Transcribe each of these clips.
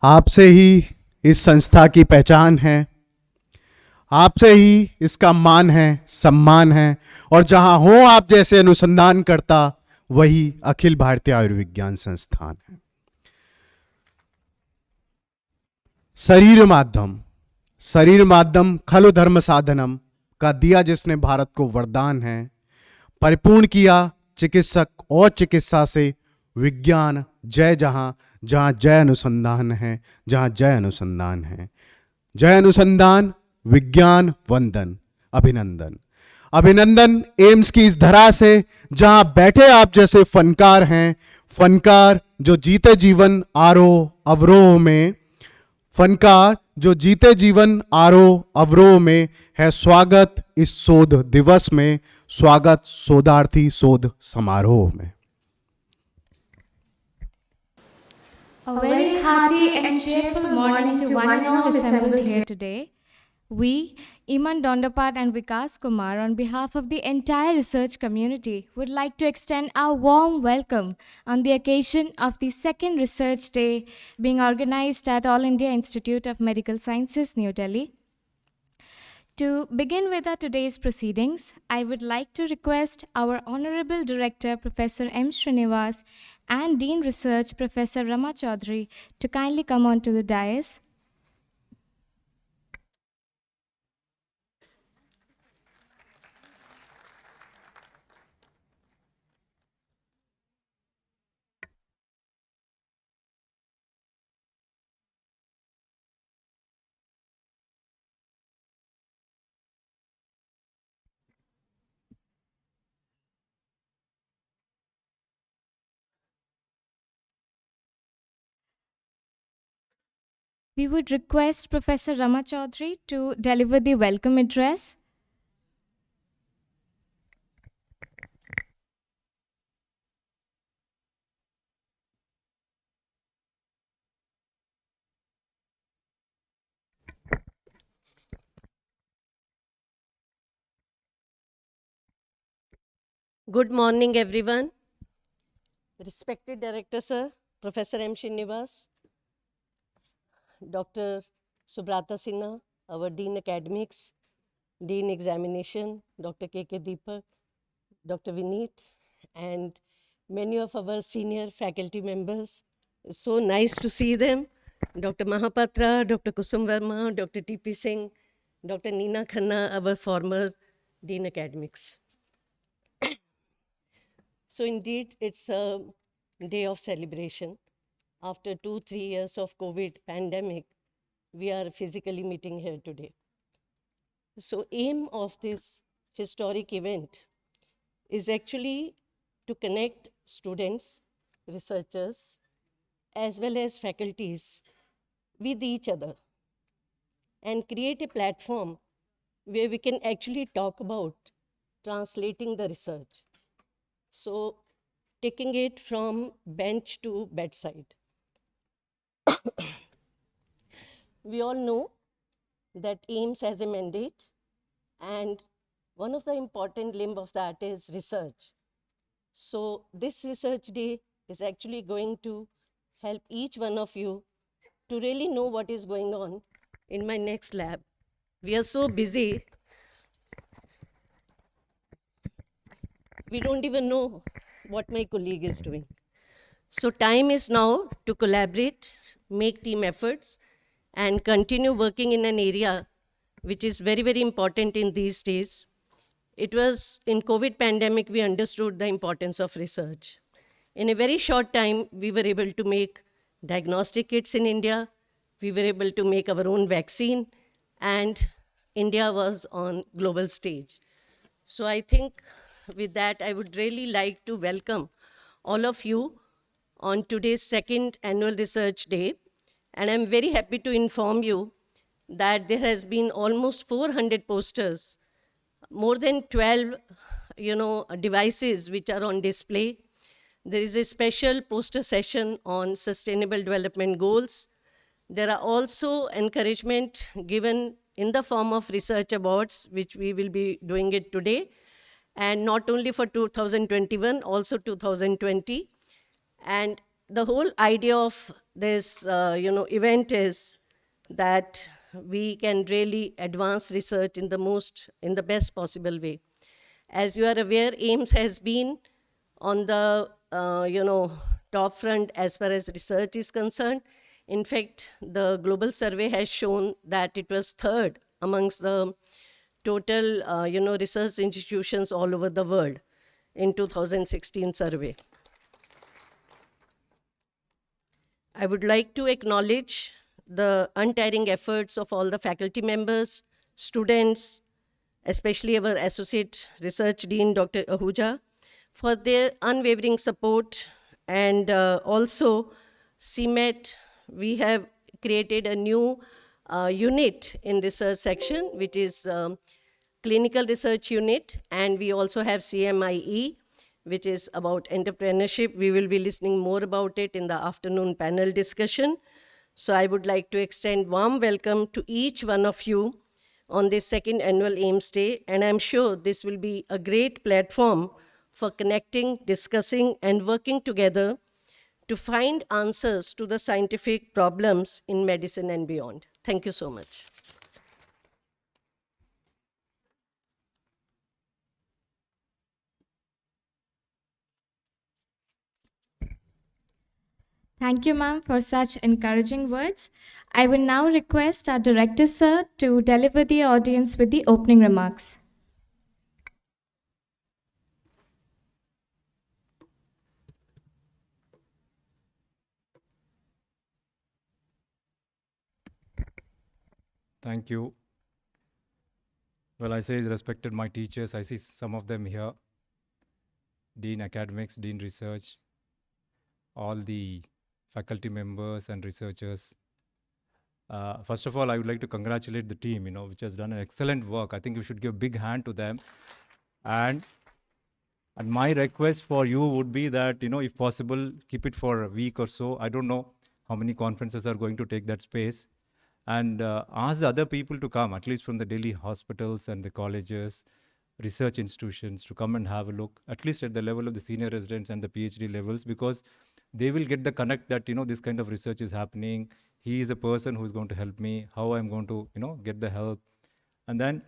आपसे ही इस संस्था की पहचान है, आपसे ही इसका मान है, सम्मान है, और जहां हो आप जैसे अनुसंधान करता वही अखिल भारतीय आयुर्विज्ञान संस्थान है। शरीर माध्यम खलु धर्म साधनम का दिया जिसने भारत को वरदान है, परिपूर्ण किया चिकित्सक और चिकित्सा से विज्ञान जय जहां जहां जय अनुसंधान है, जहां जय अनुसंधान है। जय अनुसंधान, विज्ञान, वंदन, अभिनंदन। अभिनंदन एम्स की इस धरा से जहां बैठे आप जैसे फनकार हैं, फनकार जो जीते जीवन आरोह अवरोह में, फनकार जो जीते जीवन आरोह अवरोह में है। स्वागत इस शोध दिवस में, स्वागत शोधार्थी शोध समारोह में। A very hearty and cheerful morning to one and all assembled here today. We, Iman Dondapat and Vikas Kumar, on behalf of the entire research community, would like to extend our warm welcome on the occasion of the second Research Day being organized at All India Institute of Medical Sciences, New Delhi. To begin with our today's proceedings, I would like to request our Honorable Director, Professor M. Srinivas, and Dean Research, Professor Rama Chaudhary, to kindly come onto the dais. We would request Professor Rama Chaudhary to deliver the welcome address. Good morning, everyone. Respected Director, Sir, Professor M. Srinivas, Dr. Subrata Sinha, our Dean Academics, Dean Examination, Dr. K.K. Deepak, Dr. Vineet, and many of our senior faculty members. It's so nice to see them. Dr. Mahapatra, Dr. Kusum Verma, Dr. T.P. Singh, Dr. Neena Khanna, our former Dean Academics. So indeed, it's a day of celebration. After 2-3 years of COVID pandemic, we are physically meeting here today. So aim of this historic event is actually to connect students, researchers, as well as faculties with each other and create a platform where we can actually talk about translating the research. So taking it from bench to bedside. We all know that AIIMS has a mandate, and one of the important limb of that is research. So this research day is actually going to help each one of you to really know what is going on in my next lab. We are so busy, we don't even know what my colleague is doing. So time is now to collaborate, make team efforts, and continue working in an area which is very, very important in these days. It was in COVID pandemic, we understood the importance of research. In a very short time, we were able to make diagnostic kits in India. We were able to make our own vaccine, and India was on global stage. So I think with that, I would really like to welcome all of you on today's second annual research day. And I'm very happy to inform you that there has been almost 400 posters, more than 12 devices which are on display. There is a special poster session on sustainable development goals. There are also encouragement given in the form of research awards, which we will be doing it today. And not only for 2021, also 2020. And the whole idea of this, event is that we can really advance research in the best possible way. As you are aware, AIIMS has been on the, top front as far as research is concerned. In fact, the global survey has shown that it was third amongst the total, research institutions all over the world in 2016 survey. I would like to acknowledge the untiring efforts of all the faculty members, students, especially our Associate Research Dean, Dr. Ahuja, for their unwavering support. And also, CMET, we have created a new unit in research section, which is clinical research unit, and we also have CMIE, which is about entrepreneurship. We will be listening more about it in the afternoon panel discussion. So I would like to extend warm welcome to each one of you on this second annual AIIMS Day, and I'm sure this will be a great platform for connecting, discussing, and working together to find answers to the scientific problems in medicine and beyond. Thank you so much. Thank you, ma'am, for such encouraging words. I will now request our director, sir, to deliver the audience with the opening remarks. Thank you. Well, I say respected my teachers. I see some of them here. Dean Academics, Dean Research, all the faculty members and researchers. First of all, I would like to congratulate the team, which has done an excellent work. I think you should give a big hand to them. And my request for you would be that, if possible, keep it for a week or so. I don't know how many conferences are going to take that space. And ask the other people to come, at least from the Delhi hospitals and the colleges, research institutions, to come and have a look, at least at the level of the senior residents and the PhD levels, because they will get the connect that, this kind of research is happening. He is a person who is going to help me, how I'm going to, get the help. And then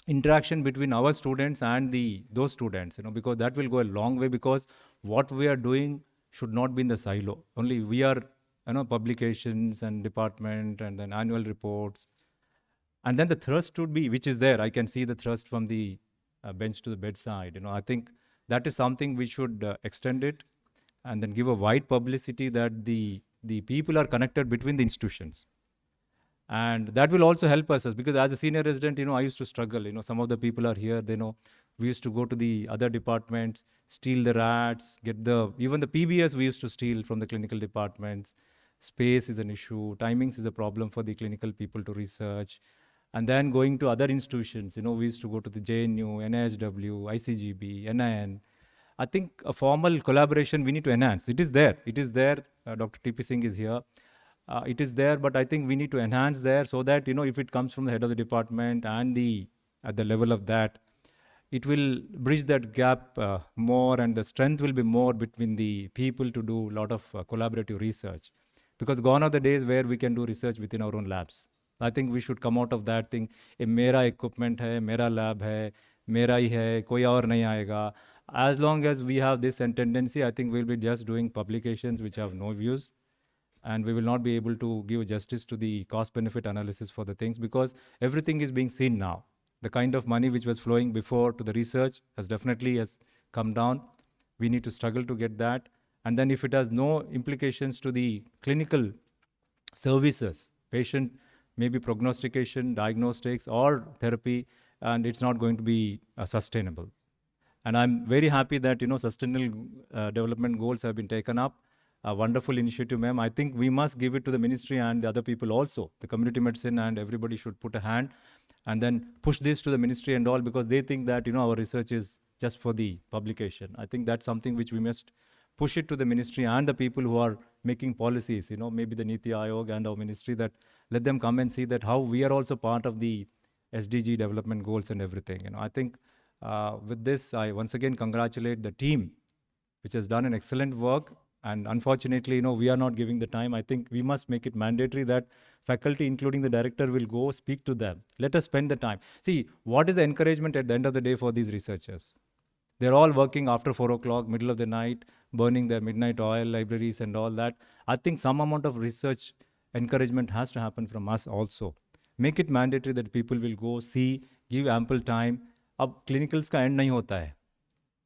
interaction between our students and those students, because that will go a long way, because what we are doing should not be in the silo. Only we are, publications and department and then annual reports. And then the thrust would be, which is there. I can see the thrust from the bench to the bedside. I think that is something we should extend it and then give a wide publicity that the people are connected between the institutions. And that will also help us, because as a senior resident, I used to struggle. Some of the people are here, they know. We used to go to the other departments, steal the rats, even the PBS we used to steal from the clinical departments. Space is an issue, timings is a problem for the clinical people to research. And then going to other institutions, we used to go to the JNU, NIHW, ICGB, NIN. I think a formal collaboration we need to enhance. It is there. Dr. TP Singh is here. It is there, but I think we need to enhance there so that, if it comes from the head of the department and at the level of that, it will bridge that gap more, and the strength will be more between the people to do a lot of collaborative research. Because gone are the days where we can do research within our own labs. I think we should come out of that thing. Mera equipment hai, mera lab hai, mera hi hai, koi aur nahi aayega. As long as we have this tendency, I think we'll be just doing publications which have no views. And we will not be able to give justice to the cost-benefit analysis for the things, because everything is being seen now. The kind of money which was flowing before to the research has come down. We need to struggle to get that. And then if it has no implications to the clinical services, patient maybe prognostication, diagnostics, or therapy, and it's not going to be sustainable. And I'm very happy that, sustainable development goals have been taken up. A wonderful initiative, ma'am. I think we must give it to the ministry and the other people also. The community medicine and everybody should put a hand and then push this to the ministry and all, because they think that, our research is just for the publication. I think that's something which we must push it to the ministry and the people who are making policies, maybe the Niti Aayog and our ministry, that let them come and see that how we are also part of the SDG development goals and everything. I think with this, I once again congratulate the team, which has done an excellent work. And unfortunately, we are not giving the time. I think we must make it mandatory that faculty, including the director, will go speak to them. Let us spend the time. See, what is the encouragement at the end of the day for these researchers? They're all working after 4 o'clock, middle of the night, burning their midnight oil libraries and all that. I think some amount of research encouragement has to happen from us also. Make it mandatory that people will go, see, give ample time. अब clinicals का end नहीं होता है.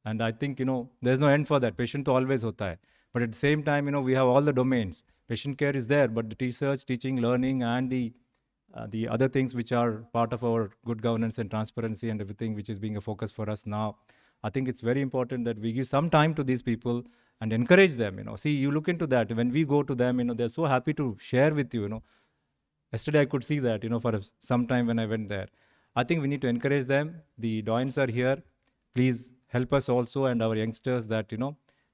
And I think, there's no end for that. Patient तो always होता है. But at the same time, we have all the domains. Patient care is there, but the research, teaching, learning, and the other things which are part of our good governance and transparency and everything which is being a focus for us now. I think it's very important that we give some time to these people and encourage them. See, you look into that. When we go to them, they're so happy to share with you. Yesterday I could see that, for some time when I went there. I think we need to encourage them. The doyens are here. Please help us also and our youngsters that,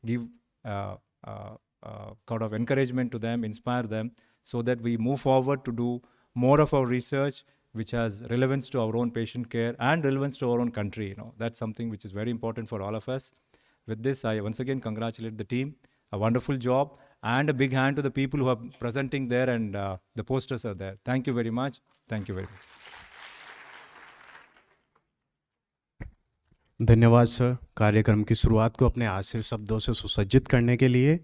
give kind of encouragement to them, inspire them, so that we move forward to do more of our research which has relevance to our own patient care and relevance to our own country. That's something which is very important for all of us. With this, I once again congratulate the team. A wonderful job, and a big hand to the people who are presenting there, and the posters are there. Thank you very much. Thank you very much. धन्यवाद sir, कार्यक्रम की शुरुआत को अपने आशीर्वाद शब्दों से सुसज्जित करने के लिए।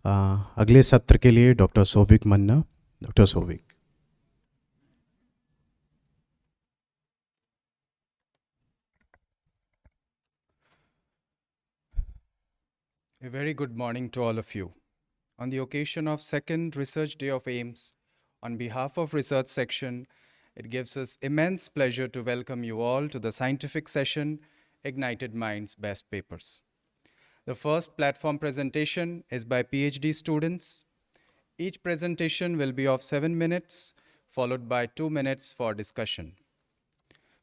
अगले सत्र के लिए doctor Souvik Manna. Doctor Souvik. A very good morning to all of you. On the occasion of second research day of AIIMS, on behalf of research section, it gives us immense pleasure to welcome you all to the scientific session, Ignited Minds Best Papers. The first platform presentation is by Ph.D. students. Each presentation will be of 7 minutes, followed by 2 minutes for discussion.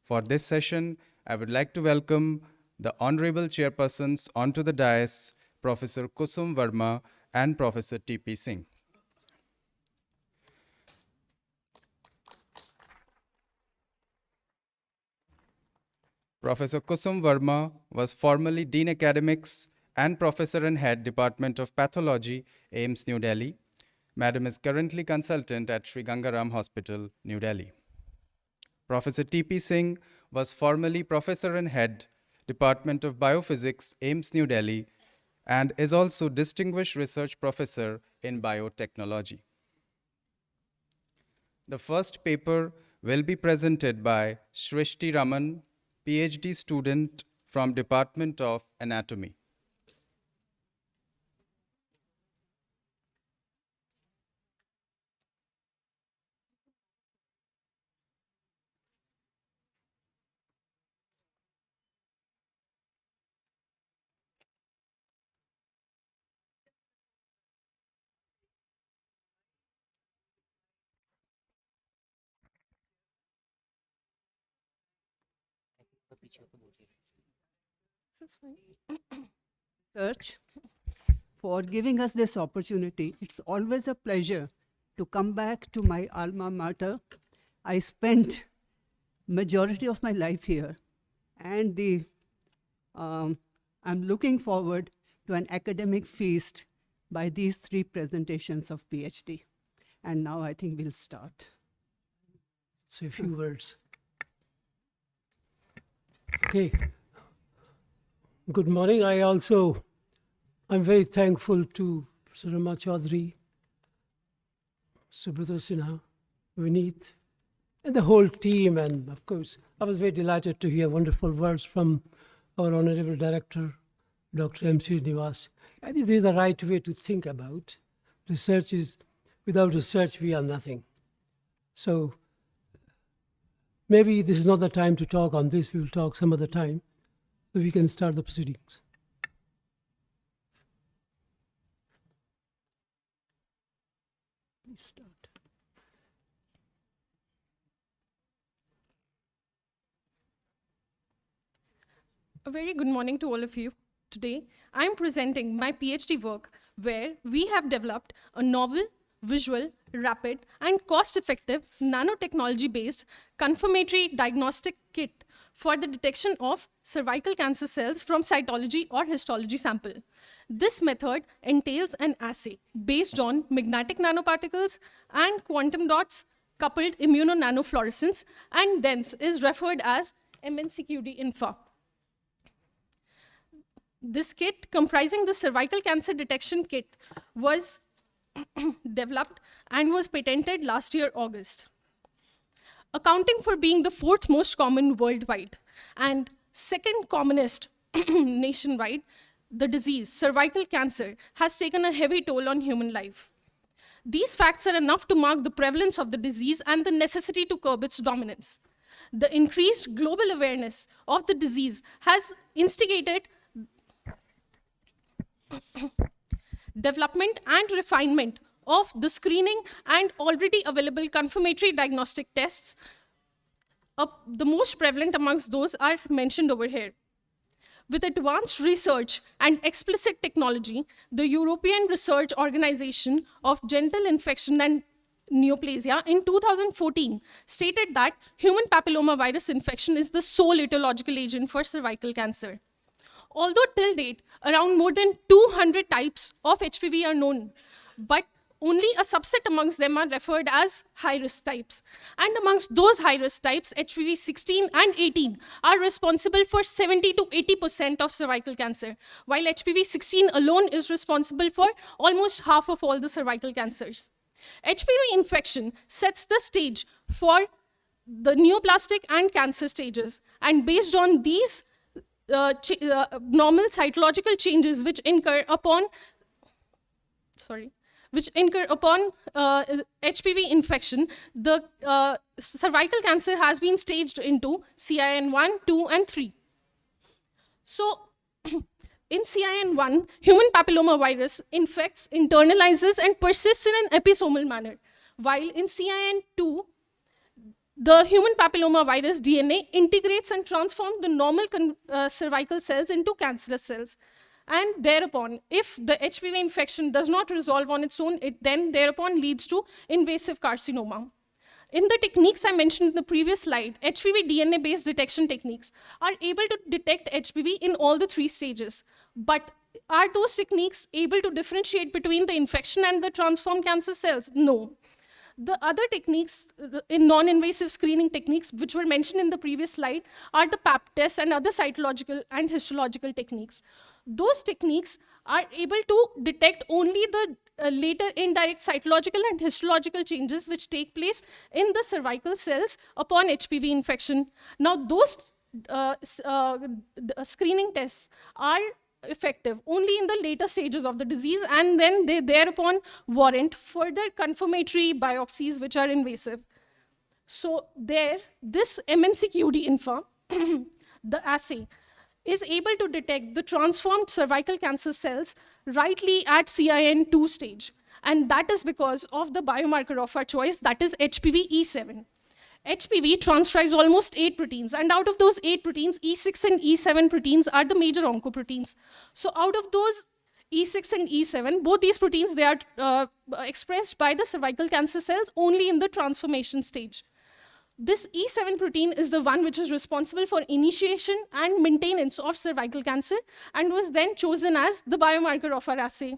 For this session, I would like to welcome the honorable chairpersons onto the dais, Professor Kusum Verma and Professor T.P. Singh. Professor Kusum Verma was formerly Dean Academics and Professor and Head Department of Pathology, AIIMS, New Delhi. Madam is currently consultant at Sri Gangaram Hospital, New Delhi. Professor T.P. Singh was formerly Professor and Head Department of Biophysics, AIIMS, New Delhi, and is also Distinguished Research Professor in Biotechnology. The first paper will be presented by Srishty Raman, Ph.D. student from Department of Anatomy. Research for giving us this opportunity. It's always a pleasure to come back to my alma mater. I spent majority of my life here, and I'm looking forward to an academic feast by these 3 presentations of PhD. And now I think we'll start. Say a few words. Okay. Good morning. I'm very thankful to Professor Rama Chaudhary, Subrata Sinha, Vineet, and the whole team. And of course, I was very delighted to hear wonderful words from our Honorable Director, Dr. M. Srinivas. I think this is the right way to think about research. Without research, we are nothing. So maybe this is not the time to talk on this. We will talk some other time. So we can start the proceedings. Please start. A very good morning to all of you. Today, I'm presenting my PhD work where we have developed a novel, visual, rapid, and cost-effective nanotechnology-based confirmatory diagnostic kit for the detection of cervical cancer cells from cytology or histology sample. This method entails an assay based on magnetic nanoparticles and quantum dots coupled immuno-nano-fluorescence, and thence is referred as MNCQDINFA. This kit, comprising the cervical cancer detection kit, was developed and was patented last year, August. Accounting for being the 4th most common worldwide and 2nd commonest nationwide, the disease, cervical cancer, has taken a heavy toll on human life. These facts are enough to mark the prevalence of the disease and the necessity to curb its dominance. The increased global awareness of the disease has instigated development and refinement of the screening and already available confirmatory diagnostic tests. The most prevalent amongst those are mentioned over here. With advanced research and explicit technology, the European Research Organization of Genital Infection and Neoplasia in 2014 stated that human papillomavirus infection is the sole etiological agent for cervical cancer. Although till date, around more than 200 types of HPV are known, but only a subset amongst them are referred as high-risk types. And amongst those high-risk types, HPV 16 and 18 are responsible for 70 to 80% of cervical cancer, while HPV 16 alone is responsible for almost half of all the cervical cancers. HPV infection sets the stage for the neoplastic and cancer stages, and based on these normal cytological changes which incur upon HPV infection, the cervical cancer has been staged into CIN1, 2, and 3. So, in CIN1, human papillomavirus infects, internalizes, and persists in an episomal manner, while in CIN2, the human papillomavirus DNA integrates and transforms the normal cervical cells into cancerous cells. And thereupon, if the HPV infection does not resolve on its own, it then thereupon leads to invasive carcinoma. In the techniques I mentioned in the previous slide, HPV DNA-based detection techniques are able to detect HPV in all the 3 stages. But are those techniques able to differentiate between the infection and the transformed cancer cells? No. The other techniques in non-invasive screening techniques, which were mentioned in the previous slide, are the PAP test and other cytological and histological techniques. Those techniques are able to detect only the later indirect cytological and histological changes which take place in the cervical cells upon HPV infection. Now, those screening tests are effective only in the later stages of the disease, and then they thereupon warrant further confirmatory biopsies which are invasive. So there, this MNCQDINFA, the assay, is able to detect the transformed cervical cancer cells rightly at CIN2 stage. And that is because of the biomarker of our choice, that is HPV E7. HPV transcribes almost 8 proteins, and out of those 8 proteins, E6 and E7 proteins are the major oncoproteins. So out of those E6 and E7, both these proteins, they are expressed by the cervical cancer cells only in the transformation stage. This E7 protein is the one which is responsible for initiation and maintenance of cervical cancer and was then chosen as the biomarker of our assay.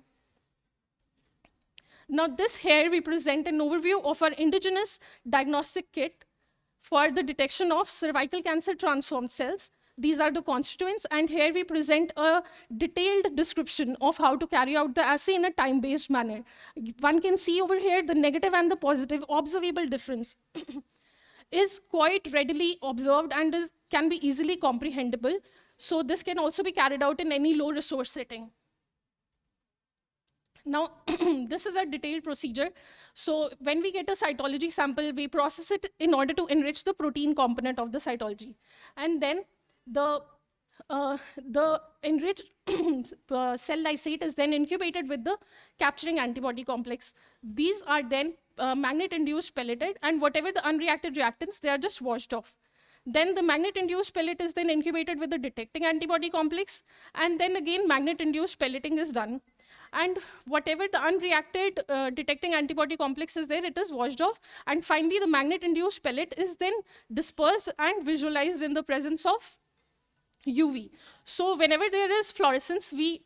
Now, this here we present an overview of our indigenous diagnostic kit for the detection of cervical cancer transformed cells. These are the constituents, and here we present a detailed description of how to carry out the assay in a time-based manner. One can see over here the negative and the positive observable difference is quite readily observed and can be easily comprehensible. So this can also be carried out in any low resource setting. Now, this is a detailed procedure. So when we get a cytology sample, we process it in order to enrich the protein component of the cytology. And then the enriched cell lysate is then incubated with the capturing antibody complex. These are then magnet-induced pelleted, and whatever the unreacted reactants, they are just washed off. Then the magnet-induced pellet is then incubated with the detecting antibody complex, and then again magnet-induced pelleting is done. And whatever the unreacted detecting antibody complex is there, it is washed off. And finally, the magnet-induced pellet is then dispersed and visualized in the presence of UV. So whenever there is fluorescence, we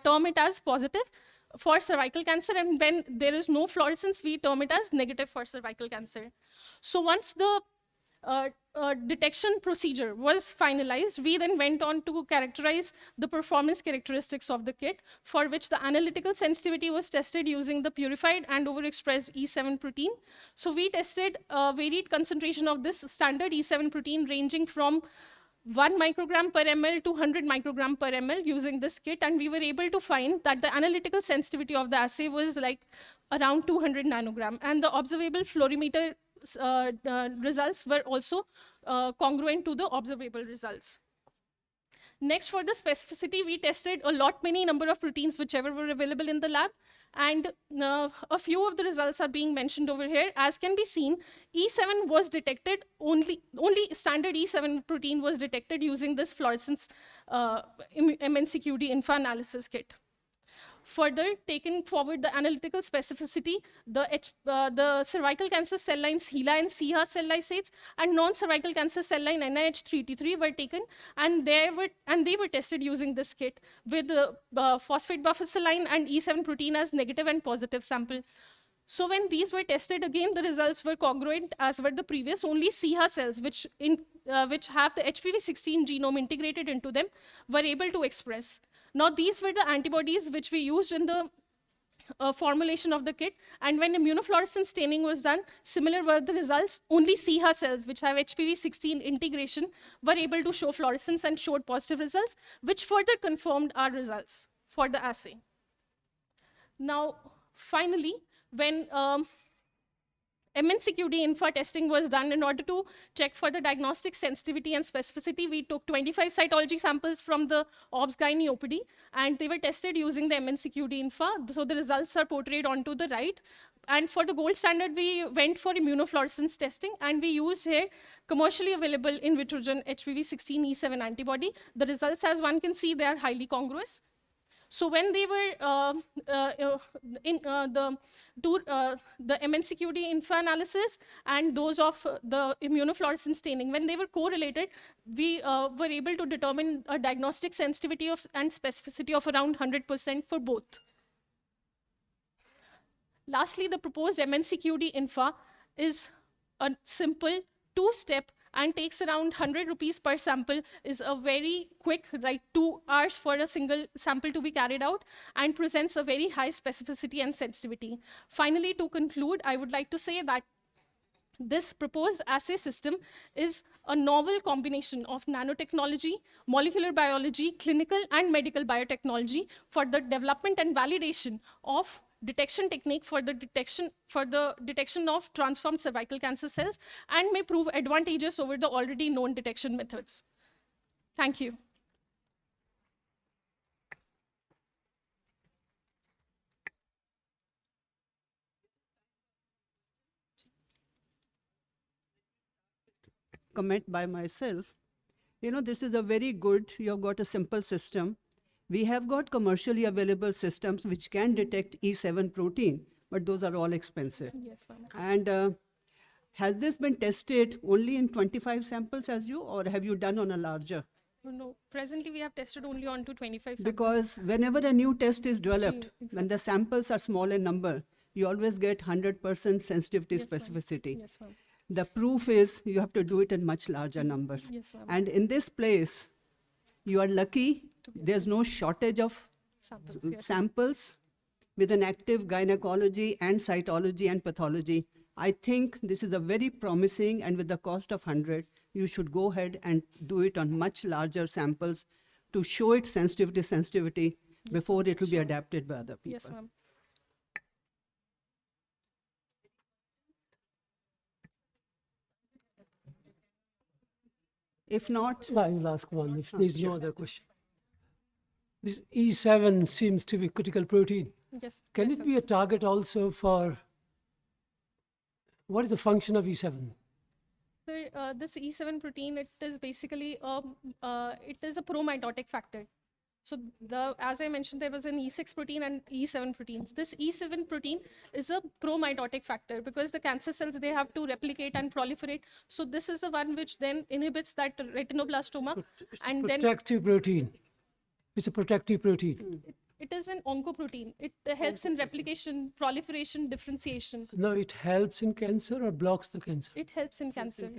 term it as positive for cervical cancer, and when there is no fluorescence, we term it as negative for cervical cancer. So once the detection procedure was finalized, we then went on to characterize the performance characteristics of the kit, for which the analytical sensitivity was tested using the purified and overexpressed E7 protein. So we tested a varied concentration of this standard E7 protein ranging from 1 microgram per ml to 100 microgram per ml using this kit, and we were able to find that the analytical sensitivity of the assay was like around 200 nanogram, and the observable fluorimeter results were also congruent to the observable results. Next, for the specificity, we tested a lot many number of proteins whichever were available in the lab, and a few of the results are being mentioned over here. As can be seen, E7 was detected, only standard E7 protein was detected using this fluorescence MNCQDINFA analysis kit. Further, taken forward the analytical specificity, the cervical cancer cell lines HeLa and SIHA cell lysates and non-cervical cancer cell line NIH3T3 were taken, and they were tested using this kit with phosphate buffer cell line and E7 protein as negative and positive sample. So when these were tested again, the results were congruent as were the previous. Only SIHA cells, which have the HPV16 genome integrated into them, were able to express. Now, these were the antibodies which we used in the formulation of the kit. And when immunofluorescence staining was done, similar were the results. Only SIHA cells, which have HPV16 integration, were able to show fluorescence and showed positive results, which further confirmed our results for the assay. Now, finally, when MNCQDINFA testing was done, in order to check for the diagnostic sensitivity and specificity, we took 25 cytology samples from the OBS-GYN OPD, and they were tested using the MNCQDINFA. So the results are portrayed onto the right. And for the gold standard, we went for immunofluorescence testing, and we used here commercially available in Vitrogen HPV16 E7 antibody. The results, as one can see, they are highly congruous. So when they were in the MNCQDINFA analysis and those of the immunofluorescence staining, when they were correlated, we were able to determine a diagnostic sensitivity and specificity of around 100% for both. Lastly, the proposed MNCQDINFA is a simple two-step and takes around 100 rupees per sample, is a very quick, 2 hours for a single sample to be carried out, and presents a very high specificity and sensitivity. Finally, to conclude, I would like to say that this proposed assay system is a novel combination of nanotechnology, molecular biology, clinical and medical biotechnology for the development and validation of detection technique for the detection of transformed cervical cancer cells, and may prove advantageous over the already known detection methods. Thank you. Comment by myself. You know, this is a very good, you've got a simple system. We have got commercially available systems which can detect E7 protein, but those are all expensive. Yes, ma'am. And has this been tested only in 25 samples as you, or have you done on a larger? No, presently we have tested only on to 25 samples. Because whenever a new test is developed, Exactly. when the samples are small in number, you always get 100% sensitivity Yes, ma'am. specificity. Yes, ma'am. The proof is you have to do it in much larger numbers. Yes, ma'am. And in this place, you are lucky, there's no shortage of Samples, yes. samples with an active gynecology and cytology and pathology. I think this is a very promising, and with the cost of 100, you should go ahead and do it on much larger samples to show its sensitivity before it will be adapted by other people. Yes, ma'am. If not, I will ask one if there's no other question. This E7 seems to be critical protein. Yes. Can yes, it be a target also for, what is the function of E7? So this E7 protein, it is basically it is a pro-mitotic factor. So as I mentioned, there was an E6 protein and E7 proteins. This E7 protein is a pro-mitotic factor because the cancer cells, they have to replicate and proliferate. So this is the one which then inhibits that retinoblastoma. It's And a then protective protein. It's a protective protein. it is an oncoprotein. It helps in replication, proliferation, differentiation. No, it helps in cancer or blocks the cancer. It helps in cancer.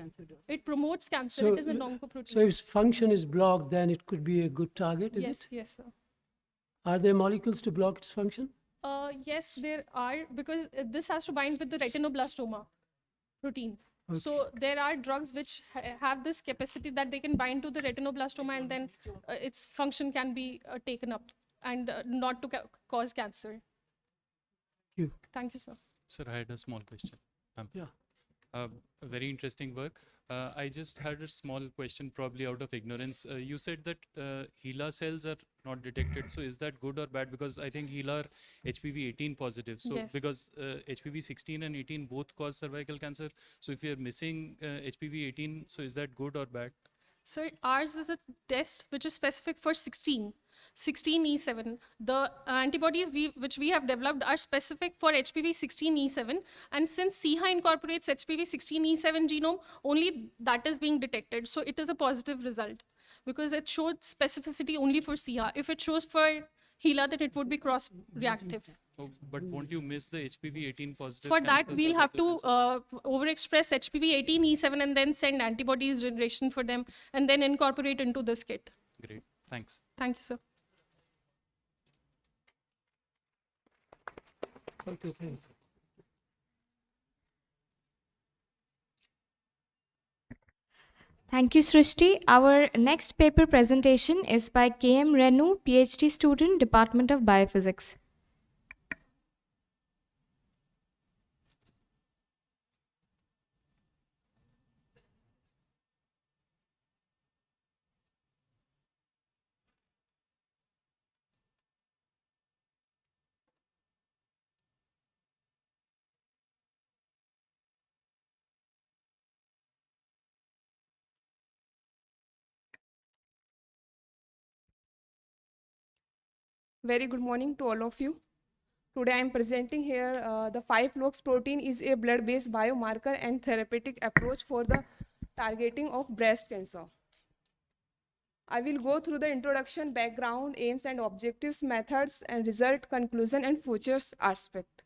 It promotes cancer. So, It is an oncoprotein. so if its function is blocked, then it could be a good target, is yes, it? yes, sir. Are there molecules to block its function? Yes, there are, because this has to bind with the retinoblastoma protein. So there are drugs which have this capacity that they can bind to the retinoblastoma and then its function can be taken up and not to cause cancer. You. Thank you, sir. Sir, I had a small question. Yeah. Very interesting work. I just had a small question, probably out of ignorance. You said that HeLa cells are not detected. So is that good or bad? Because I think HeLa are HPV 18 positive. So Yes. because HPV 16 and 18 both cause cervical cancer. So if you're missing HPV 18, so is that good or bad? So ours is a test which is specific for 16E7. The antibodies which we have developed are specific for HPV 16E7. And since SIHA incorporates HPV 16E7 genome, only that is being detected. So it is a positive result because it showed specificity only for SIHA. If it shows for HeLa, then it would be cross-reactive. Oh, but won't you miss the HPV 18 positive? For that, cancers, we'll have cervical to cancers? overexpress HPV 18E7 and then send antibodies generation for them and then incorporate into this kit. Great, thanks. Thank you, sir. Okay, thank you. Thank you, Srishty. Our next paper presentation is by KM Renu, Ph.D. student, Department of Biophysics. Very good morning to all of you. Today I am presenting here the 5-LOX protein is a blood-based biomarker and therapeutic approach for the targeting of breast cancer. I will go through the introduction, background, aims and objectives, methods and result, conclusion and futures aspect.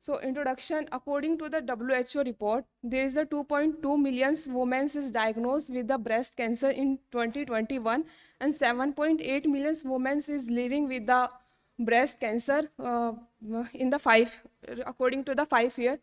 So introduction, according to the WHO report, there is a 2.2 million women is diagnosed with the breast cancer in 2021 and 7.8 million women is living with the breast cancer in the according to the 5-year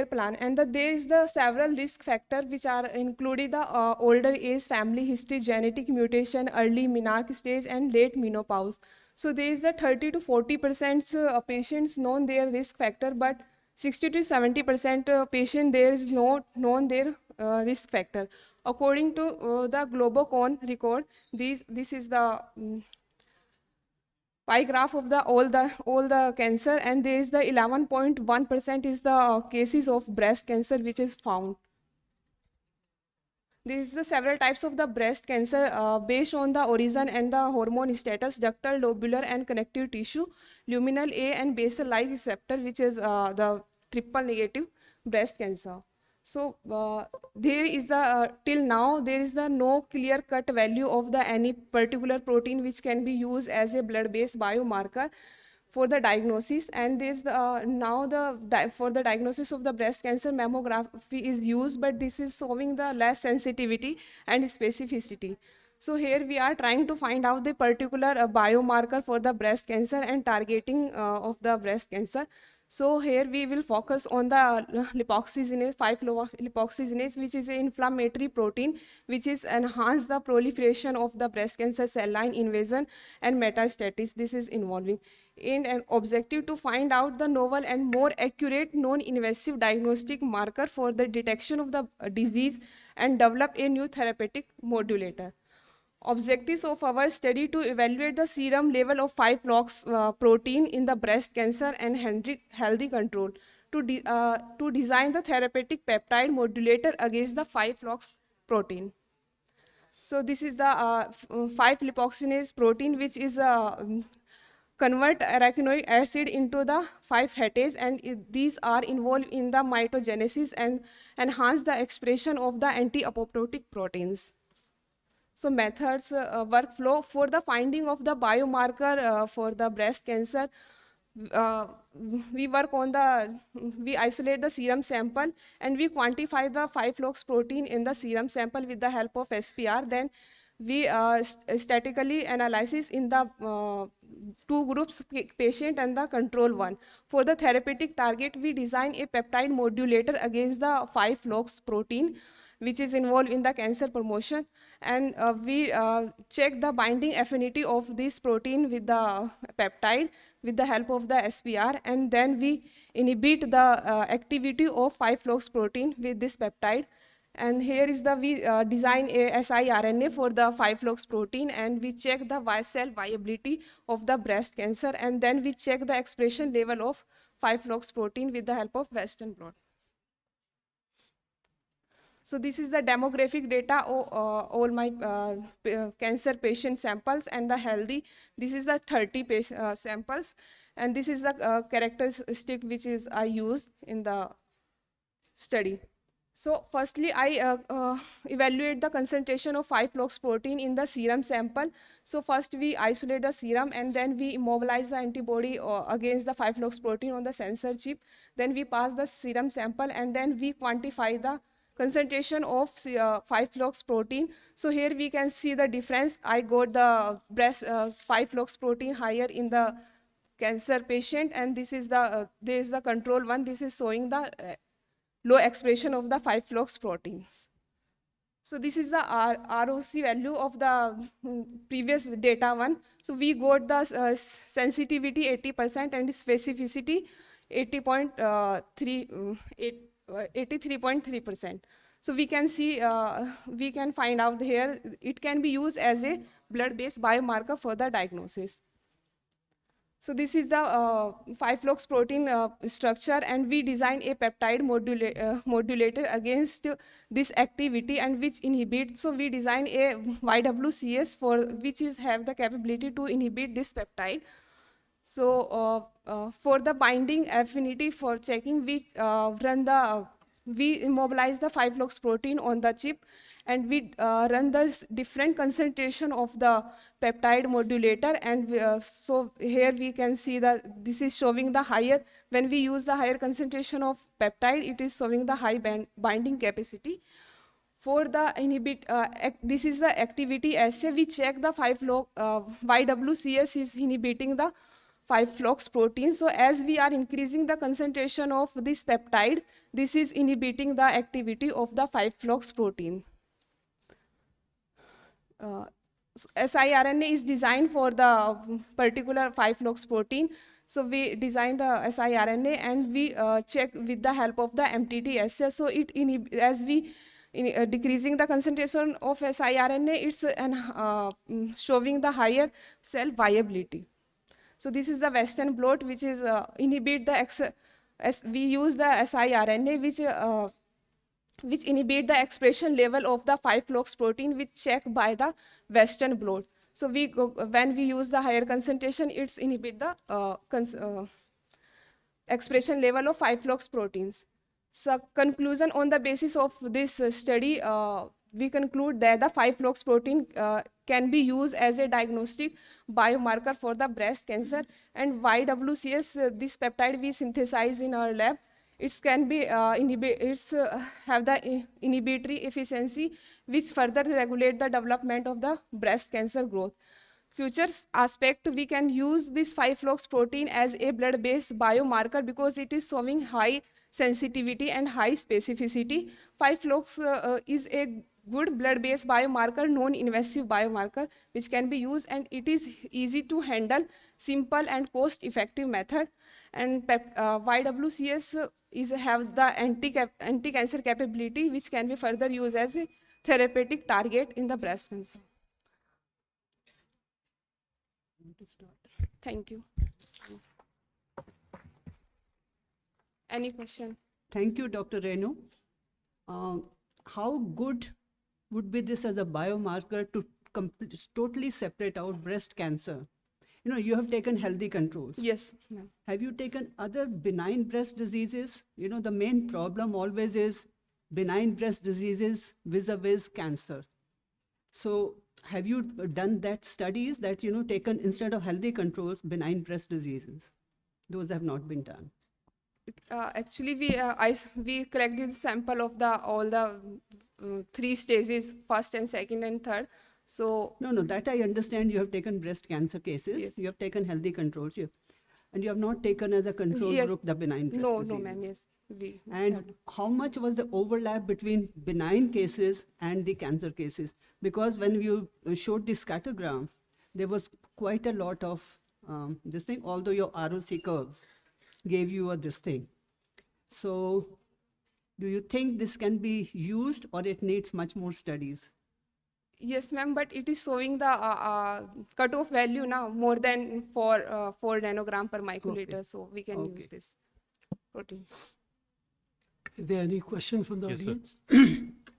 plan. And there is the several risk factors which are included the older age, family history, genetic mutation, early menarche stage and late menopause. So there is a 30 to 40% patients known their risk factor, but 60 to 70% patient there is not known their risk factor. According to the Globocon record, this is the pie graph of all the cancer, and there is the 11.1% is the cases of breast cancer which is found. There is the several types of the breast cancer based on the origin and the hormone status, ductal, lobular and connective tissue, luminal A and basal light receptor, which is the triple negative breast cancer. So there is the till now there is the no clear cut value of the any particular protein which can be used as a blood based biomarker for the diagnosis, and this now for the diagnosis of the breast cancer mammography is used, but this is showing the less sensitivity and specificity. So here we are trying to find out the particular biomarker for the breast cancer and targeting of the breast cancer. So here we will focus on the lipoxygenase, 5-lipoxygenase, which is an inflammatory protein which is enhance the proliferation of the breast cancer cell line invasion and metastasis. This is involving in an objective to find out the novel and more accurate non-invasive diagnostic marker for the detection of the disease and develop a new therapeutic modulator. Objectives of our study to evaluate the serum level of 5-LOX protein in the breast cancer and healthy control to design the therapeutic peptide modulator against the 5-LOX protein. So this is the 5-lipoxygenase protein, which is convert arachidonic acid into the 5-hetase, and these are involved in the mitogenesis and enhance the expression of the anti-apoptotic proteins. So methods, workflow for the finding of the biomarker for the breast cancer. uh, we isolate the serum sample and we quantify the 5-lox protein in the serum sample with the help of SPR. Then we statically analysis in the two groups, patient and the control one. For the therapeutic target, we design a peptide modulator against the 5-lox protein, which is involved in the cancer promotion, and we check the binding affinity of this protein with the peptide with the help of the SPR, and then we inhibit the activity of 5-lox protein with this peptide. And here is the, we design a siRNA for the 5-lox protein, and we check the cell viability of the breast cancer, and then we check the expression level of 5-lox protein with the help of Western blot. So this is the demographic data of all my cancer patient samples and the healthy. This is the 30 samples, and this is the characteristic which is I use in the study. So firstly, I evaluate the concentration of 5-lox protein in the serum sample. So first we isolate the serum, and then we immobilize the antibody against the 5-lox protein on the sensor chip. Then we pass the serum sample, and then we quantify the concentration of 5-lox protein. So here we can see the difference. I got the breast 5-lox protein higher in the cancer patient, and this is the there is the control one. This is showing the low expression of the 5-lox proteins. So this is the ROC value of the previous data one. So we got the sensitivity 80% and specificity 83.3%. So we can see, we can find out here, it can be used as a blood-based biomarker for the diagnosis. So this is the 5-lox protein structure, and we design a peptide modulator against this activity and which inhibit. So we design a YWCS for which is have the capability to inhibit this peptide. So for the binding affinity for checking, we immobilize the 5-lox protein on the chip, and we run the different concentration of the peptide modulator, and so here we can see that this is showing the higher, when we use the higher concentration of peptide, it is showing the high binding capacity. For the this is the activity assay. We check the 5-lox, YWCS is inhibiting the 5-lox protein. So as we are increasing the concentration of this peptide, this is inhibiting the activity of the 5-lox protein. So siRNA is designed for the particular 5-lox protein. So we design the siRNA, and we check with the help of the MTT assay. So it as we decreasing the concentration of siRNA, it's showing the higher cell viability. So this is the Western blot, which is inhibit the we use the siRNA, which inhibit the expression level of the 5-lox protein, which check by the Western blot. So when we use the higher concentration, it's inhibit the expression level of 5-lox proteins. So conclusion, on the basis of this study, we conclude that the 5-lox protein can be used as a diagnostic biomarker for the breast cancer, and YWCS, this peptide we synthesize in our lab, it can be have the inhibitory efficiency, which further regulate the development of the breast cancer growth. Future aspect, we can use this 5-lox protein as a blood-based biomarker because it is showing high sensitivity and high specificity. 5-lox is a good blood-based biomarker, non-invasive biomarker, which can be used, and it is easy to handle, simple and cost-effective method. And YWCS have the anti-cancer capability, which can be further used as a therapeutic target in the breast cancer. Thank you. Any question? Thank you, Dr. Renu. How good would be this as a biomarker to totally separate out breast cancer. You know, you have taken healthy controls. Yes, ma'am. Have you taken other benign breast diseases? You know, the main problem always is benign breast diseases vis-a-vis cancer. So have you done that studies that, you know, taken instead of healthy controls, benign breast diseases? Those have not been done. Actually, we collected sample of all the 3 stages, first and second and third. So No, that I understand. You have taken breast cancer cases. Yes. You have taken healthy controls. And you have not taken as a control Yes. group the benign breast no, diseases. ma'am. Yes, we. And how much was the overlap between benign cases and the cancer cases? Because when you showed the scattergram, there was quite a lot of this thing, although your ROC curves gave you this thing. So do you think this can be used or it needs much more studies? Yes, ma'am, but it is showing the cutoff value now more than 4 nanogram per microliter, so we can use this protein. Is there any question from the Yes, sir. audience?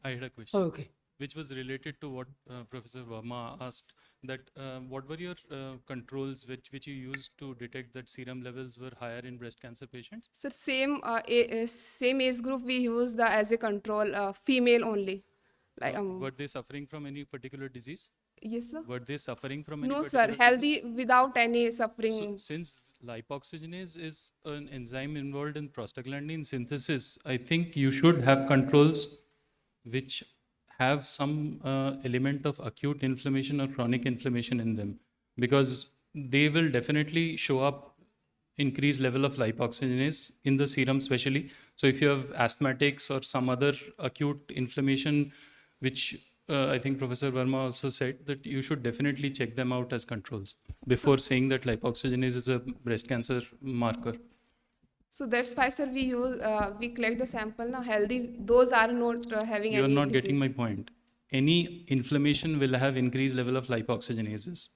I had a question. Oh, okay. Which was related to what Professor Verma asked, that what were your controls which you used to detect that serum levels were higher in breast cancer patients? So same age group we use as a control, female only. Like Were they suffering from any particular disease? yes, sir. Were they suffering from any No, particular sir. disease? Healthy without any So, suffering. since lipoxygenase is an enzyme involved in prostaglandin synthesis, I think you should have controls which have some element of acute inflammation or chronic inflammation in them, because they will definitely show up increased level of lipoxygenase in the serum especially. So if you have asthmatics or some other acute inflammation, which I think Professor Verma also said, that you should definitely check them out as controls before saying that lipoxygenase is a breast cancer marker. So that's why, sir, we collect the sample now healthy. Those are not having You are any not disease. getting my point. Any inflammation will have increased level of lipoxygenases.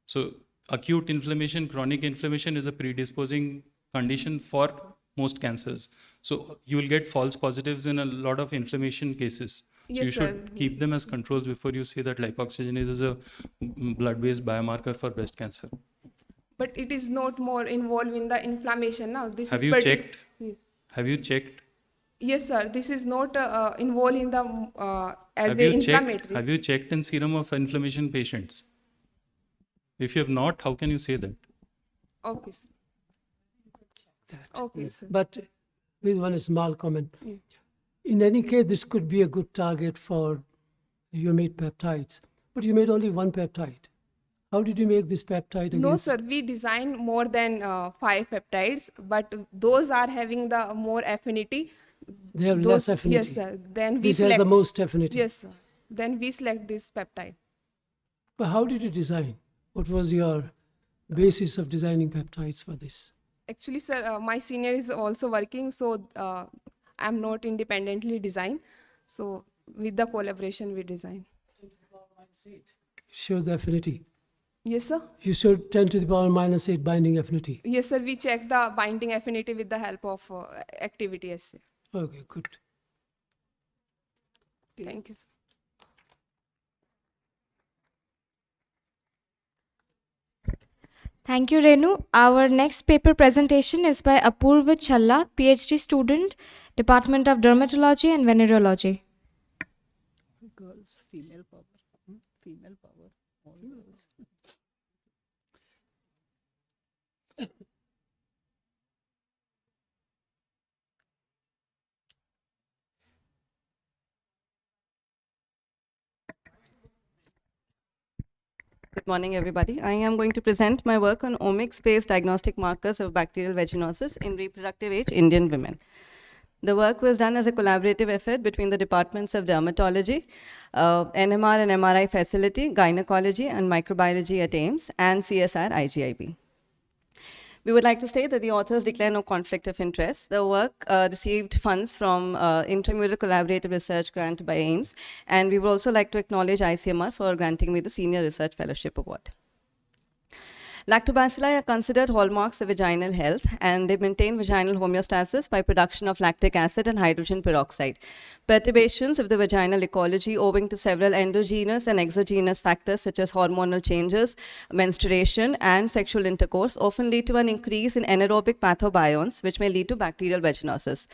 So acute inflammation, chronic inflammation is a predisposing condition for most cancers. So you will get false positives in a lot of inflammation cases. So Yes, you sir. should keep them as controls before you say that lipoxygenase is a blood-based biomarker for breast cancer. But it is not more involved in the inflammation now. This Have is you checked? Yes. Have you checked? Yes, sir. This is not involved in the as Have the you checked? inflammatory. Have you checked in serum of inflammation patients? If you have not, how can you say that? Okay, sir. That. Okay, sir. But with one small comment. Yeah. In any case, this could be a good target for you made peptides, but you made only one peptide. How did you make this peptide? No, against- sir. We designed more than 5 peptides, but those are having the more affinity. They have Those, less affinity. Yes, sir. Then we This has select. the most affinity. Yes, sir. Then we select this peptide. But how did you design? What was your basis of designing peptides for this? Actually, sir, my senior is also working, so I'm not independently design. So with the collaboration, we design. Show the affinity. Yes, sir. You showed 10 to the power minus 8 binding affinity. Yes, sir. We check the binding affinity with the help of activity assay. Okay, good. Thank you, sir. Thank you, Renu. Our next paper presentation is by Apoorva Challa, Ph.D. student, Department of Dermatology and Venereology. Girls, female power. Female power. All girls. Good morning, everybody. I am going to present my work on omics-based diagnostic markers of bacterial vaginosis in reproductive age Indian women. The work was done as a collaborative effort between the departments of dermatology, NMR and MRI facility, gynecology and microbiology at AIIMS, and CSR IGIB. We would like to state that the authors declare no conflict of interest. The work received funds from Intramural Collaborative Research Grant by AIIMS, and we would also like to acknowledge ICMR for granting me the Senior Research Fellowship Award. Lactobacilli are considered hallmarks of vaginal health, and they maintain vaginal homeostasis by production of lactic acid and hydrogen peroxide. Perturbations of the vaginal ecology owing to several endogenous and exogenous factors such as hormonal changes, menstruation, and sexual intercourse often lead to an increase in anaerobic pathobionts, which may lead to bacterial vaginosis.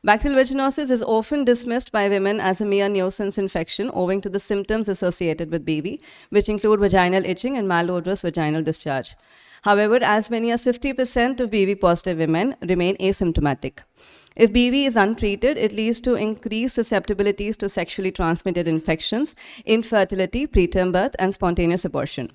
Bacterial vaginosis is often dismissed by women as a mere nuisance infection owing to the symptoms associated with BV, which include vaginal itching and malodorous vaginal discharge. However, as many as 50% of BV-positive women remain asymptomatic. If BV is untreated, it leads to increased susceptibilities to sexually transmitted infections, infertility, preterm birth, and spontaneous abortion.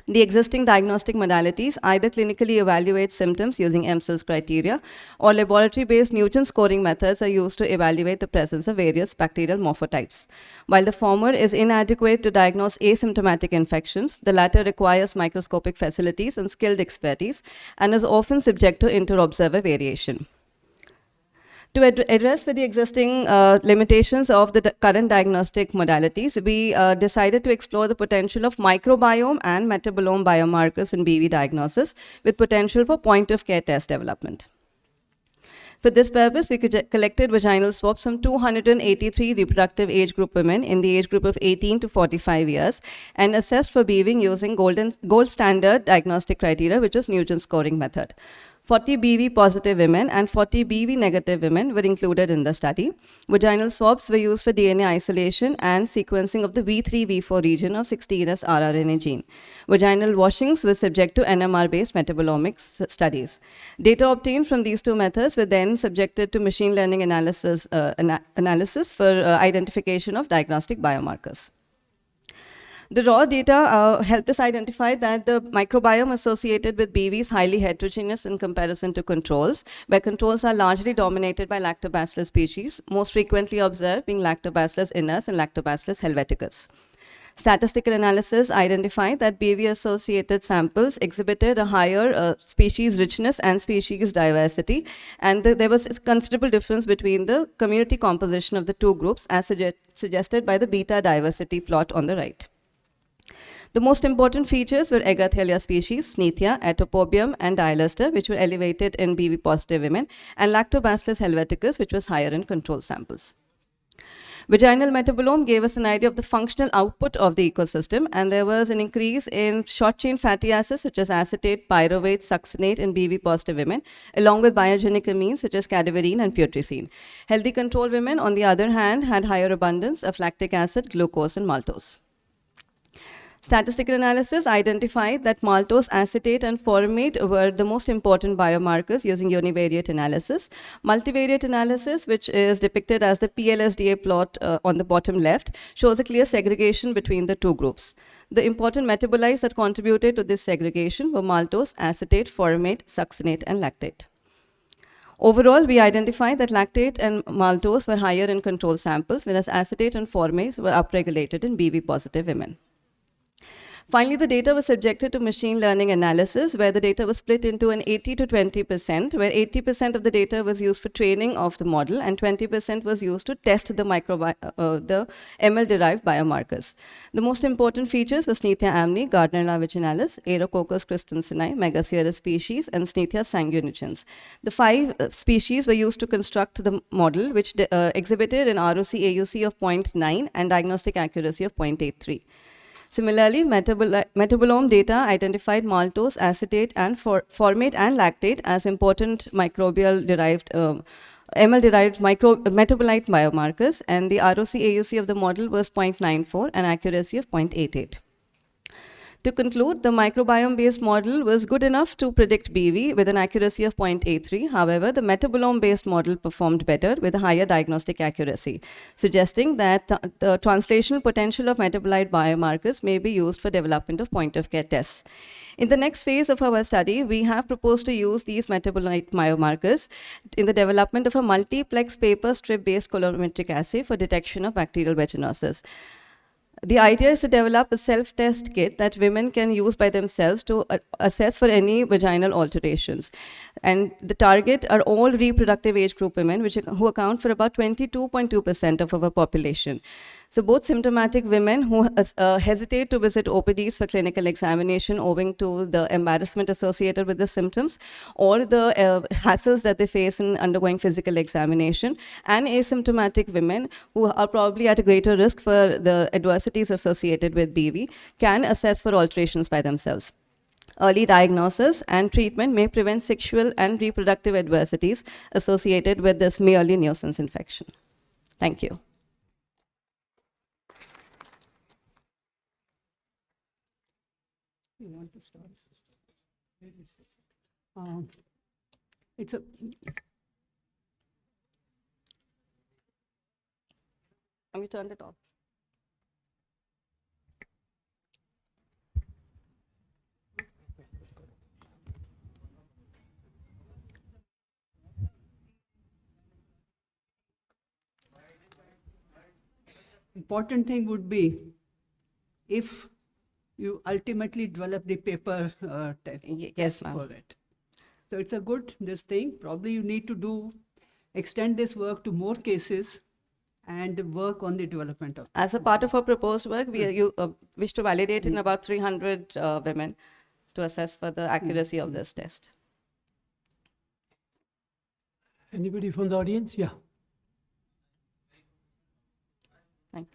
The existing diagnostic modalities either clinically evaluate symptoms using EMS's criteria, or laboratory-based Nugent scoring methods are used to evaluate the presence of various bacterial morphotypes. While the former is inadequate to diagnose asymptomatic infections, the latter requires microscopic facilities and skilled expertise, and is often subject to inter-observer variation. To address the existing limitations of the current diagnostic modalities, we decided to explore the potential of microbiome and metabolome biomarkers in BV diagnosis with potential for point-of-care test development. For this purpose, we collected vaginal swabs from 283 reproductive age group women in the age group of 18 to 45 years and assessed for BV using gold standard diagnostic criteria, which is Nugent scoring method. 40 BV positive women and 40 BV negative women were included in the study. Vaginal swabs were used for DNA isolation and sequencing of the V3-V4 region of 16S rRNA gene. Vaginal washings were subject to NMR-based metabolomics studies. Data obtained from these two methods were then subjected to machine learning analysis for identification of diagnostic biomarkers. The raw data helped us identify that the microbiome associated with BV is highly heterogeneous in comparison to controls, where controls are largely dominated by Lactobacillus species, most frequently observed being Lactobacillus iners and Lactobacillus helveticus. Statistical analysis identified that BV-associated samples exhibited a higher species richness and species diversity, and there was a considerable difference between the community composition of the two groups, as suggested by the beta diversity plot on the right. The most important features were Agathelia species, Snithia, Atopobium, and Dialyster, which were elevated in BV-positive women, and Lactobacillus helveticus, which was higher in control samples. Vaginal metabolome gave us an idea of the functional output of the ecosystem, and there was an increase in short-chain fatty acids such as acetate, pyruvate, succinate in BV-positive women, along with biogenic amines such as cadaverine and putrescine. Healthy control women, on the other hand, had higher abundance of lactic acid, glucose, and maltose. Statistical analysis identified that maltose, acetate, and formate were the most important biomarkers using univariate analysis. Multivariate analysis, which is depicted as the PLSDA plot on the bottom left, shows a clear segregation between the two groups. The important metabolites that contributed to this segregation were maltose, acetate, formate, succinate, and lactate. Overall, we identified that lactate and maltose were higher in control samples, whereas acetate and formase were upregulated in BV-positive women. Finally, the data was subjected to machine learning analysis, where the data was split into an 80 to 20%, where 80% of the data was used for training of the model and 20% was used to test the ML-derived biomarkers. The most important features were Snithia amni, Gardnerella vaginalis, Aerococcus christenseni, Megaceras species, and Snithia sanguinigens. The 5 species were used to construct the model, which exhibited an ROC-AUC of 0.9 and diagnostic accuracy of 0.83. Similarly, metabolome data identified maltose, acetate, and formate and lactate as important microbial-derived, ML-derived metabolite biomarkers, and the ROC-AUC of the model was 0.94 and accuracy of 0.88. To conclude, the microbiome-based model was good enough to predict BV with an accuracy of 0.83. However, the metabolome-based model performed better with a higher diagnostic accuracy, suggesting that the translational potential of metabolite biomarkers may be used for development of point-of-care tests. In the next phase of our study, we have proposed to use these metabolite biomarkers in the development of a multiplex paper strip-based colorimetric assay for detection of bacterial vaginosis. The idea is to develop a self-test kit that women can use by themselves to assess for any vaginal alterations. And the target are all reproductive age group women, who account for about 22.2% of our population. So both symptomatic women who hesitate to visit OPDs for clinical examination owing to the embarrassment associated with the symptoms or the hassles that they face in undergoing physical examination, and asymptomatic women who are probably at a greater risk for the adversities associated with BV can assess for alterations by themselves. Early diagnosis and treatment may prevent sexual and reproductive adversities associated with this merely nuisance infection. Thank you. You want to start? It's a Have you turned it off? important thing would be if you ultimately develop the paper Yes, test ma'am. for it. So it's a good this thing. Probably you need to extend this work to more cases and work on the development of. As a part of our proposed work, we wish to validate in about 300 women to assess for the accuracy of this test. Anybody from the audience? Yeah. Thanks.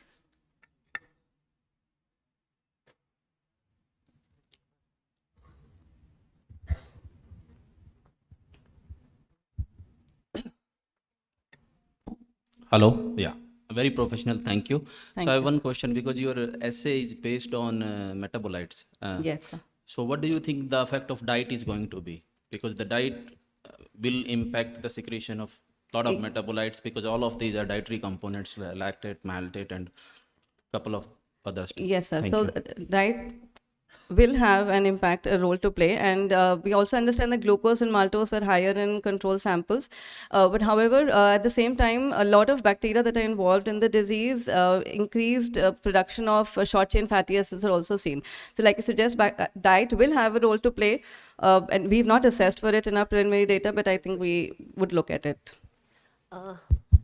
Hello. Yeah. Very professional. Thank you. Thank So I have you. one question because your essay is based on metabolites. Yes, sir. So what do you think the effect of diet is going to be? Because the diet will impact the secretion of lot of metabolites because all of these are dietary components, lactate, maltate, and couple of others. Yes, sir. Thank So you. diet will have an impact, a role to play. And we also understand that glucose and maltose were higher in control samples. But however, at the same time, a lot of bacteria that are involved in the disease, increased production of short chain fatty acids are also seen. So like you suggest, diet will have a role to play. And we've not assessed for it in our preliminary data, but I think we would look at it.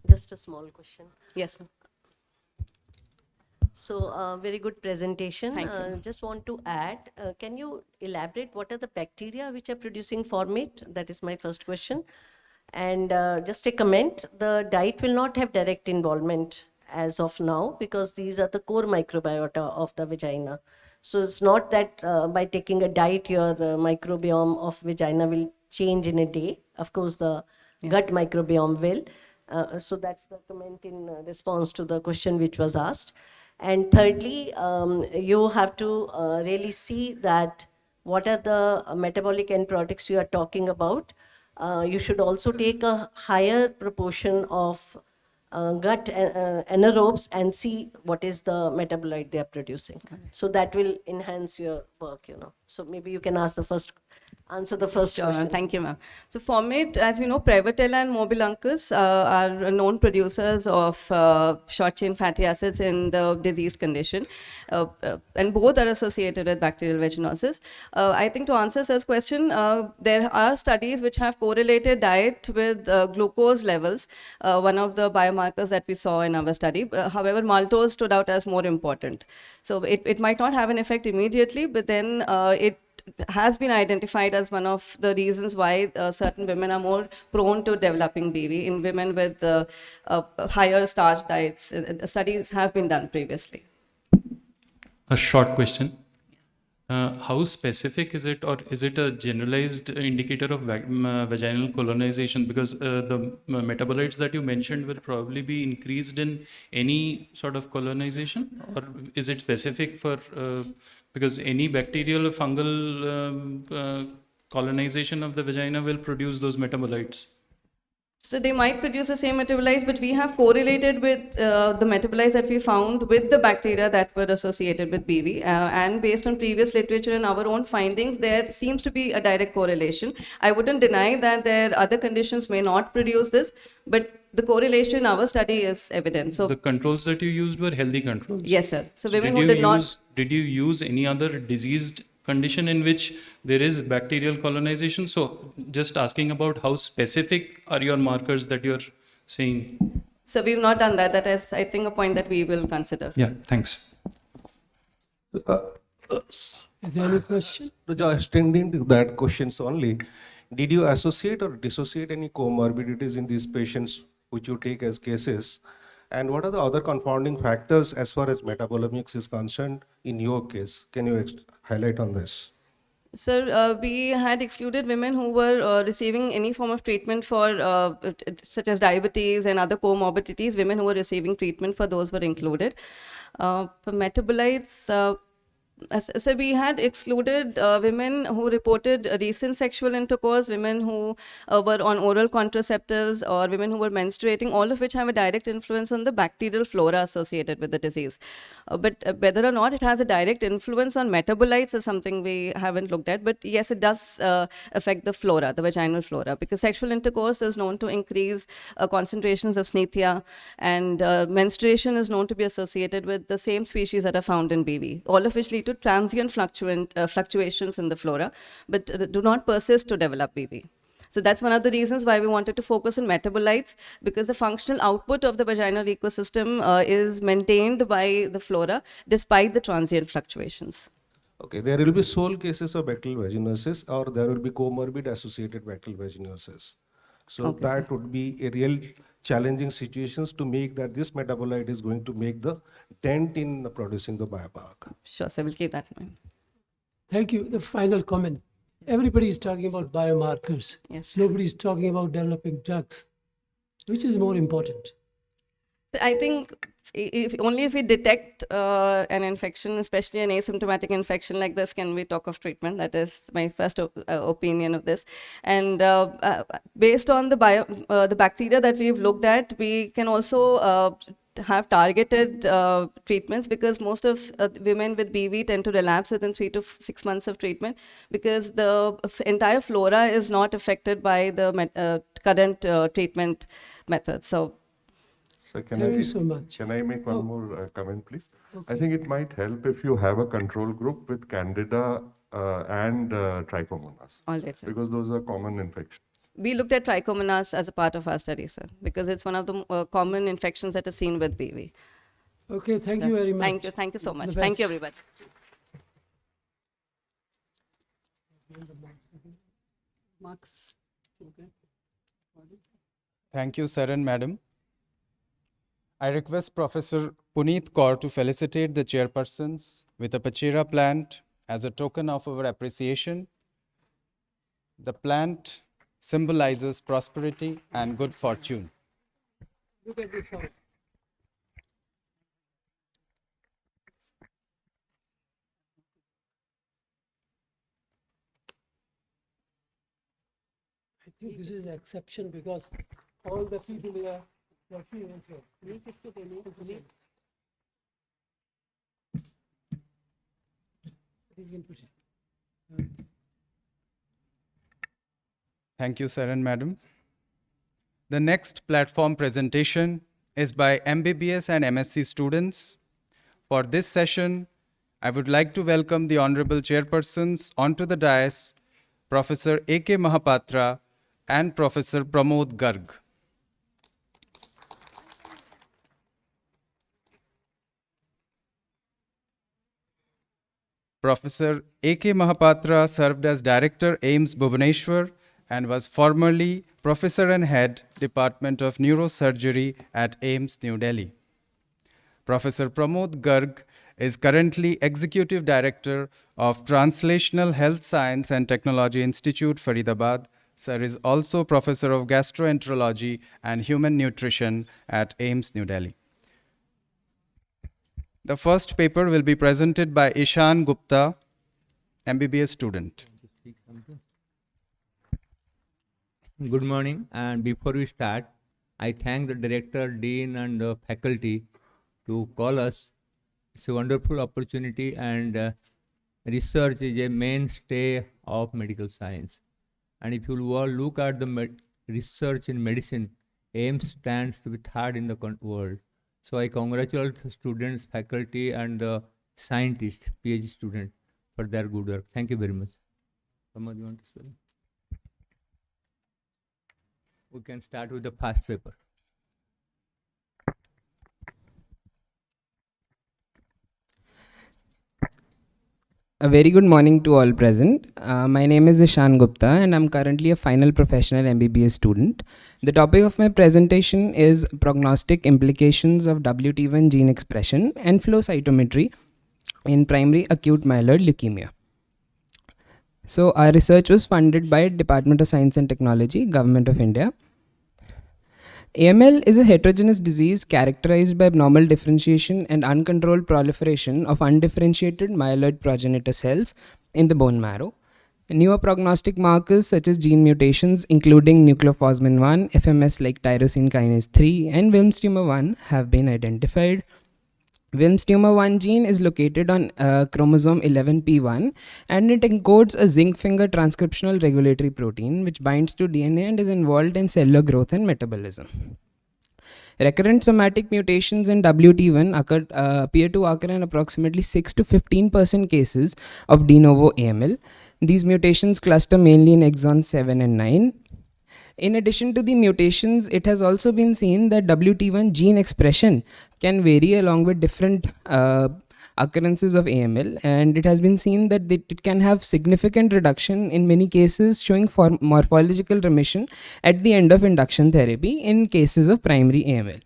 Just a small question. Yes, ma'am. So, very good presentation. Thank you. Just want to add, can you elaborate what are the bacteria which are producing formate? That is my first question. And just a comment, the diet will not have direct involvement as of now because these are the core microbiota of the vagina. So it's not that by taking a diet, your microbiome of vagina will change in a day. Of course, the gut microbiome will. So that's the comment in response to the question which was asked. And thirdly, you have to really see that what are the metabolic end products you are talking about. You should also take a higher proportion of gut anaerobes and see what is the metabolite they are producing. So that will enhance your work, So maybe you can answer the first Sure, question. thank you, ma'am. So formate, as you know, Prevotella and Mobiluncus are known producers of short-chain fatty acids in the diseased condition, and both are associated with bacterial vaginosis. I think to answer Sir's question, there are studies which have correlated diet with glucose levels, one of the biomarkers that we saw in our study. However, maltose stood out as more important. So it might not have an effect immediately, but then it has been identified as one of the reasons why certain women are more prone to developing BV in women with higher starch diets. Studies have been done previously. A short question. How specific is it, or is it a generalized indicator of vaginal colonization? Because the metabolites that you mentioned will probably be increased in any sort of colonization, or is it specific for, because any bacterial or fungal colonization of the vagina will produce those metabolites? So they might produce the same metabolites, but we have correlated with the metabolites that we found with the bacteria that were associated with BV. And based on previous literature and our own findings, there seems to be a direct correlation. I wouldn't deny that there other conditions may not produce this, but the correlation in our study is evident. So the controls that you used were healthy controls? Yes, sir. So So women who did not... Did you use any other diseased condition in which there is bacterial colonization? So just asking about how specific are your markers that you're saying? So we've not done that. That is, I think, a point that we will consider. Yeah, thanks. Is there any question? Just extending to that questions only, did you associate or dissociate any comorbidities in these patients which you take as cases? And what are the other confounding factors as far as metabolomics is concerned in your case? Can you highlight on this? Sir, we had excluded women who were receiving any form of treatment for such as diabetes and other comorbidities. Women who were receiving treatment for those were included. For metabolites, so we had excluded women who reported recent sexual intercourse, women who were on oral contraceptives, or women who were menstruating, all of which have a direct influence on the bacterial flora associated with the disease. But whether or not it has a direct influence on metabolites is something we haven't looked at. But yes, it does affect the flora, the vaginal flora, because sexual intercourse is known to increase concentrations of Snithia, and menstruation is known to be associated with the same species that are found in BV, all of which lead to transient fluctuations in the flora, but do not persist to develop BV. So that's one of the reasons why we wanted to focus on metabolites, because the functional output of the vaginal ecosystem is maintained by the flora despite the transient fluctuations. Okay, there will be sole cases of bacterial vaginosis, or there will be comorbid associated bacterial vaginosis. So Okay, that would be a real challenging situations to make that this metabolite is going to make the dent in producing the biomarker. Sure, so we'll keep that in mind. Thank you. The final comment. Everybody is talking about biomarkers. Yes. Nobody is talking about developing drugs. Which is more important? I think only if we detect an infection, especially an asymptomatic infection like this, can we talk of treatment. That is my first opinion of this. And based on the bacteria that we've looked at, we can also have targeted treatments, because most of women with BV tend to relapse within 3 to 6 months of treatment, because the entire flora is not affected by the current treatment methods. So. So Thank you so much. Can I make one more comment, please? Okay. I think it might help if you have a control group with Candida and Trichomonas. All right, sir. Because those are common infections. We looked at Trichomonas as a part of our study, sir, because it's one of the common infections that is seen with BV. Okay, thank you very much. Thank you so much. The Thank you, best. everybody. Marks. Okay. Thank you, sir and madam. I request Professor Puneet Kaur to felicitate the chairpersons with a Pachera plant as a token of our appreciation. The plant symbolizes prosperity and good fortune. Look at this out. I think this is an exception, because all the people here are females here. You can put it. Thank you, sir and madam. The next platform presentation is by MBBS and MSc students. For this session, I would like to welcome the honorable chairpersons onto the dais, Professor A.K. Mahapatra and Professor Pramod Garg. Professor A.K. Mahapatra served as Director, AIIMS Bhubaneswar, and was formerly Professor and Head, Department of Neurosurgery at AIIMS, New Delhi. Professor Pramod Garg is currently Executive Director of Translational Health Science and Technology Institute, Faridabad. Sir is also Professor of Gastroenterology and Human Nutrition at AIIMS, New Delhi. The first paper will be presented by Ishan Gupta, MBBS student. Good morning, and before we start, I thank the director, dean, and the faculty to call us. It's a wonderful opportunity, and research is a mainstay of medical science. And if you all look at the research in medicine, AIIMS stands to be third in the world. So I congratulate the students, faculty, and the scientists, PhD students, for their good work. Thank you very much. Pramod, you want to speak? We can start with the first paper. A very good morning to all present. My name is Ishan Gupta and I'm currently a final professional MBBS student. The topic of my presentation is prognostic implications of WT1 gene expression and flow cytometry in primary acute myeloid leukemia. So our research was funded by Department of Science and Technology, Government of India. AML is a heterogeneous disease characterized by abnormal differentiation and uncontrolled proliferation of undifferentiated myeloid progenitor cells in the bone marrow. Newer prognostic markers such as gene mutations including nucleophosmin 1, FMS like tyrosine kinase 3 and Wilms Tumour 1 have been identified. Wilms Tumour 1 gene is located on chromosome 11p1 and it encodes a zinc finger transcriptional regulatory protein which binds to DNA and is involved in cellular growth and metabolism. Recurrent somatic mutations in WT1 appear to occur in approximately 6 to 15% cases of de novo AML. These mutations cluster mainly in exons 7 and 9. In addition to the mutations, it has also been seen that WT1 gene expression can vary along with different occurrences of AML, and it has been seen that it can have significant reduction in many cases, showing morphological remission at the end of induction therapy in cases of primary AML.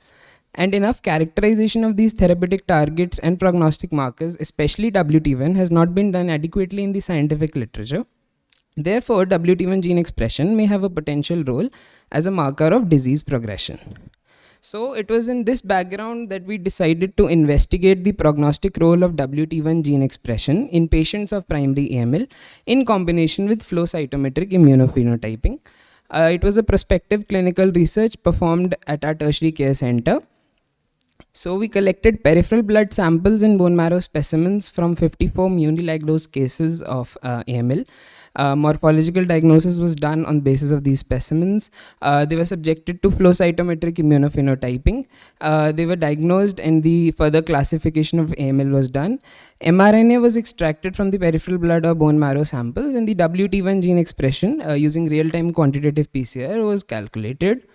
And enough characterization of these therapeutic targets and prognostic markers, especially WT1, has not been done adequately in the scientific literature. Therefore, WT1 gene expression may have a potential role as a marker of disease progression. So it was in this background that we decided to investigate the prognostic role of WT1 gene expression in patients of primary AML in combination with flow cytometric immunophenotyping. It was a prospective clinical research performed at our tertiary care center. So we collected peripheral blood samples and bone marrow specimens from 54 diagnosed cases of AML. Morphological diagnosis was done on the basis of these specimens. They were subjected to flow cytometric immunophenotyping. They were diagnosed and the further classification of AML was done. mRNA was extracted from the peripheral blood or bone marrow samples and the WT1 gene expression using real-time quantitative PCR was calculated.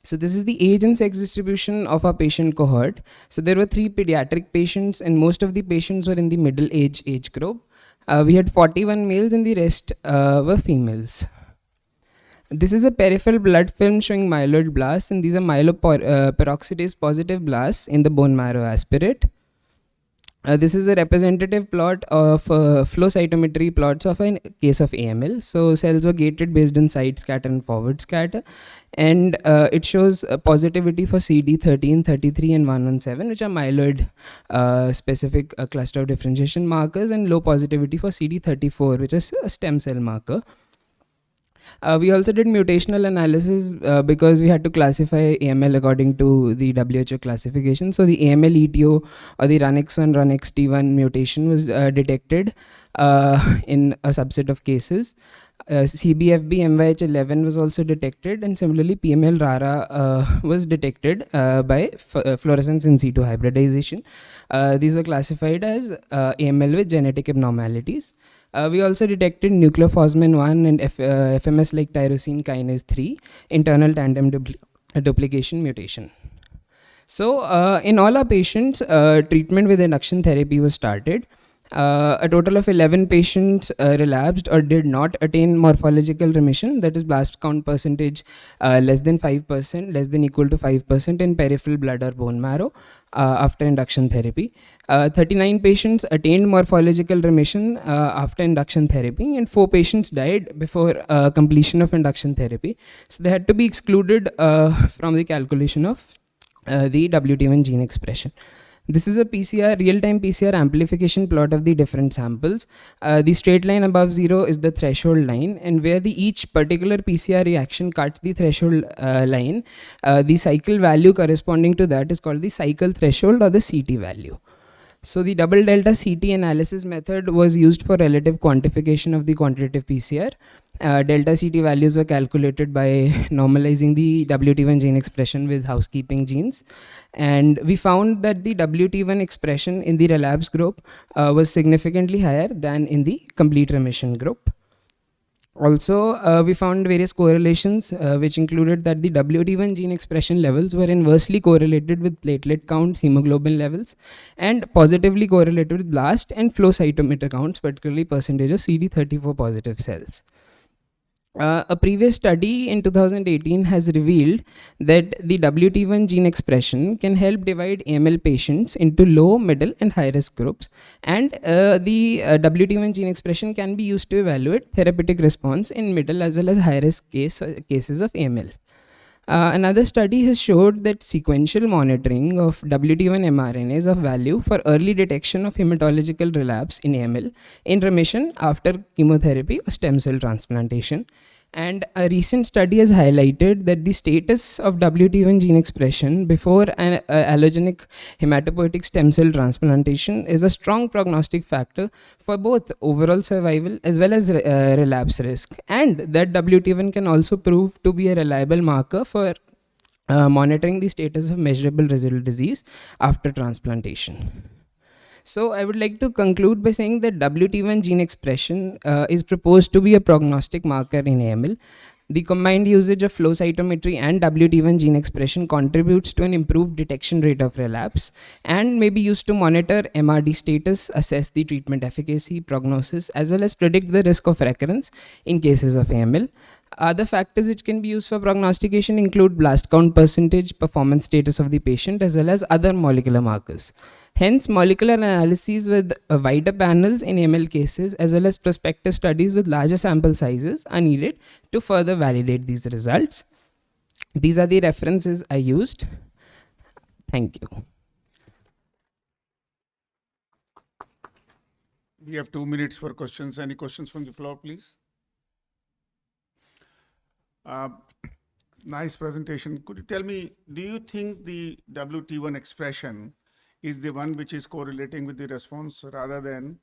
So this is the age and sex distribution of our patient cohort. So there were 3 pediatric patients and most of the patients were in the middle age group. We had 41 males and the rest were females. This is a peripheral blood film showing myeloid blasts, and these are myeloperoxidase positive blasts in the bone marrow aspirate. This is a representative plot of flow cytometry plots of a case of AML. So cells were gated based on side scatter and forward scatter, and it shows positivity for CD13, 33 and 117, which are myeloid specific cluster of differentiation markers, and low positivity for CD34, which is a stem cell marker. We also did mutational analysis because we had to classify AML according to the WHO classification. So the AML ETO or the RUNX1, RUNXT1 mutation was detected in a subset of cases. CBFB MYH11 was also detected, and similarly PML RARA was detected by fluorescence in situ hybridization. These were classified as AML with genetic abnormalities. We also detected nucleophosmin 1 and FMS like tyrosine kinase 3 internal tandem duplication mutation. So in all our patients, treatment with induction therapy was started. A total of 11 patients relapsed or did not attain morphological remission, that is blast count percentage less than 5%, less than equal to 5% in peripheral blood or bone marrow after induction therapy. 39 patients attained morphological remission after induction therapy, and 4 patients died before completion of induction therapy. So they had to be excluded from the calculation of the WT1 gene expression. This is a real-time PCR amplification plot of the different samples. The straight line above 0 is the threshold line, and where each particular PCR reaction cuts the threshold line, the cycle value corresponding to that is called the cycle threshold or the CT value. So the double delta CT analysis method was used for relative quantification of the quantitative PCR. Delta CT values were calculated by normalizing the WT1 gene expression with housekeeping genes. And we found that the WT1 expression in the relapse group was significantly higher than in the complete remission group. Also, we found various correlations, which included that the WT1 gene expression levels were inversely correlated with platelet counts, hemoglobin levels, and positively correlated with blast and flow cytometer counts, particularly percentage of CD34 positive cells. A previous study in 2018 has revealed that the WT1 gene expression can help divide AML patients into low, middle, and high risk groups. And the WT1 gene expression can be used to evaluate therapeutic response in middle as well as high risk cases of AML. Another study has showed that sequential monitoring of WT1 mRNAs of value for early detection of hematological relapse in AML in remission after chemotherapy or stem cell transplantation. And a recent study has highlighted that the status of WT1 gene expression before an allogenic hematopoietic stem cell transplantation is a strong prognostic factor for both overall survival as well as relapse risk. And that WT1 can also prove to be a reliable marker for monitoring the status of measurable residual disease after transplantation. So I would like to conclude by saying that WT1 gene expression is proposed to be a prognostic marker in AML. The combined usage of flow cytometry and WT1 gene expression contributes to an improved detection rate of relapse and may be used to monitor MRD status, assess the treatment efficacy, prognosis, as well as predict the risk of recurrence in cases of AML. Other factors which can be used for prognostication include blast count percentage, performance status of the patient, as well as other molecular markers. Hence, molecular analyses with wider panels in AML cases as well as prospective studies with larger sample sizes are needed to further validate these results. These are the references I used. Thank you. We have 2 minutes for questions. Any questions from the floor, please? Nice presentation. Could you tell me, do you think the WT1 expression is the one which is correlating with the response rather than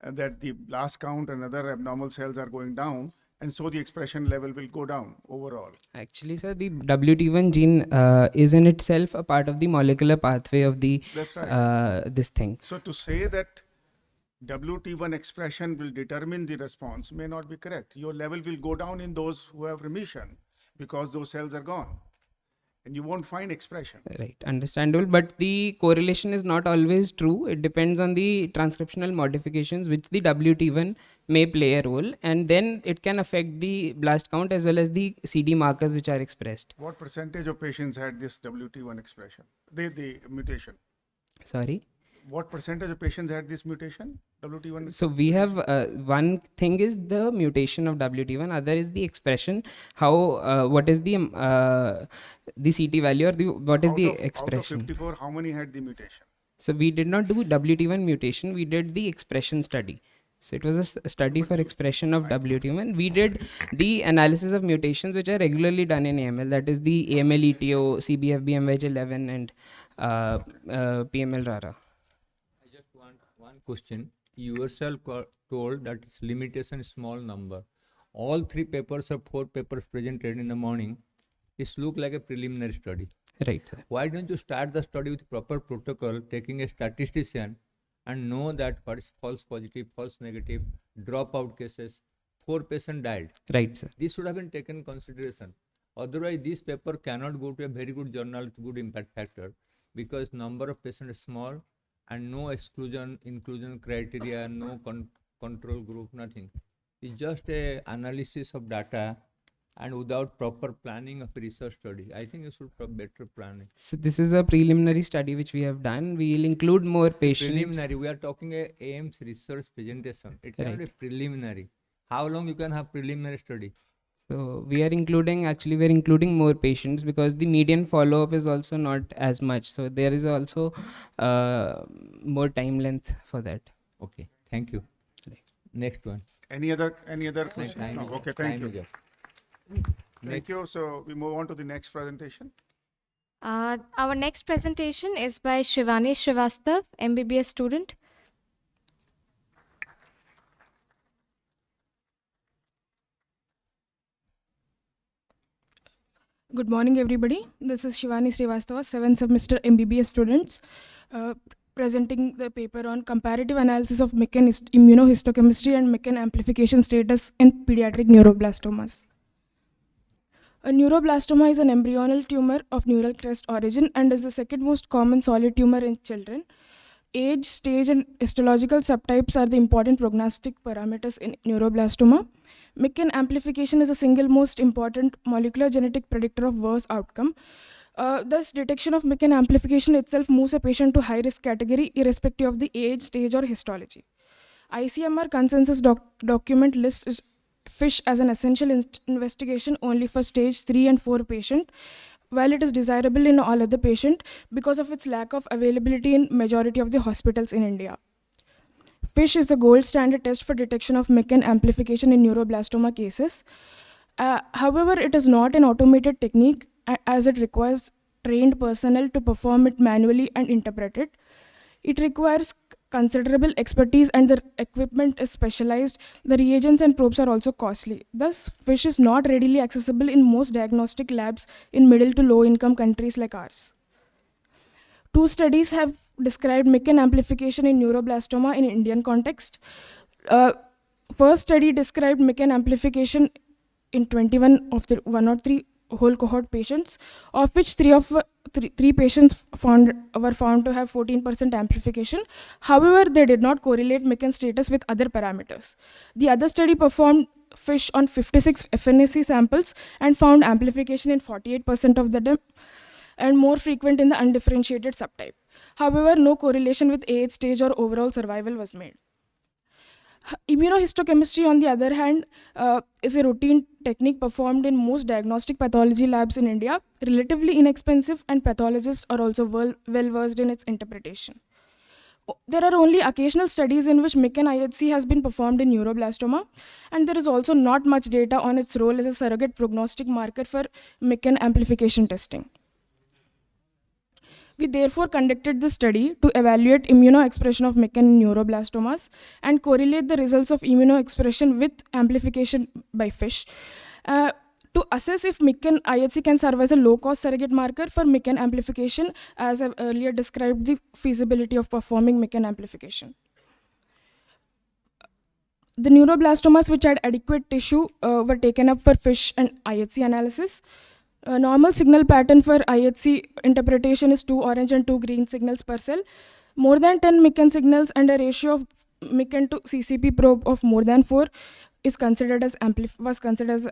that the blast count and other abnormal cells are going down, and so the expression level will go down overall? Actually, sir, the WT1 gene is in itself a part of the molecular pathway of the That's right. this thing. So to say that WT1 expression will determine the response may not be correct. Your level will go down in those who have remission because those cells are gone, and you won't find expression. Right, understandable, but the correlation is not always true. It depends on the transcriptional modifications which the WT1 may play a role, and then it can affect the blast count as well as the CD markers which are expressed. What percentage of patients had this WT1 expression, the mutation? Sorry? What percentage of patients had this mutation, WT1? So we have one thing is the mutation of WT1, other is the expression. How what is the CT value or what is the expression? Out of 54, how many had the mutation? So we did not do WT1 mutation. We did the expression study. So it was a study for expression of WT1. We did the analysis of mutations which are regularly done in AML. That is the AML ETO, CBFB, MH11, and PML RARA. One question. You yourself told that its limitation is small number. All 3 papers or 4 papers presented in the morning, it look like a preliminary study. Right. Why don't you start the study with proper protocol, taking a statistician and know that what is false positive, false negative, dropout cases, 4 patients died. Right, sir. This should have been taken in consideration. Otherwise, this paper cannot go to a very good journal with good impact factor because number of patients is small and no exclusion, inclusion criteria, no control group, nothing. It's just a analysis of data and without proper planning of a research study. I think you should have better planning. So this is a preliminary study which we have done. We will include more patients. Preliminary, we are talking a AIIMS research presentation. It cannot be preliminary. How long you can have preliminary study? So we are including more patients because the median follow-up is also not as much. So there is also more time length for that. Okay, thank you. Next one. Any other questions? No. Okay, thank you. Thank you. So we move on to the next presentation. Our next presentation is by Shivani Srivastav, MBBS student. Good morning, everybody. This is Shivani Srivastava, 7th semester MBBS students. presenting the paper on comparative analysis of immunohistochemistry and MECAN amplification status in pediatric neuroblastomas. A neuroblastoma is an embryonal tumor of neural crest origin and is the second most common solid tumor in children. Age, stage, and histological subtypes are the important prognostic parameters in neuroblastoma. MECAN amplification is the single most important molecular genetic predictor of worse outcome. Thus, detection of MECAN amplification itself moves a patient to high-risk category irrespective of the age, stage, or histology. ICMR consensus document lists FISH as an essential investigation only for stage 3 and 4 patient, while it is desirable in all other patients because of its lack of availability in majority of the hospitals in India. FISH is the gold standard test for detection of MECAN amplification in neuroblastoma cases. However, it is not an automated technique as it requires trained personnel to perform it manually and interpret it. It requires considerable expertise and the equipment is specialized. The reagents and probes are also costly. Thus, FISH is not readily accessible in most diagnostic labs in middle to low income countries like ours. 2 studies have described MECAN amplification in neuroblastoma in Indian context. First study described MECAN amplification in 21 of the 103 whole cohort patients, of which 3 patients were found to have 14% amplification. However, they did not correlate MECAN status with other parameters. The other study performed FISH on 56 FNAC samples and found amplification in 48% of them and more frequent in the undifferentiated subtype. However, no correlation with age, stage, or overall survival was made. Immunohistochemistry, on the other hand, is a routine technique performed in most diagnostic pathology labs in India, relatively inexpensive, and pathologists are also well versed in its interpretation. There are only occasional studies in which MECAN IHC has been performed in neuroblastoma, and there is also not much data on its role as a surrogate prognostic marker for MECAN amplification testing. We therefore conducted this study to evaluate immunoexpression of MECAN in neuroblastomas and correlate the results of immunoexpression with amplification by FISH to assess if MECAN IHC can serve as a low-cost surrogate marker for MECAN amplification, as I've earlier described the feasibility of performing MECAN amplification. The neuroblastomas which had adequate tissue were taken up for FISH and IHC analysis. A normal signal pattern for IHC interpretation is 2 orange and 2 green signals per cell. More than 10 MECAN signals and a ratio of MECAN to CCP probe of more than 4 is considered as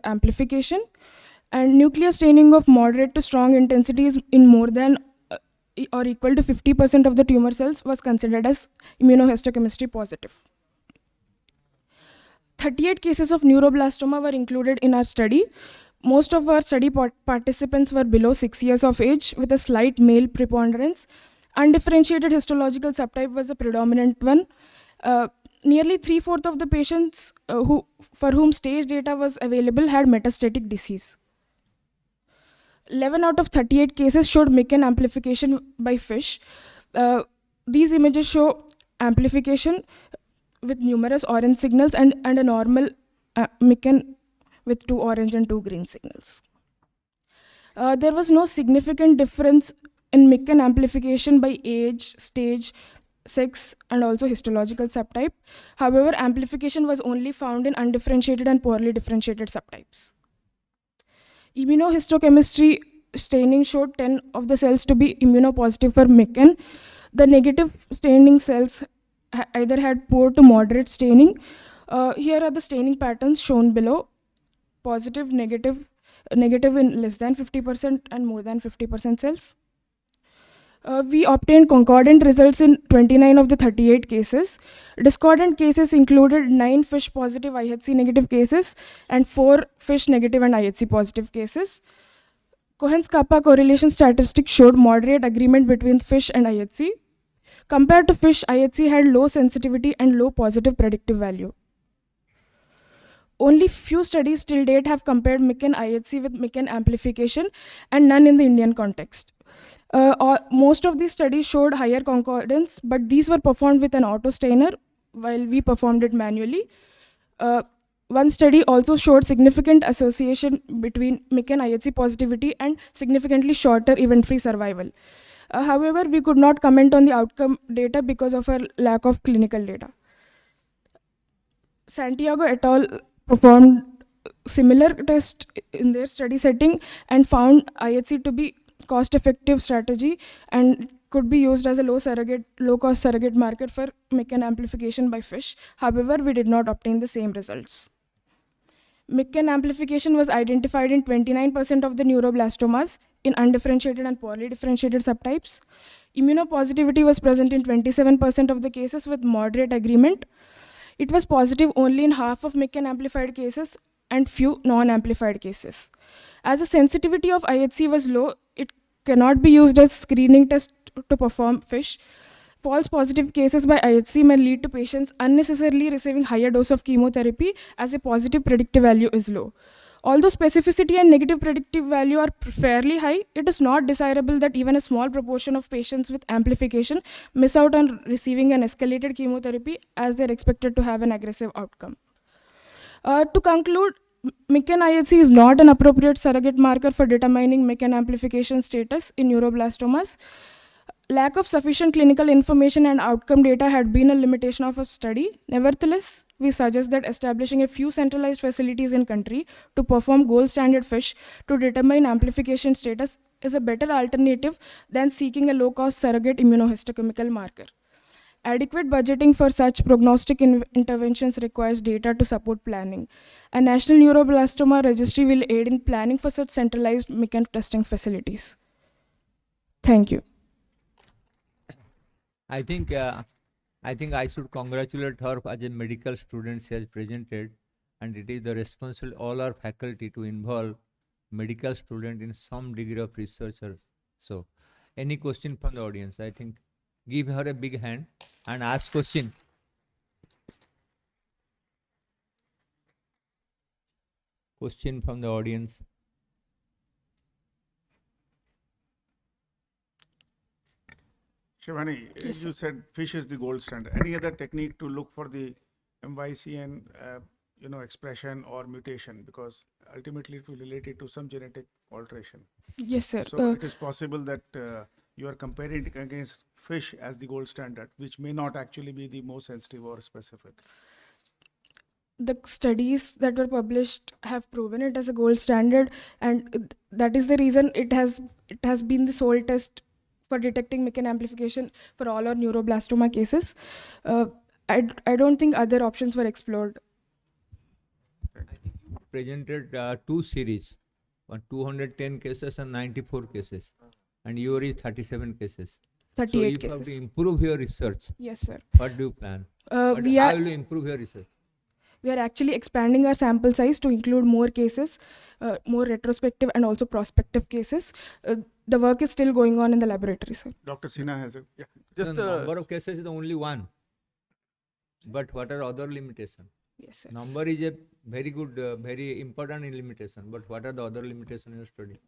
amplification. And nuclear staining of moderate to strong intensities in more than or equal to 50% of the tumor cells was considered as immunohistochemistry positive. 38 cases of neuroblastoma were included in our study. Most of our study participants were below 6 years of age with a slight male preponderance. Undifferentiated histological subtype was the predominant one. Nearly 3/4 of the patients for whom stage data was available had metastatic disease. 11 out of 38 cases showed MECAN amplification by FISH. These images show amplification with numerous orange signals and a normal MECAN with 2 orange and 2 green signals. There was no significant difference in MECAN amplification by age, stage, sex, and also histological subtype. However, amplification was only found in undifferentiated and poorly differentiated subtypes. Immunohistochemistry staining showed 10 of the cells to be immunopositive for MECAN. The negative staining cells either had poor to moderate staining. Here are the staining patterns shown below. Positive, negative in less than 50% and more than 50% cells. We obtained concordant results in 29 of the 38 cases. Discordant cases included 9 FISH positive IHC negative cases and 4 FISH negative and IHC positive cases. Cohen's-Kappa correlation statistics showed moderate agreement between FISH and IHC. Compared to FISH, IHC had low sensitivity and low positive predictive value. Only few studies till date have compared MECAN IHC with MECAN amplification and none in the Indian context. Most of these studies showed higher concordance, but these were performed with an auto-stainer while we performed it manually. One study also showed significant association between MECAN IHC positivity and significantly shorter event-free survival. However, we could not comment on the outcome data because of our lack of clinical data. Santiago et al. Performed similar test in their study setting and found IHC to be cost-effective strategy and could be used as a low-cost surrogate marker for MICN amplification by fish. However, we did not obtain the same results. MICN amplification was identified in 29% of the neuroblastomas in undifferentiated and poorly differentiated subtypes. Immunopositivity was present in 27% of the cases with moderate agreement. It was positive only in half of MICN amplified cases and few non-amplified cases. As the sensitivity of IHC was low, it cannot be used as screening test to perform FISH. False positive cases by IHC may lead to patients unnecessarily receiving higher dose of chemotherapy as a positive predictive value is low. Although specificity and negative predictive value are fairly high, it is not desirable that even a small proportion of patients with amplification miss out on receiving an escalated chemotherapy as they are expected to have an aggressive outcome. To conclude, MICN IHC is not an appropriate surrogate marker for determining MICN amplification status in neuroblastomas. Lack of sufficient clinical information and outcome data had been a limitation of a study. Nevertheless, we suggest that establishing a few centralized facilities in country to perform gold standard FISH to determine amplification status is a better alternative than seeking a low-cost surrogate immunohistochemical marker. Adequate budgeting for such prognostic interventions requires data to support planning. A national neuroblastoma registry will aid in planning for such centralized MICN testing facilities. Thank you. I think I should congratulate her as a medical student she has presented, and it is the responsibility of all our faculty to involve medical student in some degree of research. So, any question from the audience? I think give her a big hand and ask question. Question from the audience. Shivani, Yes, you said fish is the gold standard. Any other technique to look for the MYCN, expression or mutation? Because ultimately it will relate it to some genetic alteration. Yes, sir. So it is possible that you are comparing it against fish as the gold standard, which may not actually be the most sensitive or specific. The studies that were published have proven it as a gold standard, and that is the reason it has been the sole test for detecting MICN amplification for all our neuroblastoma cases. I don't think other options were explored. Presented two series, 210 cases and 94 cases, and your is 37 cases. 38 so you cases. have to improve your research. Yes, sir. What do you plan? How will you improve your research? We are actually expanding our sample size to include more cases, more retrospective and also prospective cases. The work is still going on in the laboratory, sir. Dr. Sinha has a... Yeah, just the number of cases is only one. But what are other limitations? Yes, sir. Number is a very good, very important limitation. But what are the other limitations in your study?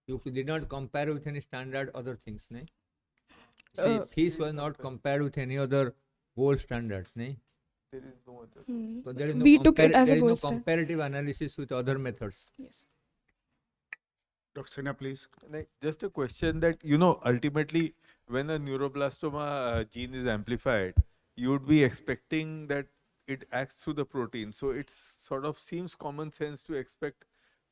You did not compare with any standard other things, ne? See, fish was not compared with any other gold standards, ne? there is no other. So there is We took it as a there is no gold standard. comparative analysis with other methods. Yes. Dr. Sinha, please. Just a question that, ultimately, when a neuroblastoma gene is amplified, you would be expecting that it acts through the protein. So it sort of seems common sense to expect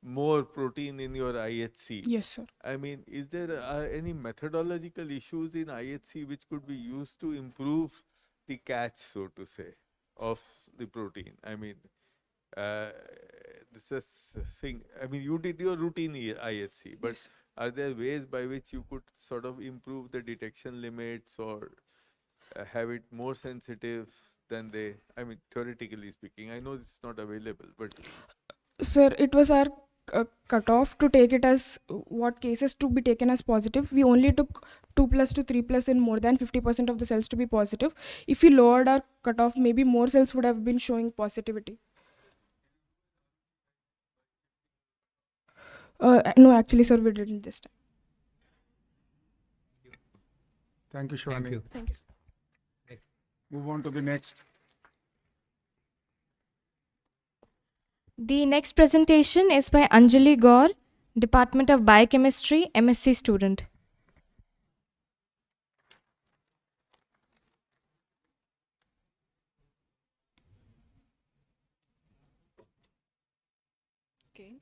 more protein in your IHC. Yes, sir. I mean, is there any methodological issues in IHC which could be used to improve the catch, so to say, of the protein? I mean, this is a thing. I mean, you did your routine IHC, but Yes. are there ways by which you could sort of improve the detection limits or have it more sensitive than they, I mean, theoretically speaking? I know it's not available, but... Sir, it was our cutoff to take it as what cases to be taken as positive. We only took 2+ to 3+ in more than 50% of the cells to be positive. If we lowered our cutoff, maybe more cells would have been showing positivity. No, actually, sir, we didn't this time. Thank you, Shivani. Thank you. Thank you, sir. Move on to the next. The next presentation is by Anjali Gaur, Department of Biochemistry, MSc student. Okay.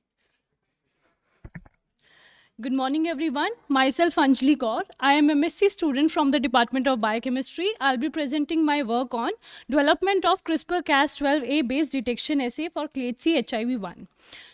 Good morning, everyone. Myself, Anjali Kaur. I am a MSc student from the Department of Biochemistry. I'll be presenting my work on development of CRISPR-Cas12a based detection assay for clade C HIV-1.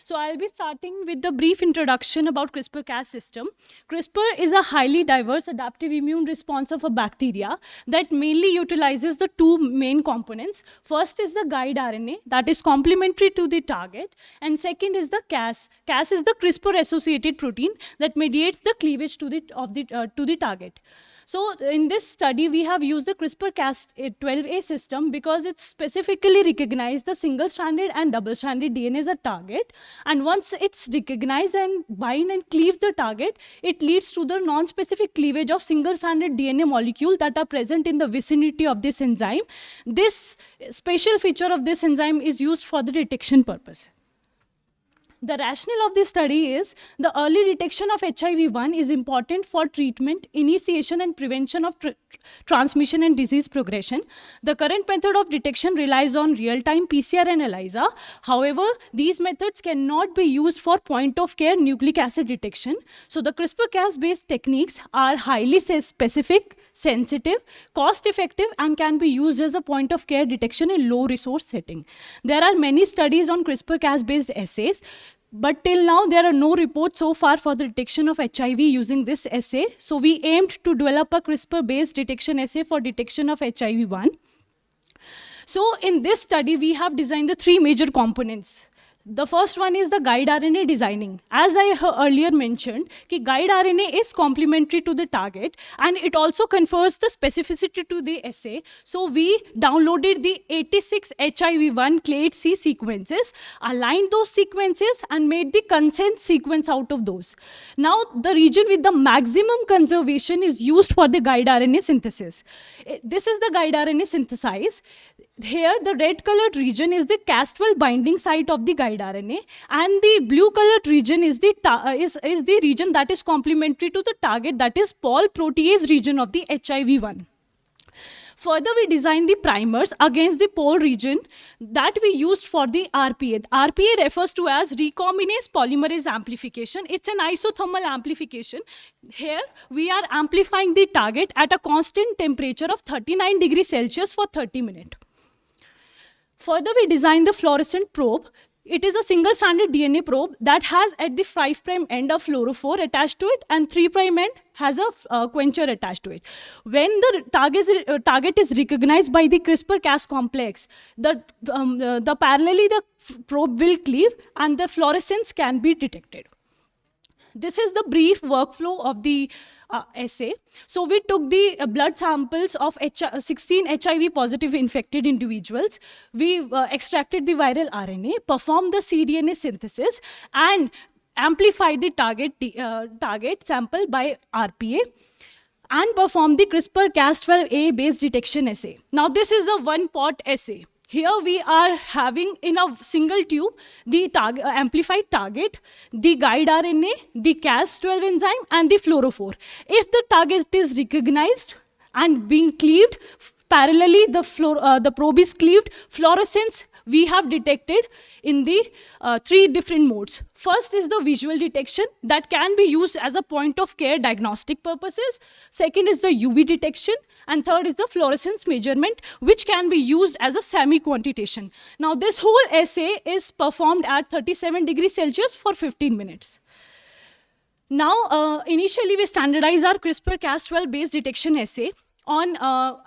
So I'll be starting with the brief introduction about CRISPR-Cas system. CRISPR is a highly diverse adaptive immune response of a bacteria that mainly utilizes the two main components. First is the guide RNA that is complementary to the target, and second is the Cas. Cas is the CRISPR-associated protein that mediates the cleavage to the target. So in this study, we have used the CRISPR-Cas12a system because it specifically recognized the single-stranded and double-stranded DNA as a target. And once it's recognized and bind and cleaves the target, it leads to the non-specific cleavage of single-stranded DNA molecule that are present in the vicinity of this enzyme. This special feature of this enzyme is used for the detection purpose. The rationale of this study is the early detection of HIV-1 is important for treatment, initiation, and prevention of transmission and disease progression. The current method of detection relies on real-time PCR and ELISA. However, these methods cannot be used for point-of-care nucleic acid detection. So the CRISPR-Cas-based techniques are highly specific, sensitive, cost-effective, and can be used as a point-of-care detection in low-resource setting. There are many studies on CRISPR-Cas-based assays, but till now, there are no reports so far for the detection of HIV using this assay. So we aimed to develop a CRISPR-based detection assay for detection of HIV-1. So in this study, we have designed the three major components. The first one is the guide RNA designing. As I earlier mentioned, guide RNA is complementary to the target and it also confers the specificity to the assay. So we downloaded the 86 HIV-1 clade C sequences, aligned those sequences and made the consent sequence out of those. Now the region with the maximum conservation is used for the guide RNA synthesis. This is the guide RNA synthesize. Here, the red colored region is the Cas12 binding site of the guide RNA, and the blue colored region is the region that is complementary to the target, that is Pol protease region of the HIV-1. Further, we designed the primers against the Pol region that we used for the RPA. RPA refers to as recombinase polymerase amplification. It's an isothermal amplification. Here, we are amplifying the target at a constant temperature of 39 degrees Celsius for 30 minutes. Further, we designed the fluorescent probe. It is a single-stranded DNA probe that has at the 5' end a fluorophore attached to it and 3' end has a quencher attached to it. When the target is recognized by the CRISPR-Cas complex, parallelly the probe will cleave and the fluorescence can be detected. This is the brief workflow of the assay. So we took the blood samples of 16 HIV positive infected individuals. We extracted the viral RNA, performed the cDNA synthesis, and amplified the target sample by RPA, and performed the CRISPR-Cas12a based detection assay. Now this is a one-pot assay. Here we are having in a single tube the amplified target, the guide RNA, the Cas12 enzyme, and the fluorophore. If the target is recognized and being cleaved, parallelly the probe is cleaved, fluorescence we have detected in the three different modes. First is the visual detection that can be used as a point-of-care diagnostic purposes. Second is the UV detection. And third is the fluorescence measurement, which can be used as a semi-quantitation. Now, this whole assay is performed at 37 degrees Celsius for 15 minutes. Now, initially, we standardize our CRISPR-Cas12 based detection assay on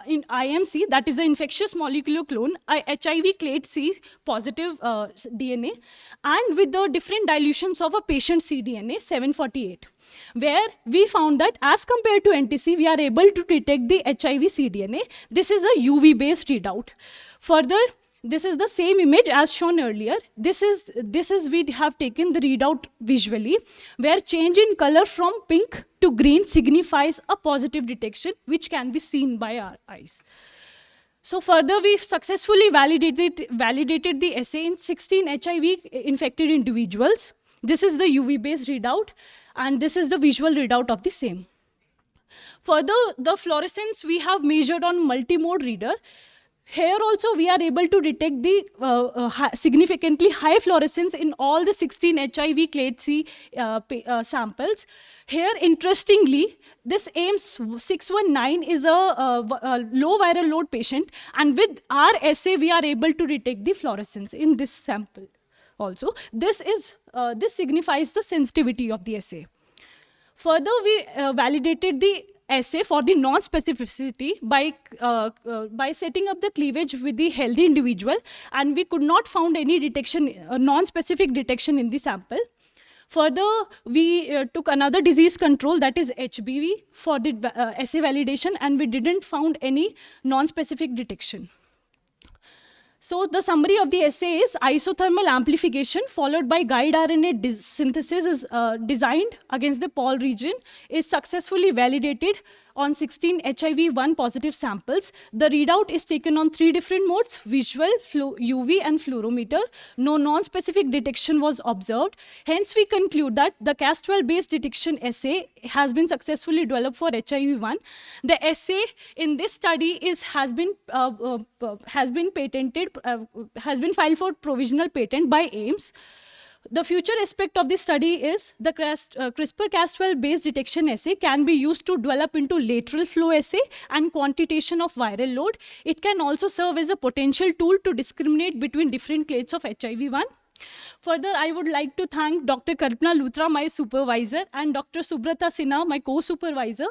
in IMC, that is an infectious molecular clone, HIV clade C positive DNA, and with the different dilutions of a patient cDNA, 748. Where we found that as compared to NTC, we are able to detect the HIV cDNA. This is a UV-based readout. Further, this is the same image as shown earlier. This is we have taken the readout visually, where change in color from pink to green signifies a positive detection, which can be seen by our eyes. So further, we've successfully validated the assay in 16 HIV-infected individuals. This is the UV-based readout, and this is the visual readout of the same. Further, the fluorescence we have measured on multi-mode reader. Here also we are able to detect the significantly high fluorescence in all the 16 HIV clade C samples. Here, interestingly, this AIIMS 619 is a low viral load patient, and with our assay we are able to detect the fluorescence in this sample also. This signifies the sensitivity of the assay. Further, we validated the assay for the non-specificity by setting up the cleavage with the healthy individual, and we could not found any detection, non-specific detection in the sample. Further, we took another disease control, that is HBV, for the assay validation, and we didn't found any non-specific detection. So the summary of the assay is isothermal amplification followed by guide RNA synthesis is designed against the Pol region, is successfully validated on 16 HIV-1 positive samples. The readout is taken on 3 different modes: visual, UV and fluorometer. No non-specific detection was observed. Hence, we conclude that the Cas12-based detection assay has been successfully developed for HIV-1. The assay in this study has been filed for provisional patent by AIIMS. The future aspect of this study is the CRISPR-Cas12-based detection assay can be used to develop into lateral flow assay and quantitation of viral load. It can also serve as a potential tool to discriminate between different clades of HIV-1. Further, I would like to thank Dr. Kalpana Luthra, my supervisor, and Dr. Subrata Sinha, my co-supervisor,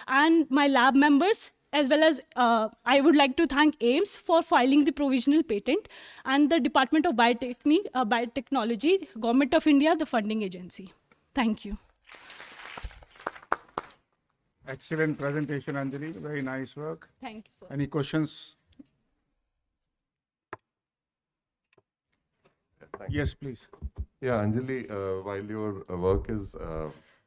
and my lab members, as well as I would like to thank AIIMS for filing the provisional patent, and the Department of Biotechnology, Government of India, the funding agency. Thank you. Excellent presentation, Anjali. Very nice work. Thank you, sir. Any questions? Yes, please. Yeah, Anjali, while your work is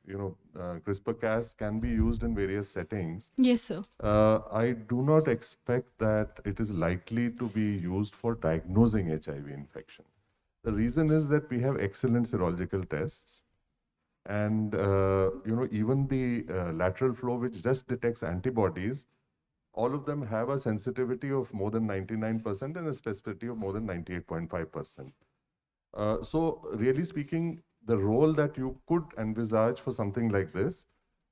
CRISPR-Cas can be used in various settings. Yes, sir. I do not expect that it is likely to be used for diagnosing HIV infection. The reason is that we have excellent serological tests, and even the lateral flow, which just detects antibodies, all of them have a sensitivity of more than 99% and a specificity of more than 98.5%. So really speaking, the role that you could envisage for something like this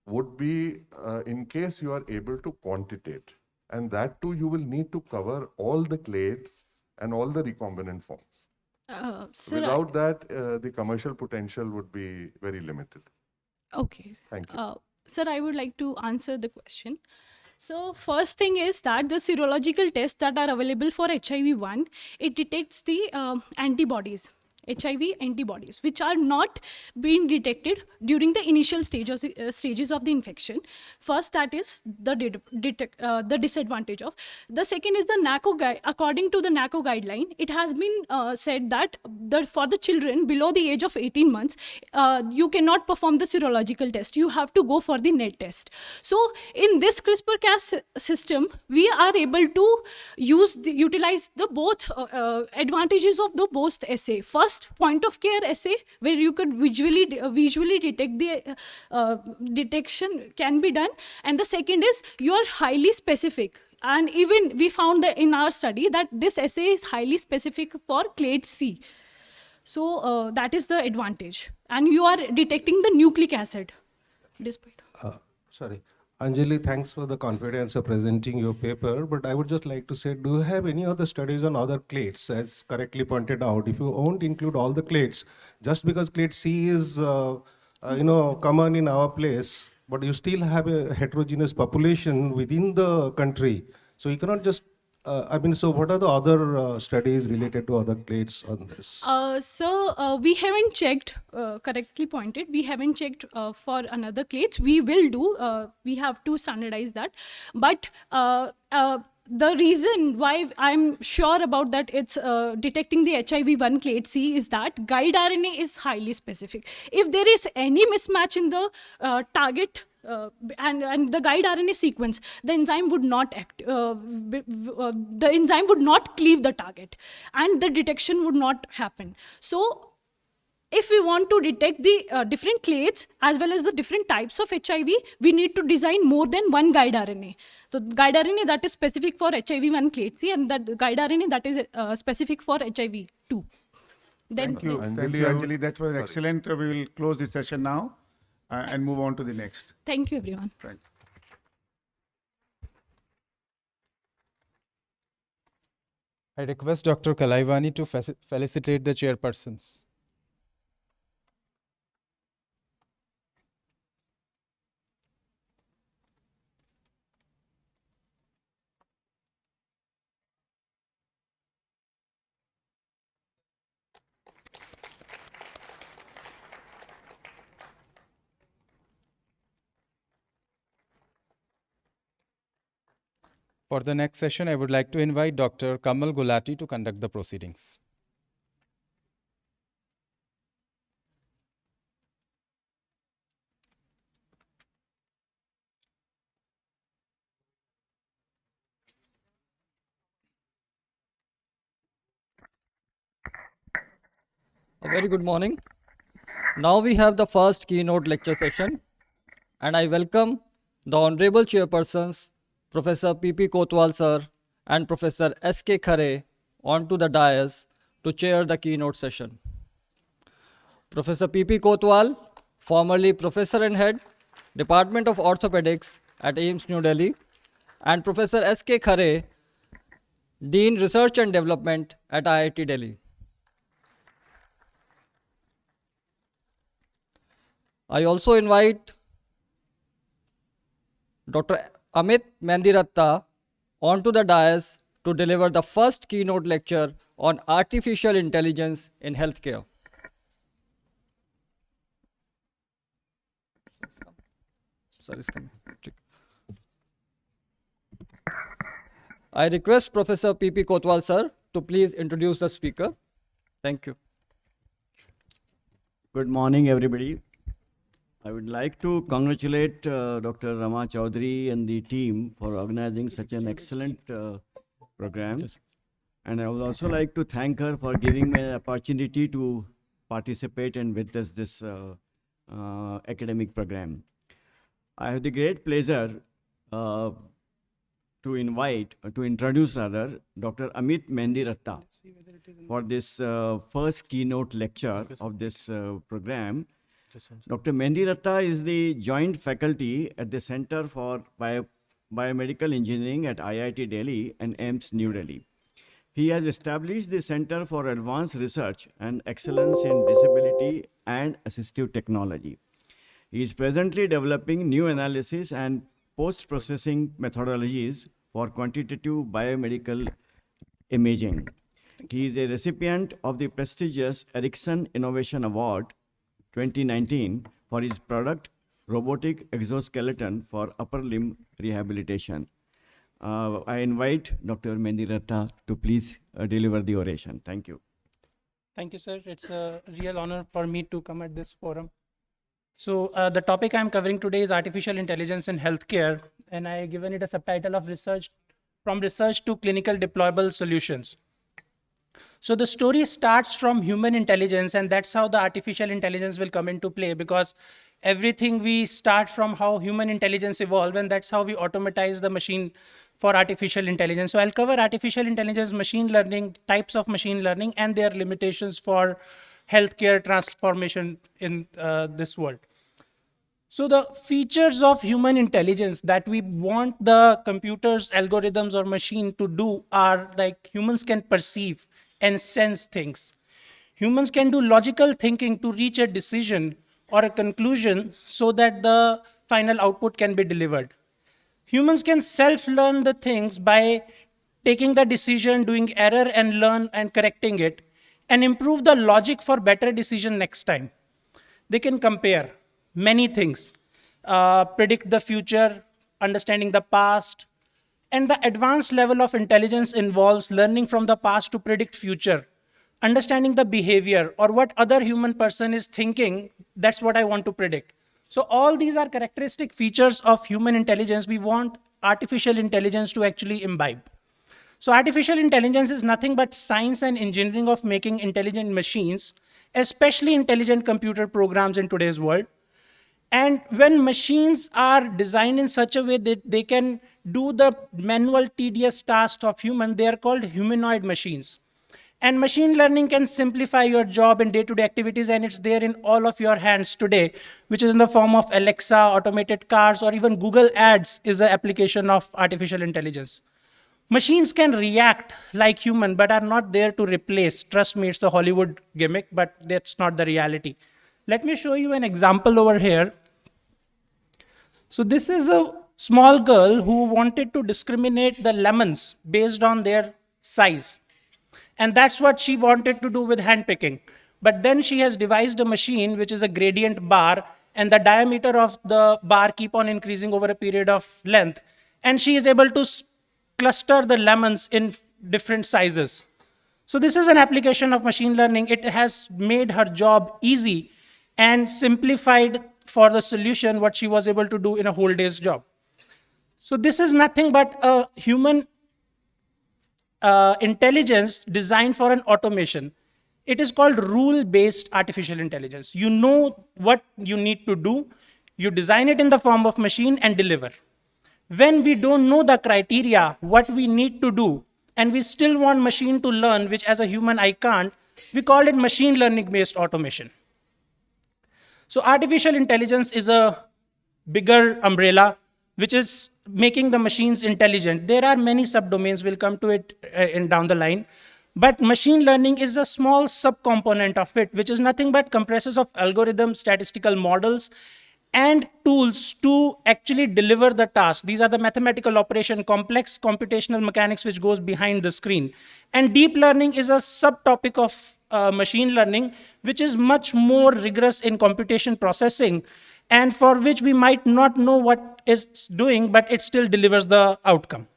would be in case you are able to quantitate. And that too, you will need to cover all the clades and all the recombinant forms. Without that, the commercial potential would be very limited. Okay. Thank you. Sir, I would like to answer the question. So first thing is that the serological tests that are available for HIV-1, it detects the antibodies. HIV antibodies, which are not being detected during the initial stages of the infection. First, that is the disadvantage of. The second is the NACO guide. According to the NACO guideline, it has been said that for the children below the age of 18 months, you cannot perform the serological test. You have to go for the NET test. So in this CRISPR-Cas system, we are able to utilize the both advantages of the both assay. First, point of care assay, where you could visually detect the detection can be done, and the second is you are highly specific, and even we found that in our study that this assay is highly specific for clade C. So that is the advantage, and you are detecting the nucleic acid. Despite. Sorry. Anjali, thanks for the confidence of presenting your paper, but I would just like to say, do you have any other studies on other clades? As correctly pointed out, if you won't include all the clades, just because clade C is common in our place, but you still have a heterogeneous population within the country. So you cannot just so what are the other studies related to other clades on this? We haven't checked, correctly pointed, we haven't checked for another clades. We will do, we have to standardize that. But the reason why I'm sure about that it's detecting the HIV-1 clade C is that guide RNA is highly specific. If there is any mismatch in the target and the guide RNA sequence, the enzyme would not act. The enzyme would not cleave the target, and the detection would not happen. So If we want to detect the different clades as well as the different types of HIV, we need to design more than one guide RNA. So guide RNA that is specific for HIV1 clade C, and that guide RNA that is specific for HIV2. Thank you. Thank you, Anjali. That was excellent. We will close this session now and move on to the next. Thank you, everyone. Thank you. I request Dr. Kalaivani to felicitate the chairpersons. For the next session, I would like to invite Dr. Kamal Gulati to conduct the proceedings. A very good morning. Now we have the first keynote lecture session, and I welcome the Honorable Chairpersons, Professor P.P. Kotwal sir and Professor S.K. Khare onto the dais to chair the keynote session. Professor P.P. Kotwal, formerly Professor and Head, Department of Orthopedics at AIIMS New Delhi, and Professor S.K. Khare, Dean Research and Development at IIT Delhi. I also invite Dr. Amit Mendiratta onto the dais to deliver the first keynote lecture on artificial intelligence in healthcare. I request Professor P.P. Kotwal sir to please introduce the speaker. Thank you. Good morning, everybody. I would like to congratulate Dr. Rama Chaudhary and the team for organizing such an excellent program. And I would also like to thank her for giving me an opportunity to participate and witness this academic program. I have the great pleasure to introduce Dr. Amit Mendiratta for this first keynote lecture of this program. Dr. Mendiratta is the joint faculty at the Center for Biomedical Engineering at IIT Delhi and AIIMS New Delhi. He has established the Center for Advanced Research and Excellence in Disability and Assistive Technology. He is presently developing new analysis and post-processing methodologies for quantitative biomedical imaging. He is a recipient of the prestigious Ericsson Innovation Award 2019 for his product, robotic exoskeleton for upper limb rehabilitation. I invite Dr. Mendiratta to please deliver the oration. Thank you. Thank you, sir. It's a real honor for me to come at this forum. So the topic I'm covering today is artificial intelligence in healthcare, and I have given it a subtitle of from research to clinical deployable solutions. So the story starts from human intelligence, and that's how the artificial intelligence will come into play, because everything we start from how human intelligence evolved, and that's how we automatize the machine for artificial intelligence. So I'll cover artificial intelligence, machine learning, types of machine learning, and their limitations for healthcare transformation in this world. So the features of human intelligence that we want the computers, algorithms, or machine to do are like humans can perceive and sense things. Humans can do logical thinking to reach a decision or a conclusion so that the final output can be delivered. Humans can self-learn the things by taking the decision, doing error and learn and correcting it, and improve the logic for better decision next time. They can compare many things, predict the future, understanding the past, and the advanced level of intelligence involves learning from the past to predict future, understanding the behavior or what other human person is thinking. That's what I want to predict. So all these are characteristic features of human intelligence we want artificial intelligence to actually imbibe. So artificial intelligence is nothing but science and engineering of making intelligent machines, especially intelligent computer programs in today's world. And when machines are designed in such a way that they can do the manual tedious tasks of human, they are called humanoid machines. And machine learning can simplify your job in day-to-day activities, and it's there in all of your hands today, which is in the form of Alexa, automated cars, or even Google Ads is an application of artificial intelligence. Machines can react like human, but are not there to replace. Trust me, it's a Hollywood gimmick, but that's not the reality. Let me show you an example over here. So this is a small girl who wanted to discriminate the lemons based on their size. And that's what she wanted to do with handpicking. But then she has devised a machine which is a gradient bar, and the diameter of the bar keep on increasing over a period of length. And she is able to cluster the lemons in different sizes. So this is an application of machine learning. It has made her job easy and simplified for the solution what she was able to do in a whole day's job. So this is nothing but a human intelligence designed for an automation. It is called rule-based artificial intelligence. You know what you need to do, you design it in the form of machine and deliver. When we don't know the criteria, what we need to do, and we still want machine to learn, which as a human I can't, we call it machine learning-based automation. So artificial intelligence is a bigger umbrella, which is making the machines intelligent. There are many subdomains, we'll come to it down the line. But machine learning is a small subcomponent of it, which is nothing but compresses of algorithms, statistical models, and tools to actually deliver the task. These are the mathematical operation, complex computational mechanics which goes behind the screen. And deep learning is a subtopic of machine learning, which is much more rigorous in computation processing, and for which we might not know what it's doing, but it still delivers the outcome.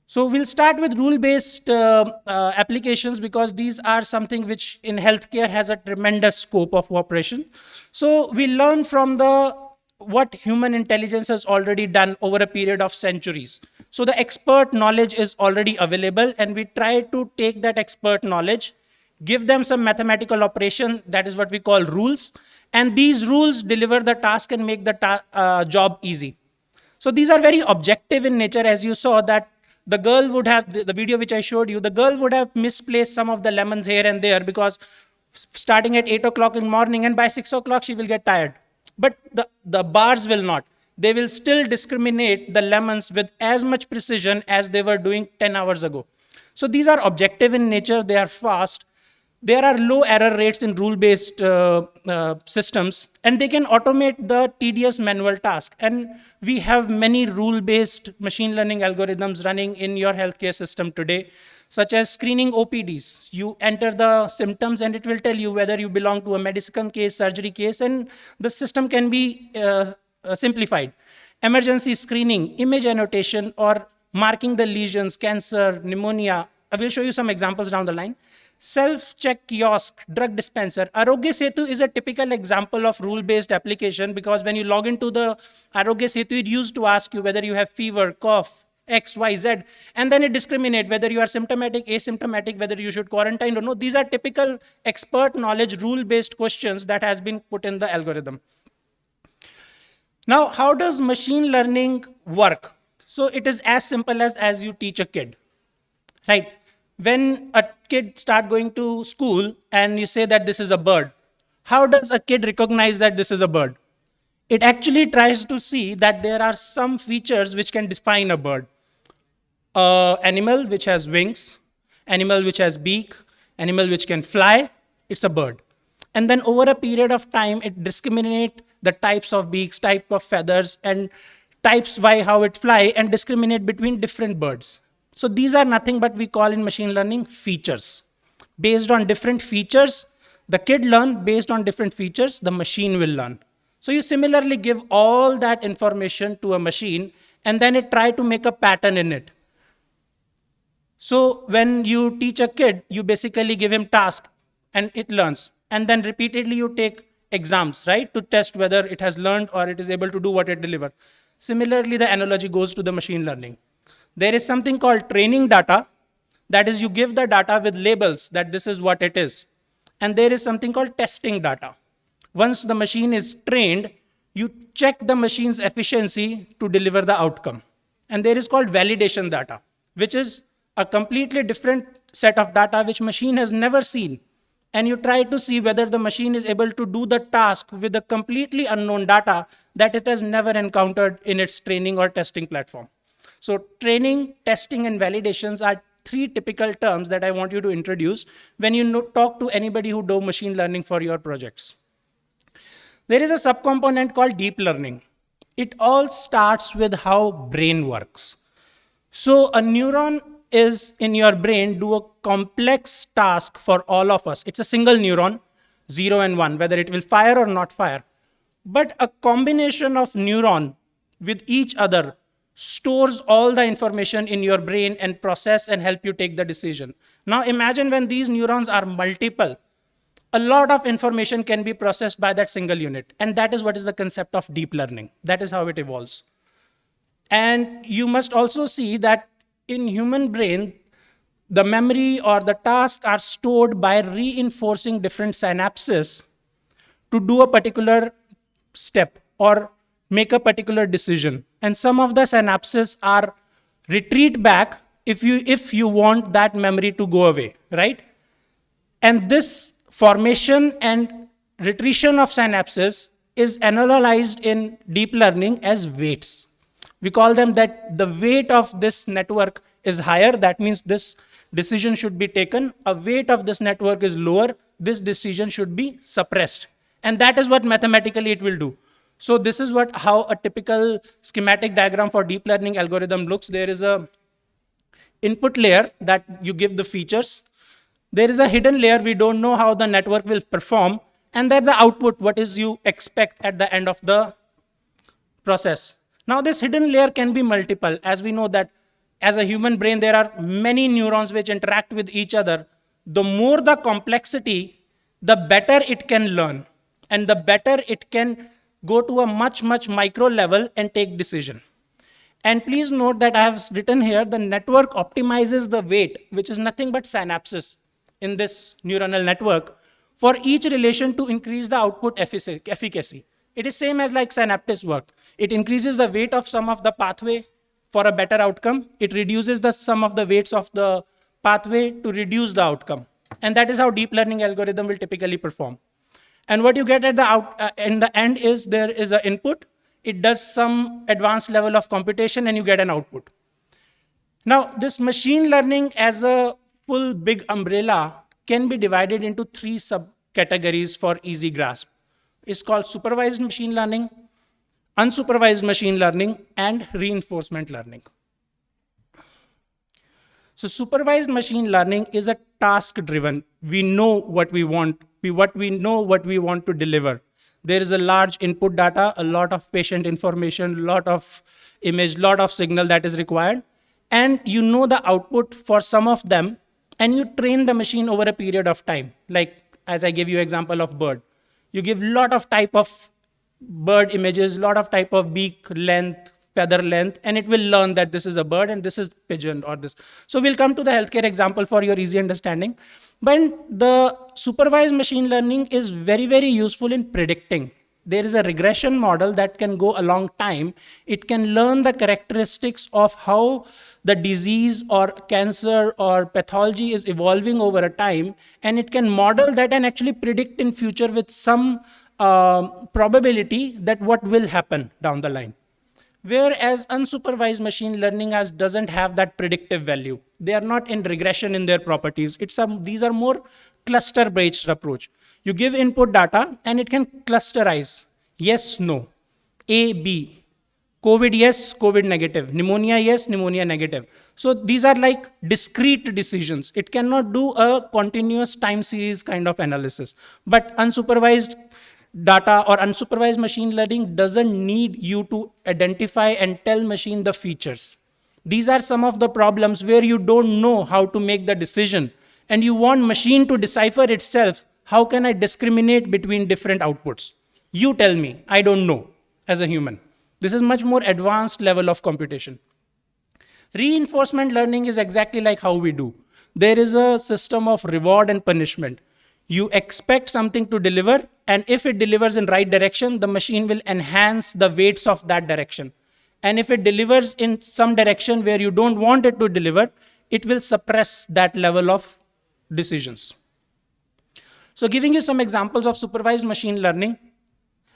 So we'll start with rule-based applications, because these are something which in healthcare has a tremendous scope of operation. So we learn from what human intelligence has already done over a period of centuries. So the expert knowledge is already available, and we try to take that expert knowledge, give them some mathematical operation, that is what we call rules, and these rules deliver the task and make the job easy. So these are very objective in nature, as you saw that the girl would have, the video which I showed you, the girl would have misplaced some of the lemons here and there, because starting at 8 o'clock in the morning and by 6 o'clock she will get tired. But the bars will not. They will still discriminate the lemons with as much precision as they were doing 10 hours ago. So these are objective in nature, they are fast. There are low error rates in rule-based systems, and they can automate the tedious manual task. And we have many rule-based machine learning algorithms running in your healthcare system today, such as screening OPDs. You enter the symptoms and it will tell you whether you belong to a medicine case, surgery case, and the system can be simplified. Emergency screening, image annotation, or marking the lesions, cancer, pneumonia. I will show you some examples down the line. Self-check kiosk, drug dispenser. Arogya Setu is a typical example of rule-based application, because when you log into the Arogya Setu, it used to ask you whether you have fever, cough, X, Y, Z, and then it discriminates whether you are symptomatic, asymptomatic, whether you should quarantine or no. These are typical expert knowledge, rule-based questions that has been put in the algorithm. Now, how does machine learning work? So it is as simple as you teach a kid, right? When a kid start going to school and you say that this is a bird, how does a kid recognize that this is a bird? It actually tries to see that there are some features which can define a bird. Animal which has wings, animal which has beak, animal which can fly, it's a bird. And then over a period of time, it discriminates the types of beaks, type of feathers, and types by how it fly, and discriminate between different birds. So these are nothing but we call in machine learning features. Based on different features, the kid learns. Based on different features, the machine will learn. So you similarly give all that information to a machine, and then it try to make a pattern in it. So when you teach a kid, you basically give him task and it learns. And then repeatedly you take exams, right, to test whether it has learned or it is able to do what it delivers. Similarly, the analogy goes to the machine learning. There is something called training data. That is, you give the data with labels that this is what it is. and there is something called testing data. Once the machine is trained, you check the machine's efficiency to deliver the outcome. And there is called validation data, which is a completely different set of data which machine has never seen. And you try to see whether the machine is able to do the task with the completely unknown data that it has never encountered in its training or testing platform. So training, testing, and validations are three typical terms that I want you to introduce when you talk to anybody who do machine learning for your projects. There is a subcomponent called deep learning. It all starts with how brain works. So a neuron is in your brain do a complex task for all of us. It's a single neuron, 0 and 1, whether it will fire or not fire. But a combination of neuron with each other stores all the information in your brain and process and help you take the decision. Now imagine when these neurons are multiple, a lot of information can be processed by that single unit. And that is what is the concept of deep learning. That is how it evolves. And you must also see that in human brain, the memory or the tasks are stored by reinforcing different synapses to do a particular step or make a particular decision. And some of the synapses are retreat back if you want that memory to go away, right? And this formation and retretion of synapses is analyzed in deep learning as weights. We call them that the weight of this network is higher. That means this decision should be taken. A weight of this network is lower. This decision should be suppressed. And that is what mathematically it will do. So this is how a typical schematic diagram for deep learning algorithm looks. There is a input layer that you give the features. There is a hidden layer. We don't know how the network will perform. And then the output, what is you expect at the end of the process. Now this hidden layer can be multiple. As we know that as a human brain, there are many neurons which interact with each other. The more the complexity, the better it can learn. And the better it can go to a much, much micro level and take decision. And please note that I have written here, the network optimizes the weight, which is nothing but synapses in this neuronal network, for each relation to increase the output efficacy. It is same as like synapses work. It increases the weight of some of the pathway for a better outcome. It reduces the sum of the weights of the pathway to reduce the outcome. And that is how deep learning algorithm will typically perform. And what you get at the in the end is there is an input. It does some advanced level of computation and you get an output. Now this machine learning as a full big umbrella can be divided into three subcategories for easy grasp. It's called supervised machine learning, unsupervised machine learning, and reinforcement learning. So supervised machine learning is a task-driven. We know what we want. We know what we want to deliver. There is a large input data, a lot of patient information, a lot of image, lot of signal that is required. And you know the output for some of them, and you train the machine over a period of time. Like, as I gave you example of bird. You give lot of type of bird images, lot of type of beak length, feather length, and it will learn that this is a bird and this is pigeon or this. So we'll come to the healthcare example for your easy understanding. But the supervised machine learning is very, very useful in predicting. There is a regression model that can go a long time. It can learn the characteristics of how the disease or cancer or pathology is evolving over a time, and it can model that and actually predict in future with some probability that what will happen down the line. Whereas unsupervised machine learning doesn't have that predictive value. They are not in regression in their properties. These are more cluster-based approach. You give input data and it can clusterize. Yes, no. A, B. COVID, yes, COVID negative. Pneumonia, yes, pneumonia negative. So these are like discrete decisions. It cannot do a continuous time series kind of analysis. But unsupervised data or unsupervised machine learning doesn't need you to identify and tell machine the features. These are some of the problems where you don't know how to make the decision and you want machine to decipher itself. How can I discriminate between different outputs? You tell me, I don't know as a human. This is much more advanced level of computation. Reinforcement learning is exactly like how we do. There is a system of reward and punishment. You expect something to deliver, and if it delivers in right direction, the machine will enhance the weights of that direction. And if it delivers in some direction where you don't want it to deliver, it will suppress that level of decisions. So giving you some examples of supervised machine learning,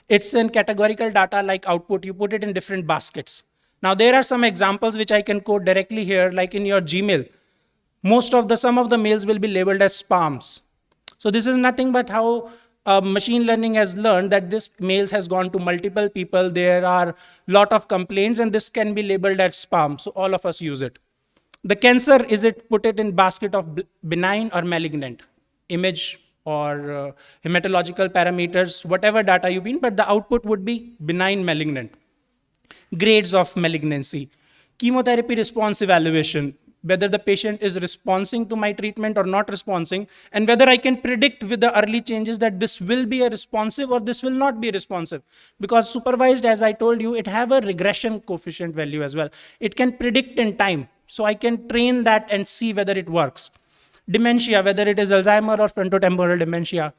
it's in categorical data like output. You put it in different baskets. Now there are some examples which I can quote directly here, like in your Gmail. Some of the mails will be labeled as spams. So this is nothing but how machine learning has learned that this mails has gone to multiple people. There are a lot of complaints, and this can be labeled as spam. So all of us use it. The cancer, put it in basket of benign or malignant, image or hematological parameters, whatever data you mean, but the output would be benign, malignant. Grades of malignancy, chemotherapy response evaluation, whether the patient is responding to my treatment or not responding, and whether I can predict with the early changes that this will be a responsive or this will not be responsive. Because supervised, as I told you, it have a regression coefficient value as well. It can predict in time. So I can train that and see whether it works. Dementia, whether it is Alzheimer or frontotemporal dementia.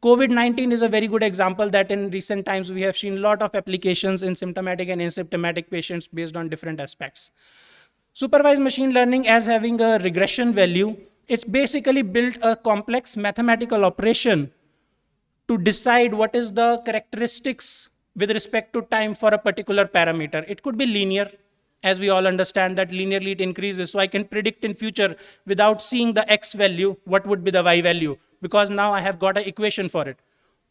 COVID-19 is a very good example that in recent times we have seen a lot of applications in symptomatic and asymptomatic patients based on different aspects. Supervised machine learning as having a regression value, it's basically built a complex mathematical operation to decide what is the characteristics with respect to time for a particular parameter. It could be linear, as we all understand that linearly it increases. So I can predict in future without seeing the X value, what would be the Y value, because now I have got an equation for it.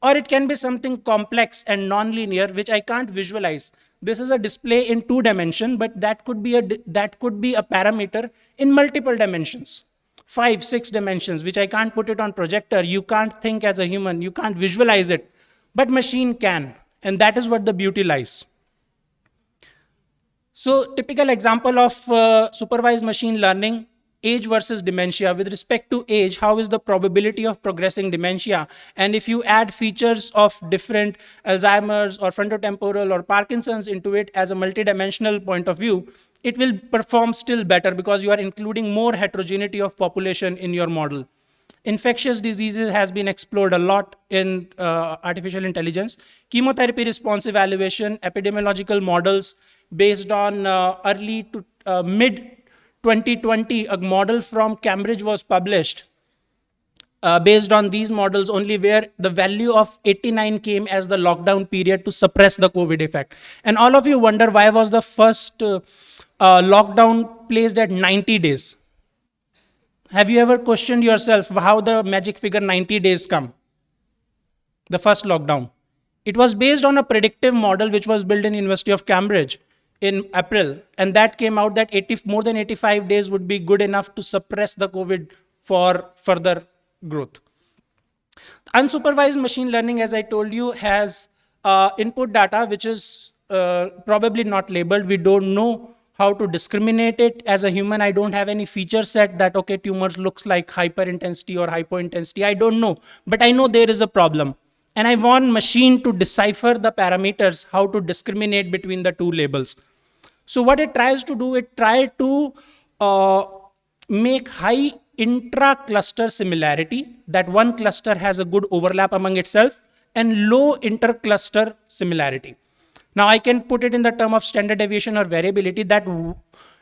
Or it can be something complex and non-linear, which I can't visualize. This is a display in 2 dimensions, but that could be a parameter in multiple dimensions, 5, 6 dimensions, which I can't put it on projector. You can't think as a human, you can't visualize it, but machine can. And that is what the beauty lies. So typical example of supervised machine learning, age versus dementia. With respect to age, how is the probability of progressing dementia? And if you add features of different Alzheimer's or frontotemporal or Parkinson's into it as a multidimensional point of view, it will perform still better because you are including more heterogeneity of population in your model. Infectious diseases has been explored a lot in artificial intelligence. Chemotherapy response evaluation, epidemiological models based on early to mid 2020, a model from Cambridge was published based on these models only, where the value of 89 came as the lockdown period to suppress the COVID effect. And all of you wonder why was the first lockdown placed at 90 days? Have you ever questioned yourself how the magic figure 90 days come? The first lockdown. It was based on a predictive model which was built in University of Cambridge in April, and that came out that more than 85 days would be good enough to suppress the COVID for further growth. Unsupervised machine learning, as I told you, has input data which is probably not labeled. We don't know how to discriminate it. As a human, I don't have any feature set that, okay, tumor looks like hyperintensity or hypointensity. I don't know, but I know there is a problem. And I want machine to decipher the parameters, how to discriminate between the 2 labels. So what it tries to do, it tries to make high intra-cluster similarity, that one cluster has a good overlap among itself, and low inter-cluster similarity. Now I can put it in the term of standard deviation or variability, that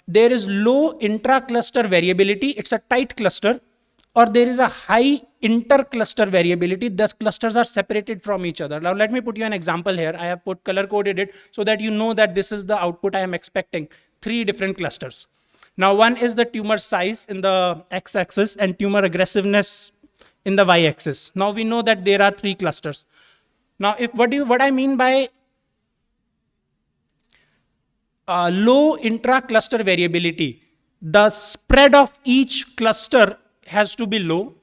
there is low intra-cluster variability, it's a tight cluster, or there is a high inter-cluster variability, the clusters are separated from each other. Now let me put you an example here. I have color-coded it so that you know that this is the output I am expecting. 3 different clusters. Now one is the tumor size in the x-axis and tumor aggressiveness in the y-axis. Now we know that there are 3 clusters. Now what I mean by low intra-cluster variability, the spread of each cluster has to be low,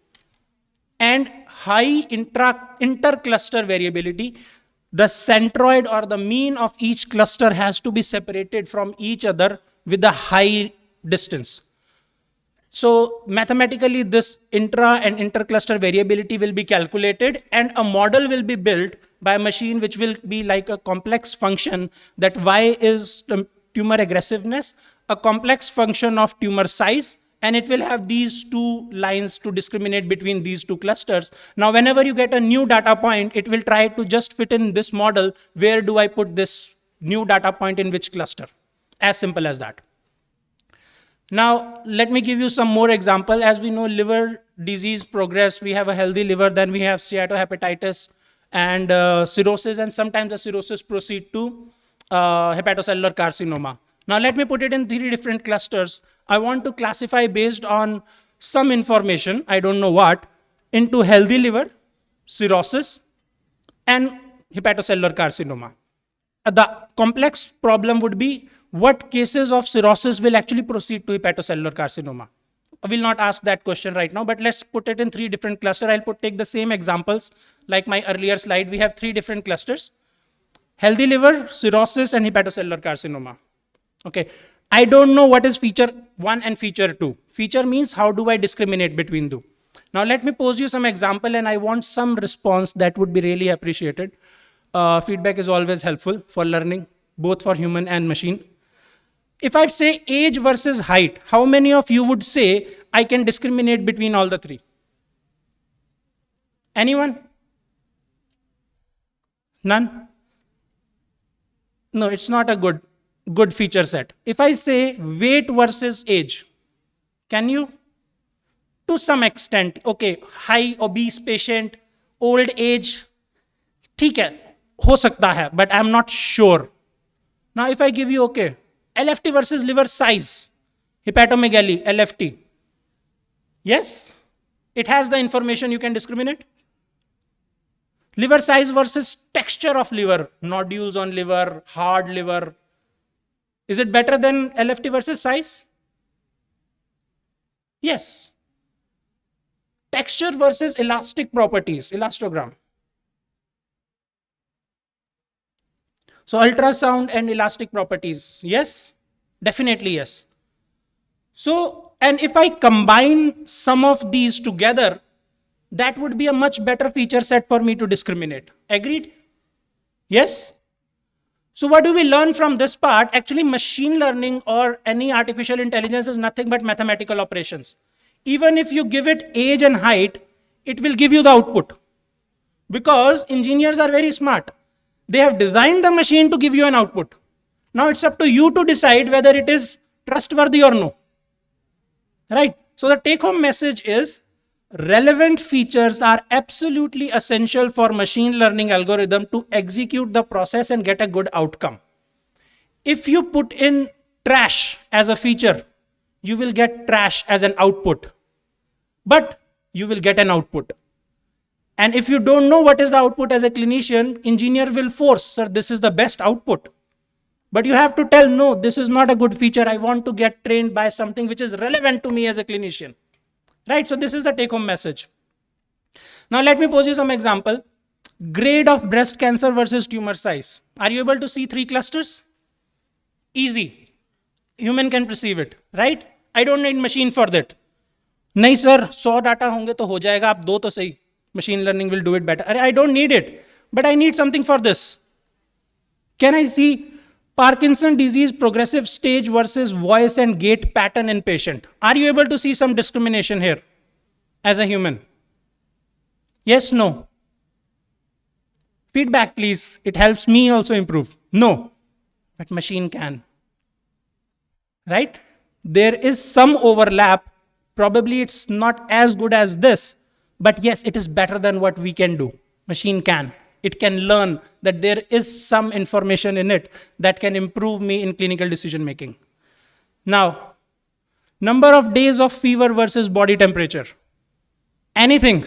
and high inter-cluster variability, the centroid or the mean of each cluster has to be separated from each other with a high distance. So mathematically, this intra and intercluster variability will be calculated, and a model will be built by a machine which will be like a complex function, that y is tumor aggressiveness, a complex function of tumor size, and it will have these two lines to discriminate between these two clusters. Now, whenever you get a new data point, it will try to just fit in this model. Where do I put this new data point in which cluster? As simple as that. Now, let me give you some more example. As we know, liver disease progress, we have a healthy liver, then we have steatohepatitis and cirrhosis, and sometimes the cirrhosis proceed to hepatocellular carcinoma. Now, let me put it in 3 different clusters. I want to classify based on some information, I don't know what, into healthy liver, cirrhosis, and hepatocellular carcinoma. The complex problem would be what cases of cirrhosis will actually proceed to hepatocellular carcinoma. I will not ask that question right now, but let's put it in 3 different clusters. I'll take the same examples like my earlier slide. We have 3 different clusters: healthy liver, cirrhosis, and hepatocellular carcinoma. Okay, I don't know what is feature 1 and feature 2. Feature means how do I discriminate between them. Now let me pose you some example, and I want some response. That would be really appreciated. Feedback is always helpful for learning, both for human and machine. If I say age versus height, how many of you would say I can discriminate between all the 3? Anyone? None? No, it's not a good feature set. If I say weight versus age, can you? To some extent, okay, high obese patient, old age, ठीक है, हो सकता है, but I'm not sure. Now if I give you, okay, LFT versus liver size, hepatomegaly, LFT. Yes, it has the information you can discriminate. Liver size versus texture of liver, nodules on liver, hard liver. Is it better than LFT versus size? Yes. Texture versus elastic properties, elastogram. So ultrasound and elastic properties, yes, definitely yes. So, and if I combine some of these together, that would be a much better feature set for me to discriminate. Agreed? Yes? So what do we learn from this part? Actually, machine learning or any artificial intelligence is nothing but mathematical operations. Even if you give it age and height, it will give you the output. Because engineers are very smart. They have designed the machine to give you an output. Now it's up to you to decide whether it is trustworthy or no. Right? So the take-home message is relevant features are absolutely essential for machine learning algorithm to execute the process and get a good outcome. If you put in trash as a feature, you will get trash as an output. But you will get an output. And if you don't know what is the output as a clinician, engineer will force, sir, this is the best output. But you have to tell, no, this is not a good feature. I want to get trained by something which is relevant to me as a clinician. Right? So this is the take-home message. Now let me pose you some example. Grade of breast cancer versus tumor size. Are you able to see 3 clusters? Easy. Human can perceive it. Right? I don't need machine for that. नहीं sir, 100 data होंगे तो हो जाएगा, आप 2 तो सही. Machine learning will do it better. I don't need it, but I need something for this. Can I see Parkinson's disease progressive stage versus voice and gait pattern in patient? Are you able to see some discrimination here as a human? Yes, no? Feedback, please. It helps me also improve. No, but machine can. Right? There is some overlap. Probably it's not as good as this. But yes, it is better than what we can do. Machine can. It can learn that there is some information in it that can improve me in clinical decision making. Now, number of days of fever versus body temperature. Anything.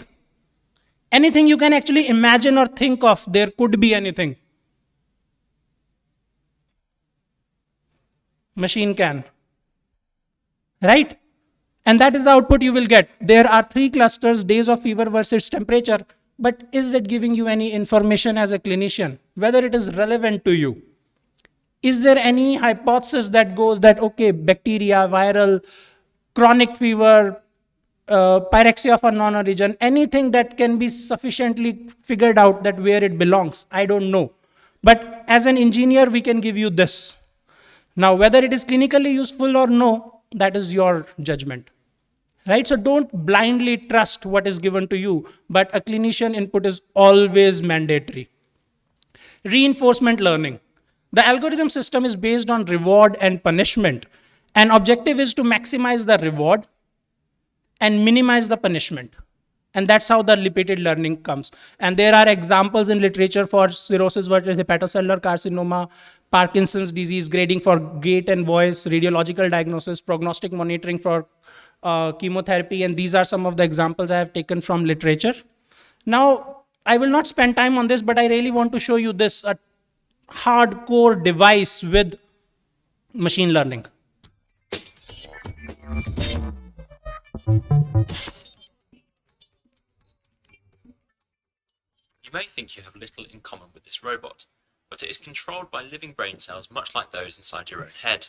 Anything you can actually imagine or think of, there could be anything. Machine can. Right? And that is the output you will get. There are 3 clusters, days of fever versus temperature. But is it giving you any information as a clinician? Whether it is relevant to you? Is there any hypothesis that goes that, okay, bacteria, viral, chronic fever, pyrexia of a non-origin, anything that can be sufficiently figured out that where it belongs? I don't know. But as an engineer, we can give you this. Now, whether it is clinically useful or no, that is your judgment. right? So don't blindly trust what is given to you, but a clinician input is always mandatory. Reinforcement learning. The algorithm system is based on reward and punishment, and objective is to maximize the reward and minimize the punishment. And that's how the repeated learning comes. And there are examples in literature for cirrhosis versus hepatocellular carcinoma, Parkinson's disease, grading for gait and voice, radiological diagnosis, prognostic monitoring for chemotherapy. And these are some of the examples I have taken from literature. Now, I will not spend time on this, but I really want to show you this, a hardcore device with machine learning. You may think you have little in common with this robot, but it is controlled by living brain cells much like those inside your own head.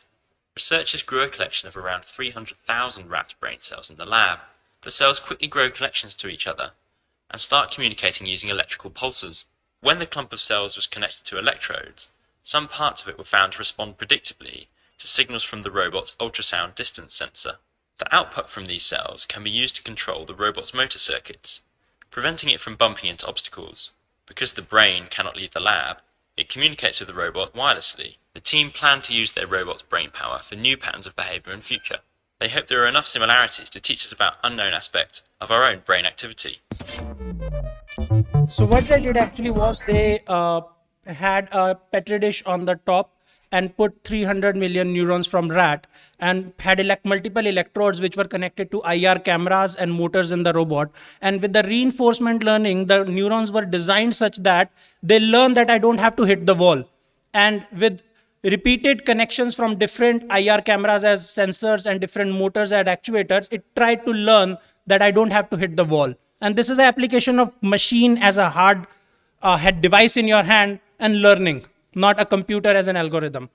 Researchers grew a collection of around 300,000 rat brain cells in the lab. The cells quickly grow collections to each other and start communicating using electrical pulses. When the clump of cells was connected to electrodes, some parts of it were found to respond predictably to signals from the robot's ultrasound distance sensor. The output from these cells can be used to control the robot's motor circuits, preventing it from bumping into obstacles. Because the brain cannot leave the lab, it communicates with the robot wirelessly. The team plan to use their robot's brain power for new patterns of behavior in future. They hope there are enough similarities to teach us about unknown aspects of our own brain activity. So what they did actually was they had a petri dish on the top and put 300 million neurons from rat and had multiple electrodes which were connected to IR cameras and motors in the robot. And with the reinforcement learning, the neurons were designed such that they learn that I don't have to hit the wall. And with repeated connections from different IR cameras as sensors and different motors and actuators, it tried to learn that I don't have to hit the wall. And this is the application of machine as a hard head device in your hand and learning, not a computer as an algorithm.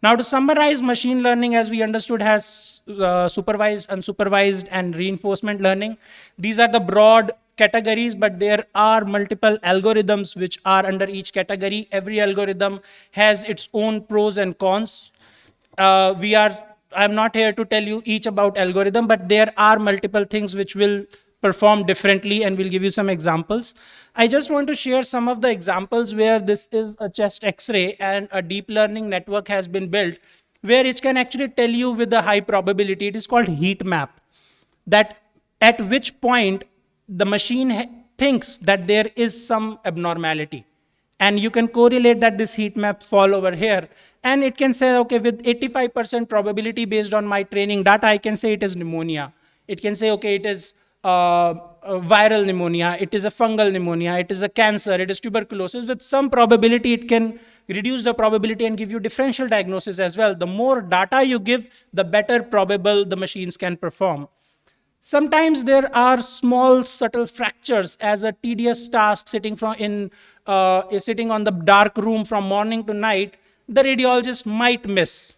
Now, to summarize, machine learning, as we understood, has supervised, unsupervised, and reinforcement learning. These are the broad categories, but there are multiple algorithms which are under each category. Every algorithm has its own pros and cons. I'm not here to tell you each about algorithm, but there are multiple things which will perform differently, and we'll give you some examples. I just want to share some of the examples where this is a chest X-ray and a deep learning network has been built where it can actually tell you with a high probability. It is called heat map, that at which point the machine thinks that there is some abnormality. And you can correlate that this heat map fall over here. And it can say, okay, with 85% probability based on my training data, I can say it is pneumonia. It can say, okay, it is viral pneumonia, it is a fungal pneumonia, it is a cancer, it is tuberculosis. With some probability, it can reduce the probability and give you differential diagnosis as well. The more data you give, the better probable the machines can perform. Sometimes there are small subtle fractures as a tedious task sitting on the dark room from morning to night, the radiologist might miss.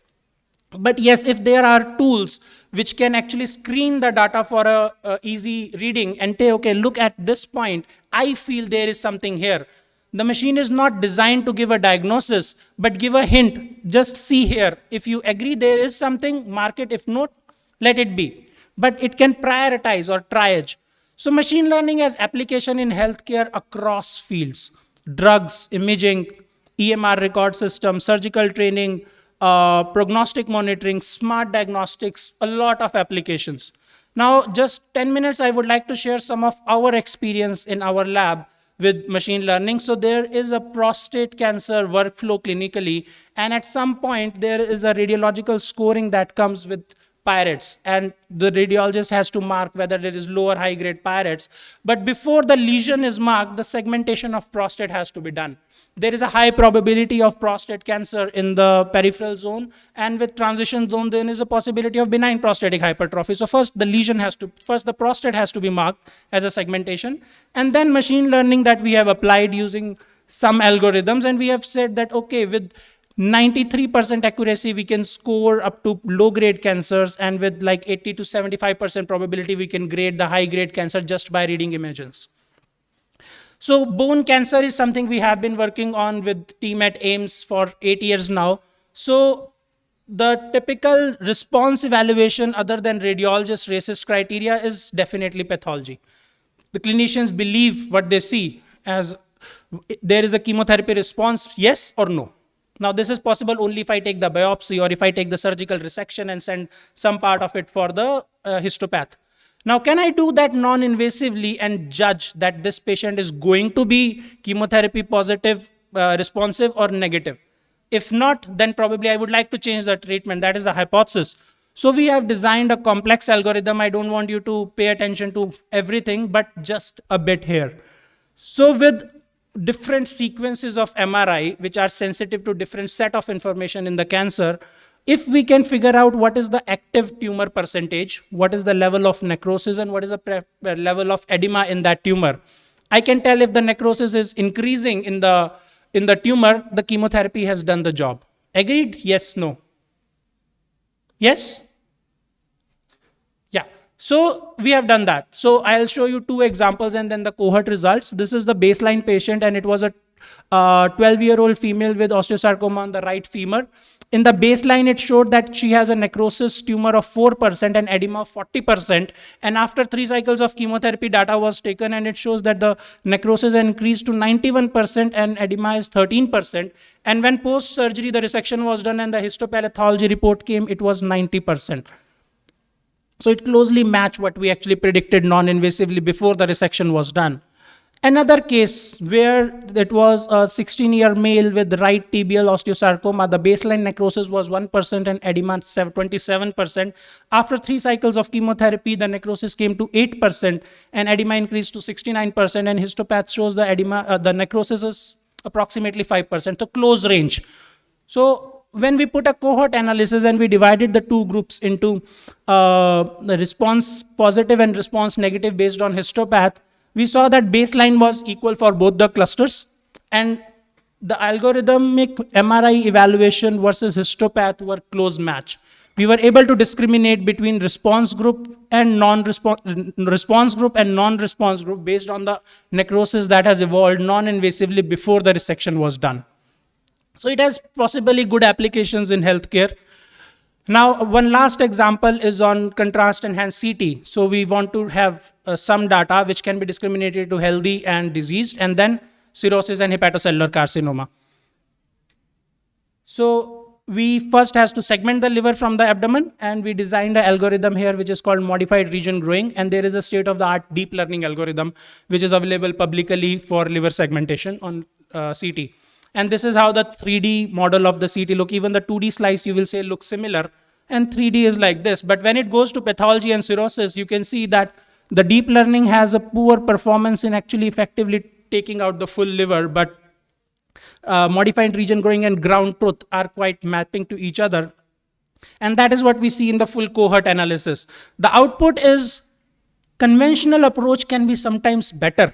But yes, if there are tools which can actually screen the data for a easy reading and say, okay, look at this point, I feel there is something here. The machine is not designed to give a diagnosis, but give a hint. Just see here. If you agree there is something, mark it. If not, let it be. But it can prioritize or triage. So machine learning has application in healthcare across fields: drugs, imaging, EMR record system, surgical training, prognostic monitoring, smart diagnostics, a lot of applications. Now, just 10 minutes, I would like to share some of our experience in our lab with machine learning. So there is a prostate cancer workflow clinically, and at some point, there is a radiological scoring that comes with pyretes, and the radiologist has to mark whether there is low or high grade pyretes. But before the lesion is marked, the segmentation of prostate has to be done. There is a high probability of prostate cancer in the peripheral zone, and with transition zone, there is a possibility of benign prostatic hypertrophy. So first the prostate has to be marked as a segmentation, and then machine learning that we have applied using some algorithms, and we have said that, okay, with 93% accuracy, we can score up to low-grade cancers, and with like 80 to 75% probability, we can grade the high-grade cancer just by reading images. So bone cancer is something we have been working on with team at AIIMS for 8 years now. So the typical response evaluation other than radiologist racist criteria is definitely pathology. The clinicians believe what they see as there is a chemotherapy response, yes or no. Now this is possible only if I take the biopsy or if I take the surgical resection and send some part of it for the histopath. Now can I do that non-invasively and judge that this patient is going to be chemotherapy positive, responsive or negative? If not, then probably I would like to change the treatment. That is the hypothesis. So we have designed a complex algorithm. I don't want you to pay attention to everything, but just a bit here. So with different sequences of MRI, which are sensitive to different set of information in the cancer, if we can figure out what is the active tumor percentage, what is the level of necrosis, and what is the level of edema in that tumor, I can tell if the necrosis is increasing in the tumor, the chemotherapy has done the job. Agreed? Yes, no? Yes? Yeah. So we have done that. So I'll show you 2 examples and then the cohort results. This is the baseline patient, and it was a 12-year-old female with osteosarcoma on the right femur. In the baseline, it showed that she has a necrosis tumor of 4% and edema of 40%. And after 3 cycles of chemotherapy, data was taken, and it shows that the necrosis increased to 91% and edema is 13%. And when post-surgery, the resection was done and the histopathology report came, it was 90%. So it closely matched what we actually predicted non-invasively before the resection was done. Another case where it was a 16-year male with right tibial osteosarcoma, the baseline necrosis was 1% and edema 27%. After 3 cycles of chemotherapy, the necrosis came to 8% and edema increased to 69%, and histopath shows the edema, the necrosis is approximately 5%, so close range. So when we put a cohort analysis and we divided the 2 groups into the response positive and response negative based on histopath, we saw that baseline was equal for both the clusters, and the algorithmic MRI evaluation versus histopath were close match. We were able to discriminate between response group and non-response group based on the necrosis that has evolved non-invasively before the resection was done. So it has possibly good applications in healthcare. Now, one last example is on contrast enhanced CT. So we want to have some data which can be discriminated to healthy and diseased, and then cirrhosis and hepatocellular carcinoma. So we first has to segment the liver from the abdomen, and we designed an algorithm here which is called modified region growing, and there is a state-of-the-art deep learning algorithm which is available publicly for liver segmentation on CT. And this is how the 3D model of the CT look. Even the 2D slice you will say looks similar, and 3D is like this. But when it goes to pathology and cirrhosis, you can see that the deep learning has a poor performance in actually effectively taking out the full liver, but modified region growing and ground truth are quite mapping to each other. And that is what we see in the full cohort analysis. The output is conventional approach can be sometimes better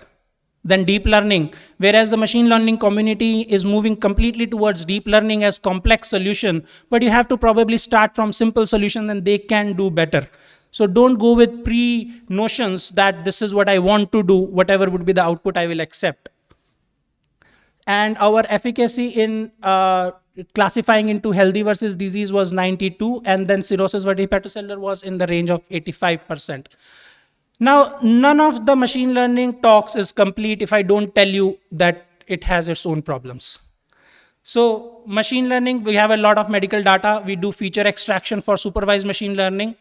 than deep learning, whereas the machine learning community is moving completely towards deep learning as complex solution, but you have to probably start from simple solution and they can do better. So don't go with pre-notions that this is what I want to do, whatever would be the output I will accept. And our efficacy in classifying into healthy versus disease was 92, and then cirrhosis versus hepatocellular was in the range of 85%. Now, none of the machine learning talks is complete if I don't tell you that it has its own problems. So machine learning, we have a lot of medical data. We do feature extraction for supervised machine learning.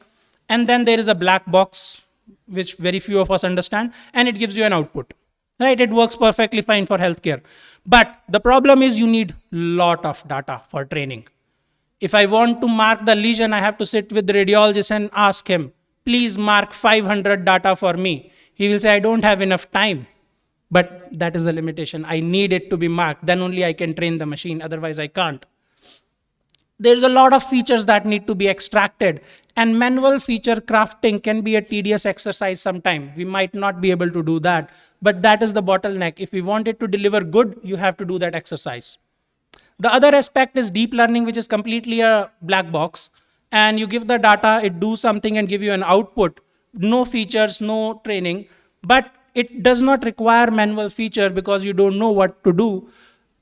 And then there is a black box, which very few of us understand, and it gives you an output. Right? It works perfectly fine for healthcare. But the problem is you need lot of data for training. If I want to mark the lesion, I have to sit with the radiologist and ask him, please mark 500 data for me. He will say, I don't have enough time. But that is the limitation. I need it to be marked. Then only I can train the machine. Otherwise, I can't. There's a lot of features that need to be extracted. And manual feature crafting can be a tedious exercise sometime. We might not be able to do that. But that is the bottleneck. If we want it to deliver good, you have to do that exercise. The other aspect is deep learning, which is completely a black box. And you give the data, it do something and give you an output. No features, no training. But it does not require manual feature because you don't know what to do.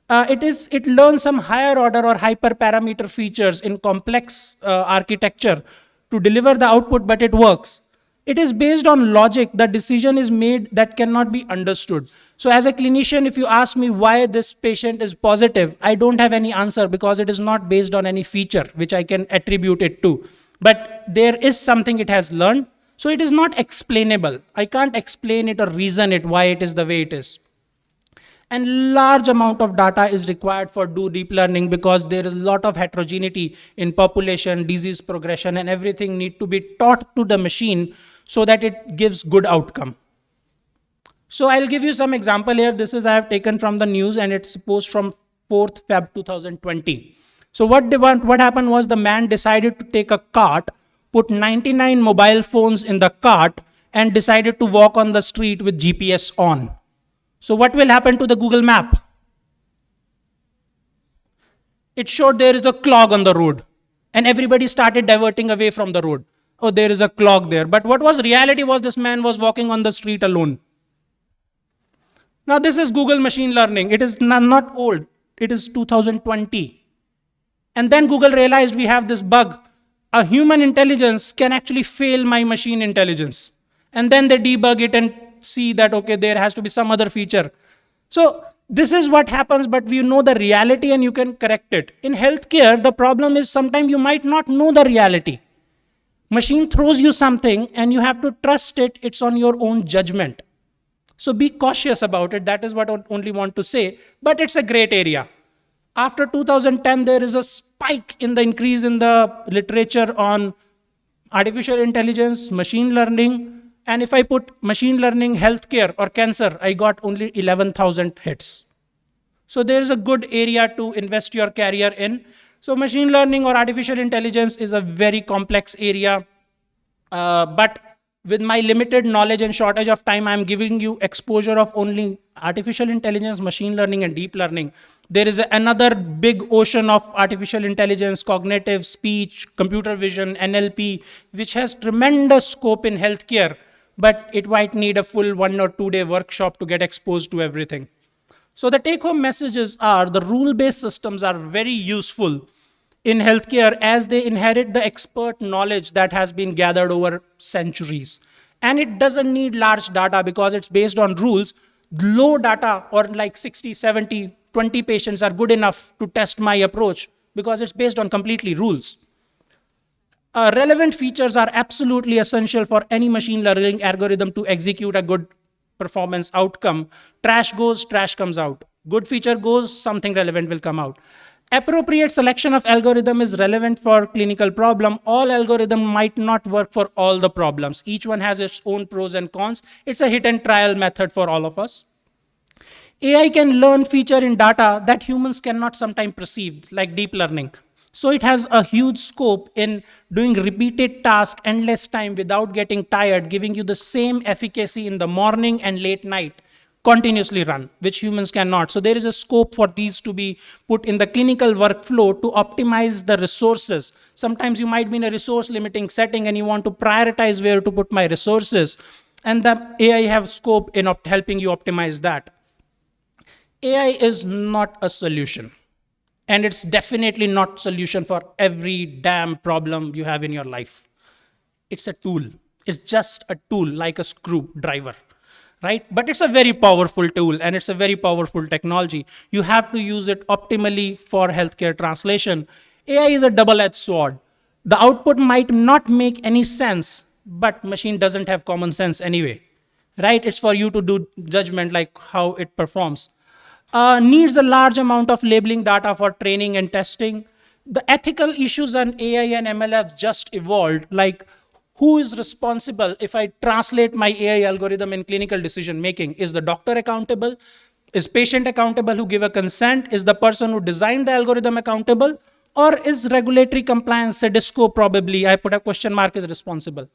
It learns some higher order or hyperparameter features in complex architecture to deliver the output, but it works. It is based on logic. The decision is made that cannot be understood. So as a clinician, if you ask me why this patient is positive, I don't have any answer because it is not based on any feature which I can attribute it to. But there is something it has learned. So it is not explainable. I can't explain it or reason it why it is the way it is. And large amount of data is required for do deep learning because there is a lot of heterogeneity in population, disease progression, and everything need to be taught to the machine so that it gives good outcome. So I'll give you some example here. This is I have taken from the news and it's post from 4th Feb 2020. So what happened was the man decided to take a cart, put 99 mobile phones in the cart and decided to walk on the street with GPS on. So what will happen to the Google map? It showed there is a clog on the road and everybody started diverting away from the road. Oh, there is a clog there. But what was reality was this man was walking on the street alone. Now this is Google machine learning. It is not old. It is 2020. And then Google realized we have this bug. A human intelligence can actually fail my machine intelligence. And then they debug it and see that, okay, there has to be some other feature. So this is what happens, but you know the reality and you can correct it. In healthcare, the problem is sometimes you might not know the reality. Machine throws you something and you have to trust it. It's on your own judgment. So be cautious about it. That is what I only want to say. But it's a great area. After 2010, there is a spike in the increase in the literature on artificial intelligence, machine learning. And if I put machine learning, healthcare or cancer, I got only 11,000 hits. So there is a good area to invest your career in. So machine learning or artificial intelligence is a very complex area. But with my limited knowledge and shortage of time, I'm giving you exposure of only artificial intelligence, machine learning, and deep learning. There is another big ocean of artificial intelligence, cognitive, speech, computer vision, NLP, which has tremendous scope in healthcare, but it might need a full 1 or 2 day workshop to get exposed to everything. So the take-home messages are the rule-based systems are very useful in healthcare as they inherit the expert knowledge that has been gathered over centuries. And it doesn't need large data because it's based on rules. Low data or like 60, 70, 20 patients are good enough to test my approach because it's based on completely rules. Relevant features are absolutely essential for any machine learning algorithm to execute a good performance outcome. Trash goes, trash comes out. Good feature goes, something relevant will come out. Appropriate selection of algorithm is relevant for clinical problem. All algorithm might not work for all the problems. Each one has its own pros and cons. It's a hit and trial method for all of us. AI can learn feature in data that humans cannot sometimes perceive, like deep learning. So it has a huge scope in doing repeated tasks, endless time without getting tired, giving you the same efficacy in the morning and late night, continuously run, which humans cannot. So there is a scope for these to be put in the clinical workflow to optimize the resources. Sometimes you might be in a resource limiting setting and you want to prioritize where to put my resources. And the AI have scope in helping you optimize that. AI is not a solution. And it's definitely not solution for every damn problem you have in your life. It's a tool. It's just a tool like a screwdriver, right? But it's a very powerful tool and it's a very powerful technology. You have to use it optimally for healthcare translation. AI is a double-edged sword. The output might not make any sense, but machine doesn't have common sense anyway, right? It's for you to do judgment like how it performs. Needs a large amount of labeling data for training and testing. The ethical issues on AI and ML have just evolved, like who is responsible if I translate my AI algorithm in clinical decision making? Is the doctor accountable? Is patient accountable who give a consent? Is the person who designed the algorithm accountable? Or is regulatory compliance, CDSCO probably, I put a question mark, is responsible?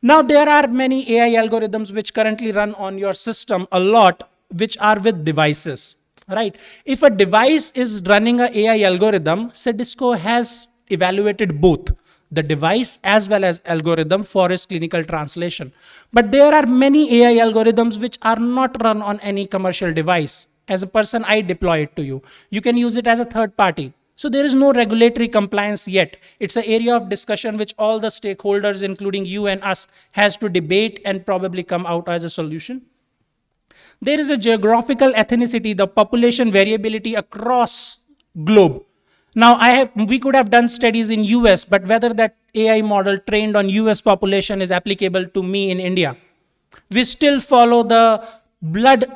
Now there are many AI algorithms which currently run on your system a lot, which are with devices. Right? If a device is running an AI algorithm, CDSCO has evaluated both the device as well as algorithm for its clinical translation. But there are many AI algorithms which are not run on any commercial device. As a person, I deploy it to you. You can use it as a third party. So there is no regulatory compliance yet. It's an area of discussion which all the stakeholders, including you and us, has to debate and probably come out as a solution. There is a geographical ethnicity, the population variability across globe. Now, we could have done studies in US, but whether that AI model trained on US population is applicable to me in India. We still follow the blood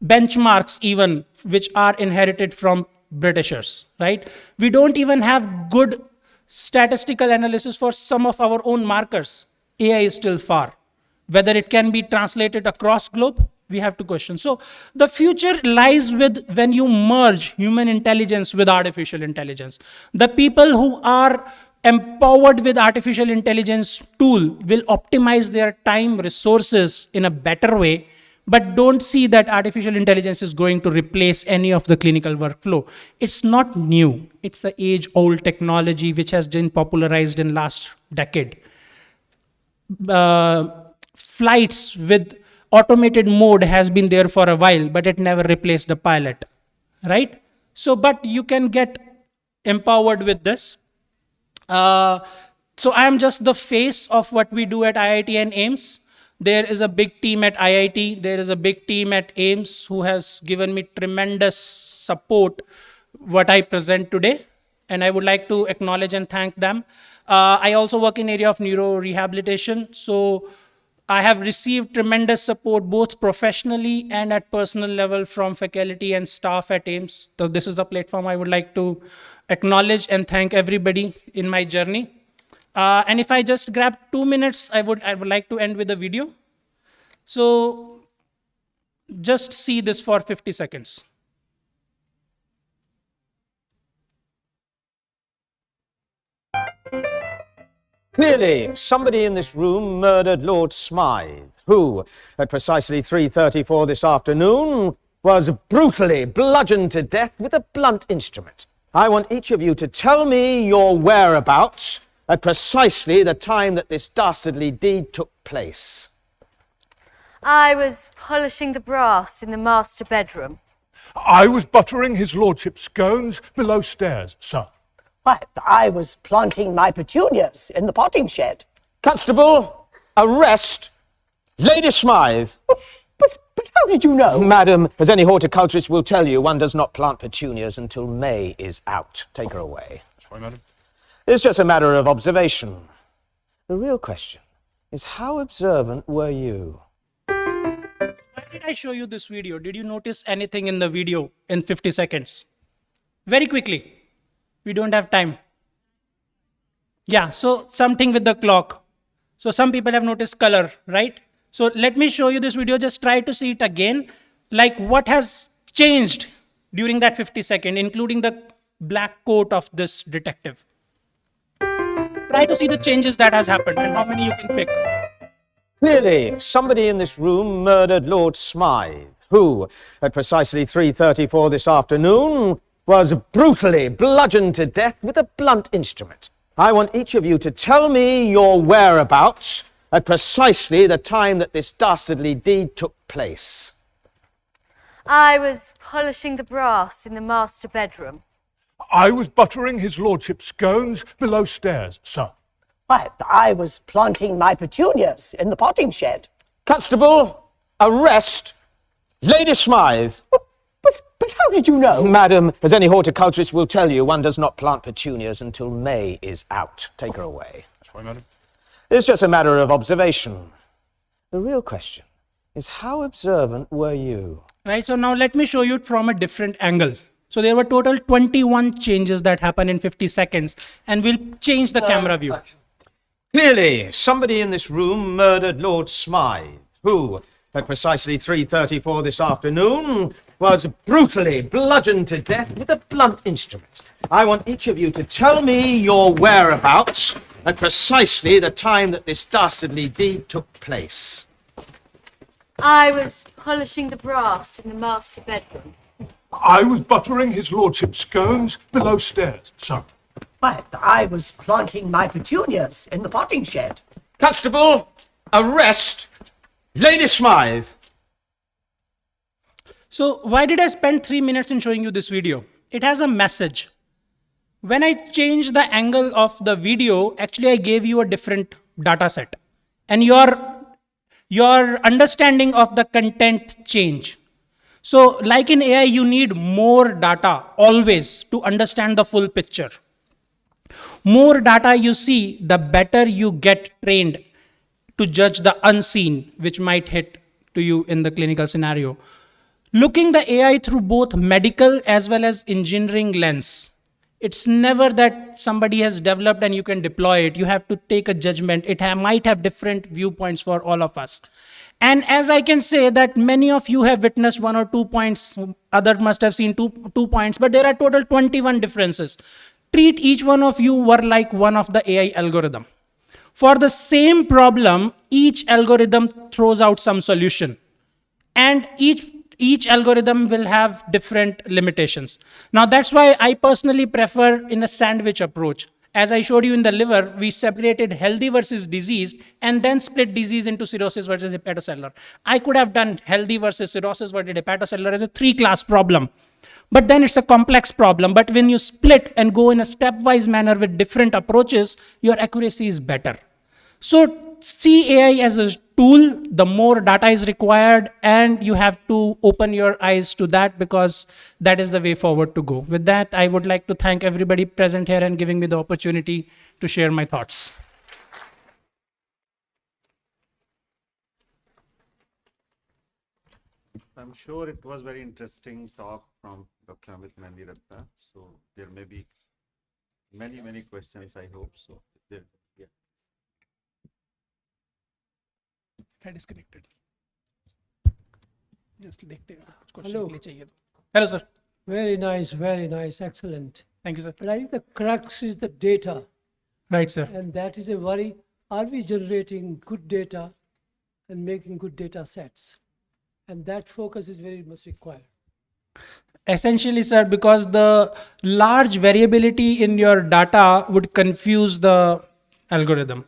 benchmarks even, which are inherited from Britishers, right? We don't even have good statistical analysis for some of our own markers. AI is still far. Whether it can be translated across globe, we have to question. So the future lies with when you merge human intelligence with artificial intelligence. The people who are empowered with artificial intelligence tool will optimize their time resources in a better way, but don't see that artificial intelligence is going to replace any of the clinical workflow. It's not new. It's an age-old technology which has been popularized in last decade. Flights with automated mode has been there for a while, but it never replaced the pilot, right? So, but you can get empowered with this. So I am just the face of what we do at IIT and AIIMS. There is a big team at IIT. There is a big team at AIIMS who has given me tremendous support what I present today. And I would like to acknowledge and thank them. I also work in area of neurorehabilitation. So I have received tremendous support both professionally and at personal level from faculty and staff at AIIMS. So this is the platform I would like to acknowledge and thank everybody in my journey. And if I just grab 2 minutes, I would like to end with a video. So just see this for 50 seconds. Clearly, somebody in this room murdered Lord Smythe, who, at precisely 3:34 this afternoon, was brutally bludgeoned to death with a blunt instrument. I want each of you to tell me your whereabouts at precisely the time that this dastardly deed took place. I was polishing the brass in the master bedroom. I was buttering his lordship's scones below stairs, sir. Why, I was planting my petunias in the potting shed. Constable, arrest Lady Smythe. But how did you know? Madam, as any horticulturist will tell you, one does not plant petunias until May is out. Take her away. Sorry, madam. It's just a matter of observation. The real question is, how observant were you? Why did I show you this video? Did you notice anything in the video in 50 seconds? Very quickly. We don't have time. Yeah, so something with the clock. So some people have noticed color, right? So let me show you this video. Just try to see it again. Like what has changed during that 50 seconds, including the black coat of this detective. Try to see the changes that has happened and how many you can pick. Clearly, somebody in this room murdered Lord Smythe, who, at precisely 3:34 this afternoon, was brutally bludgeoned to death with a blunt instrument. I want each of you to tell me your whereabouts at precisely the time that this dastardly deed took place. I was polishing the brass in the master bedroom. I was buttering his lordship's scones below stairs, sir. Why, I was planting my petunias in the potting shed. Constable, arrest Lady Smythe. But how did you know? Madam, as any horticulturist will tell you, one does not plant petunias until May is out. Take her away. Sorry, madam. It's just a matter of observation. The real question is, how observant were you? Right, so now let me show you it from a different angle. So there were total 21 changes that happened in 50 seconds, and we'll change the camera view. Clearly, somebody in this room murdered Lord Smythe, who, at precisely 3:34 this afternoon, was brutally bludgeoned to death with a blunt instrument. I want each of you to tell me your whereabouts at precisely the time that this dastardly deed took place. I was polishing the brass in the master bedroom. I was buttering his lordship's scones below stairs, sir. Why, I was planting my petunias in the potting shed. Constable, arrest Lady Smythe. So why did I spend 3 minutes in showing you this video? It has a message. When I changed the angle of the video, actually I gave you a different data set. And your understanding of the content change. So like in AI, you need more data always to understand the full picture. More data you see, the better you get trained to judge the unseen, which might hit to you in the clinical scenario. Looking the AI through both medical as well as engineering lens. It's never that somebody has developed and you can deploy it. You have to take a judgment. It might have different viewpoints for all of us. And as I can say that many of you have witnessed 1 or 2 points, others must have seen two points, but there are total 21 differences. Treat each one of you were like one of the AI algorithm. For the same problem, each algorithm throws out some solution. And each algorithm will have different limitations. Now that's why I personally prefer in a sandwich approach. As I showed you in the liver, we separated healthy versus diseased and then split disease into cirrhosis versus hepatocellular. I could have done healthy versus cirrhosis versus hepatocellular as a 3-class problem. But then it's a complex problem. But when you split and go in a stepwise manner with different approaches, your accuracy is better. So see AI as a tool, the more data is required, and you have to open your eyes to that because that is the way forward to go. With that, I would like to thank everybody present here and giving me the opportunity to share my thoughts. I'm sure it was very interesting talk from Dr. Amit Mandiratta. So there may be many questions, I hope. So there, yeah. I disconnected. Just Hello. Hello, sir. Very nice, excellent. Thank you, sir. But I think the crux is the data. Right, sir. And that is a worry. Are we generating good data and making good data sets? And that focus is very much required. Essentially, sir, because the large variability in your data would confuse the algorithm.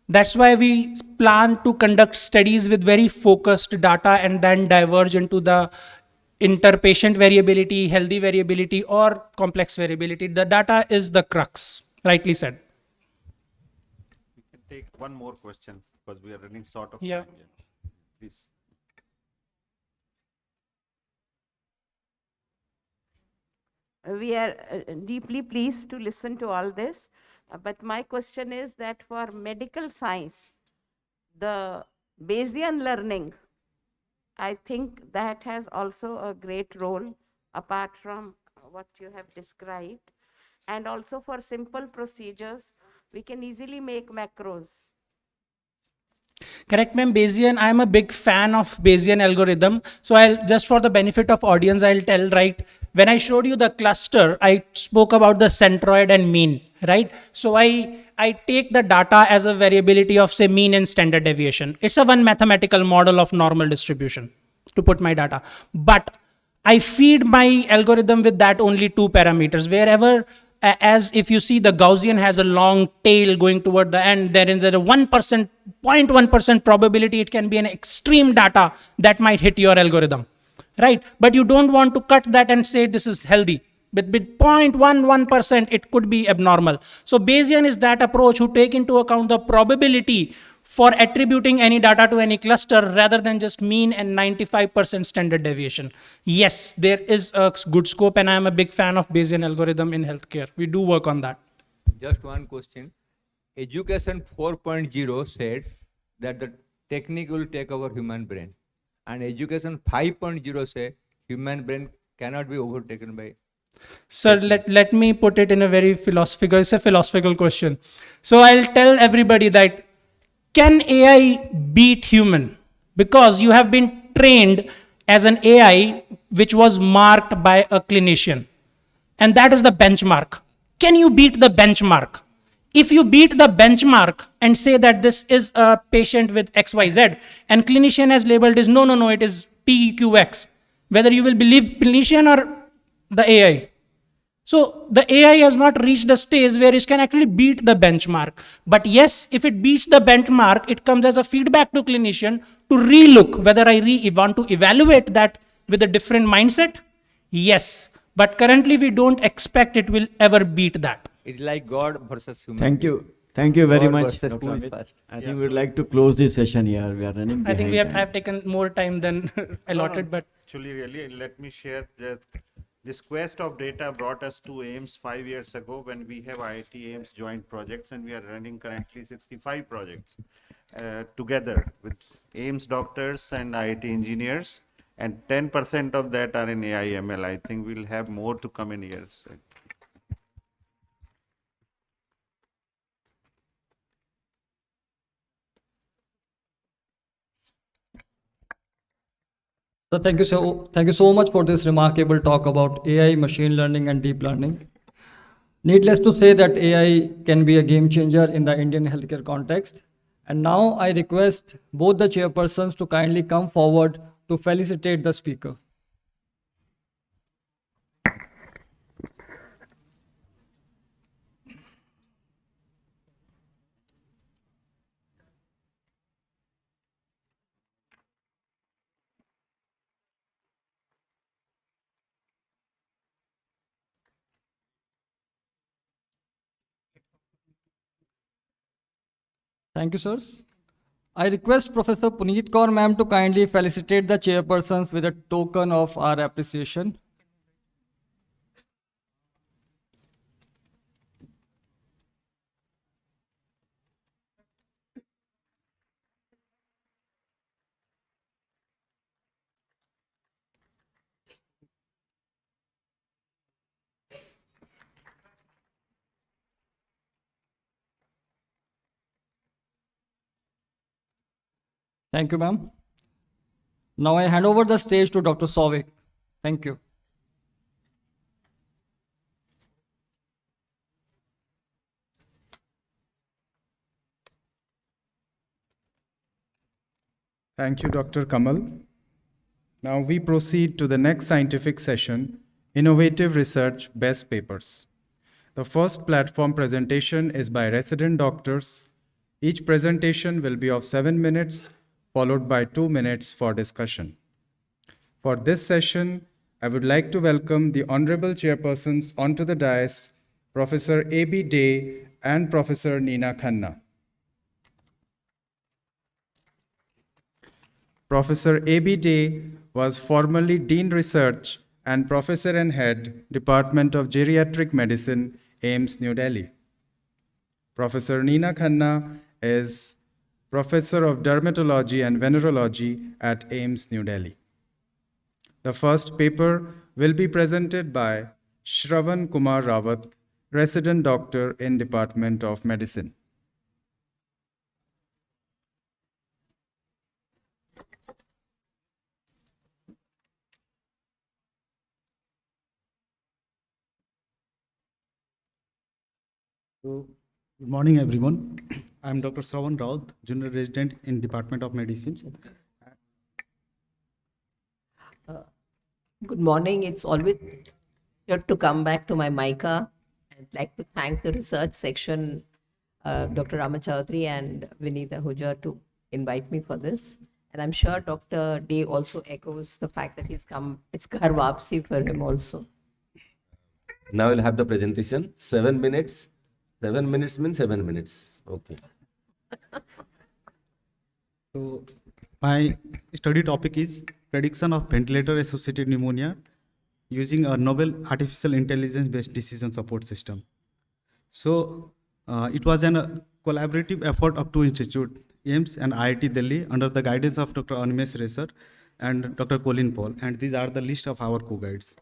That's why we plan to conduct studies with very focused data and then diverge into the interpatient variability, healthy variability, or complex variability. The data is the crux, rightly said. We can take one more question because we are running short of Yeah. time. Yeah. Please. We are deeply pleased to listen to all this. But my question is that for medical science, the Bayesian learning, I think that has also a great role apart from what you have described. And also for simple procedures, we can easily make macros. Correct, ma'am. Bayesian, I am a big fan of Bayesian algorithm. So I'll just for the benefit of audience, I'll tell, right, when I showed you the cluster, I spoke about the centroid and mean, right? So I take the data as a variability of say mean and standard deviation. It's a one mathematical model of normal distribution to put my data. But I feed my algorithm with that only 2 parameters. Wherever, as if you see the Gaussian has a long tail going toward the end, there is a 1%, 0.1% probability it can be an extreme data that might hit your algorithm, right? But you don't want to cut that and say this is healthy. But with 0.11%, it could be abnormal. So Bayesian is that approach who take into account the probability for attributing any data to any cluster rather than just mean and 95% standard deviation. Yes, there is a good scope and I am a big fan of Bayesian algorithm in healthcare. We do work on that. Just one question. Education 4.0 said that the technique will take over human brain. And education 5.0 say human brain cannot be overtaken by. Sir, let me put it in a very philosophical, it's a philosophical question. So I'll tell everybody that can AI beat human? Because you have been trained as an AI which was marked by a clinician. And that is the benchmark. Can you beat the benchmark? If you beat the benchmark and say that this is a patient with XYZ and clinician has labeled is no, it is PQX, whether you will believe clinician or the AI. So the AI has not reached a stage where it can actually beat the benchmark. But yes, if it beats the benchmark, it comes as a feedback to clinician to relook whether I want to evaluate that with a different mindset? Yes. But currently we don't expect it will ever beat that. It's like God versus human. Thank you. Thank you very God much, versus Dr. who is Amit. first. I think we'd like to close this session here. We are running behind I think time. have taken more time than allotted, but Actually, really, let me share that this quest of data brought us to AIIMS 5 years ago when we have IIT AIIMS joint projects, and we are running currently 65 projects together with AIIMS doctors and IIT engineers, and 10% of that are in AIML. I think we'll have more to come in years. So thank you so much for this remarkable talk about AI, machine learning, and deep learning. Needless to say that AI can be a game changer in the Indian healthcare context. And now I request both the chairpersons to kindly come forward to felicitate the speaker. Thank you, sirs. I request Professor Puneet Kaur ma'am to kindly felicitate the chairpersons with a token of our appreciation. Thank you, ma'am. Now I hand over the stage to Dr. Souvik. Thank you. Thank you, Dr. Kamal. Now we proceed to the next scientific session, Innovative Research Best Papers. The first platform presentation is by resident doctors. Each presentation will be of 7 minutes, followed by 2 minutes for discussion. For this session, I would like to welcome the honorable chairpersons onto the dais, Professor A.B. Day and Professor Neena Khanna. Professor A.B. Day was formerly Dean Research and Professor and Head, Department of Geriatric Medicine, AIIMS, New Delhi. Professor Neena Khanna is Professor of Dermatology and Venereology at AIIMS, New Delhi. The first paper will be presented by Shravan Kumar Rawat, Resident Doctor in Department of Medicine. So, good morning, everyone. I'm Dr. Shravan Rawat, Junior Resident in Department of Medicine. Good morning. It's always good to come back to my MICA. I'd like to thank the research section, Dr. Raman and Vinita Huja to invite me for this. And I'm sure Dr. Day also echoes the fact that he's come. It's Ghar Wapsi for him also. Now we'll have the presentation, 7 minutes. 7 minutes means 7 minutes. Okay. So, my study topic is prediction of ventilator-associated pneumonia using a novel artificial intelligence-based decision support system. So, it was a collaborative effort of two institutes, AIIMS and IIT Delhi, under the guidance of Dr. Animesh Resar and Dr. Colin Paul, and these are the list of our co-guides.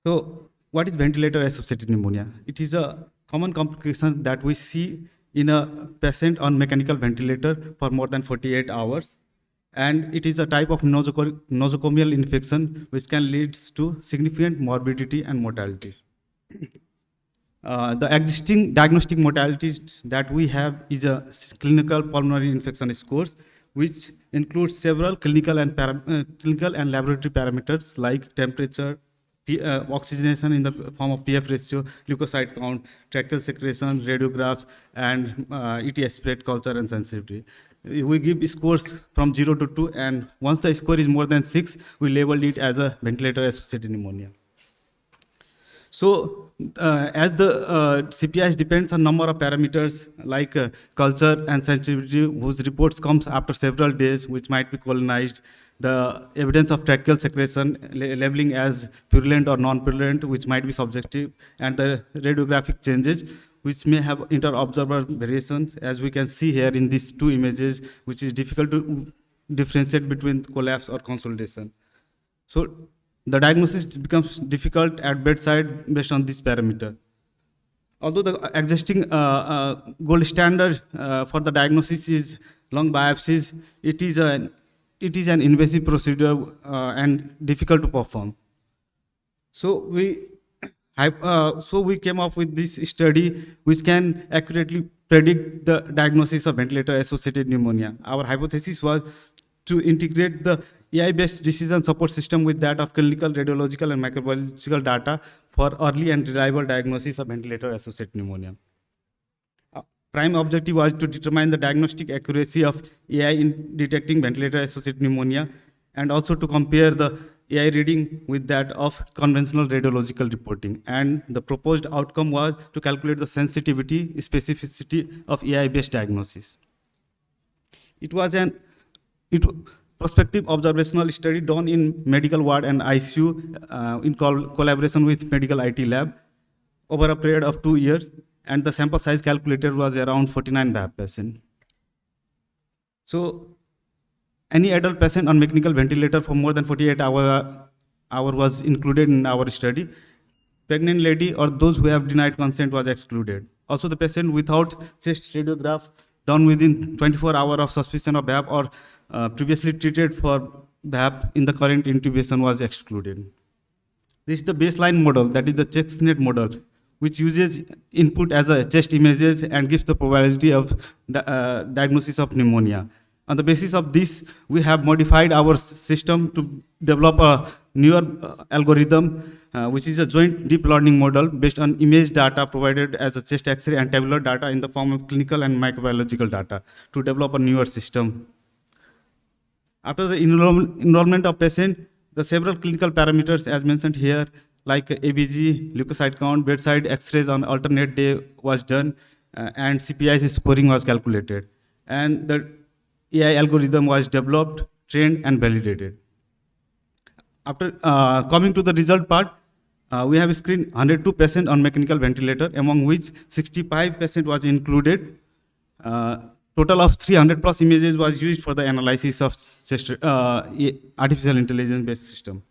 So, what is ventilator-associated pneumonia? It is a common complication that we see in a patient on mechanical ventilator for more than 48 hours. And it is a type of nosocomial infection which can lead to significant morbidity and mortality. The existing diagnostic modalities that we have is a clinical pulmonary infection scores, which includes several clinical and laboratory parameters like temperature, oxygenation in the form of PF ratio, leukocyte count, tracheal secretion, radiographs, and ET spread culture and sensitivity. We give scores from 0 to 2, and once the score is more than 6, we label it as a ventilator-associated pneumonia. So, as the CPIs depends on number of parameters like culture and sensitivity, whose reports comes after several days, which might be colonized, the evidence of tracheal secretion labeling as purulent or non-purulent, which might be subjective, and the radiographic changes, which may have inter-observer variations, as we can see here in these two images, which is difficult to differentiate between collapse or consolidation. So the diagnosis becomes difficult at bedside based on this parameter. Although the existing gold standard for the diagnosis is lung biopsies, it is an invasive procedure and difficult to perform. So we came up with this study which can accurately predict the diagnosis of ventilator-associated pneumonia. Our hypothesis was to integrate the AI-based decision support system with that of clinical, radiological, and microbiological data for early and reliable diagnosis of ventilator-associated pneumonia. Prime objective was to determine the diagnostic accuracy of AI in detecting ventilator-associated pneumonia, and also to compare the AI reading with that of conventional radiological reporting. And the proposed outcome was to calculate the sensitivity, specificity of AI-based diagnosis. It was an prospective observational study done in medical ward and ICU in collaboration with medical IT lab over a period of 2 years, and the sample size calculated was around 49 VAP patients. So any adult patient on mechanical ventilator for more than 48 hours was included in our study. Pregnant lady or those who have denied consent was excluded. Also the patient without chest radiograph done within 24 hours of suspicion of VAP or previously treated for VAP in the current intubation was excluded. This is the baseline model, that is the CheckSNet model, which uses input as a chest images and gives the probability of diagnosis of pneumonia. On the basis of this, we have modified our system to develop a newer algorithm, which is a joint deep learning model based on image data provided as a chest X-ray and tabular data in the form of clinical and microbiological data to develop a newer system. After the enrollment of patient, the several clinical parameters as mentioned here, like ABG, leukocyte count, bedside X-rays on alternate day was done, and CPI scoring was calculated. And the AI algorithm was developed, trained, and validated. After coming to the result part, we have screened 102 patients on mechanical ventilator, among which 65 patients was included. Total of 300 plus images was used for the analysis of artificial intelligence-based system.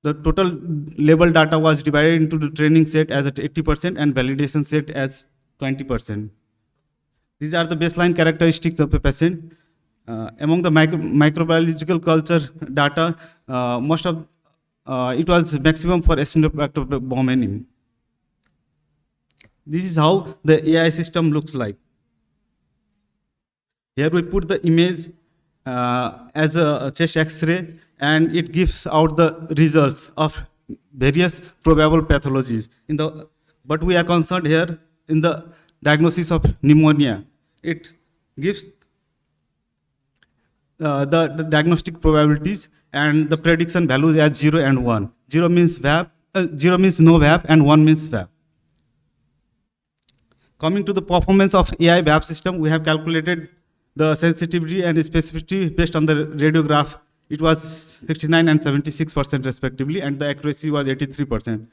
The total label data was divided into the training set as at 80% and validation set as 20%. These are the baseline characteristics of the patient. Among the microbiological culture data, most of it was maximum for Acinetobacter baumannii. This is how the AI system looks like. Here we put the image as a chest X-ray, and it gives out the results of various probable pathologies. But we are concerned here in the diagnosis of pneumonia. It gives the diagnostic probabilities and the prediction values as 0 and 1. 0 means VAP, 0 means no VAP, and 1 means VAP. Coming to the performance of AI VAP system, we have calculated the sensitivity and specificity based on the radiograph. It was 69 and 76% respectively, and the accuracy was 83%.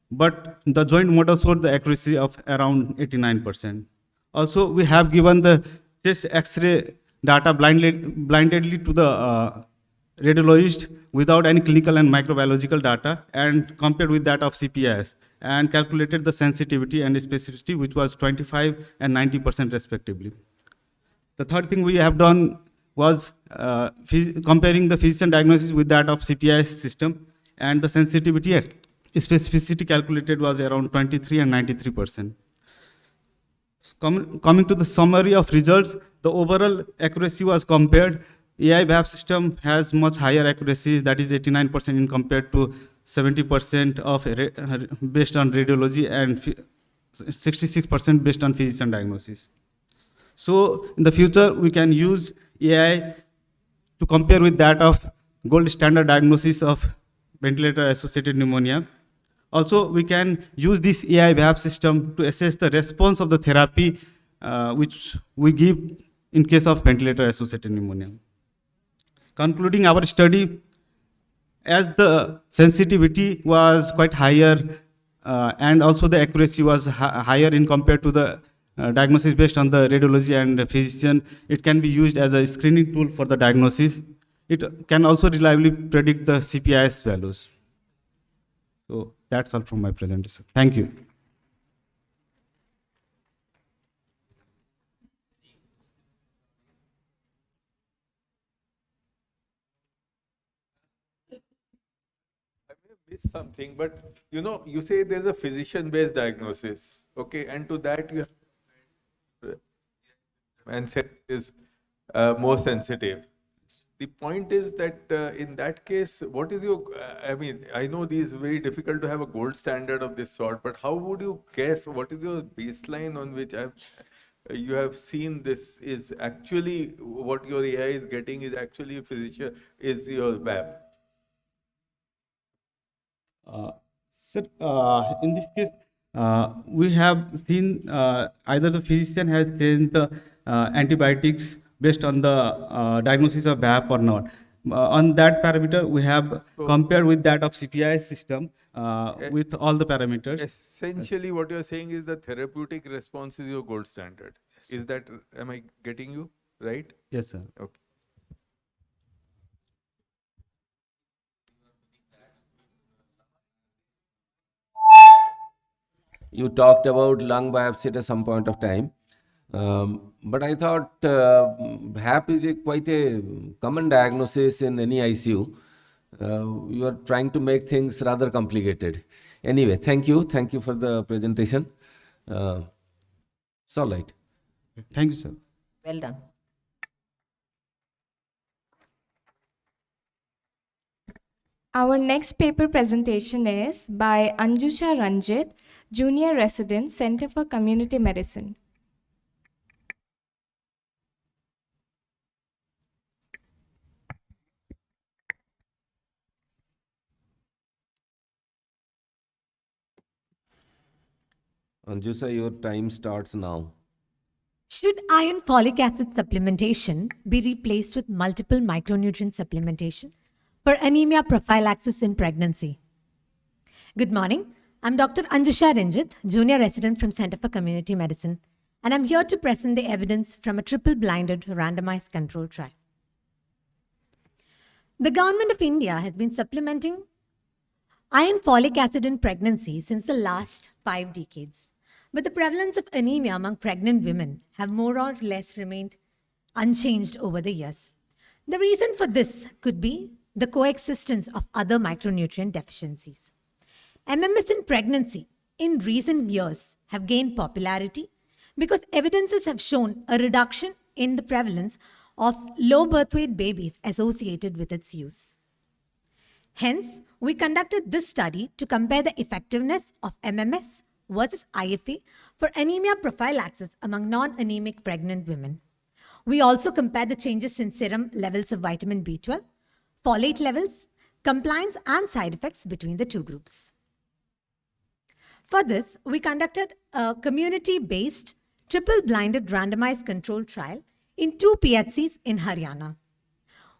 But the joint model showed the accuracy of around 89%. Also, we have given the chest X-ray data blindedly to the radiologist without any clinical and microbiological data, and compared with that of CPIs, and calculated the sensitivity and specificity, which was 25 and 90% respectively. The third thing we have done was comparing the physician diagnosis with that of CPI system, and the sensitivity and specificity calculated was around 23 and 93%. Coming to the summary of results, the overall accuracy was compared. AI VAP system has much higher accuracy, that is 89% in compared to 70% of based on radiology and 66% based on physician diagnosis. So in the future, we can use AI to compare with that of gold standard diagnosis of ventilator-associated pneumonia. Also, we can use this AI VAP system to assess the response of the therapy which we give in case of ventilator-associated pneumonia. Concluding our study, as the sensitivity was quite higher and also the accuracy was higher in compared to the diagnosis based on the radiology and physician, it can be used as a screening tool for the diagnosis. It can also reliably predict the CPIS values. So that's all from my presentation. Thank you. Missed something, but you say there's a physician-based diagnosis, okay, and to that you have and say is more sensitive. The point is that in that case, what is your? I mean, I know these very difficult to have a gold standard of this sort, but how would you guess what is your baseline on which you have seen this is actually what your AI is getting is actually a physician is your VAP? Sir, in this case, we have seen either the physician has changed the antibiotics based on the diagnosis of VAP or not. On that parameter, we have compared with that of CPI system with all the parameters. Essentially, what you're saying is the therapeutic response is your gold standard. Is that, am I getting you right? Yes, sir. Okay. You talked about lung biopsy at some point of time. But I thought HAP is quite a common diagnosis in any ICU. You are trying to make things rather complicated. Anyway, thank you. Thank you for the presentation. It's all right. Thank you, sir. Well done. Our next paper presentation is by Anjusha Ranjit, Junior Resident, Center for Community Medicine. Anjusa, your time starts now. Should iron folic acid supplementation be replaced with multiple micronutrient supplementation for anemia prophylaxis in pregnancy? Good morning. I'm Dr. Anjusha Ranjit, Junior Resident from Center for Community Medicine, and I'm here to present the evidence from a triple-blinded randomized control trial. The Government of India has been supplementing iron folic acid in pregnancy since the last 5 decades. But the prevalence of anemia among pregnant women have more or less remained unchanged over the years. The reason for this could be the coexistence of other micronutrient deficiencies. MMS in pregnancy in recent years have gained popularity because evidences have shown a reduction in the prevalence of low birth weight babies associated with its use. Hence, we conducted this study to compare the effectiveness of MMS versus IFA for anemia prophylaxis among non-anemic pregnant women. We also compared the changes in serum levels of vitamin B12, folate levels, compliance and side effects between the two groups. For this, we conducted a community-based, triple-blinded randomized control trial in 2 PHCs in Haryana.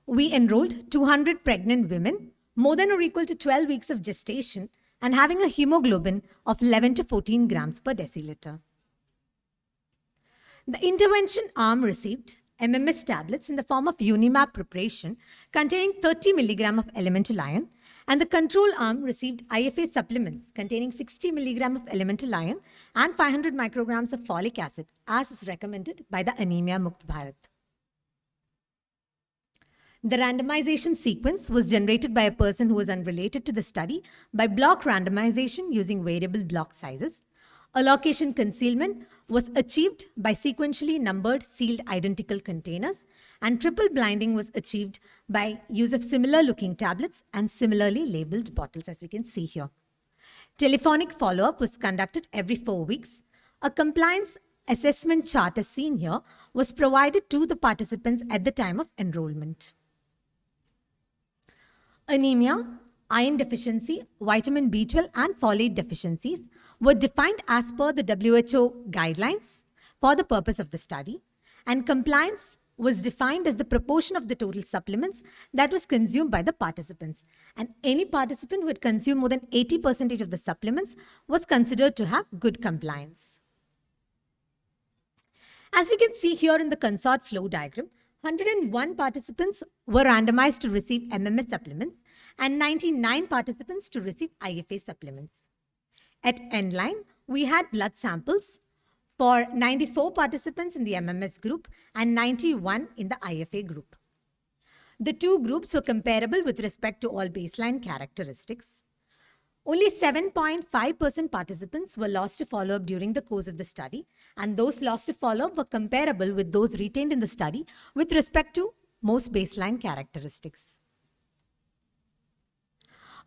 We enrolled 200 pregnant women, more than or equal to 12 weeks of gestation, and having a hemoglobin of 11 to 14 grams per deciliter. The intervention arm received MMS tablets in the form of Unimab preparation containing 30 milligram of elemental iron, and the control arm received IFA supplements containing 60 milligram of elemental iron and 500 micrograms of folic acid, as is recommended by the Anemia Mukt Bharat. The randomization sequence was generated by a person who was unrelated to the study by block randomization using variable block sizes. Allocation concealment was achieved by sequentially numbered sealed identical containers, and triple blinding was achieved by use of similar looking tablets and similarly labeled bottles, as we can see here. Telephonic follow-up was conducted every 4 weeks. A compliance assessment chart, as seen here, was provided to the participants at the time of enrollment. Anemia, iron deficiency, vitamin B12 and folate deficiencies were defined as per the WHO guidelines for the purpose of the study, and compliance was defined as the proportion of the total supplements that was consumed by the participants. And any participant who had consumed more than 80% of the supplements was considered to have good compliance. As we can see here in the consort flow diagram, 101 participants were randomized to receive MMS supplements and 99 participants to receive IFA supplements. At end line, we had blood samples for 94 participants in the MMS group and 91 in the IFA group. The two groups were comparable with respect to all baseline characteristics. Only 7.5% participants were lost to follow-up during the course of the study, and those lost to follow-up were comparable with those retained in the study with respect to most baseline characteristics.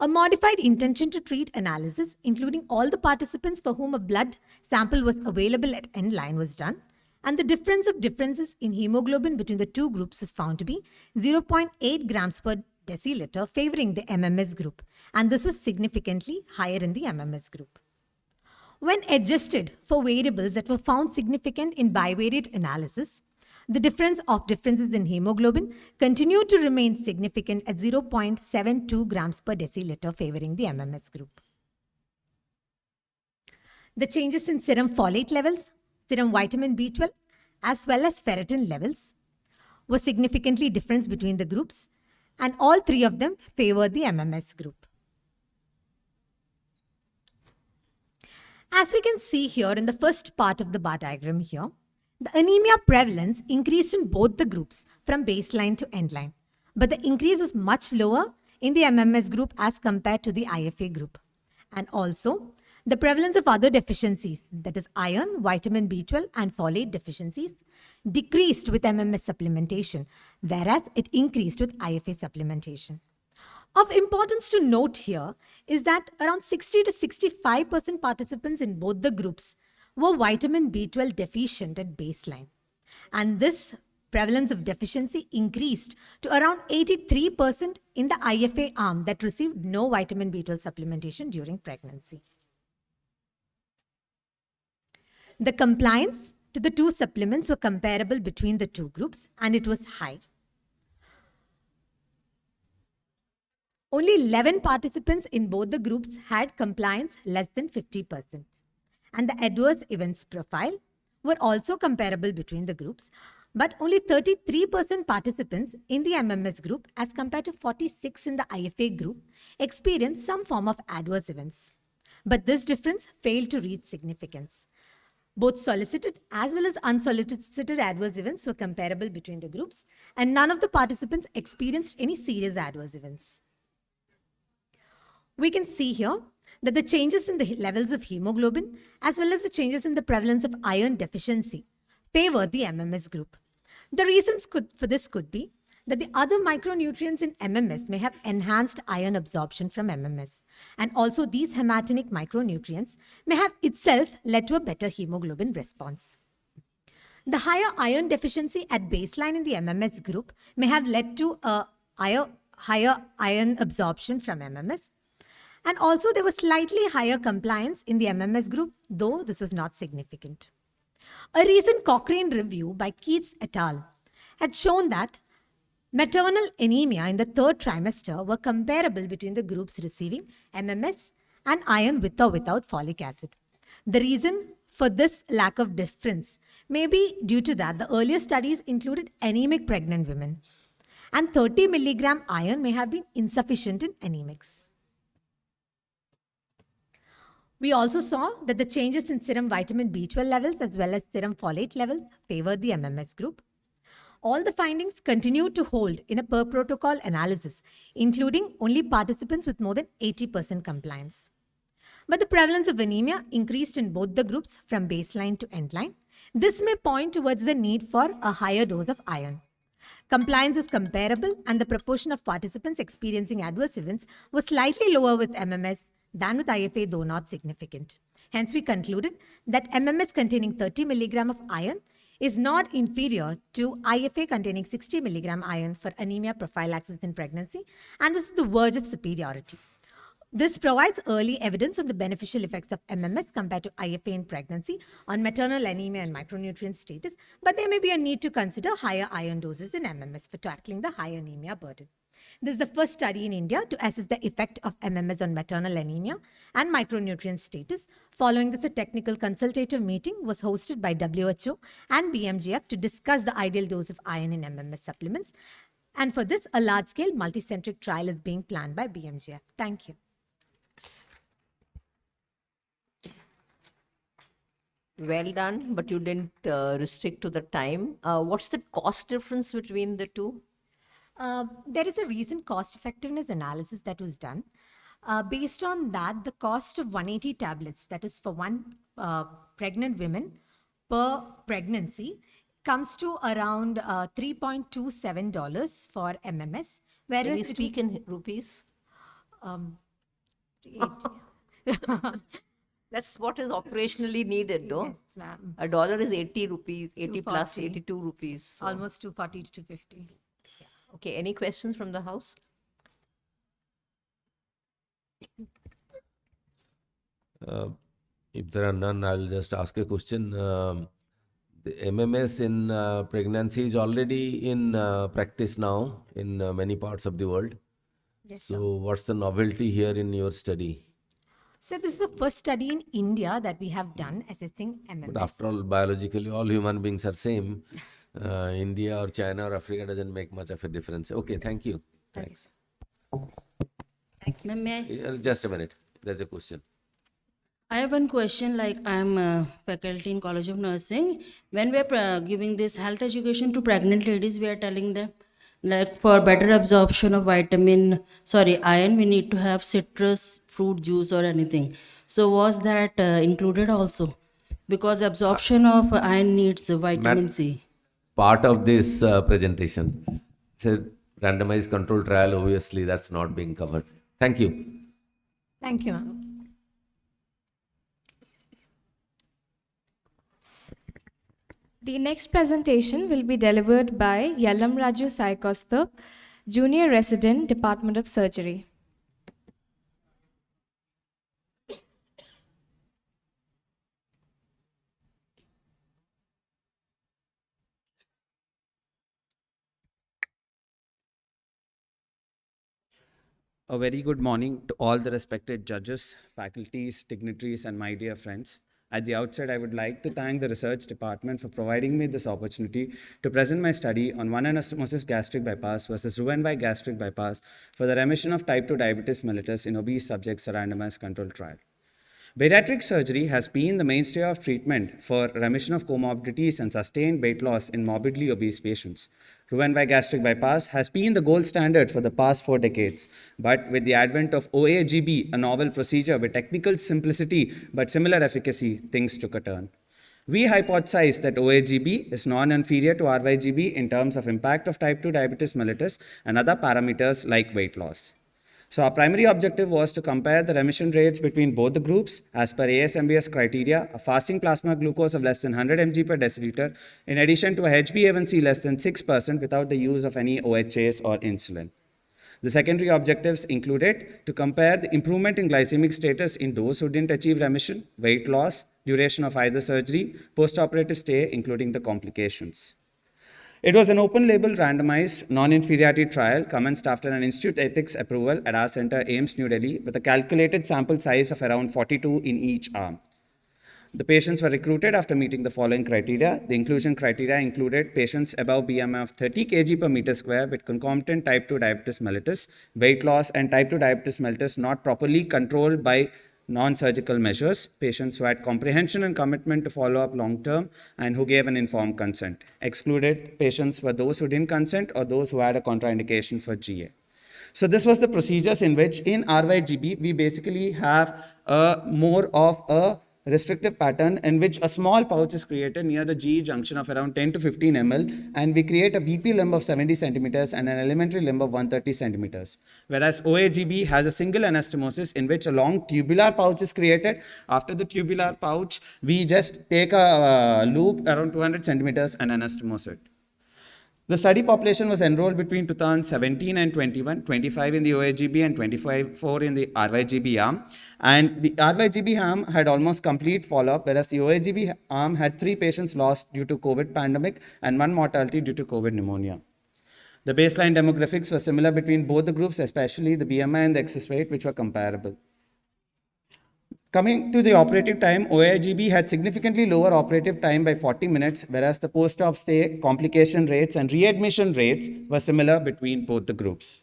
A modified intention to treat analysis, including all the participants for whom a blood sample was available at end line, was done, and the differences in hemoglobin between the two groups was found to be 0.8 grams per deciliter, favoring the MMS group, and this was significantly higher in the MMS group. When adjusted for variables that were found significant in bivariate analysis, the differences in hemoglobin continued to remain significant at 0.72 grams per deciliter, favoring the MMS group. The changes in serum folate levels, serum vitamin B12, as well as ferritin levels were significantly different between the groups, and all three of them favored the MMS group. As we can see here in the first part of the bar diagram here, the anemia prevalence increased in both the groups from baseline to end line, but the increase was much lower in the MMS group as compared to the IFA group. And also, the prevalence of other deficiencies, that is iron, vitamin B12 and folate deficiencies, decreased with MMS supplementation, whereas it increased with IFA supplementation. Of importance to note here is that around 60 to 65% participants in both the groups were vitamin B12 deficient at baseline. And this prevalence of deficiency increased to around 83% in the IFA arm that received no vitamin B12 supplementation during pregnancy. The compliance to the two supplements were comparable between the two groups, and it was high. Only 11 participants in both the groups had compliance less than 50%. And the adverse events profile were also comparable between the groups, but only 33% participants in the MMS group as compared to 46% in the IFA group experienced some form of adverse events. But this difference failed to reach significance. Both solicited as well as unsolicited adverse events were comparable between the groups, and none of the participants experienced any serious adverse events. We can see here that the changes in the levels of hemoglobin as well as the changes in the prevalence of iron deficiency favored the MMS group. The reasons for this could be that the other micronutrients in MMS may have enhanced iron absorption from MMS, and also these hematinic micronutrients may have itself led to a better hemoglobin response. The higher iron deficiency at baseline in the MMS group may have led to a higher iron absorption from MMS, and also there was slightly higher compliance in the MMS group, though this was not significant. A recent Cochrane review by Keats et al. Had shown that maternal anemia in the third trimester were comparable between the groups receiving MMS and iron with or without folic acid. The reason for this lack of difference may be due to that the earlier studies included anemic pregnant women, and 30 milligram iron may have been insufficient in anemics. We also saw that the changes in serum vitamin B12 levels as well as serum folate levels favored the MMS group. All the findings continued to hold in a per protocol analysis, including only participants with more than 80% compliance. But the prevalence of anemia increased in both the groups from baseline to end line. This may point towards the need for a higher dose of iron. Compliance was comparable, and the proportion of participants experiencing adverse events was slightly lower with MMS than with IFA, though not significant. Hence, we concluded that MMS containing 30 mg of iron is not inferior to IFA containing 60 mg iron for anemia prophylaxis in pregnancy and was at the verge of superiority. This provides early evidence of the beneficial effects of MMS compared to IFA in pregnancy on maternal anemia and micronutrient status, but there may be a need to consider higher iron doses in MMS for tackling the high anemia burden. This is the first study in India to assess the effect of MMS on maternal anemia and micronutrient status. Following this, a technical consultative meeting was hosted by WHO and BMGF to discuss the ideal dose of iron in MMS supplements. And for this, a large-scale multicentric trial is being planned by BMGF. Thank you. Well done, but you didn't restrict to the time. What's the cost difference between the two? There is a recent cost effectiveness analysis that was done. Based on that, the cost of 180 tablets, that is for one pregnant woman per pregnancy, comes to around $3.27 for MMS. Whereas Can you speak in rupees? That's what is operationally needed, though. Yes, ma'am. A dollar is 80 rupees, 80 plus 240. 82 rupees. So. Almost 240 to 250. Okay, any questions from the house? If there are none, I'll just ask a question. The MMS in pregnancy is already in practice now in many parts of the world. Yes, So what's the novelty here in your study? So this is the first study in India that we have done assessing MMS. But after all, biologically, all human beings are same. India or China or Africa doesn't make much of a difference. Okay, thank you. Thanks. Just a minute. There's a question. I have one question. Like, I'm a faculty in College of Nursing. When we are giving this health education to pregnant ladies, we are telling them, like, for better absorption of iron, we need to have citrus fruit juice or anything. So was that included also? Because absorption of iron needs vitamin C. Part of this presentation. It's a randomized control trial. Obviously, that's not being covered. Thank you. Thank you, ma'am. The next presentation will be delivered by Yallam Raju Saikostha, Junior Resident, Department of Surgery. A very good morning to all the respected judges, faculties, dignitaries, and my dear friends. At the outset, I would like to thank the research department for providing me this opportunity to present my study on one anastomosis gastric bypass versus Roux-en-Y gastric bypass for the remission of type 2 diabetes mellitus in obese subjects, a randomized control trial. Bariatric surgery has been the mainstay of treatment for remission of comorbidities and sustained weight loss in morbidly obese patients. Roux-en-Y gastric bypass has been the gold standard for the past 4 decades, but with the advent of OAGB, a novel procedure with technical simplicity but similar efficacy, things took a turn. We hypothesized that OAGB is non-inferior to RYGB in terms of impact of type 2 diabetes mellitus and other parameters like weight loss. So our primary objective was to compare the remission rates between both the groups as per AS/MBS criteria, a fasting plasma glucose of less than 100 mg per deciliter, in addition to a HbA1c less than 6% without the use of any OHAs or insulin. The secondary objectives included to compare the improvement in glycemic status in those who didn't achieve remission, weight loss, duration of either surgery, postoperative stay, including the complications. It was an open-label, randomized, non-inferiority trial commenced after an institute ethics approval at our center, AIIMS, New Delhi, with a calculated sample size of around 42 in each arm. The patients were recruited after meeting the following criteria. The inclusion criteria included patients above BMI of 30 kg per meter square with concomitant type 2 diabetes mellitus, weight loss, and type 2 diabetes mellitus not properly controlled by non-surgical measures, patients who had comprehension and commitment to follow up long-term and who gave an informed consent. Excluded patients were those who didn't consent or those who had a contraindication for GA. So this was the procedures in which in RYGB, we basically have more of a restrictive pattern in which a small pouch is created near the GE junction of around 10 to 15 ml, and we create a BP limb of 70 centimeters and an elementary limb of 130 centimeters. Whereas OAGB has a single anastomosis in which a long tubular pouch is created. After the tubular pouch, we just take a loop around 200 centimeters and anastomose it. The study population was enrolled between 2017 and 21, 25 in the OAGB and 25 in the RYGB arm. And the RYGB arm had almost complete follow-up, whereas the OAGB arm had 3 patients lost due to COVID pandemic and 1 mortality due to COVID pneumonia. The baseline demographics were similar between both the groups, especially the BMI and the excess weight, which were comparable. Coming to the operative time, OAGB had significantly lower operative time by 40 minutes, whereas the post-op stay, complication rates, and readmission rates were similar between both the groups.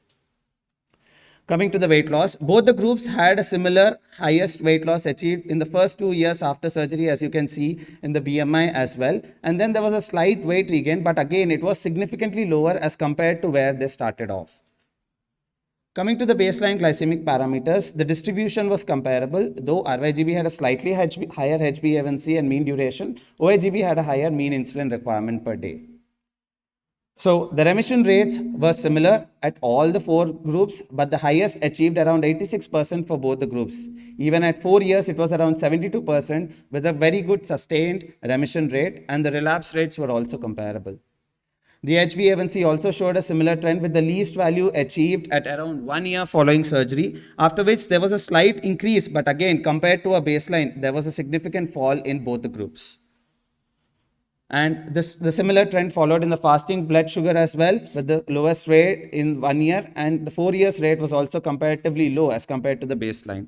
Coming to the weight loss, both the groups had a similar highest weight loss achieved in the first 2 years after surgery, as you can see in the BMI as well. And then there was a slight weight regain, but again, it was significantly lower as compared to where they started off. Coming to the baseline glycemic parameters, the distribution was comparable, though RYGB had a slightly higher HbA1c and mean duration. OAGB had a higher mean insulin requirement per day. So the remission rates were similar at all the 4 groups, but the highest achieved around 86% for both the groups. Even at 4 years, it was around 72% with a very good sustained remission rate, and the relapse rates were also comparable. The HbA1c also showed a similar trend with the least value achieved at around 1 year following surgery, after which there was a slight increase, but again, compared to a baseline, there was a significant fall in both the groups. And the similar trend followed in the fasting blood sugar as well, with the lowest rate in 1 year, and the 4 years rate was also comparatively low as compared to the baseline.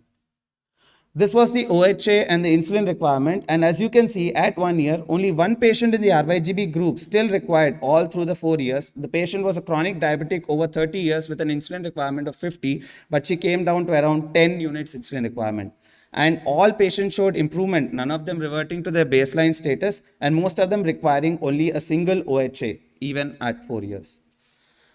This was the OHA and the insulin requirement, and as you can see, at 1 year, only 1 patient in the RYGB group still required all through the 4 years. The patient was a chronic diabetic over 30 years with an insulin requirement of 50, but she came down to around 10 units insulin requirement. And all patients showed improvement, none of them reverting to their baseline status, and most of them requiring only a single OHA, even at 4 years.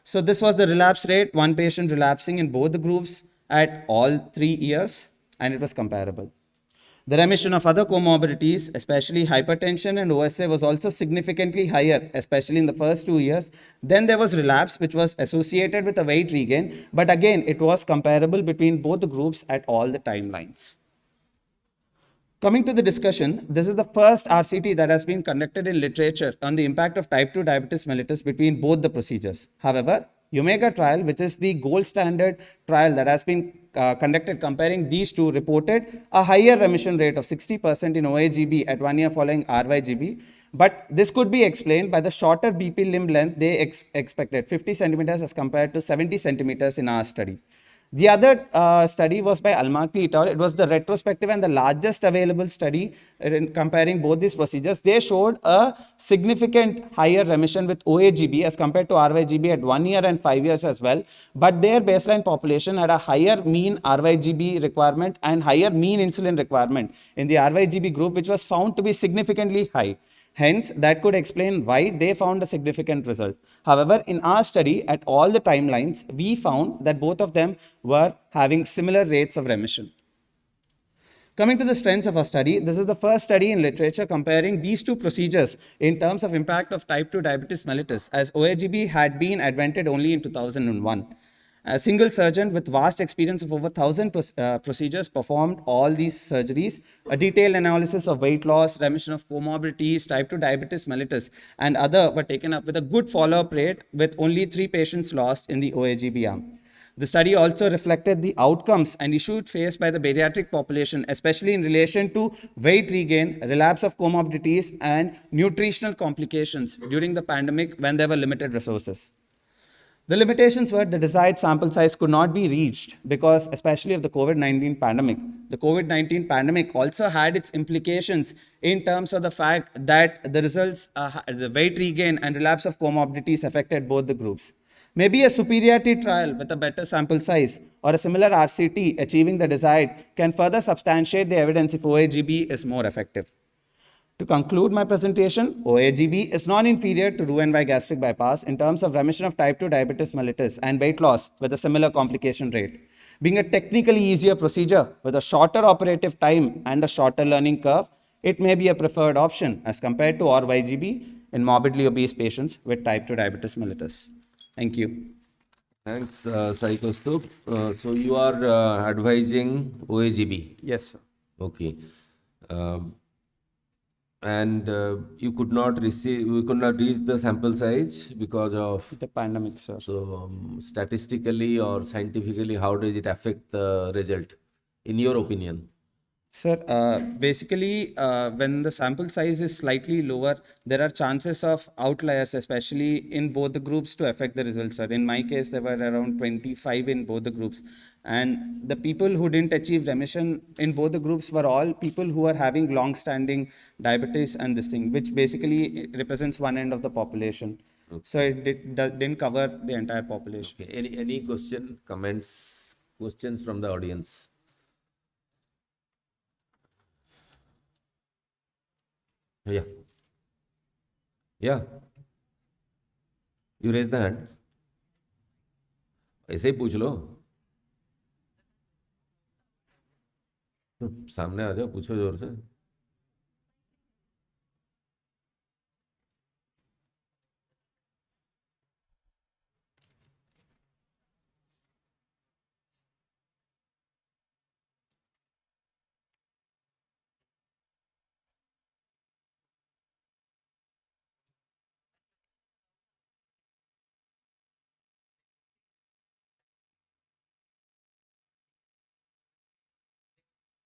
So this was the relapse rate, 1 patient relapsing in both the groups at all 3 years. And it was comparable. The remission of other comorbidities, especially hypertension and OSA, was also significantly higher, especially in the first 2 years. Then there was relapse, which was associated with a weight regain, but again, it was comparable between both the groups at all the timelines. Coming to the discussion, this is the first RCT that has been conducted in literature on the impact of type 2 diabetes mellitus between both the procedures. However, Omega trial, which is the gold standard trial that has been conducted comparing these two, reported a higher remission rate of 60% in OAGB at 1 year following RYGB. But this could be explained by the shorter BP limb length they expected, 50 centimeters as compared to 70 centimeters in our study. The other study was by Almakli et al. It was the retrospective and the largest available study in comparing both these procedures. They showed a significant higher remission with OAGB as compared to RYGB at 1 year and 5 years as well. But their baseline population had a higher mean RYGB requirement and higher mean insulin requirement in the RYGB group, which was found to be significantly high. Hence, that could explain why they found a significant result. However, in our study, at all the timelines, we found that both of them were having similar rates of remission. Coming to the strengths of our study, this is the first study in literature comparing these two procedures in terms of impact of type 2 diabetes mellitus, as OAGB had been invented only in 2001. A single surgeon with vast experience of over 1,000 procedures performed all these surgeries. A detailed analysis of weight loss, remission of comorbidities, type 2 diabetes mellitus, and other were taken up with a good follow-up rate with only 3 patients lost in the OAGB arm. The study also reflected the outcomes and issues faced by the pediatric population, especially in relation to weight regain, relapse of comorbidities, and nutritional complications during the pandemic when there were limited resources. The limitations were the desired sample size could not be reached because, especially of the COVID-19 pandemic. The COVID-19 pandemic also had its implications in terms of the fact that the results, the weight regain and relapse of comorbidities affected both the groups. Maybe a superiority trial with a better sample size or a similar RCT achieving the desired can further substantiate the evidence if OAGB is more effective. To conclude my presentation, OAGB is non-inferior to Roux-en-Y gastric bypass in terms of remission of type 2 diabetes mellitus and weight loss with a similar complication rate. Being a technically easier procedure with a shorter operative time and a shorter learning curve, it may be a preferred option as compared to OR-YGB in morbidly obese patients with type 2 diabetes mellitus. Thank you. Thanks, Sai Kaustubh. So you are advising OAGB? Yes, sir. Okay. And you could not reach the sample size because of the pandemic, sir. So statistically or scientifically, how does it affect the result, in your opinion? Sir, basically, when the sample size is slightly lower, there are chances of outliers, especially in both the groups, to affect the results, sir. In my case, there were around 25 in both the groups. And the people who didn't achieve remission in both the groups were all people who are having long-standing diabetes and this thing, which basically represents one end of the population. Okay. So it didn't cover the entire population. Okay. Any question, comments, questions from the audience? Yeah. Yeah. You raise the hand. ऐसे ही पूछ लो. सामने आ जाओ, पूछो जोर से.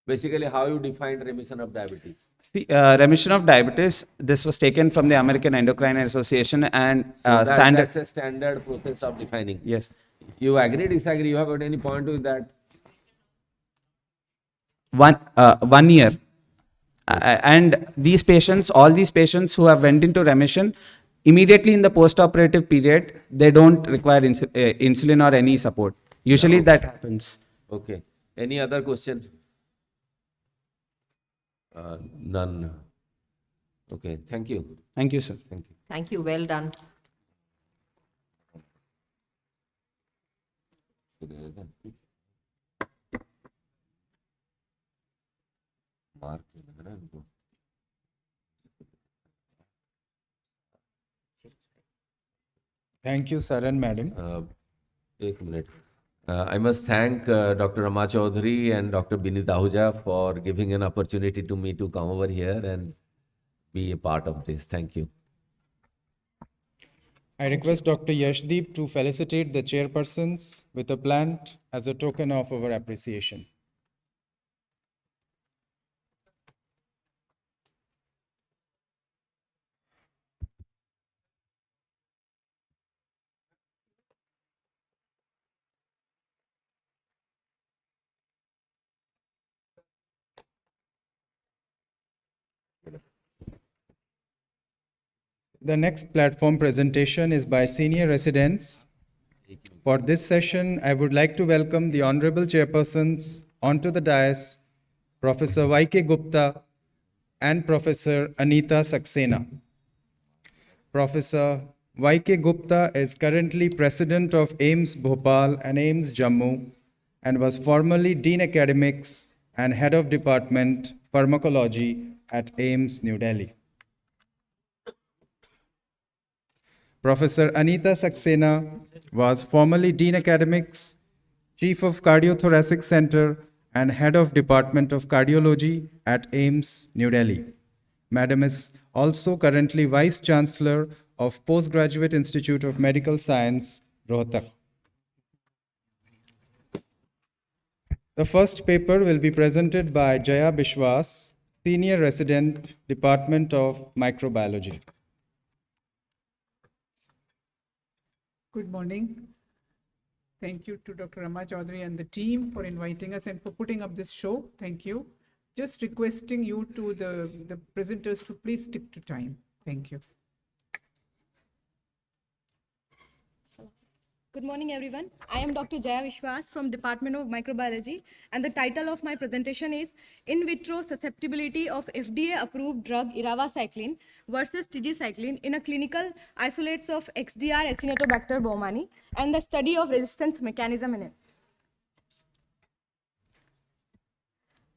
Basically, how you defined remission of diabetes? See, remission of diabetes, this was taken from the American Endocrine Association and standard. That's a standard process of defining. Yes. You agree, disagree? You have got any point with that? 1 year. And these patients, all these patients who have went into remission, immediately in the post-operative period, they don't require insulin or any support. Usually that happens. Okay. Any other question? None. Okay. Thank you. Thank you, sir. Thank you. Thank you. Well done. Thank you, sir and madam. Ek minute. I must thank Dr. Rama Chaudhary and Dr. Binit Ahuja for giving an opportunity to me to come over here and be a part of this. Thank you. I request Dr. Yashdeep to felicitate the chairpersons with a plant as a token of our appreciation. The next platform presentation is by senior residents. For this session, I would like to welcome the honorable chairpersons onto the dais, Professor Y.K. Gupta and Professor Anita Saxena. Professor Y.K. Gupta is currently president of AIIMS Bhopal and AIIMS Jammu and was formerly Dean Academics and Head of Department Pharmacology at AIIMS New Delhi. Professor Anita Saxena was formerly Dean Academics, Chief of Cardiothoracic Center, and Head of Department of Cardiology at AIIMS, New Delhi. Madam is also currently Vice Chancellor of Postgraduate Institute of Medical Science, Rohtak. The first paper will be presented by Jaya Bishwas, Senior Resident, Department of Microbiology. Good morning. Thank you to Dr. Rama Chaudhary and the team for inviting us and for putting up this show. Thank you. Just requesting you to the presenters to please stick to time. Thank you. Good morning, everyone. I am Dr. Jaya Vishwas from Department of Microbiology, and the title of my presentation is In Vitro Susceptibility of FDA-Approved Drug Iravacycline versus Tigecycline in a Clinical Isolates of XDR Acinetobacter baumannii and the Study of Resistance Mechanism in it.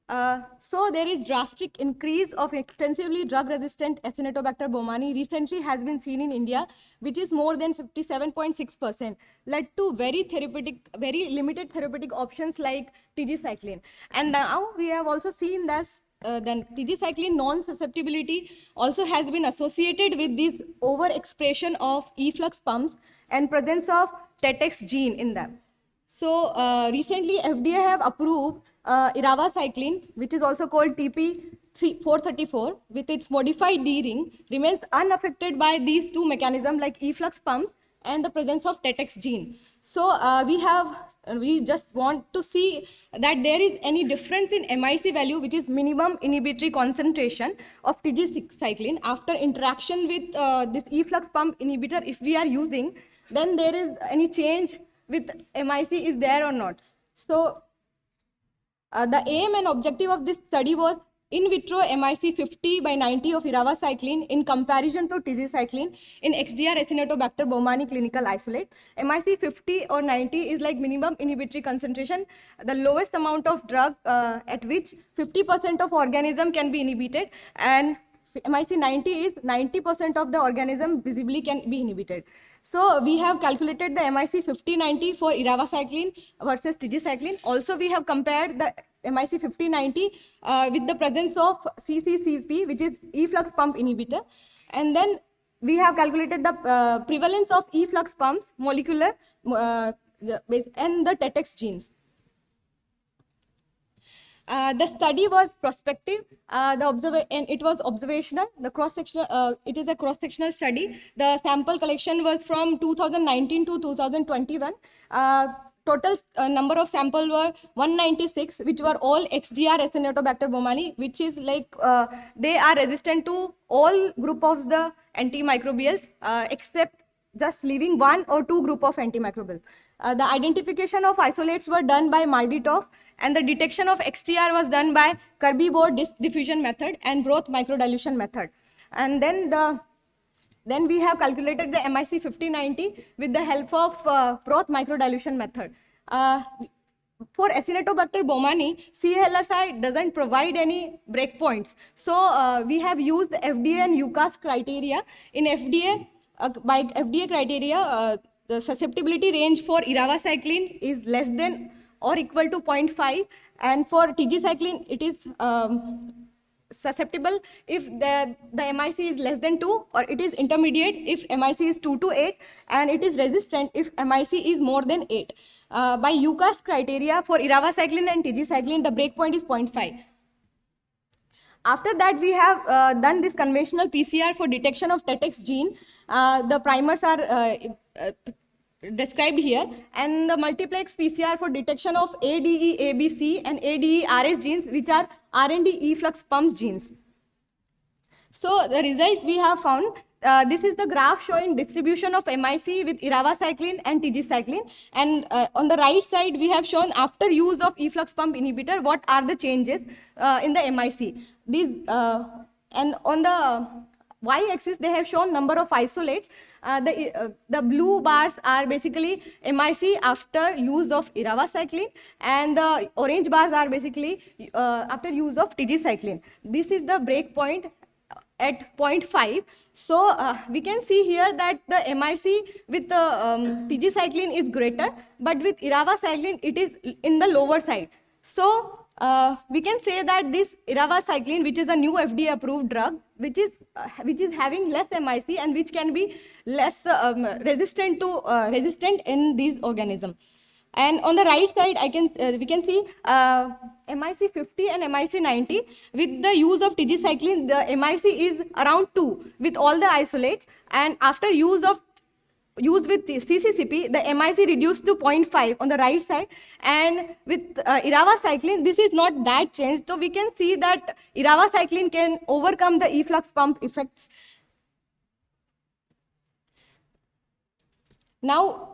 So there is drastic increase of extensively drug-resistant Acinetobacter baumannii recently has been seen in India, which is more than 57.6%, led to very limited therapeutic options like tigecycline. And now we have also seen that then tigecycline non-susceptibility also has been associated with this overexpression of efflux pumps and presence of TETx gene in them. So recently FDA have approved iravacycline, which is also called TP434, with its modified D ring, remains unaffected by these two mechanisms like efflux pumps and the presence of TETx gene. So we just want to see that there is any difference in MIC value, which is minimum inhibitory concentration of tigecycline after interaction with this efflux pump inhibitor. If we are using, then there is any change with MIC is there or not. So the aim and objective of this study was in vitro MIC 50 by 90 of iravacycline in comparison to tigecycline in XDR Acinetobacter baumannii clinical isolate. MIC 50 or 90 is like minimum inhibitory concentration, the lowest amount of drug at which 50% of organism can be inhibited, and MIC 90 is 90% of the organism visibly can be inhibited. So we have calculated the MIC 50-90 for iravacycline versus tigecycline. Also, we have compared the MIC 50-90 with the presence of CCCP, which is efflux pump inhibitor. And then we have calculated the prevalence of efflux pumps, molecular, and the TETx genes. The study was prospective, and it was observational. The cross-sectional, it is a cross-sectional study. The sample collection was from 2019 to 2021. Total number of samples were 196, which were all XDR Acinetobacter baumannii, which is like they are resistant to all group of the antimicrobials except just leaving one or two group of antimicrobials. The identification of isolates were done by Malditov, and the detection of XTR was done by Kirby-Board disk diffusion method and Broth microdilution method. And then we have calculated the MIC 50-90 with the help of Broth microdilution method. For Acinetobacter baumannii, CLSI doesn't provide any breakpoints. So we have used the FDA and UCAS criteria. In FDA, by FDA criteria, the susceptibility range for iravacycline is less than or equal to 0.5, and for tigecycline it is susceptible if the MIC is less than 2, or it is intermediate if MIC is 2 to 8, and it is resistant if MIC is more than 8. By UCAS criteria for iravacycline and tigecycline, the breakpoint is 0.5. After that, we have done this conventional PCR for detection of TETx gene. The primers are described here, and the multiplex PCR for detection of ADE ABC and ADE RS genes, which are RND efflux pump genes. So the result we have found, this is the graph showing distribution of MIC with iravacycline and tigecycline, and on the right side we have shown after use of efflux pump inhibitor what are the changes in the MIC. These and on the y-axis they have shown number of isolates. The blue bars are basically MIC after use of iravacycline, and the orange bars are basically after use of tigecycline. This is the break point at 0.5. So we can see here that the MIC with the tigecycline is greater, but with iravacycline it is in the lower side. So we can say that this iravacycline, which is a new FDA approved drug, which is having less MIC and which can be less resistant in these organisms. And on the right side, we can see MIC 50 and MIC 90. With the use of tigecycline, the MIC is around 2 with all the isolates, and after use with CCCP, the MIC reduced to 0.5 on the right side, and with iravacycline, this is not that changed. So we can see that iravacycline can overcome the efflux pump effects. Now,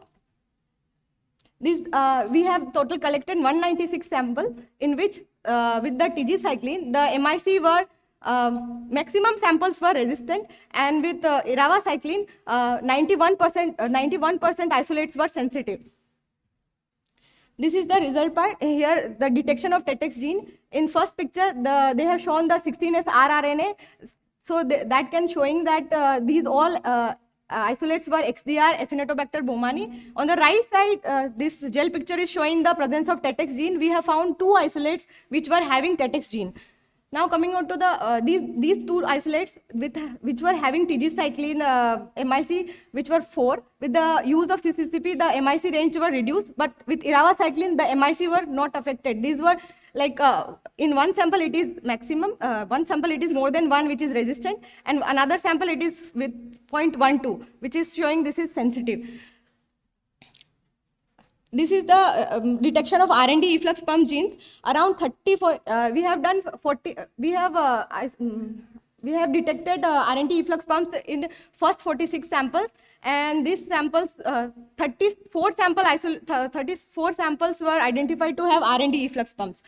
we have total collected 196 samples, in which with the tigecycline, the MIC were maximum samples were resistant, and with iravacycline, 91% isolates were sensitive. This is the result part. Here, the detection of TETx gene. In first picture, they have shown the 16S rRNA. So that can showing that these all isolates were XDR, Acinetobacter baumannii. On the right side, this gel picture is showing the presence of TETx gene. We have found 2 isolates which were having TETx gene. Now coming on to the these 2 isolates which were having TG cycline MIC, which were 4. With the use of CCCP, the MIC range were reduced, but with iravacycline, the MIC were not affected. These were like in one sample it is maximum, one sample it is more than 1 which is resistant, and another sample it is with 0.12 which is showing this is sensitive. This is the detection of RND efflux pump genes. Around 34, we have done 40, we have detected RND efflux pumps in first 46 samples, and these samples, 34 samples were identified to have RND efflux pumps.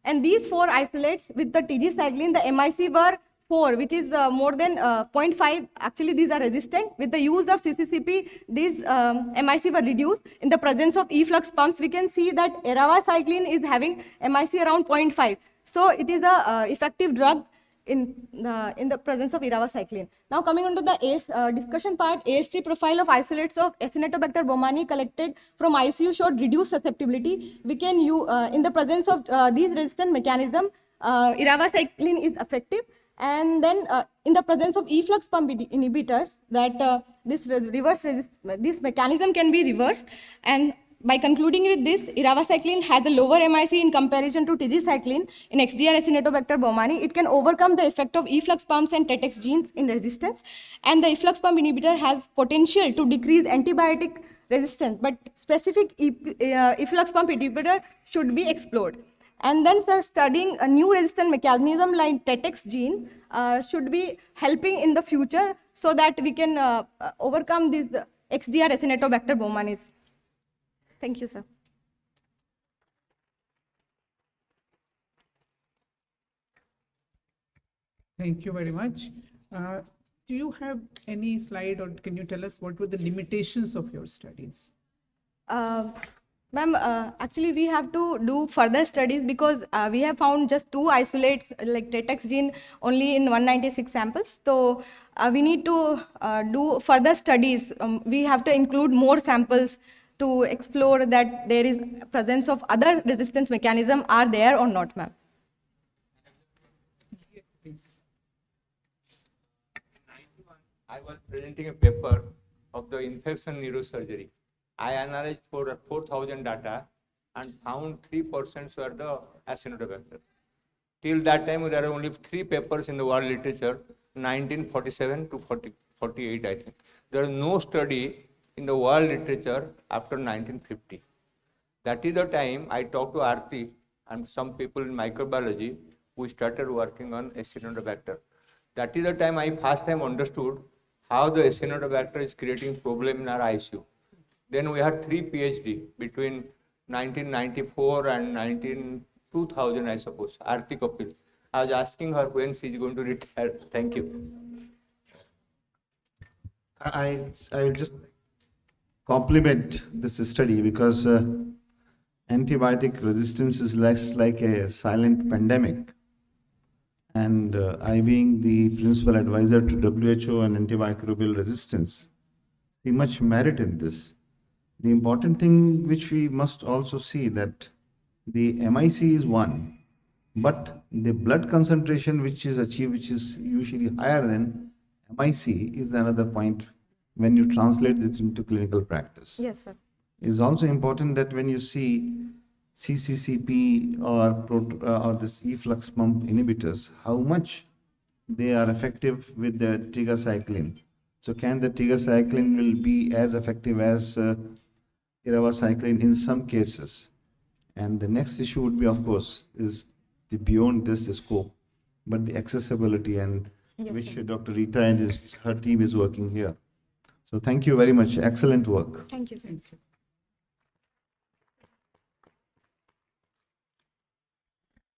And these 4 isolates with the TG cycline, the MIC were 4, which is more than 0.5. Actually, these are resistant. With the use of CCCP, these MIC were reduced. In the presence of efflux pumps, we can see that iravacycline is having MIC around 0.5. So it is a effective drug in the presence of iravacycline. Now coming on to the discussion part, AST profile of isolates of Acinetobacter baumannii collected from ICU showed reduced susceptibility. We can use, in the presence of these resistant mechanism, iravacycline is effective. And then in the presence of efflux pump inhibitors, that this mechanism can be reversed. And by concluding with this, iravacycline has a lower MIC in comparison to TG cycline in XDR Acinetobacter baumannii. It can overcome the effect of efflux pumps and TETx genes in resistance. And the efflux pump inhibitor has potential to decrease antibiotic resistance, but specific efflux pump inhibitor should be explored. And then, sir, studying a new resistant mechanism like TETx gene should be helping in the future so that we can overcome these XDR Acinetobacter baumannii. Thank you, sir. Thank you very much. Do you have any slide, or can you tell us what were the limitations of your studies? Ma'am, actually we have to do further studies because we have found just 2 isolates like TETx gene only in 196 samples. So we need to do further studies. We have to include more samples to explore that there is presence of other resistance mechanism are there or not, ma'am. Yes, please. I was presenting a paper of the infection neurosurgery. I analyzed for 4,000 data and found 3% were the Acinetobacter. Till that time, there are only 3 papers in the world literature, 1947 to 48, I think. There is no study in the world literature after 1950. That is the time I talked to Aarti and some people in microbiology. We started working on Acinetobacter. That is the time I first time understood how the Acinetobacter is creating problem in our ICU. Then we had 3 Ph.D. between 1994 and 2000, I suppose, Aarti Kapil. I was asking her when she is going to retire. Thank you. I will just compliment this study because antibiotic resistance is less like a silent pandemic. And I, being the principal advisor to WHO and antimicrobial resistance, see much merit in this. The important thing which we must also see that the MIC is one, but the blood concentration which is achieved, which is usually higher than MIC, is another point when you translate this into clinical practice. Yes, sir. It is also important that when you see CCCP or this efflux pump inhibitors, how much they are effective with the tigacycline. So can the tigacycline will be as effective as iravacycline in some cases? And the next issue would be, of course, is the beyond this scope, but the accessibility, and Yes, which sir. Dr. Rita and her team is working here. So thank you very much. Excellent work. Thank you, sir.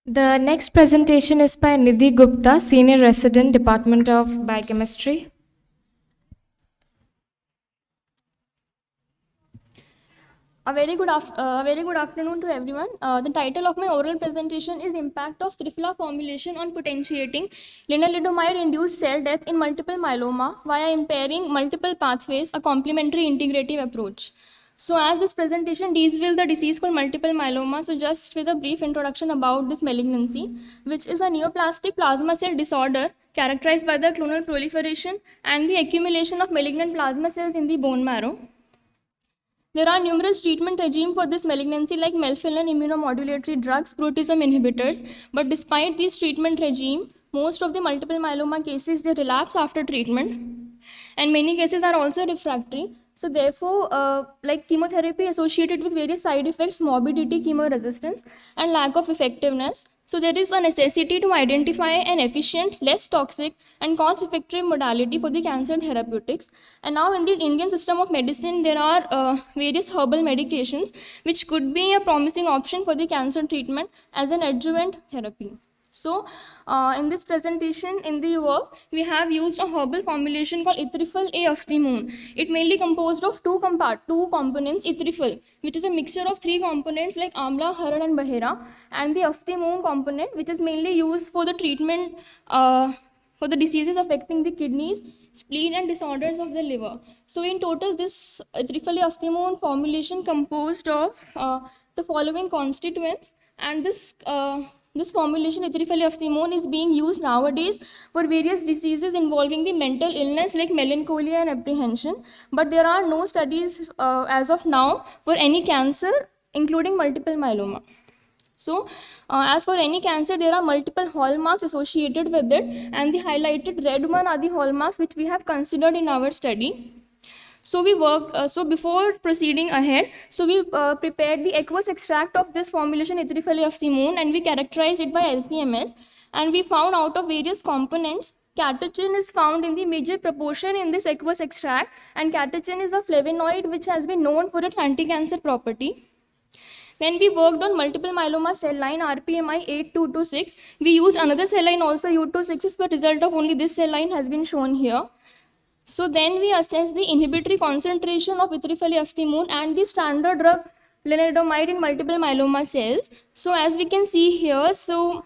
The next presentation is by Nidhi Gupta, Senior Resident, Department of A very good afternoon to everyone. The title of my oral presentation is Impact of Triphala Formulation on Potentiating Lenalidomide-Induced Cell Death in Multiple Myeloma via Impairing Multiple Pathways, a Complementary Integrative Approach. So as this presentation deals with the disease called multiple myeloma, so just with a brief introduction about this malignancy, which is a neoplastic plasma cell disorder characterized by the clonal proliferation and the accumulation of malignant plasma cells in the bone marrow. There are numerous treatment regimes for this malignancy like melphalan, immunomodulatory drugs, proteasome inhibitors, but despite these treatment regime, most of the multiple myeloma cases, they relapse after treatment and many cases are also refractory. So therefore, like chemotherapy associated with various side effects, morbidity, chemo resistance and lack of effectiveness. So there is a necessity to identify an efficient, less toxic and cost-effective modality for the cancer therapeutics. And now in the Indian system of medicine, there are various herbal medications which could be a promising option for the cancer treatment as an adjuvant therapy. So in this presentation, in the work, we have used a herbal formulation called Itrifol A of the moon. It mainly composed of two components, Itrifol, which is a mixture of three components like Amla, Haran and Bahera, and the of the moon component, which is mainly used for the treatment for the diseases affecting the kidneys, spleen and disorders of the liver. So in total, this Itrifol A of the moon formulation composed of the following constituents, and this formulation, Itrifol of the moon, is being used nowadays for various diseases involving the mental illness like melancholia and apprehension. But there are no studies as of now for any cancer, including multiple myeloma. So, as for any cancer, there are multiple hallmarks associated with it, and the highlighted red one are the hallmarks which we have considered in our study. So we worked, so before proceeding ahead, so we prepared the aqueous extract of this formulation Itrifol of the moon, and we characterized it by LCMS, and we found out of various components, catechin is found in the major proportion in this aqueous extract, and catechin is a flavonoid which has been known for its anti-cancer property. Then we worked on multiple myeloma cell line RPMI 8226. We used another cell line also U266, but result of only this cell line has been shown here. So then we assess the inhibitory concentration of Itrifol of the moon and the standard drug lenalidomide in multiple myeloma cells. So as we can see here, so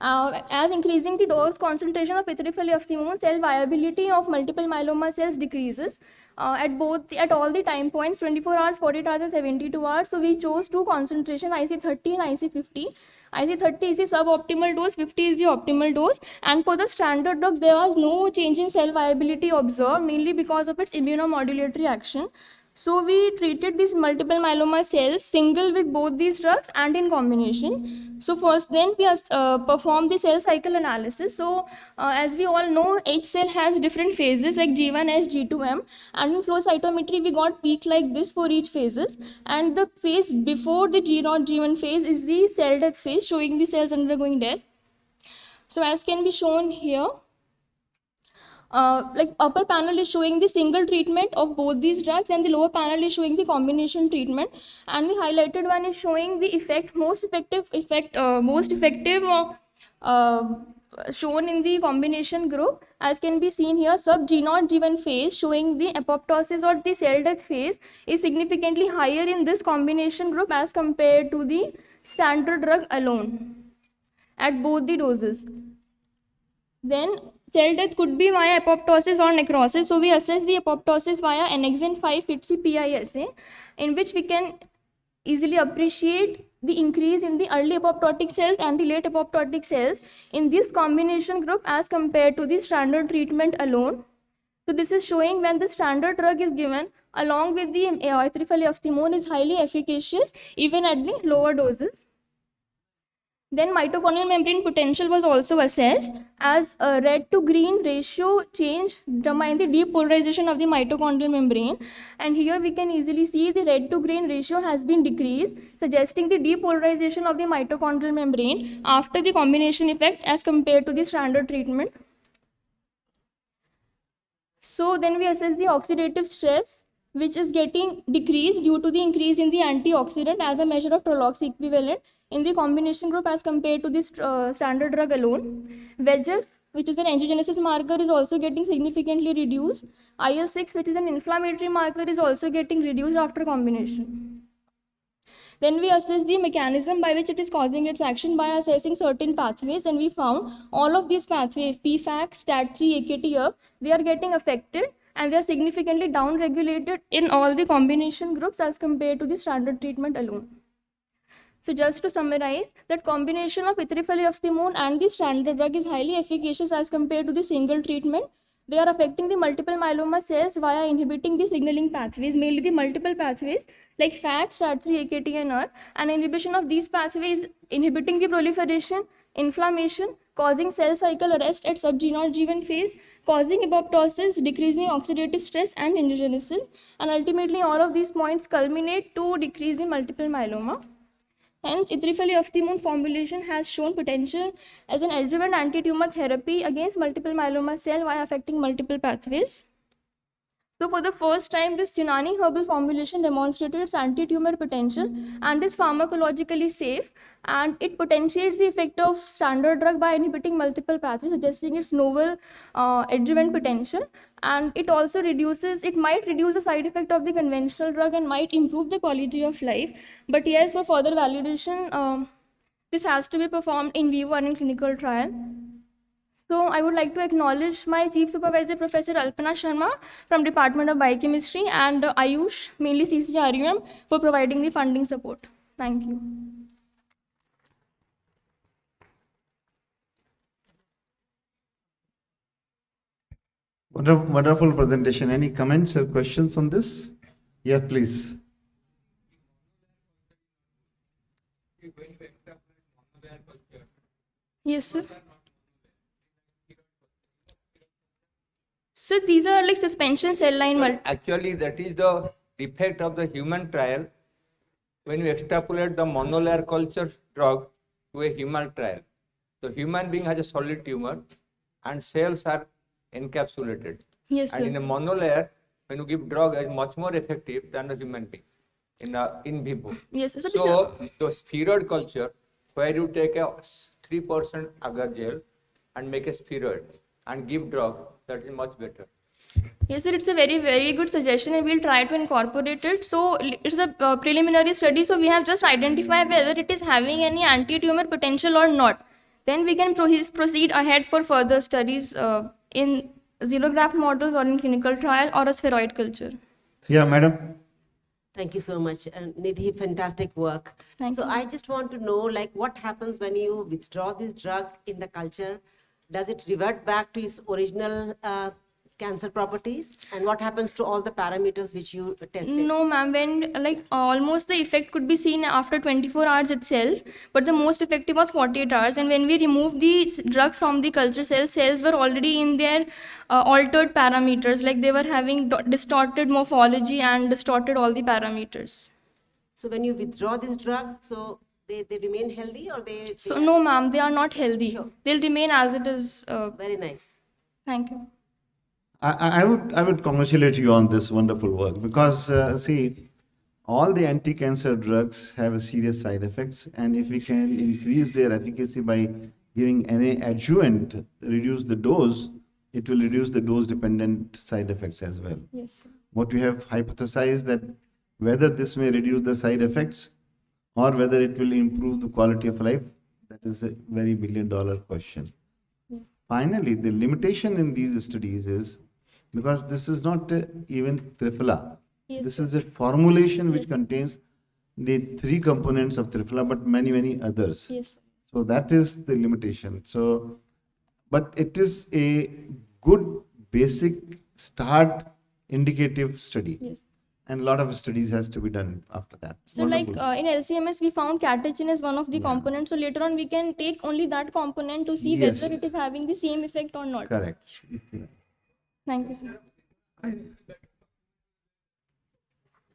as increasing the dose concentration of Itrifol of the moon, cell viability of multiple myeloma cells decreases at all the time points, 24 hours, 48 hours and 72 hours. So we chose two concentration, IC30 and IC50. IC30 is the suboptimal dose, 50 is the optimal dose, and for the standard drug there was no change in cell viability observed, mainly because of its immunomodulatory action. So we treated these multiple myeloma cells single with both these drugs and in combination. So first then we performed the cell cycle analysis. So as we all know, each cell has different phases like G1S, G2M, and in flow cytometry we got peak like this for each phases, and the phase before the G0, G1 phase is the cell death phase, showing the cells undergoing death. So as can be shown here, like upper panel is showing the single treatment of both these drugs, and the lower panel is showing the combination treatment, and the highlighted one is showing the most effective shown in the combination group, as can be seen here. Sub G0, G1 phase showing the apoptosis or the cell death phase is significantly higher in this combination group as compared to the standard drug alone at both the doses. Then cell death could be via apoptosis or necrosis. So we assess the apoptosis via annexin 5 FITC-PI assay, in which we can easily appreciate the increase in the early apoptotic cells and the late apoptotic cells in this combination group as compared to the standard treatment alone. So this is showing when the standard drug is given along with the Itrifol of the moon is highly efficacious even at the lower doses. Then mitochondrial membrane potential was also assessed as a red to green ratio change determine the depolarization of the mitochondrial membrane, and here we can easily see the red to green ratio has been decreased, suggesting the depolarization of the mitochondrial membrane after the combination effect as compared to the standard treatment. So then we assess the oxidative stress, which is getting decreased due to the increase in the antioxidant as a measure of Trolox equivalent in the combination group as compared to this standard drug alone. VEGF, which is an angiogenesis marker, is also getting significantly reduced. IL-6, which is an inflammatory marker, is also getting reduced after combination. Then we assess the mechanism by which it is causing its action by assessing certain pathways, and we found all of these pathways, PFAC, STAT3, AKT, they are getting affected and they are significantly down-regulated in all the combination groups as compared to the standard treatment alone. So just to summarize, that combination of erythrophily of the moon and the standard drug is highly efficacious as compared to the single treatment. They are affecting the multiple myeloma cells via inhibiting the signaling pathways, mainly the multiple pathways like FAT, STAT3, AKT, and ER. And inhibition of these pathways inhibiting the proliferation, inflammation, causing cell cycle arrest at subgenode G1 phase, causing apoptosis, decreasing oxidative stress and angiogenesis. And ultimately, all of these points culminate to decrease the multiple myeloma. Hence, erythrophily of the moon formulation has shown potential as an adjuvant anti-tumor therapy against multiple myeloma cell via affecting multiple pathways. So for the first time, this Unani herbal formulation demonstrated its anti-tumor potential and is pharmacologically safe, and it potentiates the effect of standard drug by inhibiting multiple pathways, suggesting its novel adjuvant potential. And it also might reduce the side effect of the conventional drug and might improve the quality of life. But yes, for further validation, this has to be performed in vivo and in clinical trial. So I would like to acknowledge my Chief Supervisor, Professor Alpana Sharma from Department of Biochemistry, and Ayush, mainly CCRUM, for providing the funding support. Thank you. Wonderful presentation. Any comments or questions on this? Yeah, please. Yes, sir. So these are like suspension cell line. Actually, that is the defect of the human trial when you extrapolate the monolayer culture drug to a human trial. So human being has a solid tumor and cells are encapsulated. Yes, and sir. in a monolayer, when you give drug, is much more effective than the human being in vivo. Yes, sir. So the spheroid culture, where you take a 3% agar gel and make a spheroid and give drug, that is much better. Yes, sir, it's a very, very good suggestion and we'll try to incorporate it. So it's a preliminary study, so we have just identified whether it is having any anti-tumor potential or not. Then we can proceed ahead for further studies in xenograft models or in clinical trial or a spheroid culture. Yeah, madam. Thank you so much. And Nidhi, fantastic work. Thank you. I just want to know, like, what happens when you withdraw this drug in the culture? Does it revert back to its original cancer properties? And what happens to all the parameters which you tested? No, ma'am. When almost the effect could be seen after 24 hours itself, but the most effective was 48 hours. And when we removed the drug from the culture cells were already in their altered parameters, like they were having distorted morphology and distorted all the parameters. So when you withdraw this drug, so they remain healthy or they? So no, ma'am, they are not healthy. Sure. They'll remain as it is. Very nice. Thank you. I would congratulate you on this wonderful work because see, all the anti-cancer drugs have a serious side effects, and if we can increase their efficacy by giving any adjuvant, reduce the dose, it will reduce the dose-dependent side effects as well. Yes, sir. What we have hypothesized that whether this may reduce the side effects or whether it will improve the quality of life, that is a very billion-dollar question. Yeah. Finally, the limitation in these studies is because this is not even Triphala. Yes, this sir. is a formulation which contains the 3 components of Triphala, but many, many others. Yes, sir. So that is the limitation. So, but it is a good basic start indicative study. Yes. And a lot of studies has to be done after that. So like in LCMS, we found catechin as one of the components. So later on, we can take only that component to see Yes. whether it is having the same effect or not. Correct. Thank you, sir.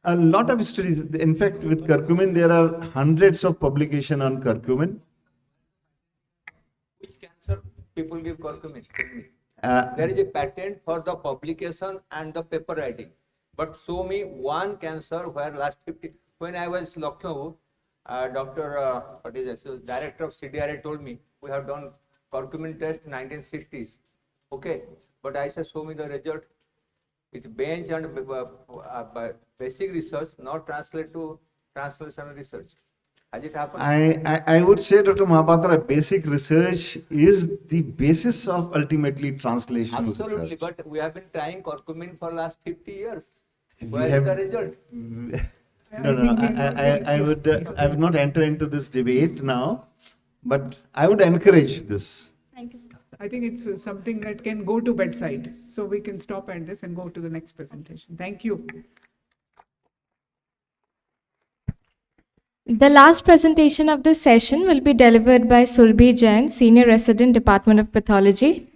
A lot of studies, in fact, with curcumin, there are hundreds of publications on curcumin. Which cancer people give curcumin? Tell me. There is a patent for the publication and the paper writing. But show me one cancer where last 50, when I was Lucknow, Dr. Director of CDRA told me, we have done curcumin test in 1960s. Okay, but I said, show me the result. It's bench and basic research, not translate to translational research? Has it happened? I would say, Dr. Mahapatra, basic research is the basis of ultimately translational Absolutely, research. but we have been trying curcumin for last 50 years. We Where is have- the result? No, I would not enter into this debate now, but I would encourage this. Thank you, sir. I think it's something that can go to bedside. So we can stop at this and go to the next presentation. Thank you. The last presentation of this session will be delivered by Surbhi Jain, Senior Resident, Department of Pathology.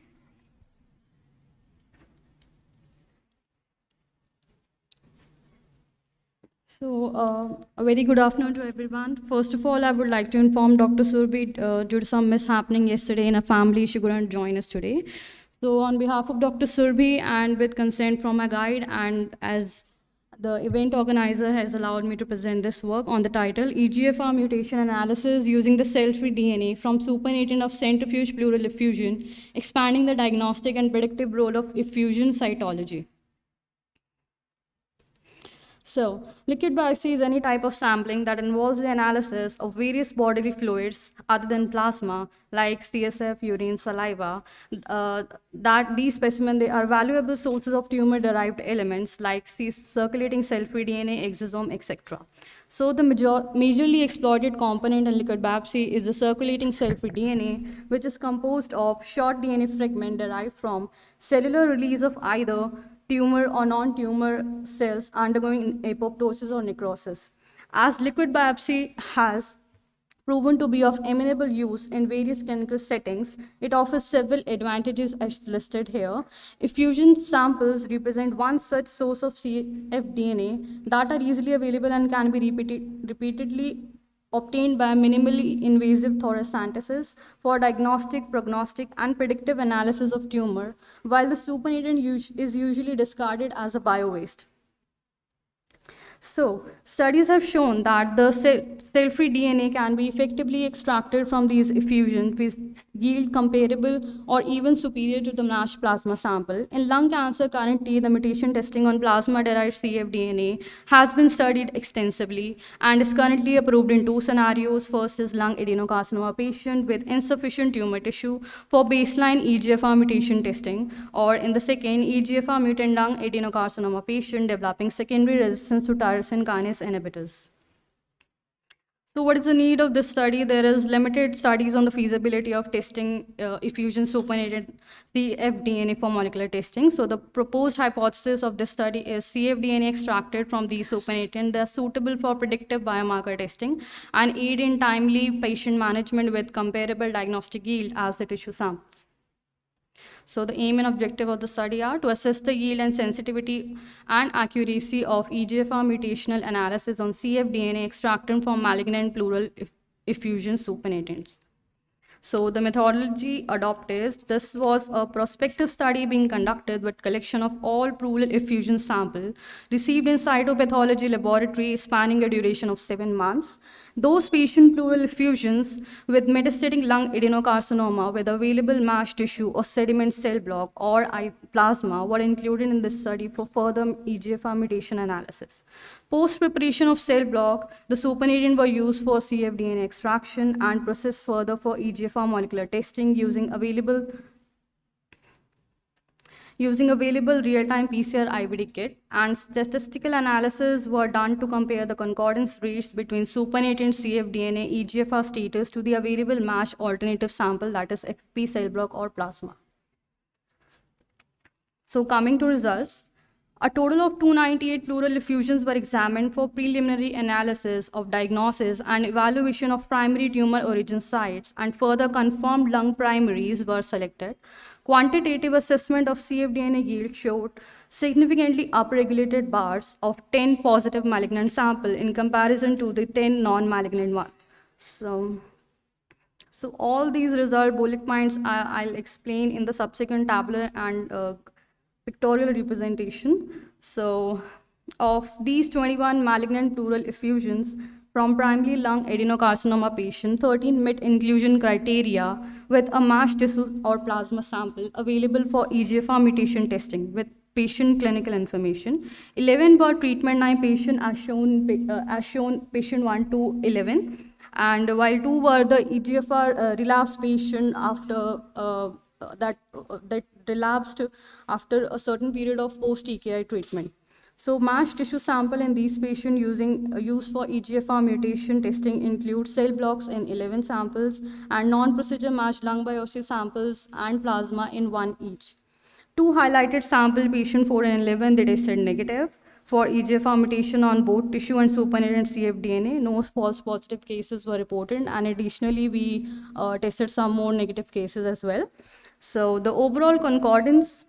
So, a very good afternoon to everyone. First of all, I would like to inform Dr. Surbhi, due to some mishappening yesterday in a family, she couldn't join us today. So, on behalf of Dr. Surbhi and with consent from my guide, and as the event organizer has allowed me to present this work on the title, EGFR Mutation Analysis Using the Cell-Free DNA from Supernatant of Centrifuge Pleural Effusion, Expanding the Diagnostic and Predictive Role of Effusion Cytology. So, liquid biopsy is any type of sampling that involves the analysis of various bodily fluids other than plasma, like CSF, urine, saliva. That these specimens, they are valuable sources of tumor-derived elements like circulating cell-free DNA, exosome, etc. So, the majorly exploited component in liquid biopsy is the circulating cell-free DNA, which is composed of short DNA fragment derived from cellular release of either tumor or non-tumor cells undergoing apoptosis or necrosis. As liquid biopsy has proven to be of amenable use in various clinical settings, it offers several advantages as listed here. Effusion samples represent one such source of cfDNA that are easily available and can be repeatedly obtained by minimally invasive thoracentesis for diagnostic, prognostic, and predictive analysis of tumor, while the supernatant is usually discarded as a bio-waste. So, studies have shown that the cell-free DNA can be effectively extracted from these effusions with yield comparable or even superior to the matched plasma sample. In lung cancer, currently, the mutation testing on plasma-derived cfDNA has been studied extensively and is currently approved in two scenarios. First is lung adenocarcinoma patient with insufficient tumor tissue for baseline EGFR mutation testing, or in the second, EGFR mutant lung adenocarcinoma patient developing secondary resistance to tyrosine kinase inhibitors. So what is the need of this study? There is limited studies on the feasibility of testing effusion supernatant cfDNA for molecular testing. So the proposed hypothesis of this study is cfDNA extracted from these supernatant. They are suitable for predictive biomarker testing and aid in timely patient management with comparable diagnostic yield as the tissue samples. So the aim and objective of the study are to assess the yield and sensitivity and accuracy of EGFR mutational analysis on cfDNA extracted from malignant pleural effusion supernatants. So the methodology adopted is, this was a prospective study being conducted with collection of all pleural effusion sample received in cytopathology laboratory spanning a duration of 7 months. Those patient pleural effusions with metastatic lung adenocarcinoma with available matched tissue or sediment cell block or plasma were included in this study for further EGFR mutation analysis. Post preparation of cell block, the supernatant were used for cfDNA extraction and processed further for EGFR molecular testing using available real-time PCR IVD kit, and statistical analysis were done to compare the concordance rates between supernatant cfDNA EGFR status to the available matched alternative sample, that is FP cell block or plasma. So coming to results, a total of 298 pleural effusions were examined for preliminary analysis of diagnosis and evaluation of primary tumor origin sites, and further confirmed lung primaries were selected. Quantitative assessment of cfDNA yield showed significantly upregulated bars of 10 positive malignant sample in comparison to the 10 non-malignant one. So all these result bullet points I'll explain in the subsequent tabular and pictorial representation. So of these 21 malignant pleural effusions from primary lung adenocarcinoma patient, 13 met inclusion criteria with a matched tissue or plasma sample available for EGFR mutation testing with patient clinical information. 11 were treatment-naive patient as shown patient 1 to 11. And while 2 were the EGFR relapsed patient after that relapsed after a certain period of post-TKI treatment. So matched tissue sample in these patients used for EGFR mutation testing include cell blocks in 11 samples and non-procedure matched lung biopsy samples and plasma in 1 each. 2 highlighted sample patient 4 and 11 they tested negative for EGFR mutation on both tissue and supernatant cfDNA. No false positive cases were reported, and additionally we tested some more negative cases as well. So the overall concordance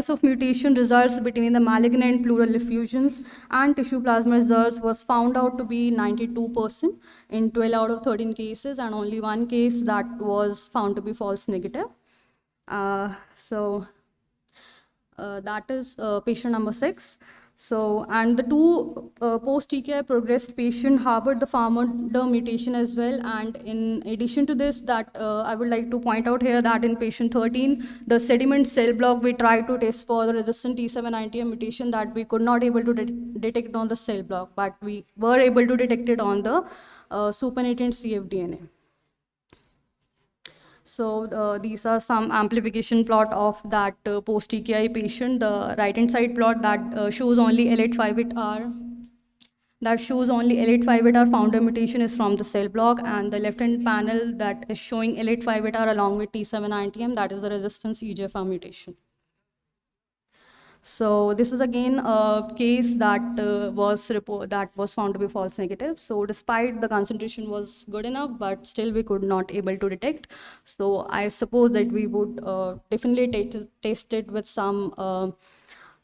of mutation results between the malignant pleural effusions and tissue plasma results was found out to be 92% in 12 out of 13 cases, and only 1 case that was found to be false negative. That is patient number 6. So, and the 2 post-TKI progressed patient harbored the Pharma mutation as well. And in addition to this, that I would like to point out here that in patient 13, the sediment cell block we tried to test for the resistant T790M mutation that we could not able to detect on the cell block, but we were able to detect it on the supernatant cfDNA. So these are some amplification plot of that post-TKI patient. The right-hand side plot that shows only L858R. That shows only L858R founder mutation is from the cell block, and the left-hand panel that is showing L858R along with T790M, that is the resistance EGFR mutation. So this is again a case that was found to be false negative. So despite the concentration was good enough, but still we could not able to detect. So I suppose that we would definitely test it with some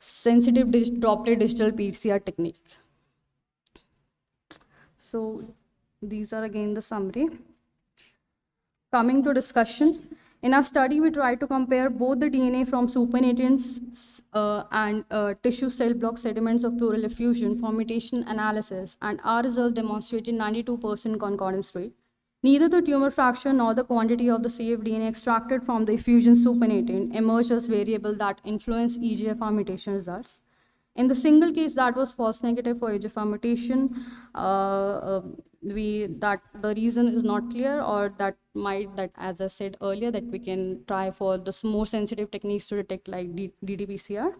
sensitive droplet digital PCR technique. So these are again the summary. Coming to discussion. In our study, we tried to compare both the DNA from supernatants and tissue cell block sediments of pleural effusion for mutation analysis, and our results demonstrated 92% concordance rate. Neither the tumor fraction nor the quantity of the cfDNA extracted from the effusion supernatant emerged as variable that influence EGFR mutation results. In the single case that was false negative for EGFR mutation, that the reason is not clear, or that as I said earlier, that we can try for the more sensitive techniques to detect like ddPCR.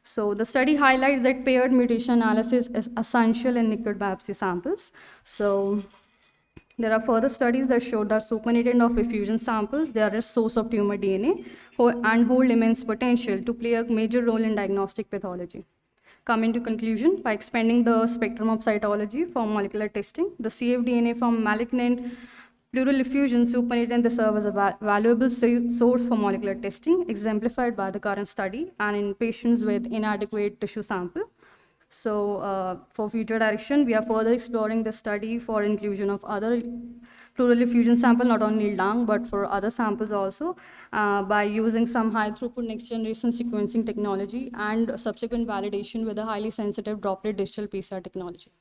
So the study highlights that paired mutation analysis is essential in liquid biopsy samples. So there are further studies that show that supernatant of effusion samples, they are a source of tumor DNA and hold immense potential to play a major role in diagnostic pathology. Coming to conclusion, by expanding the spectrum of cytology for molecular testing, the cfDNA from malignant pleural effusion supernatant they serve as a valuable source for molecular testing, exemplified by the current study and in patients with inadequate tissue sample. So for future direction, we are further exploring the study for inclusion of other pleural effusion sample, not only lung, but for other samples also, by using some high throughput next generation sequencing technology and subsequent validation with a highly sensitive droplet digital PCR technology.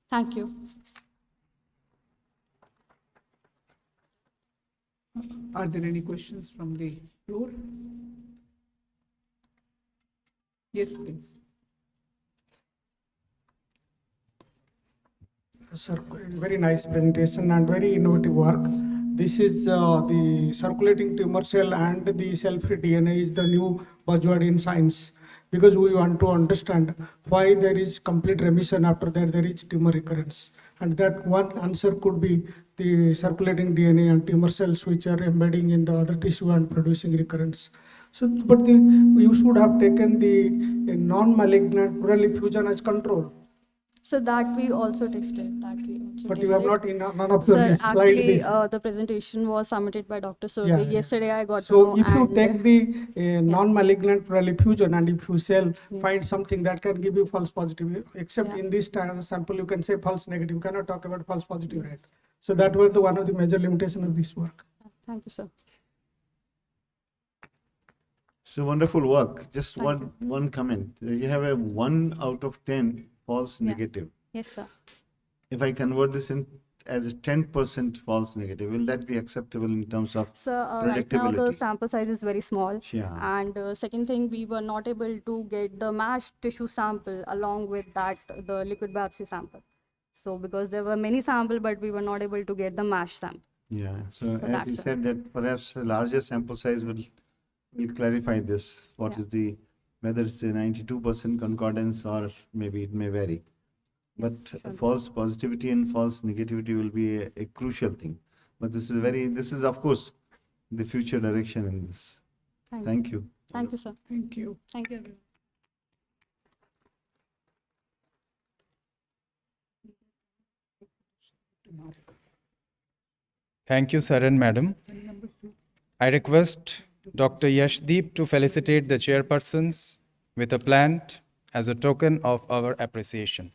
Thank you. Are there any questions from the floor? Yes, please. Sir, very nice presentation and very innovative work. This is the circulating tumor cell and the cell-free DNA is the new buzzword in science, because we want to understand why there is complete remission after that there is tumor recurrence. And that one answer could be the circulating DNA and tumor cells which are embedding in the other tissue and producing recurrence. So, but you should have taken the non-malignant pleural effusion as control. So that we also tested. But you have not in none of Sir, the slide. actually, the presentation was submitted by Dr. Survey. Yeah, yeah. Yesterday I got So to know. if you take the non-malignant pleural effusion and if you find something that can give you false positive, except in this sample you can say false negative. You cannot talk about false positive rate. So that was one of the major limitations of this work. Thank you, sir. So wonderful work. Just one comment. You have a 1 out of 10 false negative. Yes, sir. If I convert this in as a 10% false negative. Will that be acceptable in terms of So right now the predictability? sample size is very small. Yeah. And second thing, we were not able to get the mashed tissue sample along with that, the liquid biopsy sample. So because there were many sample, but we were not able to get the mashed sample. Yeah, so as that's you it. said that perhaps a larger sample size will clarify this. What Yeah. is the, whether it's a 92% concordance or maybe it may vary. But false positivity and false negativity will be a crucial thing. But this is of course the future direction in this. Thank you. Thank you, sir. Thank you. Thank you, everyone. Thank you, sir and madam. I request Dr. Yashdeep to felicitate the chairpersons with a plant as a token of our appreciation.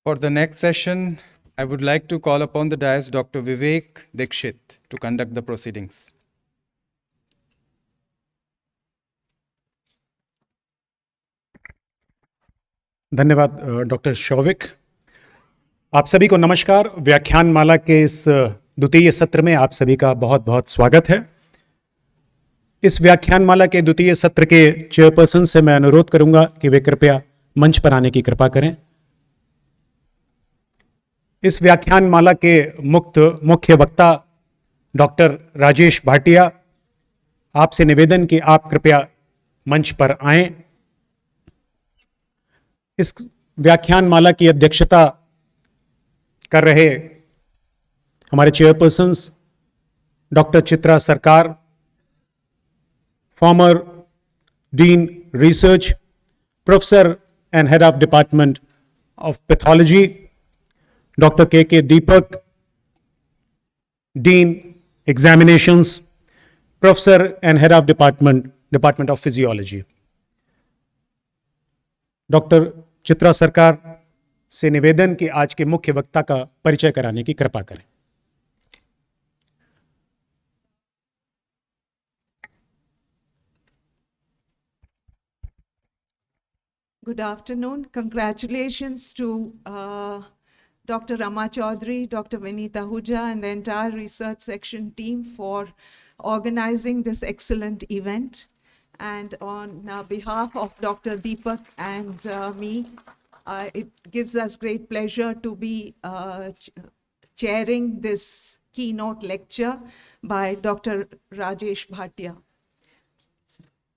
For the next session, I would like to call upon the dais Dr. Vivek Dikshit to conduct the proceedings. धन्यवाद doctor Showik. आप सभी को नमस्कार। व्याख्यानमाला के इस द्वितीय सत्र में आप सभी का बहुत बहुत स्वागत है। इस व्याख्यानमाला के द्वितीय सत्र के चेयरपर्सन से मैं अनुरोध करूंगा कि वे कृपया मंच पर आने की कृपा करें। इस व्याख्यानमाला के मुख्य वक्ता डॉक्टर राजेश भाटिया, आपसे निवेदन कि आप कृपया मंच पर आएं। इस व्याख्यानमाला की अध्यक्षता कर रहे हमारे chairpersons doctor Chitra Sarkar, former dean research, professor and head of department of pathology, doctor K Deepak, dean examinations, professor and head of department of physiology. Doctor Chitra Sarkar से निवेदन कि आज के मुख्य वक्ता का परिचय कराने की कृपा करें। Good afternoon. Congratulations to Dr. Rama Chaudhary, Dr. Vinita Huja, and the entire research section team for organizing this excellent event. And on behalf of Dr. Deepak and me, it gives us great pleasure to be chairing this keynote lecture by Dr. Rajesh Bhatia.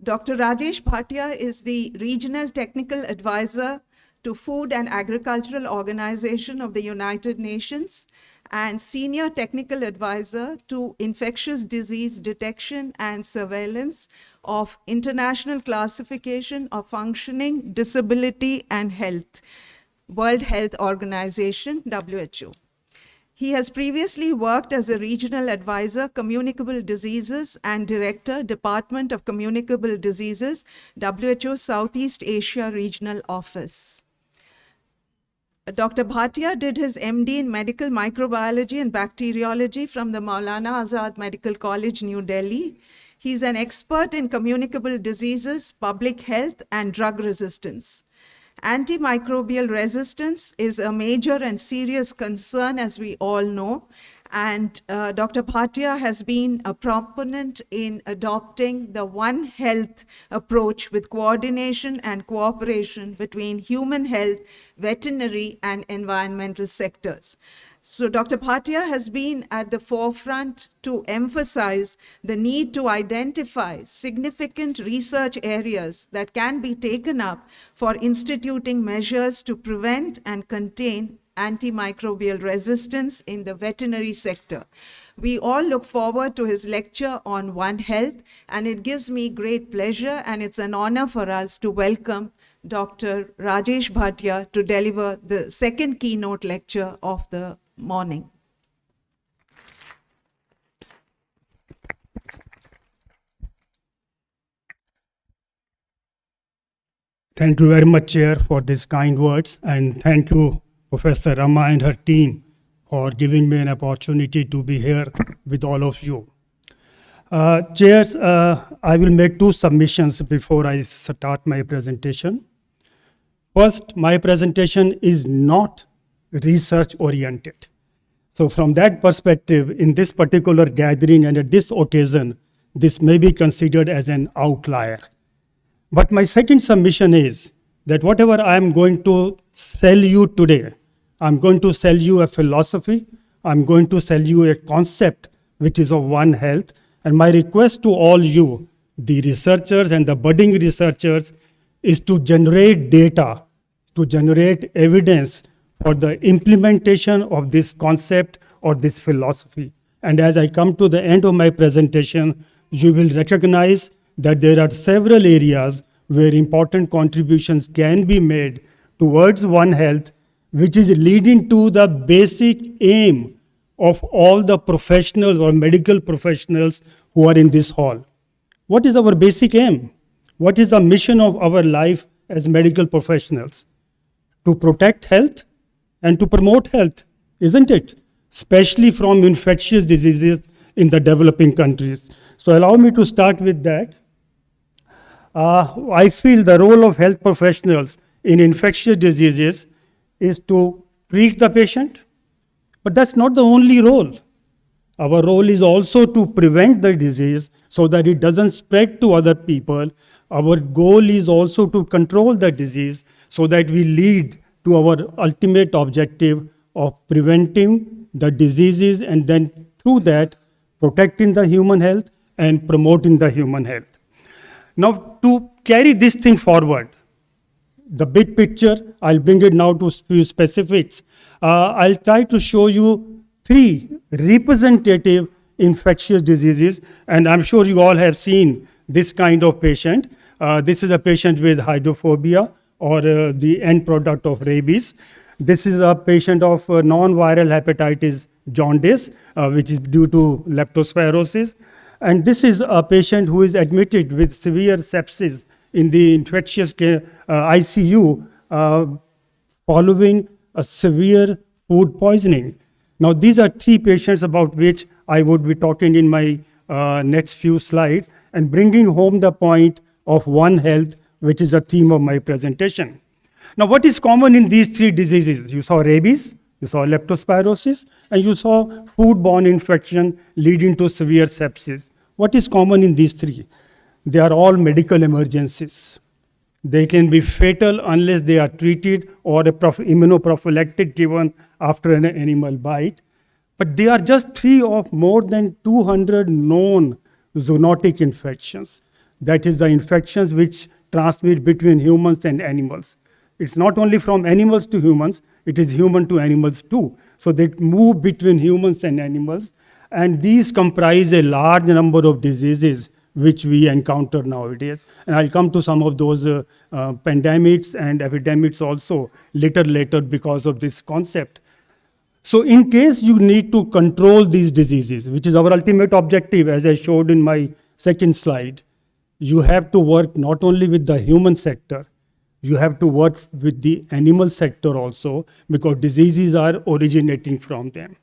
Dr. Rajesh Bhatia is the Regional Technical Advisor to Food and Agricultural Organization of the United Nations and Senior Technical Advisor to Infectious Disease Detection and Surveillance of International Classification of Functioning, Disability and Health, World Health Organization, WHO. He has previously worked as a regional advisor, communicable diseases, and director, Department of Communicable Diseases, WHO Southeast Asia Regional Office. Dr. Bhatia did his MD in medical microbiology and bacteriology from the Maulana Azad Medical College, New Delhi. He's an expert in communicable diseases, public health, and drug resistance. Antimicrobial resistance is a major and serious concern, as we all know, and Dr. Bhatia has been a proponent in adopting the One Health approach with coordination and cooperation between human health, veterinary, and environmental sectors. So Dr. Bhatia has been at the forefront to emphasize the need to identify significant research areas that can be taken up for instituting measures to prevent and contain antimicrobial resistance in the veterinary sector. We all look forward to his lecture on One Health, and it gives me great pleasure and it's an honor for us to welcome Dr. Rajesh Bhatia to deliver the second keynote lecture of the morning. Thank you very much, Chair, for these kind words. And thank you, Professor Rama and her team, for giving me an opportunity to be here with all of you. Chairs, I will make two submissions before I start my presentation. First, my presentation is not research oriented. So from that perspective, in this particular gathering and at this occasion, this may be considered as an outlier. But my second submission is that whatever I'm going to sell you today, I'm going to sell you a philosophy, I'm going to sell you a concept which is of One Health. And my request to all you, the researchers and the budding researchers, is to generate data, to generate evidence for the implementation of this concept or this philosophy. And as I come to the end of my presentation, you will recognize that there are several areas where important contributions can be made towards One Health, which is leading to the basic aim of all the professionals or medical professionals who are in this hall. What is our basic aim? What is the mission of our life as medical professionals? To protect health and to promote health, isn't it? Especially from infectious diseases in the developing countries. So allow me to start with that. I feel the role of health professionals in infectious diseases is to treat the patient, but that's not the only role. Our role is also to prevent the disease so that it doesn't spread to other people. Our goal is also to control the disease so that we lead to our ultimate objective of preventing the diseases and then through that protecting the human health and promoting the human health. Now to carry this thing forward, the big picture, I'll bring it now to few specifics. I'll try to show you three representative infectious diseases, and I'm sure you all have seen this kind of patient. This is a patient with hydrophobia or the end product of rabies. This is a patient of non-viral hepatitis jaundice, which is due to leptospirosis. And this is a patient who is admitted with severe sepsis in the infectious care, ICU following a severe food poisoning. Now, these are three patients about which I would be talking in my next few slides and bringing home the point of One Health, which is a theme of my presentation. Now, what is common in these three diseases? You saw rabies, you saw leptospirosis, and you saw foodborne infection leading to severe sepsis. What is common in these three? They are all medical emergencies. They can be fatal unless they are treated or a immunoprophylactic given after an animal bite. But they are just three of more than 200 known zoonotic infections. That is the infections which transmit between humans and animals. It's not only from animals to humans, it is human to animals too. So they move between humans and animals. And these comprise a large number of diseases which we encounter nowadays. And I'll come to some of those pandemics and epidemics also later because of this concept. So in case you need to control these diseases, which is our ultimate objective, as I showed in my second slide, you have to work not only with the human sector, you have to work with the animal sector also, because diseases are originating from them.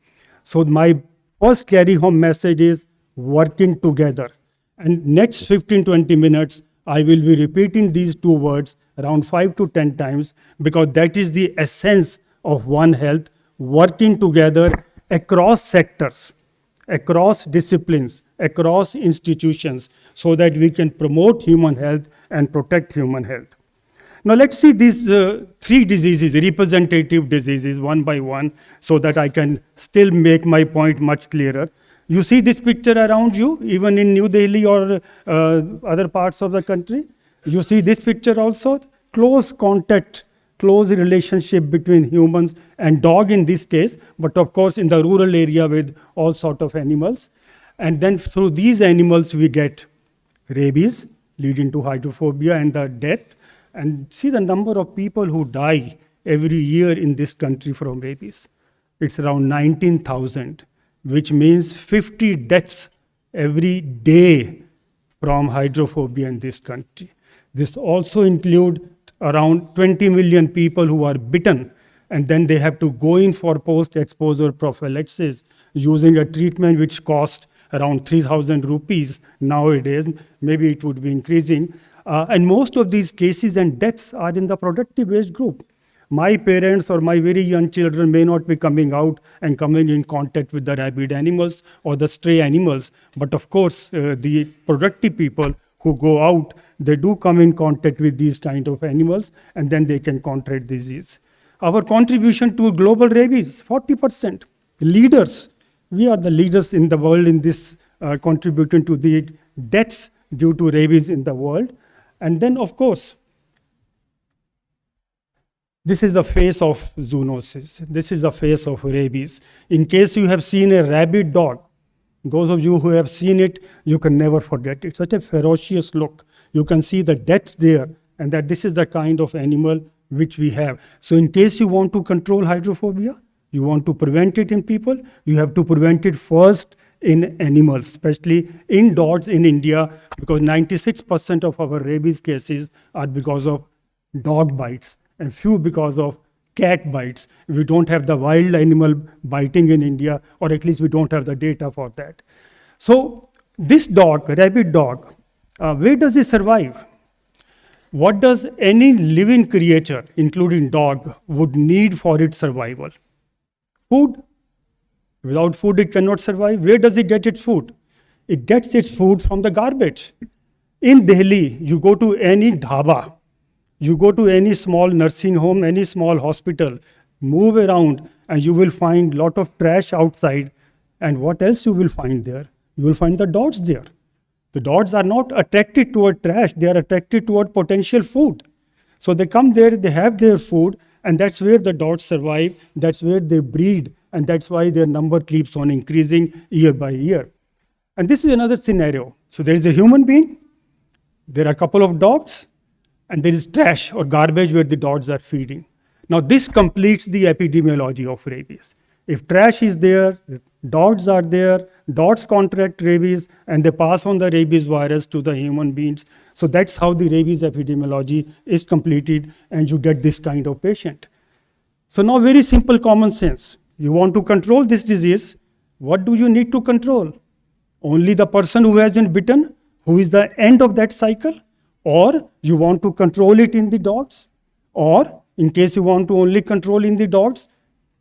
So my first carry home message is working together. And next 15-20 minutes, I will be repeating these two words around 5 to 10 times, because that is the essence of One Health, working together across sectors, across disciplines, across institutions, so that we can promote human health and protect human health. Now let's see these three diseases, representative diseases, one by one, so that I can still make my point much clearer. You see this picture around you, even in New Delhi or other parts of the country. You see this picture also, close contact, close relationship between humans and dog in this case, but of course in the rural area with all sort of animals. And then through these animals we get rabies, leading to hydrophobia and the death. And see the number of people who die every year in this country from rabies. It's around 19,000, which means 50 deaths every day from hydrophobia in this country. This also includes around 20 million people who are bitten, and then they have to go in for post-exposure prophylaxis using a treatment which costs around 3,000 rupees nowadays. Maybe it would be increasing. And most of these cases and deaths are in the productive age group. My parents or my very young children may not be coming out and coming in contact with the rabid animals or the stray animals. But of course, the productive people who go out, they do come in contact with these kind of animals, and then they can contract disease. Our contribution to global rabies, 40%. Leaders, we are the leaders in the world in this contributing to the deaths due to rabies in the world. And then, of course, this is the face of zoonosis. This is the face of rabies. In case you have seen a rabid dog, those of you who have seen it, you can never forget it. Such a ferocious look. You can see the death there, and that this is the kind of animal which we have. So in case you want to control hydrophobia, you want to prevent it in people, you have to prevent it first in animals, especially in dogs in India, because 96% of our rabies cases are because of dog bites and few because of cat bites. We don't have the wild animal biting in India, or at least we don't have the data for that. So this dog, rabid dog, where does it survive? What does any living creature, including dog, would need for its survival? Food. Without food, it cannot survive. Where does it get its food? It gets its food from the garbage. In Delhi, you go to any dhaba, you go to any small nursing home, any small hospital, move around, and you will find a lot of trash outside. And what else you will find there? You will find the dogs there. The dogs are not attracted toward trash, they are attracted toward potential food. So they come there, they have their food, and that's where the dogs survive, that's where they breed, and that's why their number keeps on increasing year by year. And this is another scenario. So there is a human being, there are a couple of dogs, and there is trash or garbage where the dogs are feeding. Now this completes the epidemiology of rabies. If trash is there, dogs are there, dogs contract rabies, and they pass on the rabies virus to the human beings. So that's how the rabies epidemiology is completed, and you get this kind of patient. So now very simple common sense. You want to control this disease, what do you need to control? Only the person who has been bitten, who is the end of that cycle? Or you want to control it in the dogs? Or in case you want to only control in the dogs,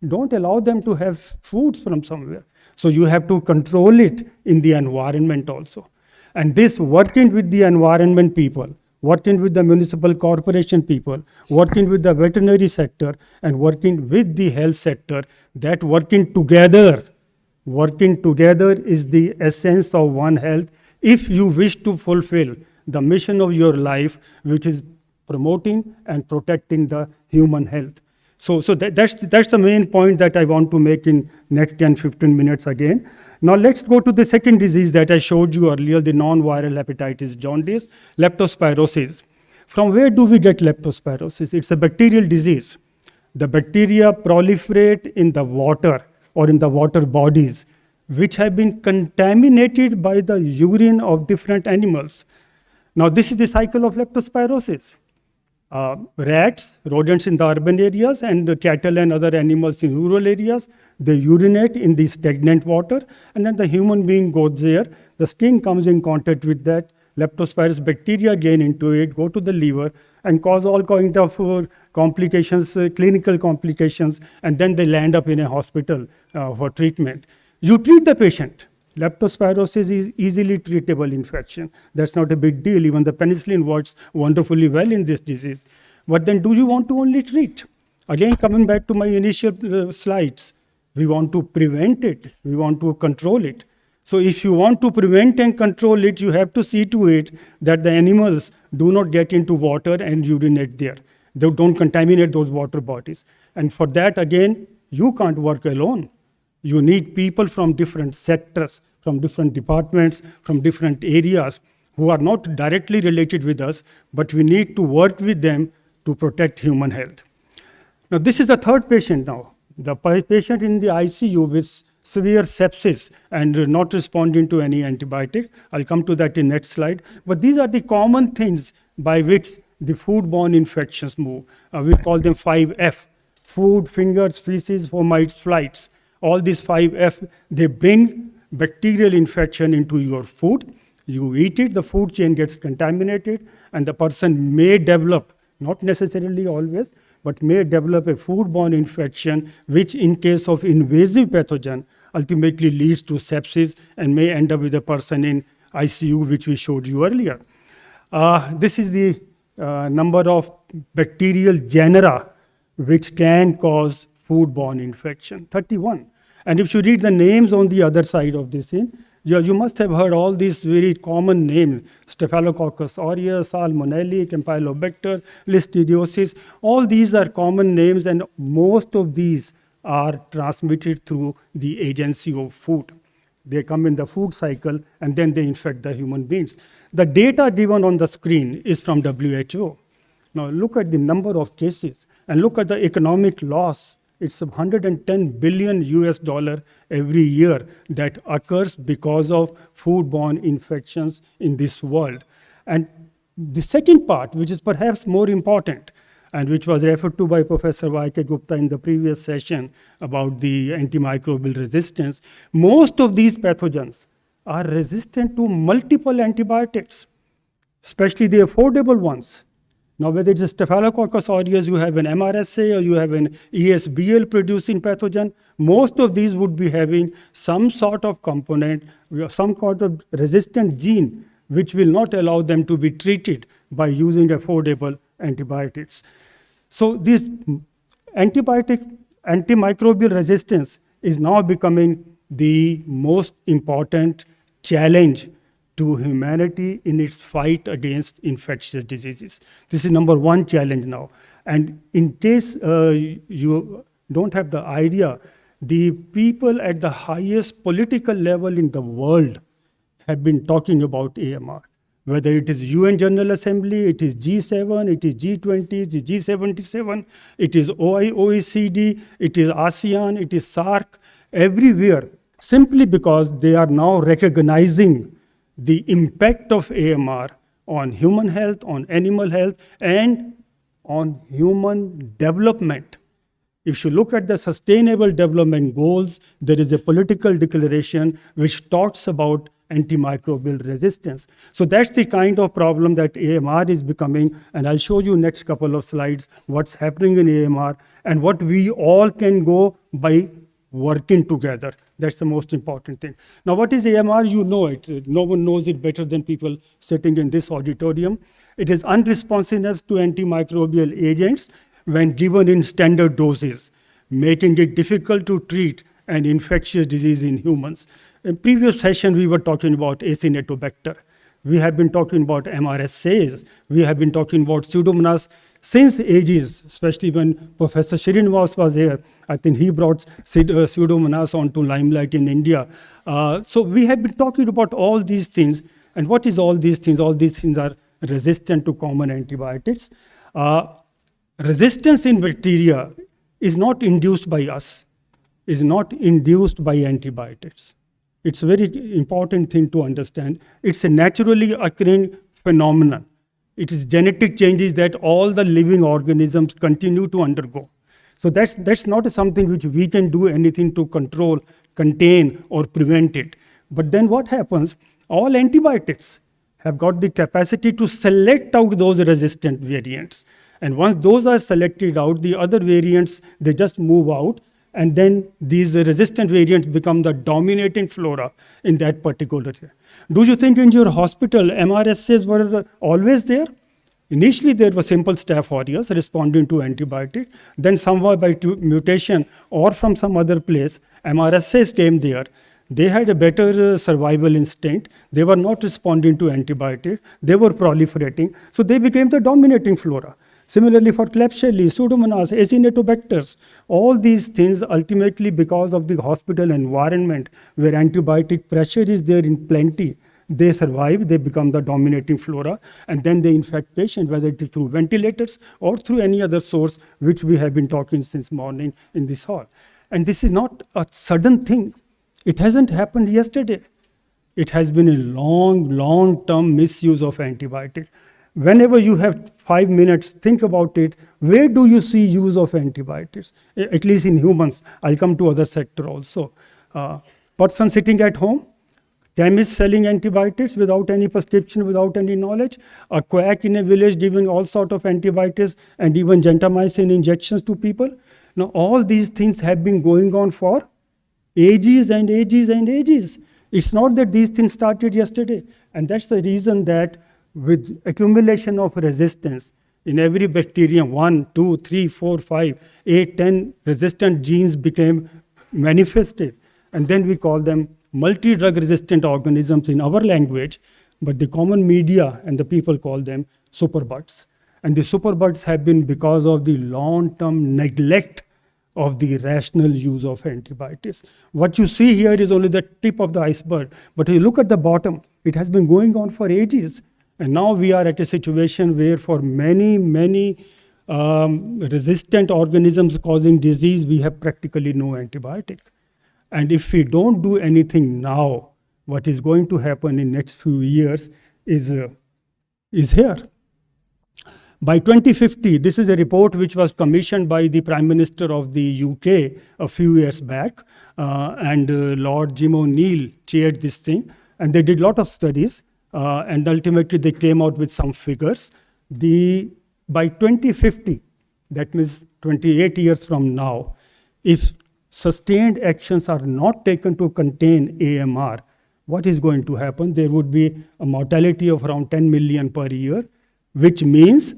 don't allow them to have foods from somewhere. So you have to control it in the environment also. And this working with the environment people, working with the municipal corporation people, working with the veterinary sector, and working with the health sector, that working together is the essence of One Health if you wish to fulfill the mission of your life, which is promoting and protecting the human health. So that's the main point that I want to make in next 10-15 minutes again. Now let's go to the second disease that I showed you earlier, the non-viral hepatitis jaundice, leptospirosis. From where do we get leptospirosis? It's a bacterial disease. The bacteria proliferate in the water or in the water bodies, which have been contaminated by the urine of different animals. Now this is the cycle of leptospirosis. Rats, rodents in the urban areas, and the cattle and other animals in rural areas, they urinate in the stagnant water, and then the human being goes there, the skin comes in contact with that, leptospirus bacteria gain into it, go to the liver, and cause all kinds of complications, clinical complications, and then they land up in a hospital for treatment. You treat the patient. Leptospirosis is easily treatable infection. That's not a big deal. Even the penicillin works wonderfully well in this disease. But then do you want to only treat? Again, coming back to my initial slides, we want to prevent it. We want to control it. So if you want to prevent and control it, you have to see to it that the animals do not get into water and urinate there. They don't contaminate those water bodies. And for that, again, you can't work alone. You need people from different sectors, from different departments, from different areas who are not directly related with us, but we need to work with them to protect human health. Now, this is the third patient now. The patient in the ICU with severe sepsis and not responding to any antibiotic. I'll come to that in next slide. But these are the common things by which the foodborne infections move. We call them 5F: food, fingers, feces, fomites, flights. All these 5F, they bring bacterial infection into your food. You eat it, the food chain gets contaminated, and the person may develop, not necessarily always, but may develop a foodborne infection, which in case of invasive pathogen, ultimately leads to sepsis and may end up with a person in ICU, which we showed you earlier. This is the number of bacterial genera which can cause foodborne infection, 31. And if you read the names on the other side of this thing, you must have heard all these very common names: Staphylococcus aureus, Salmonella, Campylobacter, Listeriosis. All these are common names, and most of these are transmitted through the agency of food. They come in the food cycle, and then they infect the human beings. The data given on the screen is from WHO. Now look at the number of cases, and look at the economic loss. It's $110 billion every year that occurs because of foodborne infections in this world. And the second part, which is perhaps more important, and which was referred to by Professor Y.K. Gupta in the previous session about the antimicrobial resistance, most of these pathogens are resistant to multiple antibiotics, especially the affordable ones. Now, whether it's a Staphylococcus aureus, you have an MRSA, or you have an ESBL producing pathogen, most of these would be having some sort of component, some sort of resistant gene, which will not allow them to be treated by using affordable antibiotics. So this antimicrobial resistance is now becoming the most important challenge to humanity in its fight against infectious diseases. This is number one challenge now. And in case you don't have the idea, the people at the highest political level in the world have been talking about AMR. Whether it is UN General Assembly, it is G7, it is G20, it is G77, it is OECD, it is ASEAN, it is SAARC, everywhere, simply because they are now recognizing the impact of AMR on human health, on animal health, and on human development. If you look at the Sustainable Development Goals, there is a political declaration which talks about antimicrobial resistance. So that's the kind of problem that AMR is becoming, and I'll show you next couple of slides what's happening in AMR and what we all can go by working together. That's the most important thing. Now, what is AMR? You know it. No one knows it better than people sitting in this auditorium. It is unresponsiveness to antimicrobial agents when given in standard doses, making it difficult to treat an infectious disease in humans. In previous session, we were talking about Acinetobacter. We have been talking about MRSAs. We have been talking about Pseudomonas since ages, especially when Professor Srinivas was here. I think he brought Pseudomonas onto limelight in India. So we have been talking about all these things. And what is all these things? All these things are resistant to common antibiotics. Resistance in bacteria is not induced by us, is not induced by antibiotics. It's a very important thing to understand. It's a naturally occurring phenomenon. It is genetic changes that all the living organisms continue to undergo. So that's not something which we can do anything to control, contain, or prevent it. But then what happens? All antibiotics have got the capacity to select out those resistant variants. And once those are selected out, the other variants, they just move out. And then these resistant variants become the dominating flora in that particular area. Do you think in your hospital, MRSAs were always there? Initially, there were simple Staph aureus responding to antibiotic. Then somewhere by mutation or from some other place, MRSAs came there. They had a better survival instinct. They were not responding to antibiotic. They were proliferating. So they became the dominating flora. Similarly for Klebsiella, Pseudomonas, Acinetobacters, all these things ultimately because of the hospital environment where antibiotic pressure is there in plenty, they survive, they become the dominating flora, and then they infect patients, whether it is through ventilators or through any other source, which we have been talking since morning in this hall. And this is not a sudden thing. It hasn't happened yesterday. It has been a long-term misuse of antibiotics. whenever you have 5 minutes, think about it. Where do you see use of antibiotics? At least in humans. I'll come to other sector also. Person sitting at home, chemist selling antibiotics without any prescription, without any knowledge, a quack in a village giving all sort of antibiotics and even gentamicin injections to people. Now, all these things have been going on for ages and ages and ages. It's not that these things started yesterday. And that's the reason that with accumulation of resistance in every bacterium, 1, 2, 3, 4, 5, 8, 10 resistant genes became manifested. And then we call them multi-drug resistant organisms in our language, but the common media and the people call them superbugs. And the superbugs have been because of the long-term neglect of the rational use of antibiotics. What you see here is only the tip of the iceberg, but if you look at the bottom, it has been going on for ages. And now we are at a situation where for many, many resistant organisms causing disease, we have practically no antibiotic. And if we don't do anything now, what is going to happen in next few years is here. By 2050, this is a report which was commissioned by the Prime Minister of the UK a few years back, and Lord Jim O'Neill chaired this thing, and they did a lot of studies, and ultimately they came out with some figures. By 2050, that means 28 years from now, if sustained actions are not taken to contain AMR, what is going to happen? There would be a mortality of around 10 million per year, which means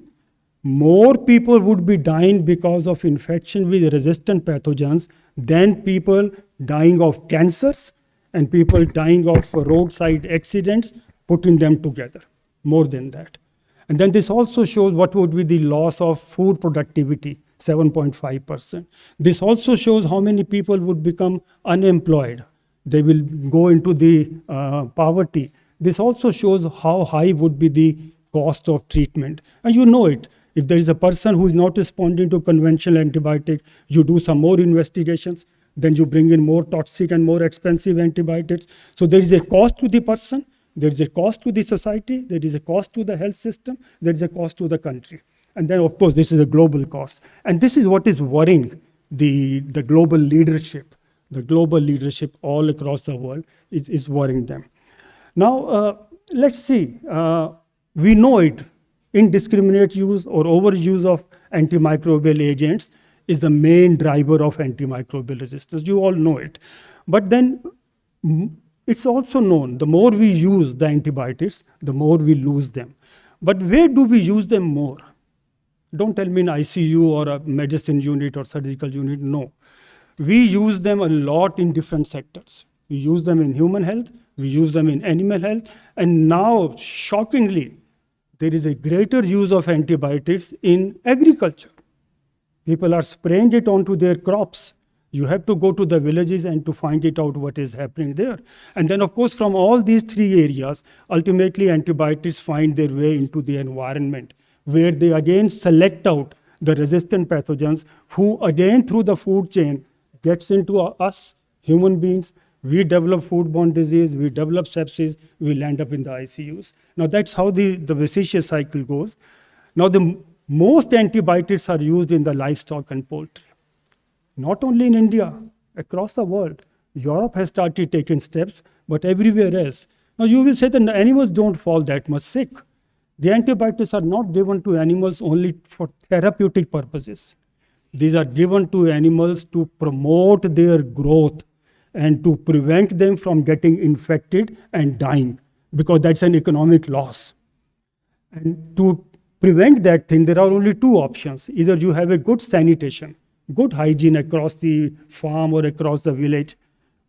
more people would be dying because of infection with resistant pathogens than people dying of cancers and people dying of roadside accidents, putting them together, more than that. And then this also shows what would be the loss of food productivity, 7.5%. This also shows how many people would become unemployed. They will go into the poverty. This also shows how high would be the cost of treatment. And you know it. If there is a person who is not responding to conventional antibiotic, you do some more investigations, then you bring in more toxic and more expensive antibiotics. So there is a cost to the person, there is a cost to the society, there is a cost to the health system, there is a cost to the country. And then, of course, this is a global cost. And this is what is worrying the global leadership. The global leadership all across the world is worrying them. Now, let's see. We know it. Indiscriminate use or overuse of antimicrobial agents is the main driver of antimicrobial resistance. You all know it. But then it's also known the more we use the antibiotics, the more we lose them. But where do we use them more? Don't tell me in ICU or a medicine unit or surgical unit, no. We use them a lot in different sectors. We use them in human health, we use them in animal health, and now, shockingly, there is a greater use of antibiotics in agriculture. People are spraying it onto their crops. You have to go to the villages and to find it out what is happening there. And then, of course, from all these three areas, ultimately antibiotics find their way into the environment, where they again select out the resistant pathogens who again through the food chain gets into us, human beings. We develop foodborne disease, we develop sepsis, we land up in the ICUs. Now that's how the vicious cycle goes. Now the most antibiotics are used in the livestock and poultry. Not only in India, across the world. Europe has started taking steps, but everywhere else. Now you will say that the animals don't fall that much sick. The antibiotics are not given to animals only for therapeutic purposes. These are given to animals to promote their growth and to prevent them from getting infected and dying, because that's an economic loss. And to prevent that thing, there are only two options. Either you have a good sanitation, good hygiene across the farm or across the village,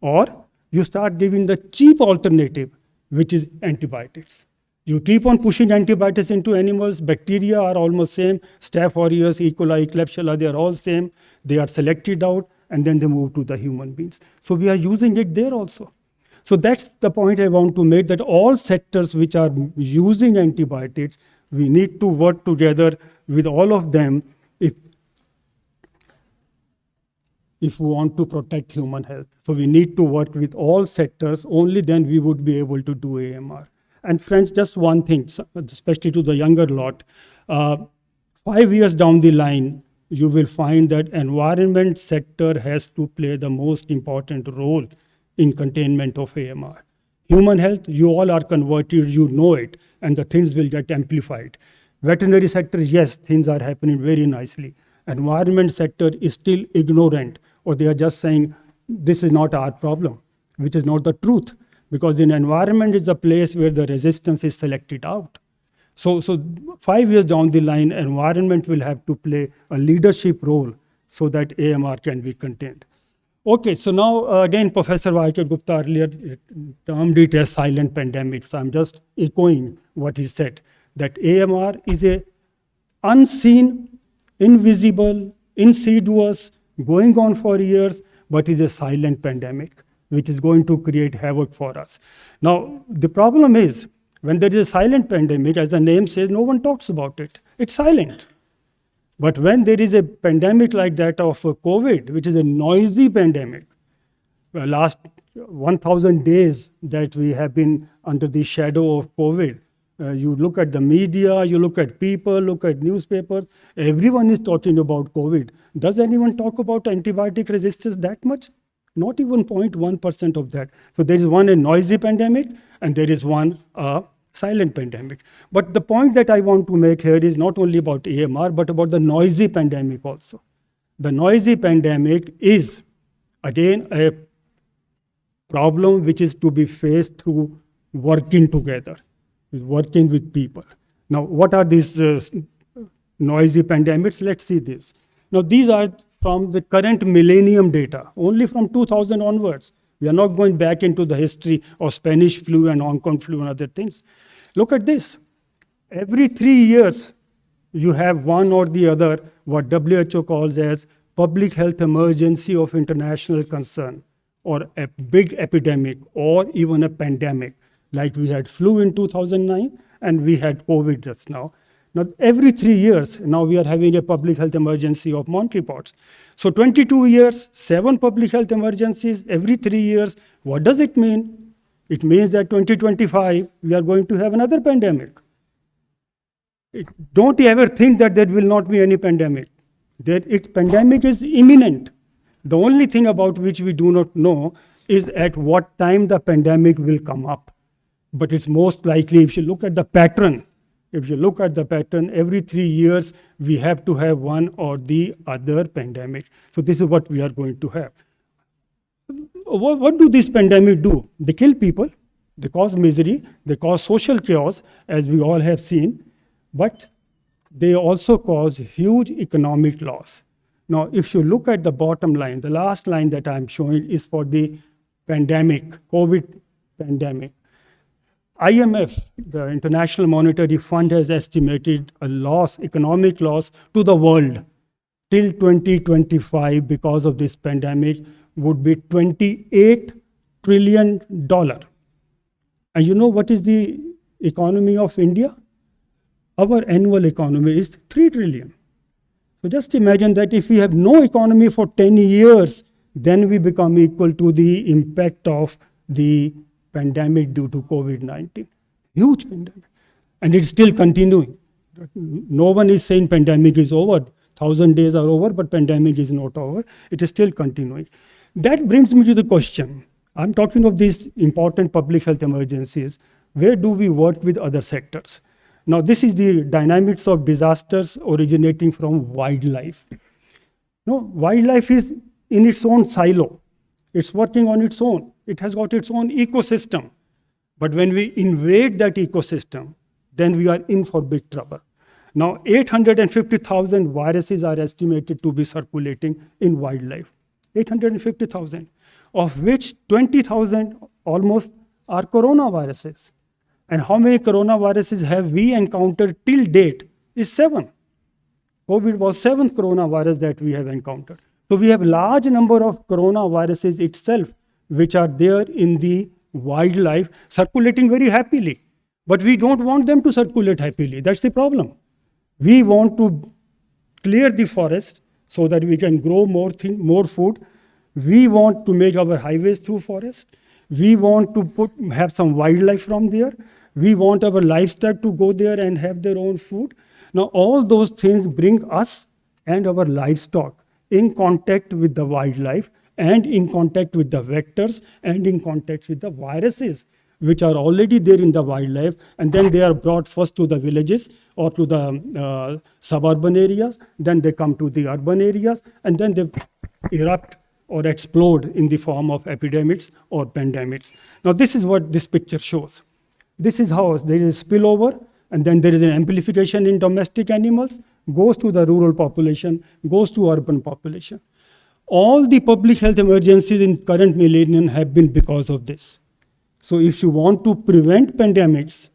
or you start giving the cheap alternative, which is antibiotics. You keep on pushing antibiotics into animals, bacteria are almost same, Staph aureus, E. coli, Klebsiella, they are all same. They are selected out and then they move to the human beings. So we are using it there also. So that's the point I want to make, that all sectors which are using antibiotics, we need to work together with all of them if we want to protect human health. So we need to work with all sectors, only then we would be able to do AMR. And friends, just one thing, especially to the younger lot, 5 years down the line, you will find that environment sector has to play the most important role in containment of AMR. Human health, you all are converted, you know it, and the things will get amplified. Veterinary sector, yes, things are happening very nicely. Environment sector is still ignorant, or they are just saying, this is not our problem, which is not the truth, because in environment is the place where the resistance is selected out. So 5 years down the line, environment will have to play a leadership role so that AMR can be contained. Okay, so now again, Professor Vaikar Gupta earlier termed it as silent pandemic. So I'm just echoing what he said, that AMR is a unseen, invisible, insidious, going on for years, but is a silent pandemic, which is going to create havoc for us. Now, the problem is, when there is a silent pandemic, as the name says, no one talks about it. It's silent. But when there is a pandemic like that of COVID, which is a noisy pandemic, last 1,000 days that we have been under the shadow of COVID, you look at the media, you look at people, look at newspapers, everyone is talking about COVID. Does anyone talk about antibiotic resistance that much? Not even 0.1% of that. So there is one a noisy pandemic, and there is one silent pandemic. But the point that I want to make here is not only about AMR, but about the noisy pandemic also. The noisy pandemic is, again, a problem which is to be faced through working together, working with people. Now, what are these noisy pandemics? Let's see this. Now, these are from the current millennium data, only from 2000 onwards. We are not going back into the history of Spanish flu and Hong Kong flu and other things. Look at this. Every 3 years, you have one or the other, what WHO calls as public health emergency of international concern, or a big epidemic, or even a pandemic, like we had flu in 2009, and we had COVID just now. Now, every 3 years, now we are having a public health emergency of monkeypox. So 22 years, 7 public health emergencies every 3 years. What does it mean? It means that 2025, we are going to have another pandemic. Don't ever think that there will not be any pandemic. Pandemic is imminent. The only thing about which we do not know is at what time the pandemic will come up. But it's most likely, if you look at the pattern, every 3 years, we have to have one or the other pandemic. So this is what we are going to have. What do these pandemics do? They kill people, they cause misery, they cause social chaos, as we all have seen, but they also cause huge economic loss. Now, if you look at the bottom line, the last line that I'm showing is for the pandemic, COVID pandemic. IMF, the International Monetary Fund, has estimated a loss, economic loss to the world till 2025 because of this pandemic would be $28 trillion. And you know what is the economy of India? Our annual economy is 3 trillion. So just imagine that if we have no economy for 10 years, then we become equal to the impact of the pandemic due to COVID-19. Huge pandemic. And it's still continuing. No one is saying pandemic is over. 1,000 days are over, but pandemic is not over. It is still continuing. That brings me to the question. I'm talking of these important public health emergencies. Where do we work with other sectors? Now, this is the dynamics of disasters originating from wildlife. No, wildlife is in its own silo. It's working on its own. It has got its own ecosystem. But when we invade that ecosystem, then we are in for big trouble. Now, 850,000 viruses are estimated to be circulating in wildlife. 850,000, of which 20,000 almost are coronaviruses. And how many coronaviruses have we encountered till date is 7. COVID was 7th coronavirus that we have encountered. So we have large number of coronaviruses itself, which are there in the wildlife circulating very happily. But we don't want them to circulate happily. That's the problem. We want to clear the forest so that we can grow more food. We want to make our highways through forest. We want to have some wildlife from there. We want our livestock to go there and have their own food. Now, all those things bring us and our livestock in contact with the wildlife and in contact with the vectors and in contact with the viruses, which are already there in the wildlife, and then they are brought first to the villages or to the suburban areas, then they come to the urban areas, and then they erupt or explode in the form of epidemics or pandemics. Now, this is what this picture shows. This is how there is a spillover, and then there is an amplification in domestic animals, goes to the rural population, goes to urban population. All the public health emergencies in current millennium have been because of this. So if you want to prevent pandemics,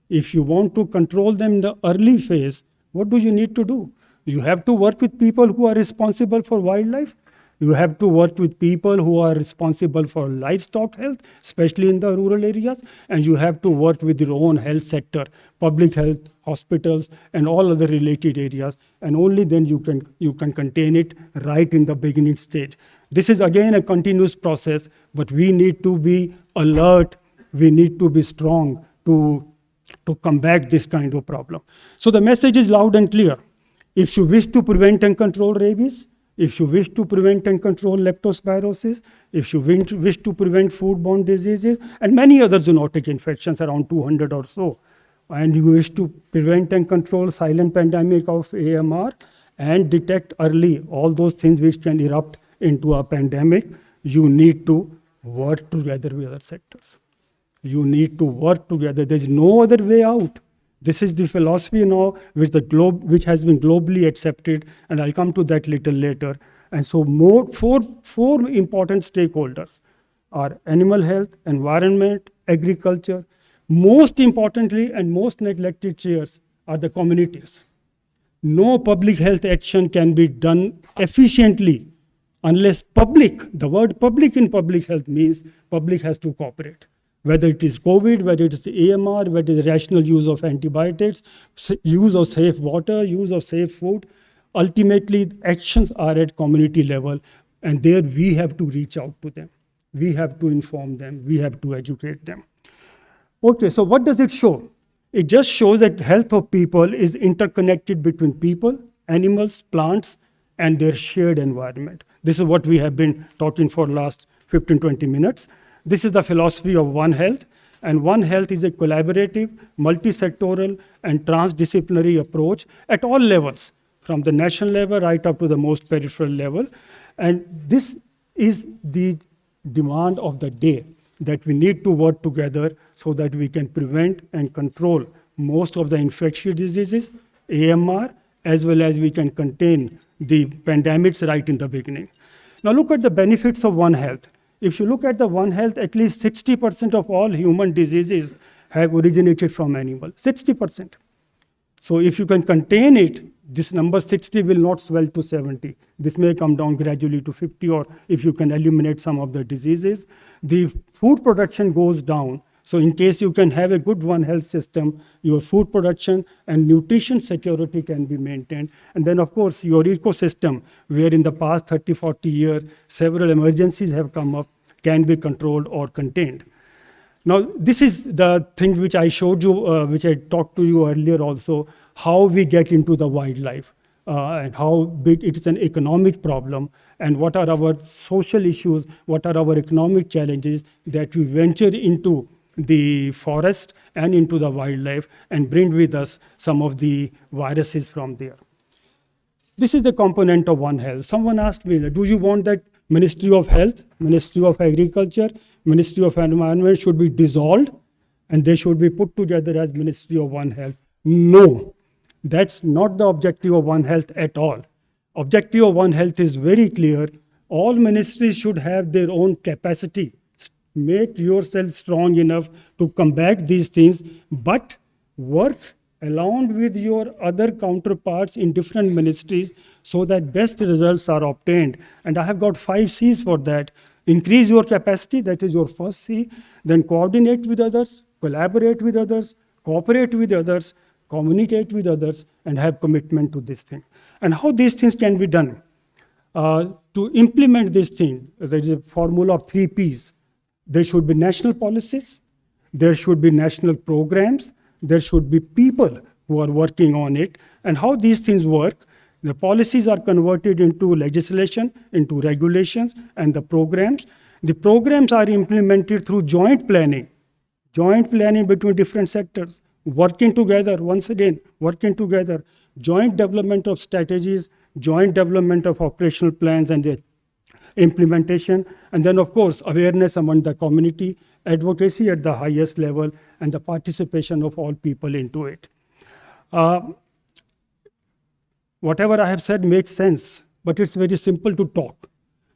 if you want to control them in the early phase, what do you need to do? You have to work with people who are responsible for wildlife. You have to work with people who are responsible for livestock health, especially in the rural areas, and you have to work with your own health sector, public health, hospitals, and all other related areas, and only then you can contain it right in the beginning stage. This is again a continuous process, but we need to be alert, we need to be strong to combat this kind of problem. So the message is loud and clear. If you wish to prevent and control rabies, if you wish to prevent and control leptospirosis, if you wish to prevent foodborne diseases, and many other zoonotic infections, around 200 or so, and you wish to prevent and control silent pandemic of AMR and detect early all those things which can erupt into a pandemic, you need to work together with other sectors. You need to work together. There's no other way out. This is the philosophy now which has been globally accepted, and I'll come to that little later. And so four important stakeholders are animal health, environment, agriculture. Most importantly and most neglected chairs are the communities. No public health action can be done efficiently unless public, the word public in public health means public has to cooperate. Whether it is COVID, whether it is AMR, whether it is rational use of antibiotics, use of safe water, use of safe food, ultimately actions are at community level, and there we have to reach out to them. We have to inform them, we have to educate them. Okay, so what does it show? It just shows that health of people is interconnected between people, animals, plants, and their shared environment. This is what we have been talking for the last 15, 20 minutes. This is the philosophy of One Health, and One Health is a collaborative, multi-sectoral, and transdisciplinary approach at all levels, from the national level right up to the most peripheral level. And this is the demand of the day, that we need to work together so that we can prevent and control most of the infectious diseases, AMR, as well as we can contain the pandemics right in the beginning. Now look at the benefits of One Health. If you look at the One Health, at least 60% of all human diseases have originated from animals, 60%. So if you can contain it, this number 60 will not swell to 70. This may come down gradually to 50, or if you can eliminate some of the diseases. The food production goes down. So in case you can have a good One Health system, your food production and nutrition security can be maintained. And then of course, your ecosystem, where in the past 30, 40 years, several emergencies have come up, can be controlled or contained. Now, this is the thing which I showed you, which I talked to you earlier also, how we get into the wildlife and how big it is an economic problem, and what are our social issues, what are our economic challenges that we venture into the forest and into the wildlife and bring with us some of the viruses from there. This is the component of One Health. Someone asked me, do you want that Ministry of Health, Ministry of Agriculture, Ministry of Environment should be dissolved and they should be put together as Ministry of One Health? No, that's not the objective of One Health at all. Objective of One Health is very clear. All ministries should have their own capacity. Make yourself strong enough to combat these things, but work along with your other counterparts in different ministries so that best results are obtained. And I have got 5 C's for that. Increase your capacity, that is your first C. Then coordinate with others, collaborate with others, cooperate with others, communicate with others, and have commitment to this thing. And how these things can be done? To implement this thing, there is a formula of 3 Ps. There should be national policies, there should be national programs, there should be people who are working on it. And how these things work, the policies are converted into legislation, into regulations, and the programs. The programs are implemented through joint planning between different sectors, working together, once again, working together, joint development of strategies, joint development of operational plans and the implementation, and then of course, awareness among the community, advocacy at the highest level, and the participation of all people into it. Whatever I have said makes sense, but it's very simple to talk.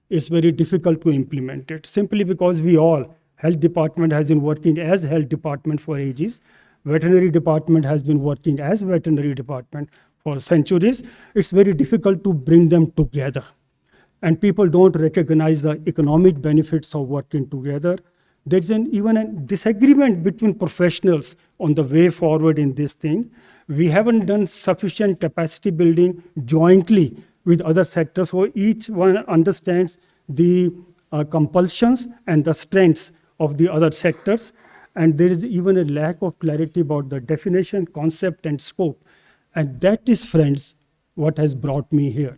It's very difficult to implement it, simply because we all, health department has been working as health department for ages, veterinary department has been working as veterinary department for centuries. It's very difficult to bring them together. And people don't recognize the economic benefits of working together. There's even a disagreement between professionals on the way forward in this thing. We haven't done sufficient capacity building jointly with other sectors, so each one understands the compulsions and the strengths of the other sectors. And there is even a lack of clarity about the definition, concept, and scope. And that is, friends, what has brought me here.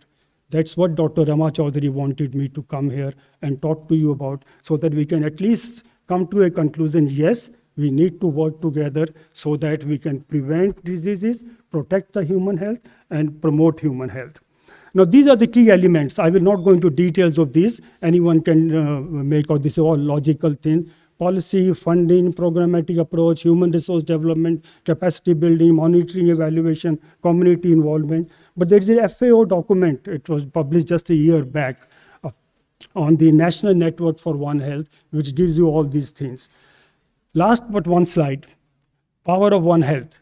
That's what Dr. Rama Chaudhary wanted me to come here and talk to you about, so that we can at least come to a conclusion, yes, we need to work together so that we can prevent diseases, protect the human health, and promote human health. Now, these are the key elements. I will not go into details of these. Anyone can make out this all logical thing. Policy, funding, programmatic approach, human resource development, capacity building, monitoring, evaluation, community involvement. But there is a FAO document, it was published just a year back, on the National Network for One Health, which gives you all these things. Last but one slide, power of One Health.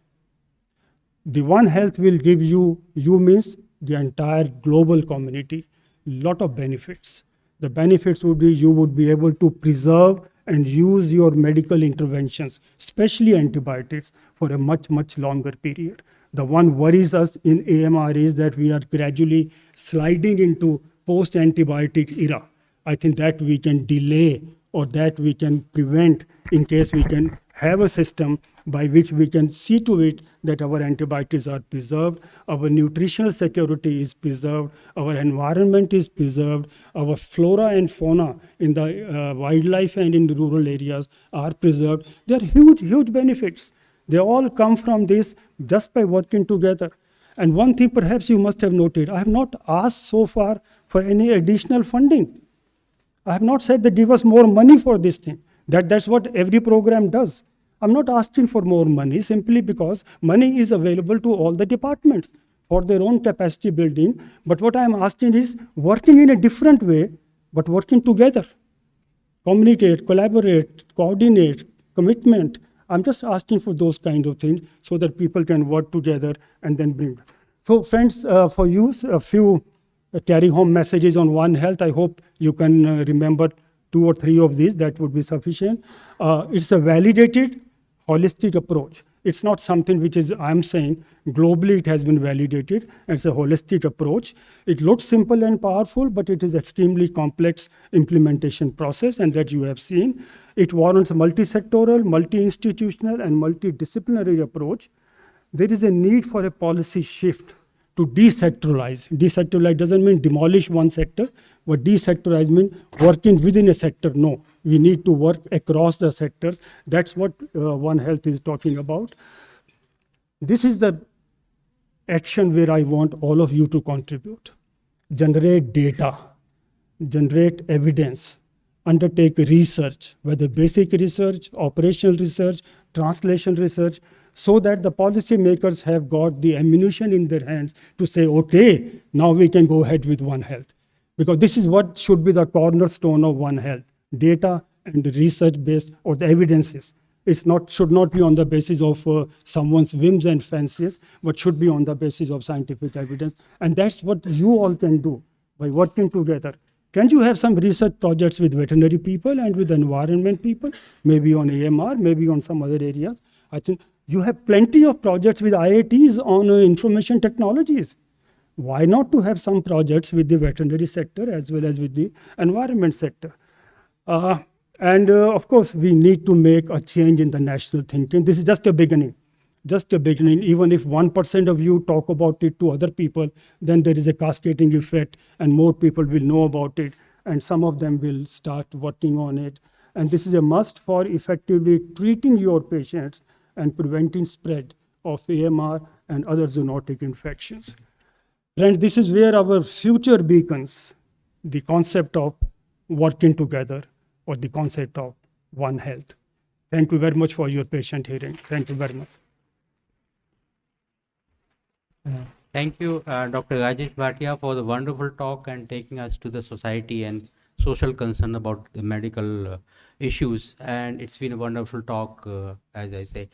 The One Health will give you means the entire global community, lot of benefits. The benefits would be you would be able to preserve and use your medical interventions, especially antibiotics, for a much, much longer period. The one worries us in AMR is that we are gradually sliding into post-antibiotic era. I think that we can delay or that we can prevent in case we can have a system by which we can see to it that our antibiotics are preserved, our nutritional security is preserved, our environment is preserved, our flora and fauna in the wildlife and in the rural areas are preserved. There are huge, huge benefits. They all come from this just by working together. And one thing perhaps you must have noted, I have not asked so far for any additional funding. I have not said that give us more money for this thing. That's what every program does. I'm not asking for more money simply because money is available to all the departments for their own capacity building. But what I'm asking is working in a different way, but working together. Communicate, collaborate, coordinate, commitment. I'm just asking for those kind of things so that people can work together and then bring. So friends, for you, a few carry home messages on One Health. I hope you can remember 2 or 3 of these, that would be sufficient. It's a validated, holistic approach. It's not something which is, I'm saying, globally it has been validated. It's a holistic approach. It looks simple and powerful, but it is extremely complex implementation process, and that you have seen. It warrants a multi-sectoral, multi-institutional, and multidisciplinary approach. There is a need for a policy shift to desectoralize. Desectoralize doesn't mean demolish one sector, but desectorize means working within a sector. No, we need to work across the sectors. That's what One Health is talking about. This is the action where I want all of you to contribute. Generate data, generate evidence, undertake research, whether basic research, operational research, translation research, so that the policymakers have got the ammunition in their hands to say, okay, now we can go ahead with One Health. Because this is what should be the cornerstone of One Health, data and research-based, or the evidences. Should not be on the basis of someone's whims and fancies, but should be on the basis of scientific evidence. And that's what you all can do by working together. Can you have some research projects with veterinary people and with environment people, maybe on AMR, maybe on some other areas? I think you have plenty of projects with IITs on information technologies. Why not to have some projects with the veterinary sector as well as with the environment sector? And of course, we need to make a change in the national thinking. This is just a beginning, just a beginning. Even if 1% of you talk about it to other people, then there is a cascading effect and more people will know about it and some of them will start working on it. And this is a must for effectively treating your patients and preventing spread of AMR and other zoonotic infections. And this is where our future beacons, the concept of working together or the concept of One Health. Thank you very much for your patient hearing. Thank you very much. Thank you, Dr. Rajesh Bhatia, for the wonderful talk and taking us to the society and social concern about the medical issues. And it's been a wonderful talk, as I say.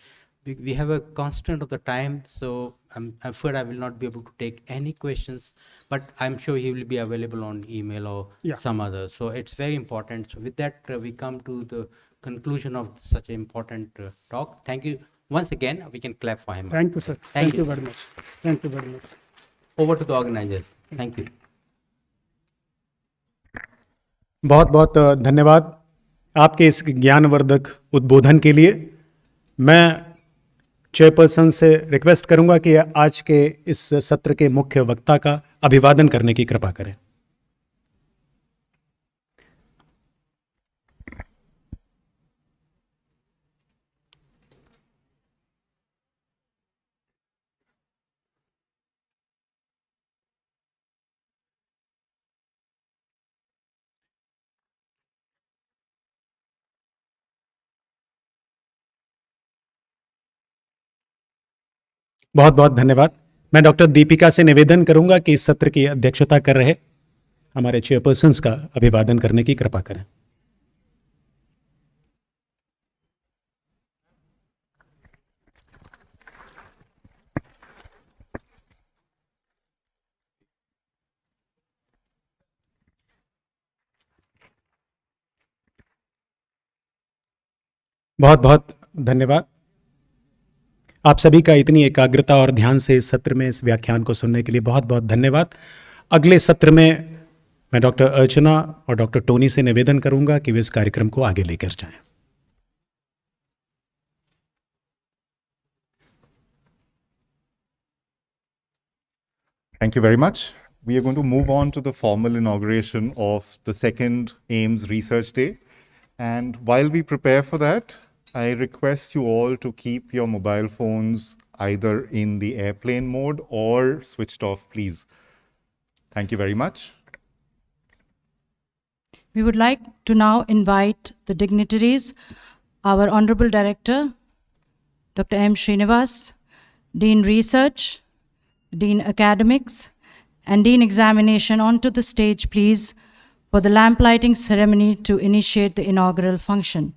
We have a constraint of the time, so I'm afraid I will not be able to take any questions, but I'm sure he will be available on email or some other. So it's very important. So with that, we come to the conclusion of such an important talk. Thank you. Once again, we can clap for him. Thank you, sir. Thank you very much. Thank you very much. Over to the organizers. Thank you. बहुत बहुत धन्यवाद आपके इस ज्ञानवर्धक उद्बोधन के लिए। मैं चेयरपर्सन से रिक्वेस्ट करूंगा कि आज के इस सत्र के मुख्य वक्ता का अभिवादन करने की कृपा करें। बहुत बहुत धन्यवाद। मैं डॉक्टर दीपिका से निवेदन करूंगा कि इस सत्र की अध्यक्षता कर रहे हमारे चेयरपर्सन्स का अभिवादन करने की कृपा करें। बहुत बहुत धन्यवाद आप सभी का इतनी एकाग्रता और ध्यान से इस सत्र में इस व्याख्यान को सुनने के लिए बहुत बहुत धन्यवाद। अगले सत्र में मैं डॉक्टर अर्चना और डॉक्टर टोनी से निवेदन करूंगा कि वे इस कार्यक्रम को आगे लेकर जाएं। Thank you very much. We are going to move on to the formal inauguration of the second AIIMS Research Day. And while we prepare for that, I request you all to keep your mobile phones either in the airplane mode or switched off, please. Thank you very much. We would like to now invite the dignitaries, our Honorable Director, Dr. M. Srinivas, Dean Research, Dean Academics, and Dean Examination onto the stage, please, for the lamp lighting ceremony to initiate the inaugural function.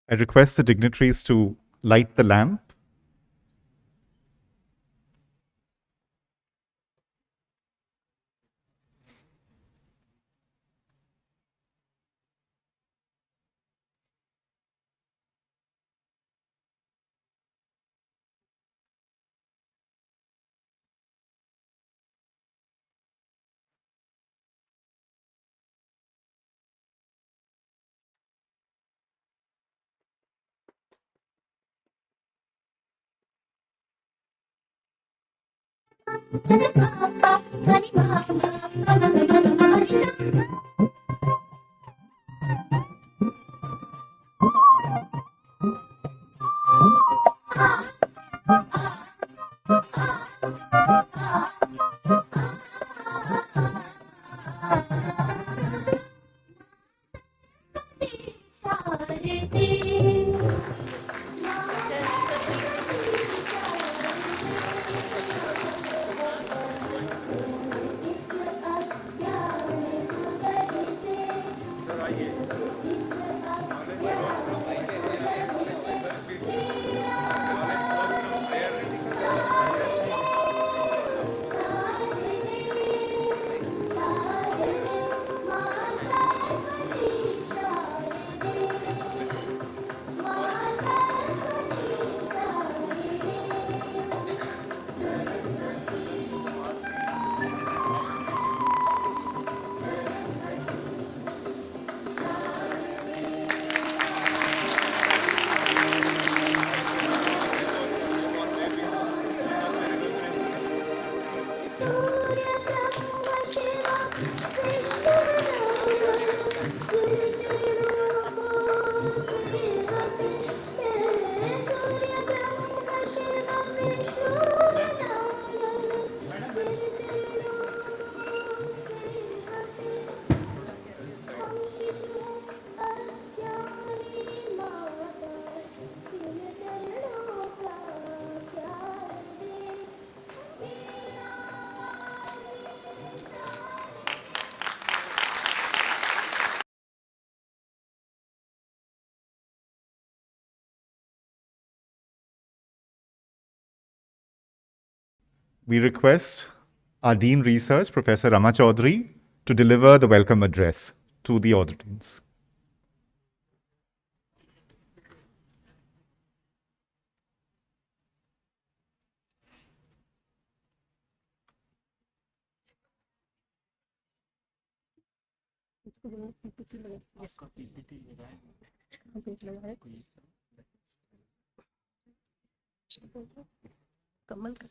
I request the dignitaries to light the lamp. we request our Dean Research, Professor Rama Chaudhary, to deliver the welcome address to the audience. कमल का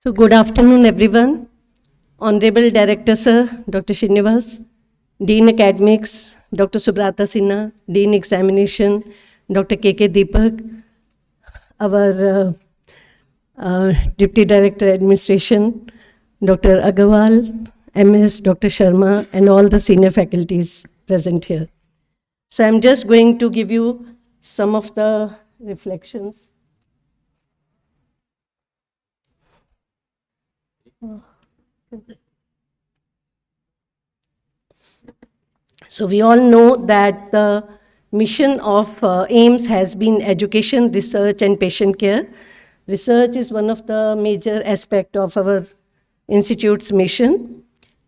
So good afternoon, everyone. Honorable Director, Sir, Dr. Srinivas, Dean Academics, Dr. Subrata Sinha, Dean Examination, Dr. K.K. Deepak, our Deputy Director Administration, Dr. Agarwal, MS, Dr. Sharma, and all the senior faculties present here. So I'm just going to give you some of the reflections. So we all know that the mission of AIIMS has been education, research, and patient care. Research is one of the major aspects of our institute's mission.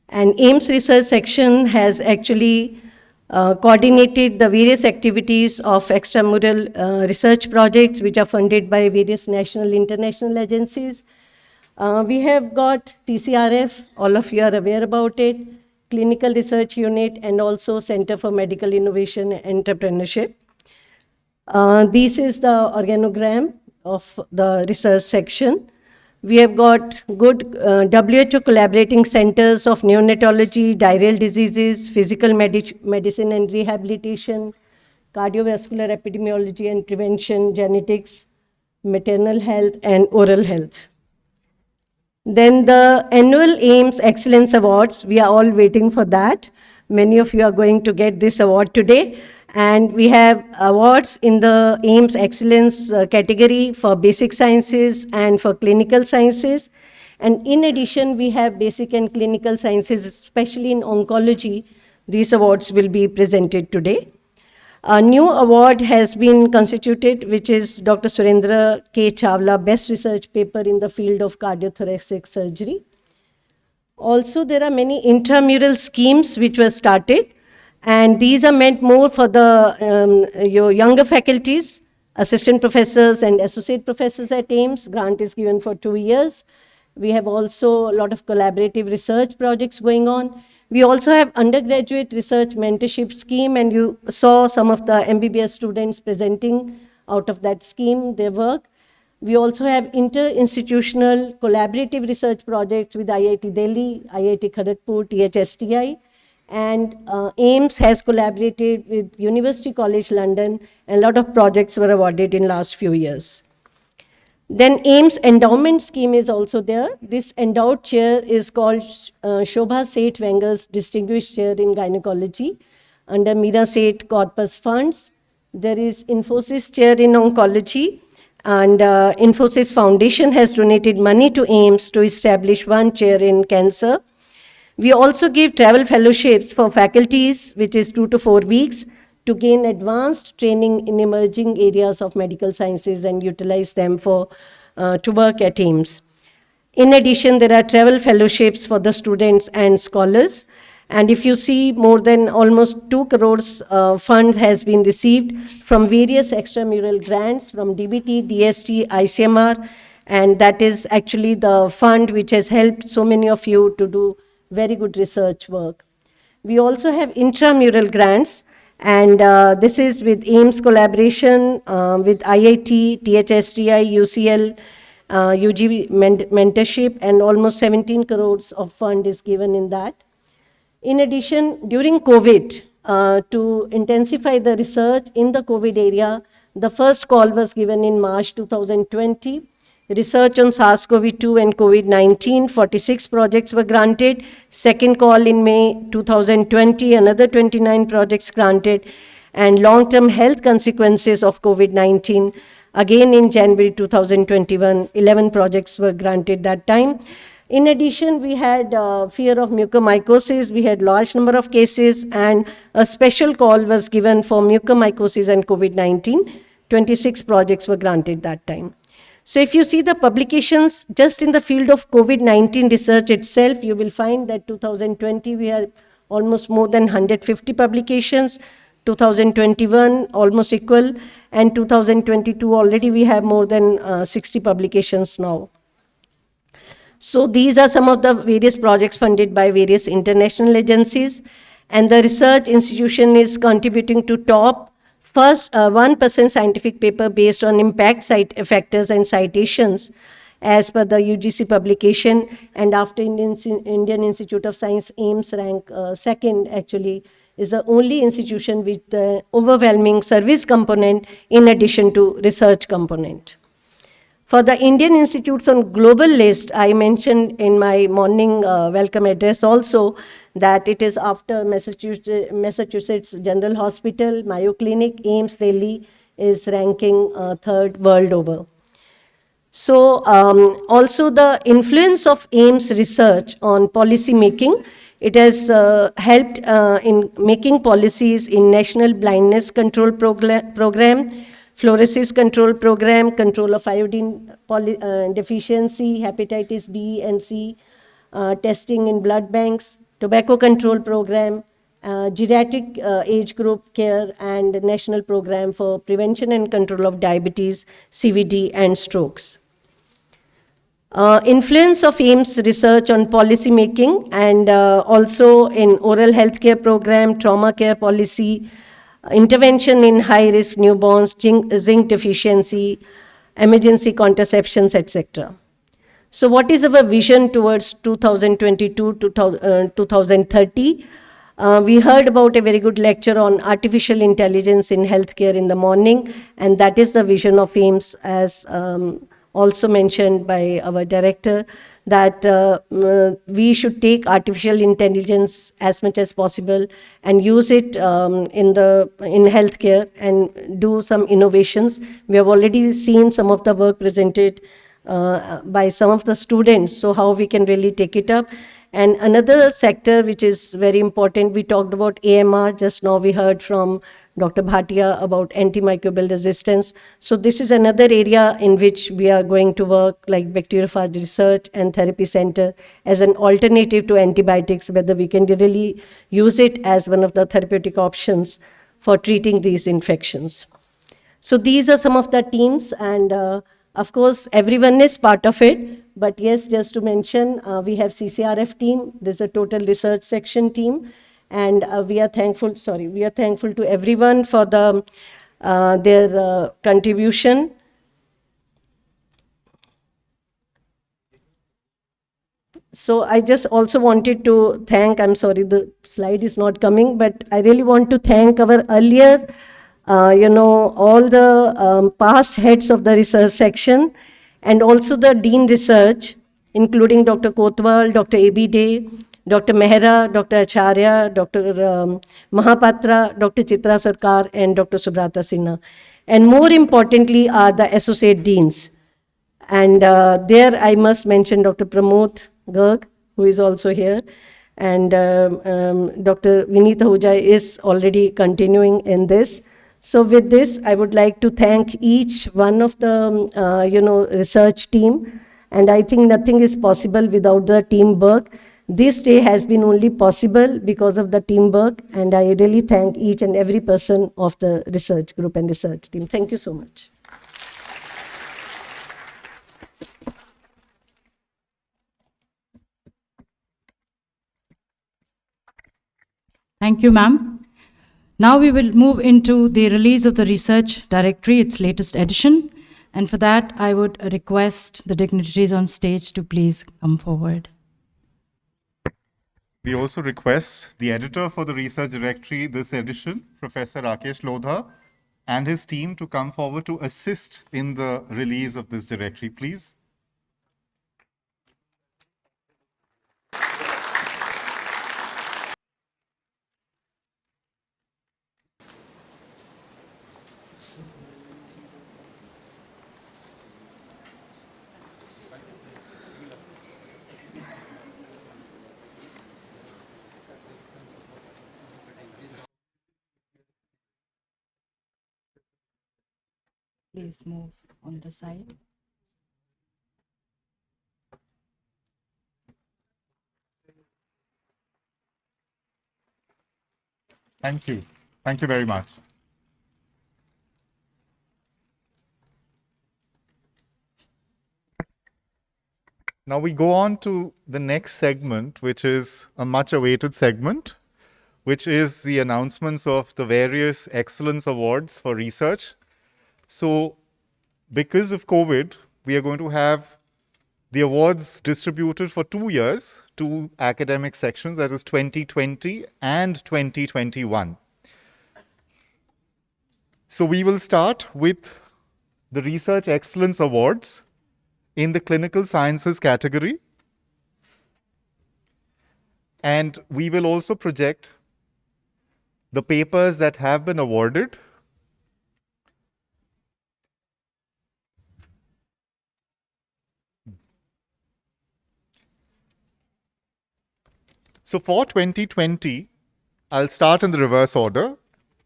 And AIIMS research section has actually coordinated the various activities of extramural research projects which are funded by various national, international agencies. We have got CCRF, all of you are aware about it, Clinical Research Unit, and also Center for Medical Innovation and Entrepreneurship. This is the organogram of the research section. We have got good WHO collaborating centers of neonatology, diarrheal diseases, physical medicine and rehabilitation, cardiovascular epidemiology and prevention, genetics, maternal health, and oral health. Then the annual AIIMS Excellence Awards, we are all waiting for that. Many of you are going to get this award today. And we have awards in the AIIMS Excellence category for basic sciences and for clinical sciences. And in addition, we have basic and clinical sciences, especially in oncology. These awards will be presented today. A new award has been constituted, which is Dr. Surendra K. Chawla Best Research Paper in the field of cardiothoracic surgery. Also, there are many intramural schemes which were started, and these are meant more for the your younger faculties, assistant professors and associate professors at AIIMS. Grant is given for 2 years. We have also a lot of collaborative research projects going on. We also have undergraduate research mentorship scheme, and you saw some of the MBBS students presenting out of that scheme, their work. We also have inter-institutional collaborative research projects with IIT Delhi, IIT Kharagpur, THSTI, and AIIMS has collaborated with University College London, and a lot of projects were awarded in last few years. Then AIIMS endowment scheme is also there. This endowed chair is called Shobha Seth Wenger's Distinguished Chair in Gynecology under Meera Seth Corpus Funds. There is Infosys Chair in Oncology, and Infosys Foundation has donated money to AIIMS to establish one chair in cancer. We also give travel fellowships for faculties, which is 2 to 4 weeks, to gain advanced training in emerging areas of medical sciences and utilize them for to work at AIIMS. In addition, there are travel fellowships for the students and scholars. And if you see, more than almost 2 crores funds has been received from various extramural grants from DBT, DST, ICMR, and that is actually the fund which has helped so many of you to do very good research work. We also have intramural grants, and this is with AIIMS collaboration with IIT, THSTI, UCL, UG mentorship, and almost 17 crores of fund is given in that. In addition, during COVID, to intensify the research in the COVID area, the first call was given in March 2020. Research on SARS-CoV-2 and COVID-19, 46 projects were granted. Second call in May 2020, another 29 projects granted. And long-term health consequences of COVID-19, again in January 2021, 11 projects were granted that time. In addition, we had fear of mucormycosis. We had large number of cases, and a special call was given for mucormycosis and COVID-19. 26 projects were granted that time. So if you see the publications just in the field of COVID-19 research itself, you will find that 2020 we had almost more than 150 publications, 2021 almost equal, and 2022 already we have more than 60 publications now. So these are some of the various projects funded by various international agencies, and the research institution is contributing to top first 1% scientific paper based on impact factors and citations as per the UGC publication, and after Indian Institute of Science, AIIMS rank second actually, is the only institution with the overwhelming service component in addition to research component. For the Indian Institutes on Global List, I mentioned in my morning welcome address also that it is after Massachusetts General Hospital, Mayo Clinic, AIIMS Delhi is ranking third world over. So also the influence of AIIMS research on policy making, it has helped in making policies in National Blindness Control Program, Fluorosis Control Program, control of iodine deficiency, hepatitis B and C, testing in blood banks, tobacco control program, geriatric age group care, and national program for prevention and control of diabetes, CVD, and strokes. Influence of AIIMS research on policy making, and also in oral health care program, trauma care policy, intervention in high-risk newborns, zinc deficiency, emergency contraceptions, etc. So what is our vision towards 2022 to 2030? We heard about a very good lecture on artificial intelligence in healthcare in the morning, and that is the vision of AIIMS, as also mentioned by our director, that we should take artificial intelligence as much as possible and use it in healthcare and do some innovations. We have already seen some of the work presented by some of the students, so how we can really take it up. And another sector which is very important, we talked about AMR, just now we heard from Dr. Bhatia about antimicrobial resistance. So this is another area in which we are going to work, like bacteriophage research and therapy center, as an alternative to antibiotics, whether we can really use it as one of the therapeutic options for treating these infections. So these are some of the teams, and of course, everyone is part of it. But yes, just to mention, we have CCRF team. There's a total research section team. And we are thankful to everyone for their contribution. So I just also wanted to thank, I'm sorry, the slide is not coming, but I really want to thank our earlier, all the past heads of the research section, and also the Dean Research, including Dr. Kotwal, Dr. A.B. Day, Dr. Mehra, Dr. Acharya, Dr. Mahapatra, Dr. Chitra Sarkar, and Dr. Subrata Sinha. And more importantly are the Associate Deans. And there I must mention Dr. Pramod Garg, who is also here. And Dr. Vinita Huja is already continuing in this. So with this, I would like to thank each one of the research team. And I think nothing is possible without the teamwork. This day has been only possible because of the teamwork, and I really thank each and every person of the research group and research team. Thank you so much. Thank you, ma'am. Now we will move into the release of the research directory, its latest edition. And for that, I would request the dignitaries on stage to please come forward. We also request the editor for the research directory this edition, Professor Rakesh Lodha, and his team to come forward to assist in the release of this directory, please. Please move on the side. Thank you. Thank you very much. Now we go on to the next segment, which is a much awaited segment, which is the announcements of the various excellence awards for research. So because of COVID, we are going to have the awards distributed for 2 years, 2 academic sections, that is 2020 and 2021. So we will start with the Research Excellence Awards in the Clinical Sciences category. And we will also project the papers that have been awarded. So for 2020, I'll start in the reverse order,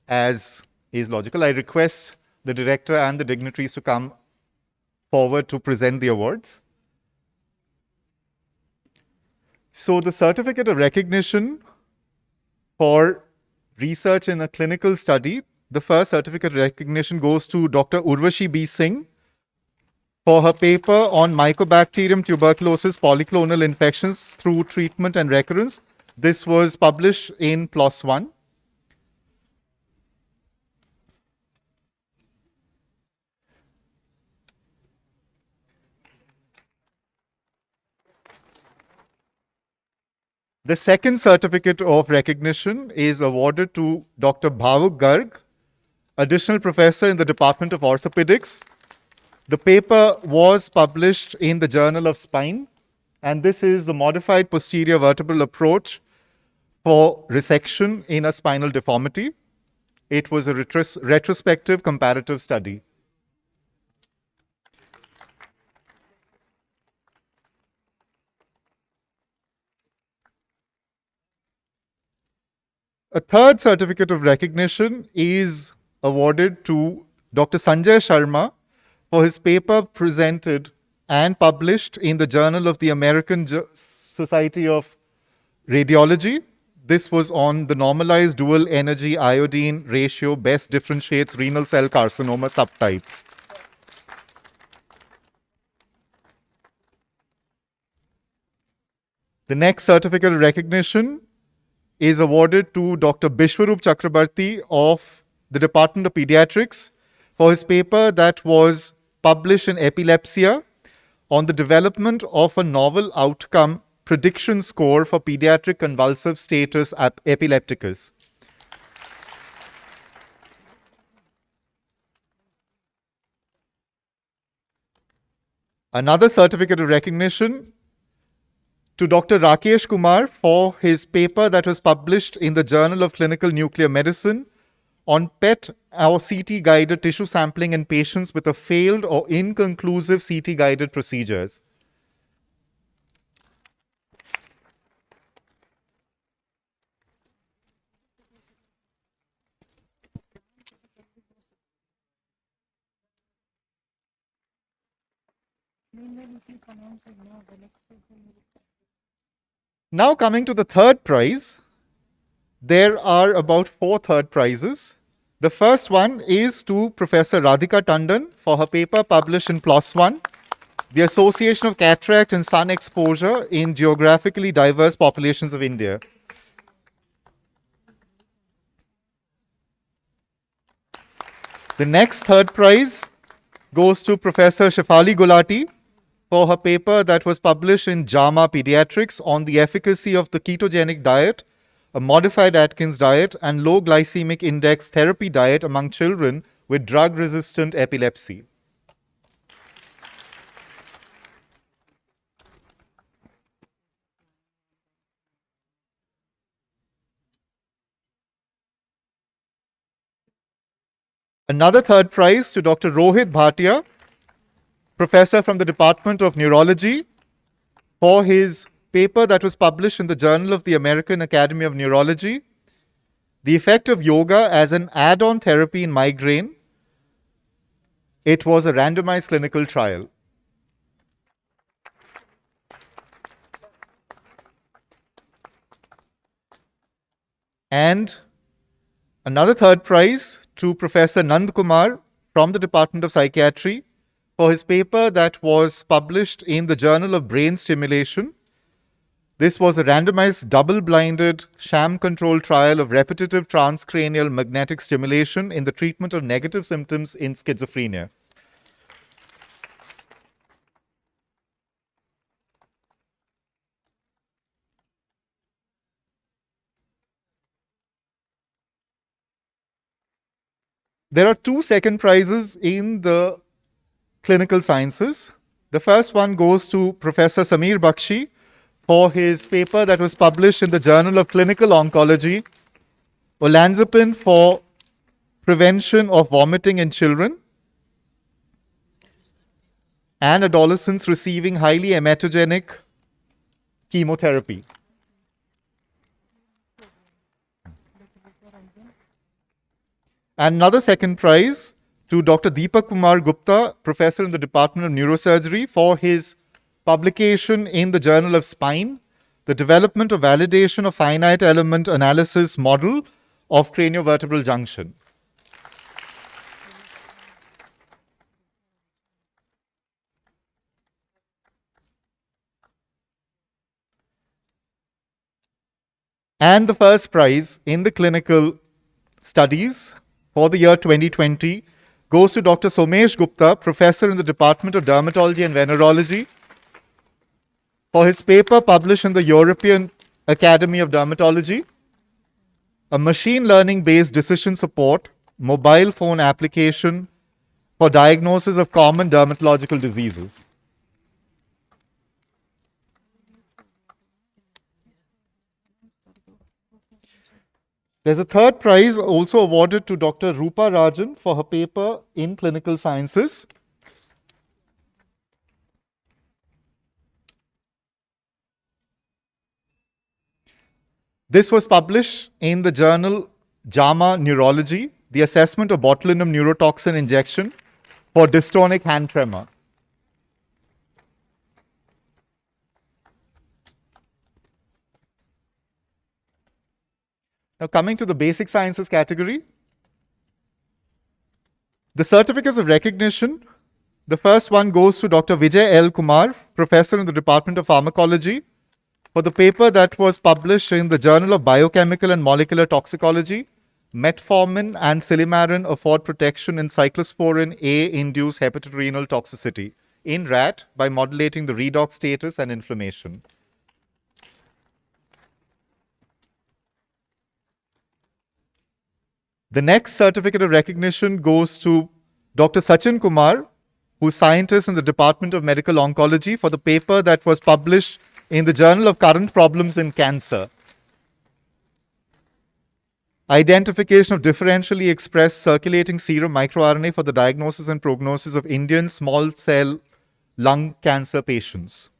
as is logical. I request the director and the dignitaries to come forward to present the awards. So the certificate of recognition for research in a clinical study, the first certificate of recognition goes to Dr. Urvashi B. Singh for her paper on Mycobacterium tuberculosis polyclonal infections through treatment and recurrence. This was published in PLOS One. The second certificate of recognition is awarded to Dr. Bhavuk Garg, additional professor in the Department of Orthopedics. The paper was published in the Journal of Spine, and this is the modified posterior vertebral approach for resection in a spinal deformity. It was a retrospective comparative study. A third certificate of recognition is awarded to Dr. Sanjay Sharma for his paper presented and published in the Journal of the American Society of Radiology. This was on the normalized dual energy iodine ratio best differentiates renal cell carcinoma subtypes. The next certificate of recognition is awarded to Dr. Bishwarup Chakrabarti of the Department of Pediatrics for his paper that was published in Epilepsia on the development of a novel outcome prediction score for pediatric convulsive status epilepticus. Another certificate of recognition to Dr. Rakesh Kumar for his paper that was published in the Journal of Clinical Nuclear Medicine on PET or CT-guided tissue sampling in patients with a failed or inconclusive CT-guided procedures. Now coming to the third prize, there are about 4 third prizes. The first one is to Professor Radhika Tandon for her paper published in PLOS One, The Association of Cataract and Sun Exposure in Geographically Diverse Populations of India. The next third prize goes to Professor Shefali Gulati for her paper that was published in JAMA Pediatrics on the efficacy of the ketogenic diet, a modified Atkins diet, and low glycemic index therapy diet among children with drug-resistant epilepsy. Another third prize to Dr. Rohit Bhatia, professor from the Department of Neurology, for his paper that was published in the Journal of the American Academy of Neurology, The Effect of Yoga as an Add-on Therapy in Migraine. It was a randomized clinical trial. And another third prize to Professor Nand Kumar from the Department of Psychiatry for his paper that was published in the Journal of Brain Stimulation. This was a randomized, double-blinded, sham-controlled trial of repetitive transcranial magnetic stimulation in the treatment of negative symptoms in schizophrenia. There are two second prizes in the clinical sciences. The first one goes to Professor Sameer Bakshi for his paper that was published in the Journal of Clinical Oncology, olanzapine for prevention of vomiting in children and adolescents receiving highly emetogenic chemotherapy. And another second prize to Dr. Deepak Kumar Gupta, professor in the Department of Neurosurgery, for his publication in the Journal of Spine, the development of validation of finite element analysis model of craniovertebral junction. And the first prize in the clinical studies for the year 2020 goes to Dr. Somesh Gupta, professor in the Department of Dermatology and Venereology, for his paper published in the European Academy of Dermatology, a machine learning based decision support mobile phone application for diagnosis of common dermatological diseases. There's a third prize also awarded to Dr. Rupa Rajan for her paper in clinical sciences. This was published in the journal JAMA Neurology, the assessment of botulinum neurotoxin injection for dystonic hand tremor. Now coming to the basic sciences category, the certificates of recognition, the first one goes to Dr. Vijay L. Kumar, professor in the Department of Pharmacology, for the paper that was published in the Journal of Biochemical and Molecular Toxicology, metformin and silymarin afford protection in cyclosporin A-induced hepatorenal toxicity in rat by modulating the redox status and inflammation. The next certificate of recognition goes to Dr. Sachin Kumar, who's scientist in the Department of Medical Oncology, for the paper that was published in the Journal of Current Problems in Cancer. Identification of differentially expressed circulating serum microRNA for the diagnosis and prognosis of Indian small cell lung cancer patients.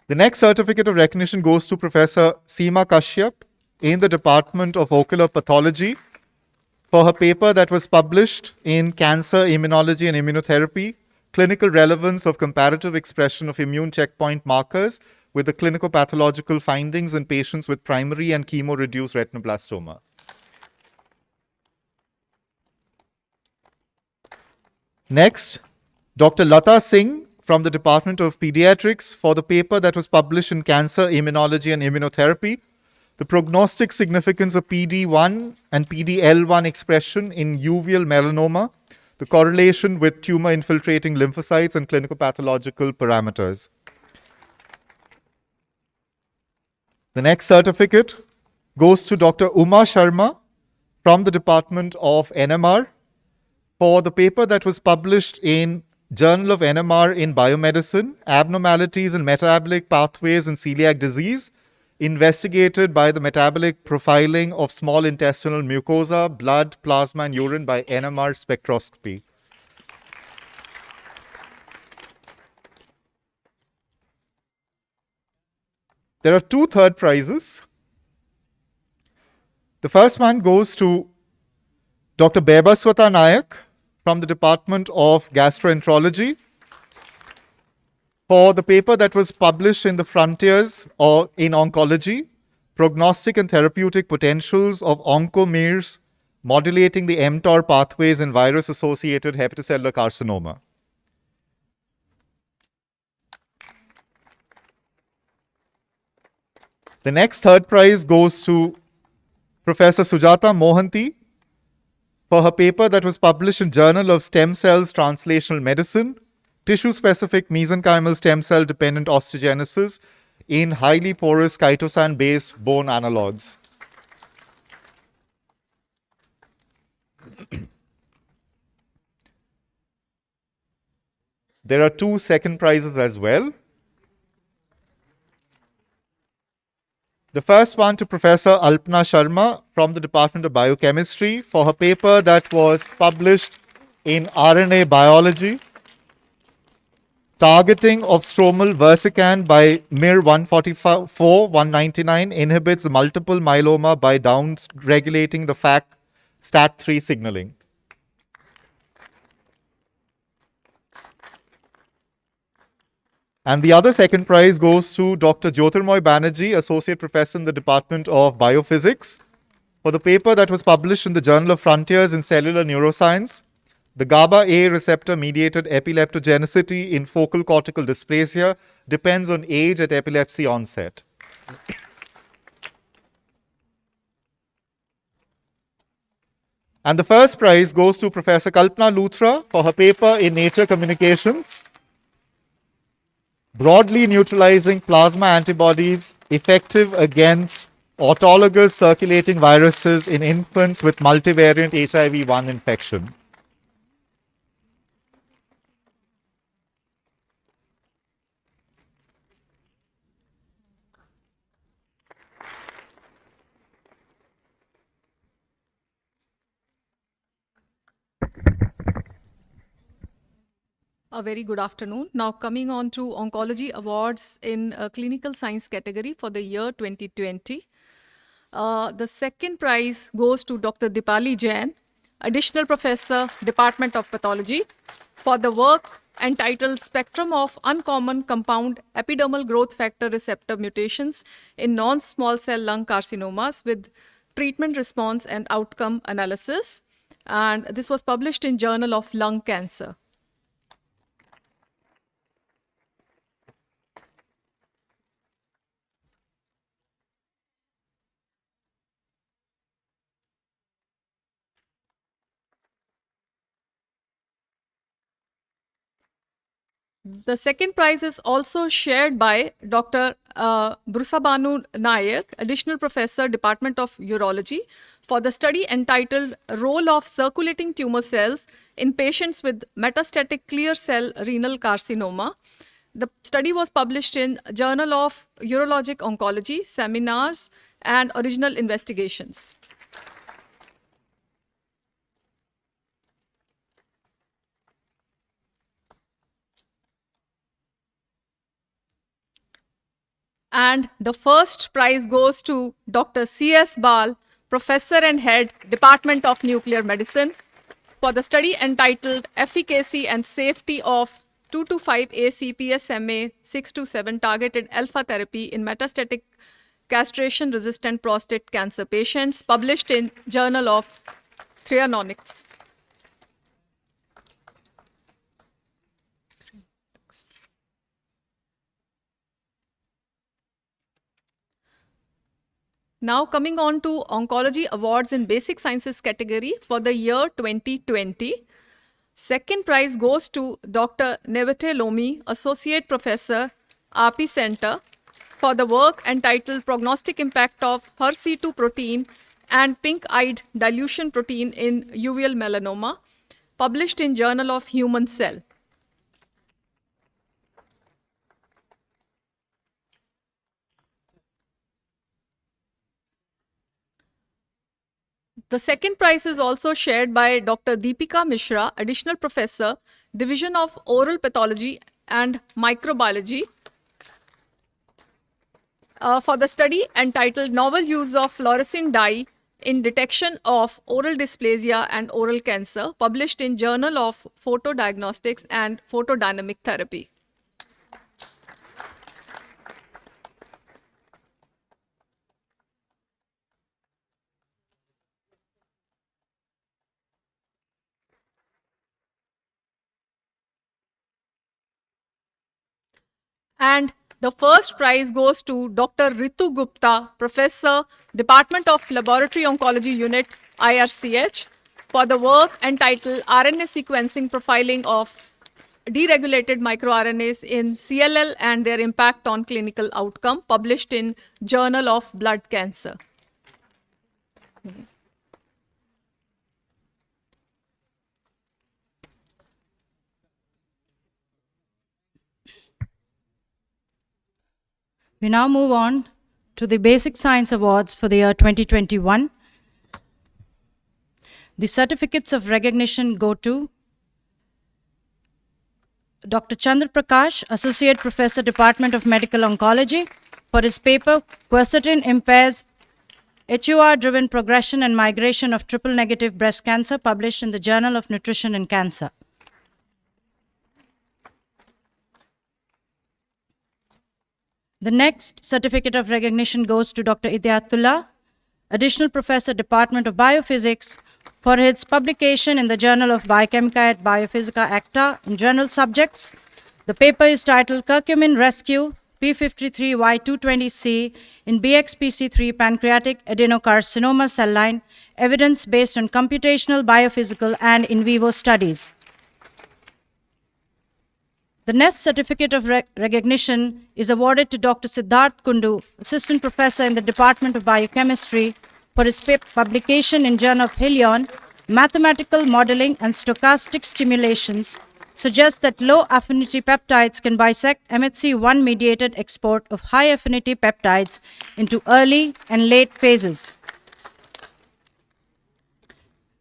The next certificate of recognition goes to Professor Seema Kashyap in the Department of Ocular Pathology for her paper that was published in Cancer Immunology and Immunotherapy, Clinical Relevance of Comparative Expression of Immune Checkpoint Markers with the Clinical Pathological Findings in Patients with Primary and Chemo-Reduced Retinoblastoma. Next, Dr. Lata Singh from the Department of Pediatrics for the paper that was published in Cancer Immunology and Immunotherapy, the prognostic significance of PD-1 and PD-L1 expression in uveal melanoma, the correlation with tumor infiltrating lymphocytes and clinical pathological parameters. The next certificate goes to Dr. Uma Sharma from the Department of NMR for the paper that was published in Journal of NMR in Biomedicine, Abnormalities in Metabolic Pathways in Celiac Disease, investigated by the metabolic profiling of small intestinal mucosa, blood, plasma, and urine by NMR spectroscopy. There are two third prizes. The first one goes to Dr. Bebaswata Nayak from the Department of Gastroenterology for the paper that was published in the Frontiers in Oncology, Prognostic and Therapeutic Potentials of Oncomirs Modulating the mTOR Pathways in Virus-Associated Hepatocellular Carcinoma. The next third prize goes to Professor Sujata Mohanty for her paper that was published in Journal of Stem Cells Translational Medicine, Tissue-Specific Mesenchymal Stem Cell Dependent Osteogenesis in Highly Porous Chitosan-Based Bone Analogues. There are two second prizes as well. The first one to Professor Alpana Sharma from the Department of Biochemistry for her paper that was published in RNA Biology, Targeting of Stromal Versican by MIR-144-199 inhibits multiple myeloma by down-regulating the STAT3 signaling. And the other second prize goes to Dr. Jyotirmoy Banerjee, Associate Professor in the Department of Biophysics, for the paper that was published in the Journal of Frontiers in Cellular Neuroscience, the GABA-A receptor-mediated epileptogenicity in focal cortical dysplasia depends on age at epilepsy onset. And the first prize goes to Professor Kalpana Luthra for her paper in Nature Communications, Broadly Neutralizing Plasma Antibodies Effective Against Autologous Circulating Viruses in Infants with Multivariant HIV-1 Infection. A very good afternoon. Now coming on to Oncology Awards in Clinical Science category for the year 2020. The second prize goes to Dr. Dipali Jain, Additional Professor, Department of Pathology, for the work entitled Spectrum of Uncommon Compound Epidermal Growth Factor Receptor Mutations in Non-Small Cell Lung Carcinomas with Treatment Response and Outcome Analysis. And this was published in Journal of Lung Cancer. The second prize is also shared by Dr. Brusabanu Nayak, Additional Professor, Department of Urology, for the study entitled Role of Circulating Tumor Cells in Patients with Metastatic Clear Cell Renal Carcinoma. The study was published in Journal of Urologic Oncology, Seminars, and Original Investigations. And the first prize goes to Dr. C.S. Bal, Professor and Head, Department of Nuclear Medicine, for the study entitled Efficacy and Safety of 225AC PSMA 627 Targeted Alpha Therapy in Metastatic Castration-Resistant Prostate Cancer Patients, published in Journal of Threonomics. Now coming on to Oncology Awards in Basic Sciences category for the year 2020. Second prize goes to Dr. Nevete Lomi, Associate Professor, RP Center, for the work entitled Prognostic Impact of HER2 protein and pink-eyed dilution protein in uveal melanoma, published in Journal of Human Cell. The second prize is also shared by Dr. Deepika Mishra, Additional Professor, Division of Oral Pathology and Microbiology, for the study entitled Novel Use of Fluorescent Dye in Detection of Oral Dysplasia and Oral Cancer, published in Journal of Photodiagnostics and Photodynamic Therapy. And the first prize goes to Dr. Ritu Gupta, Professor, Department of Laboratory Oncology Unit, IRCH, for the work entitled RNA Sequencing Profiling of Deregulated MicroRNAs in CLL and Their Impact on Clinical Outcome, published in Journal of Blood Cancer. We now move on to the Basic Science Awards for the year 2021. The certificates of recognition go to Dr. Chandra Prakash, Associate Professor, Department of Medical Oncology, for his paper, Quercetin Impairs HUR-Driven Progression and Migration of Triple-Negative Breast Cancer, published in the Journal of Nutrition and Cancer. The next certificate of recognition goes to Dr. Idiatullah, Additional Professor, Department of Biophysics, for his publication in the Journal of Biochemica et Biophysica Acta in general subjects. The paper is titled Curcumin Rescue P53Y220C in BXPC3 Pancreatic Adenocarcinoma Cell Line, Evidence based on Computational, Biophysical, and In Vivo Studies. The next certificate of recognition is awarded to Dr. Siddharth Kundu, Assistant Professor in the Department of Biochemistry, for his publication in Journal of Helion, Mathematical Modeling and Stochastic Stimulations suggest that low-affinity peptides can bisect MHC-1-mediated export of high-affinity peptides into early and late phases.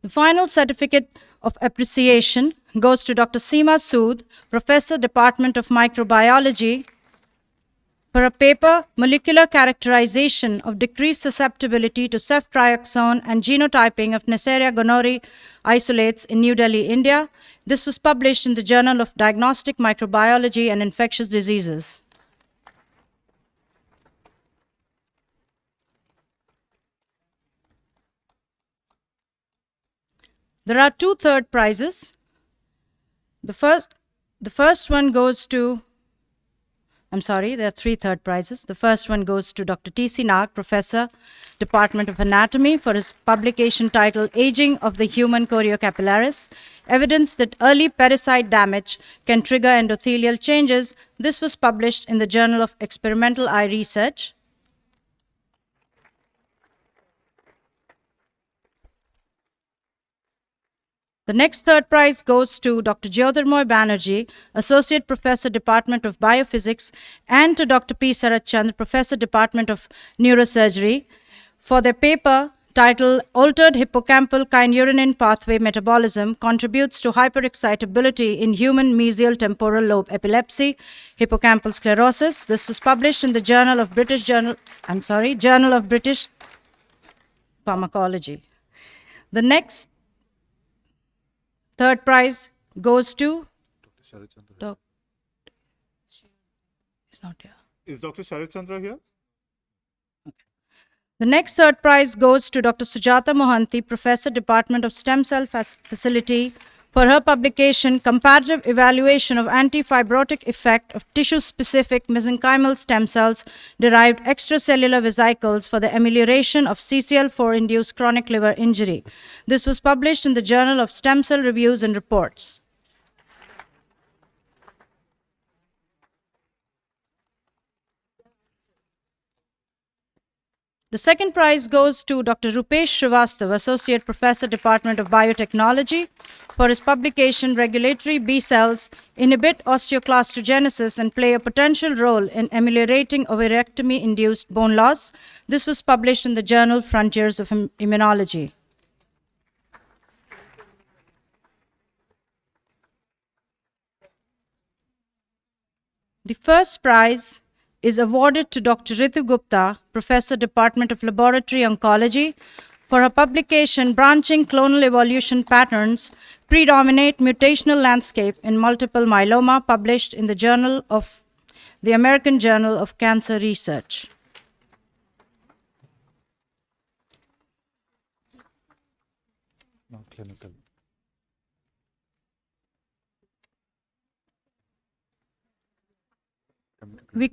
The final certificate of appreciation goes to Dr. Seema Sood, Professor, Department of Microbiology, for a paper, Molecular Characterization of Decreased Susceptibility to Ceftriaxone and Genotyping of Neisseria gonorrhoeae Isolates in New Delhi, India. This was published in the Journal of Diagnostic Microbiology and Infectious Diseases. There are two third prizes. The first one goes to, there are three third prizes. The first one goes to Dr. T.C. Nag, Professor, Department of Anatomy, for his publication titled Aging of the Human Choriocapillaris, Evidence that Early Pericyte Damage Can Trigger Endothelial Changes. This was published in the Journal of Experimental Eye Research. The next third prize goes to Dr. Jyotirmoy Banerjee, Associate Professor, Department of Biophysics, and to Dr. P. Sarat Chand, Professor, Department of Neurosurgery, for their paper titled Altered Hippocampal Kynurenine Pathway Metabolism Contributes to Hyperexcitability in Human Mesial Temporal Lobe Epilepsy, Hippocampal Sclerosis. This was published in the Journal of British Pharmacology. The next third prize goes to He's not here. Is Dr. Sharat Chandra here? The next third prize goes to Dr. Sujata Mohanty, Professor, Department of Stem Cell Facility, for her publication, Comparative Evaluation of Antifibrotic Effect of Tissue-Specific Mesenchymal Stem Cells Derived Extracellular Vesicles for the Amelioration of CCL4-Induced Chronic Liver Injury. This was published in the Journal of Stem Cell Reviews and Reports. The second prize goes to Dr. Rupesh Srivastava, Associate Professor, Department of Biotechnology, for his publication Regulatory B cells inhibit osteoclastogenesis and play a potential role in ameliorating ovarectomy-induced bone loss. This was published in the journal Frontiers of Immunology. The first prize is awarded to Dr. Ritu Gupta, Professor, Department of Laboratory Oncology, for her publication Branching Clonal Evolution Patterns Predominate Mutational Landscape in Multiple Myeloma, published in the American Journal of Cancer Research. Not clinical. We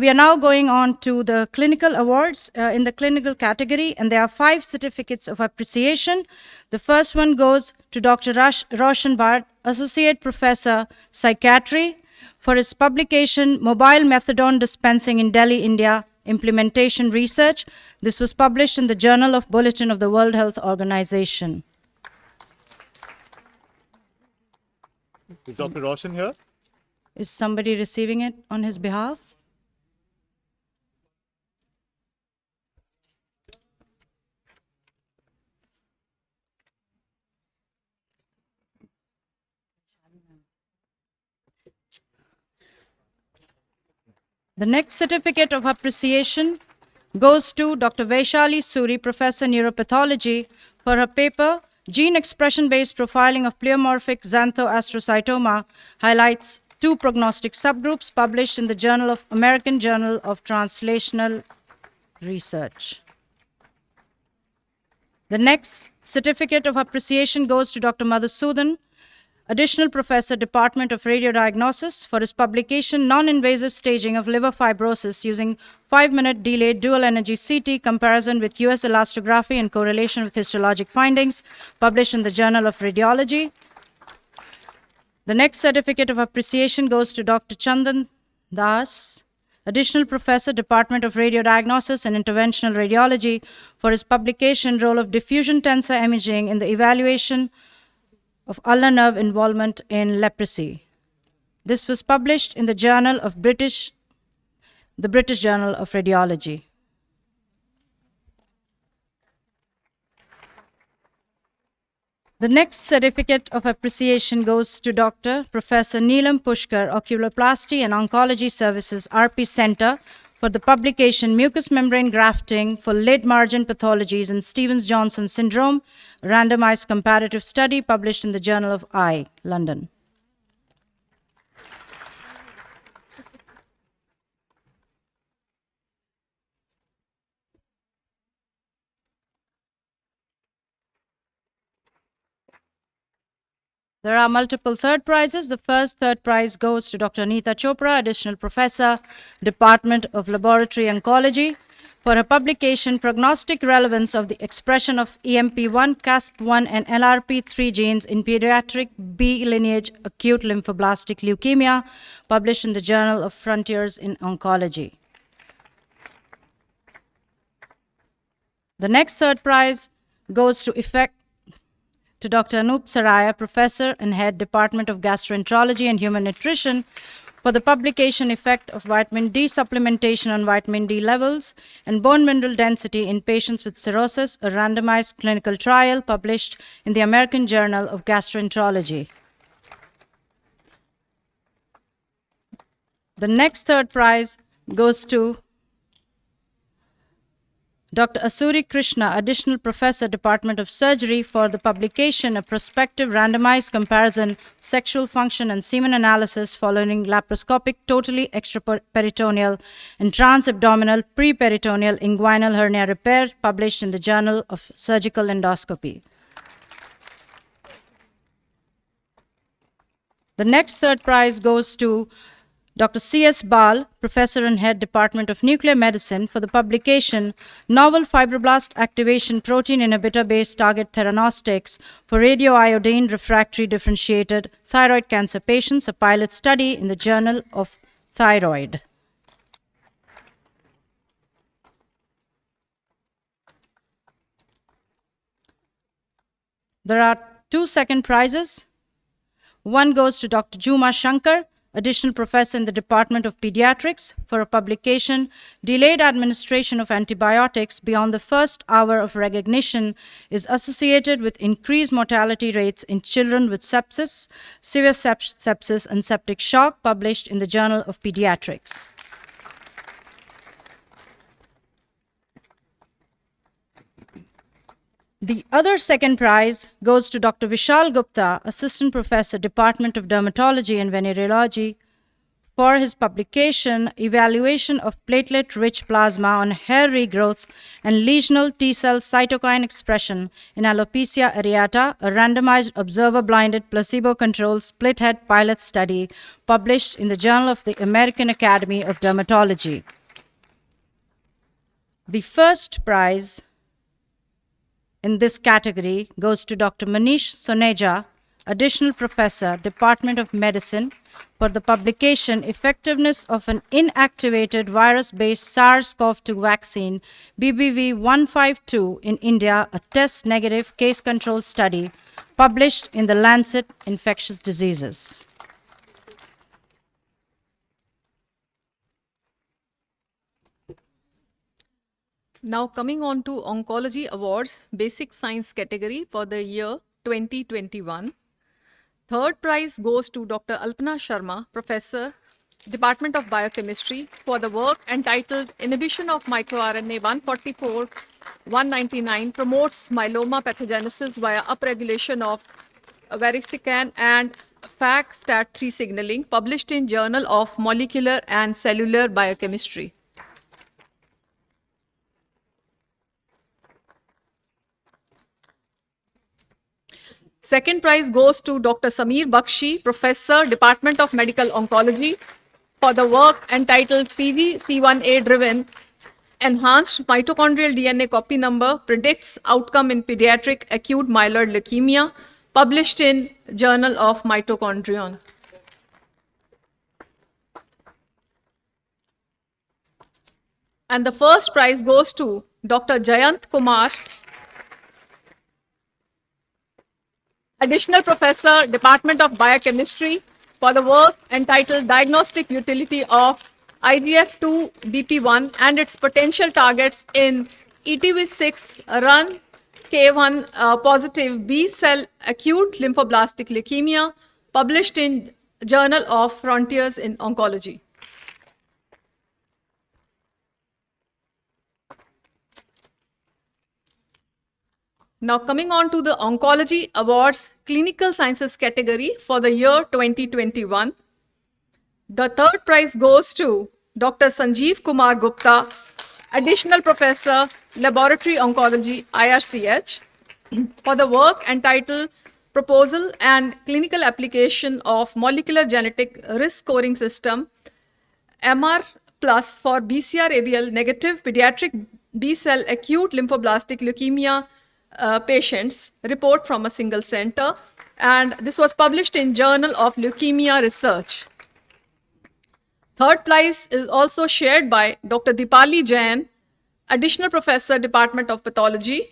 are now going on to the clinical awards in the clinical category, and there are 5 certificates of appreciation. The first one goes to Dr. Roshan Bhatt, Associate Professor, Psychiatry, for his publication Mobile Methadone Dispensing in Delhi, India, Implementation Research. This was published in the Journal of Bulletin of the World Health Organization. Is Dr. Roshan here? Is somebody receiving it on his behalf? The next certificate of appreciation goes to Dr. Vaishali Suri, Professor, Neuropathology, for her paper Gene Expression-Based Profiling of Pleomorphic Xanthoastrocytoma highlights 2 prognostic subgroups, published in the American Journal of Translational Research. The next certificate of appreciation goes to Dr. Madhusudan, Additional Professor, Department of Radiodiagnosis, for his publication Non-Invasive Staging of Liver Fibrosis using 5-minute delayed dual energy CT comparison with US elastography and correlation with histologic findings, published in the Journal of Radiology. The next certificate of appreciation goes to Dr. Chandan Das, Additional Professor, Department of Radiodiagnosis and Interventional Radiology, for his publication Role of Diffusion Tensor Imaging in the Evaluation of ulnar nerve involvement in leprosy. This was published in the British Journal of Radiology. The next certificate of appreciation goes to Dr. Professor Neelam Pushkar, Oculoplasty and Oncology Services, RP Center, for the publication Mucous Membrane Grafting for Lid Margin Pathologies in Stevens-Johnson Syndrome, a randomized comparative study, published in the Journal of Eye, London. There are multiple third prizes. The first third prize goes to Dr. Anita Chopra, Additional Professor, Department of Laboratory Oncology, for her publication Prognostic Relevance of the Expression of EMP1, CASP1, and NLRP3 genes in Pediatric B lineage acute lymphoblastic leukemia, published in the Journal of Frontiers in Oncology. The next third prize goes to Dr. Anup Saraya, Professor and Head, Department of Gastroenterology and Human Nutrition, for the publication Effect of Vitamin D Supplementation on Vitamin D Levels and Bone Mineral Density in Patients with Cirrhosis, a randomized clinical trial, published in the American Journal of Gastroenterology. The next third prize goes to Dr. Asuri Krishna, Additional Professor, Department of Surgery, for the publication A Prospective Randomized Comparison of Sexual Function and Semen Analysis following Laparoscopic Totally Extraperitoneal and Transabdominal Preperitoneal Inguinal Hernia Repair, published in the Journal of Surgical Endoscopy. The next third prize goes to Dr. C.S. Bal, Professor and Head, Department of Nuclear Medicine, for the publication Novel Fibroblast Activation Protein Inhibitor-Based Target Theranostics for Radioiodine Refractory Differentiated Thyroid Cancer Patients, a pilot study in the Journal of Thyroid. There are 2 second prizes. One goes to Dr. Juma Shankar, Additional Professor in the Department of Pediatrics, for a publication, Delayed Administration of Antibiotics Beyond the First Hour of Recognition is Associated with Increased Mortality Rates in Children with Sepsis, Severe Sepsis, and Septic Shock, published in the Journal of Pediatrics. The other second prize goes to Dr. Vishal Gupta, Assistant Professor, Department of Dermatology and Venereology, for his publication, Evaluation of Platelet-Rich Plasma on Hair Regrowth and Lesional T-cell Cytokine Expression in Alopecia areata, a randomized observer-blinded placebo-controlled split-head pilot study, published in the Journal of the American Academy of Dermatology. The first prize in this category goes to Dr. Manish Soneja, Additional Professor, Department of Medicine, for the publication Effectiveness of an Inactivated Virus-Based SARS-CoV-2 Vaccine, BBV152, in India, a test-negative case-control study, published in the Lancet Infectious Diseases. Now coming on to Oncology Awards, Basic Science category for the year 2021. Third prize goes to Dr. Alpana Sharma, Professor, Department of Biochemistry, for the work entitled Inhibition of microRNA 144-199 promotes myeloma pathogenesis via upregulation of varicecan and FAC-STAT3 signaling, published in Journal of Molecular and Cellular Biochemistry. Second prize goes to Dr. Sameer Bakshi, Professor, Department of Medical Oncology, for the work entitled PVC1A-driven Enhanced Mitochondrial DNA Copy Number Predicts Outcome in Pediatric Acute Myeloid Leukemia, published in Journal of Mitochondrion. And the first prize goes to Dr. Jayant Kumar, Additional Professor, Department of Biochemistry, for the work entitled Diagnostic Utility of IGF-2 BP1 and its potential targets in ETV6 run K1 positive B-cell acute lymphoblastic leukemia, published in Journal of Frontiers in Oncology. Now coming on to the Oncology Awards Clinical Sciences category for the year 2021. The third prize goes to Dr. Sanjeev Kumar Gupta, Additional Professor, Laboratory Oncology, IRCH, for the work entitled Proposal and Clinical Application of Molecular Genetic Risk Scoring System, MR Plus, for BCR-ABL negative pediatric B-cell acute lymphoblastic leukemia patients, report from a single center, and this was published in Journal of Leukemia Research. Third prize is also shared by Dr. Dipali Jain, Additional Professor, Department of Pathology,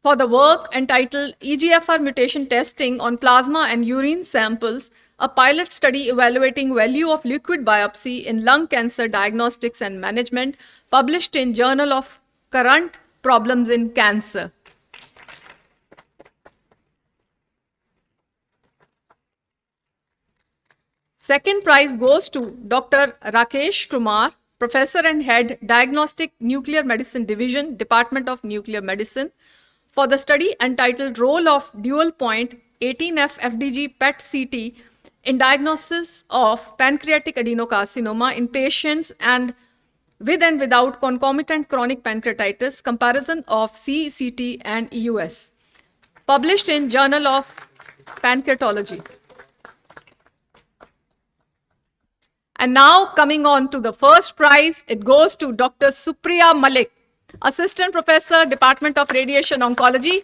for the work entitled EGFR Mutation Testing on Plasma and Urine Samples, a pilot study evaluating value of liquid biopsy in lung cancer diagnostics and management, published in Journal of Current Problems in Cancer. Second prize goes to Dr. Rakesh Kumar, Professor and Head, Diagnostic Nuclear Medicine Division, Department of Nuclear Medicine, for the study entitled Role of Dual Point 18F FDG PET-CT in Diagnosis of Pancreatic Adenocarcinoma in patients and with and without concomitant chronic pancreatitis, comparison of CCT and EUS, published in Journal of Pancreatology. And now coming on to the first prize, it goes to Dr. Supriya Malik, Assistant Professor, Department of Radiation Oncology,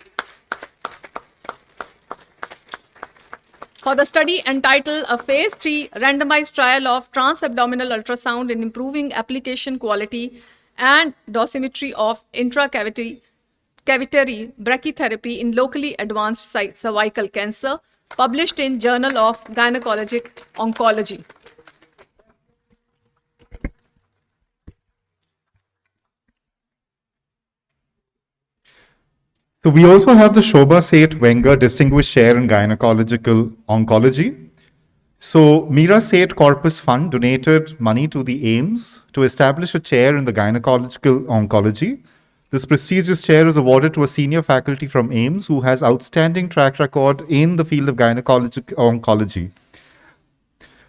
for the study entitled A Phase 3 Randomized Trial of Transabdominal Ultrasound in Improving Application Quality and Dosimetry of Intracavity cavitary brachytherapy in locally advanced cervical cancer, published in Journal of Gynecologic Oncology. So we also have the Shobha Seth Wenger Distinguished Chair in Gynecological Oncology. So Meera Seth Corpus Fund donated money to the AIIMS to establish a chair in the gynecological oncology. This prestigious chair is awarded to a senior faculty from AIIMS who has outstanding track record in the field of gynecological oncology.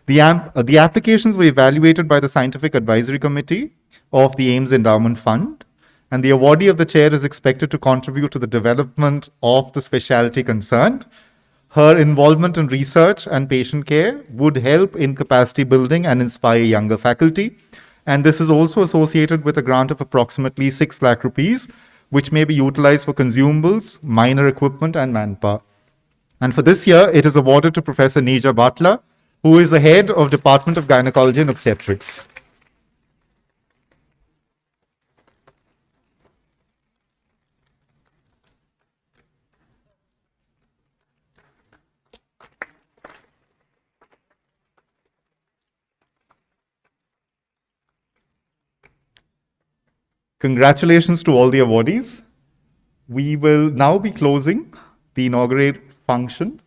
The applications were evaluated by the Scientific Advisory Committee of the AIIMS Endowment Fund, and the awardee of the chair is expected to contribute to the development of the specialty concerned. Her involvement in research and patient care would help in capacity building and inspire younger faculty. And this is also associated with a grant of approximately 6 lakh rupees, which may be utilized for consumables, minor equipment, and manpower. And for this year, it is awarded to Professor Neerja Batla, who is the head of Department of Gynecology and Obstetrics. Congratulations to all the awardees. We will now be closing the inaugural function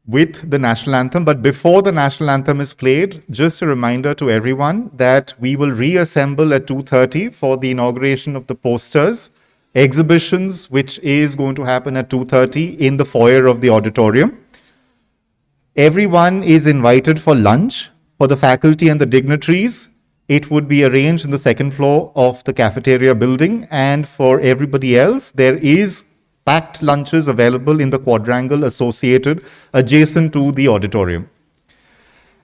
with the national anthem. But before the national anthem is played, just a reminder to everyone that we will reassemble at 2:30 for the inauguration of the posters, exhibitions, which is going to happen at 2:30 in the foyer of the auditorium. Everyone is invited for lunch. For the faculty and the dignitaries, it would be arranged in the second floor of the cafeteria building, and for everybody else, there is packed lunches available in the quadrangle associated adjacent to the auditorium.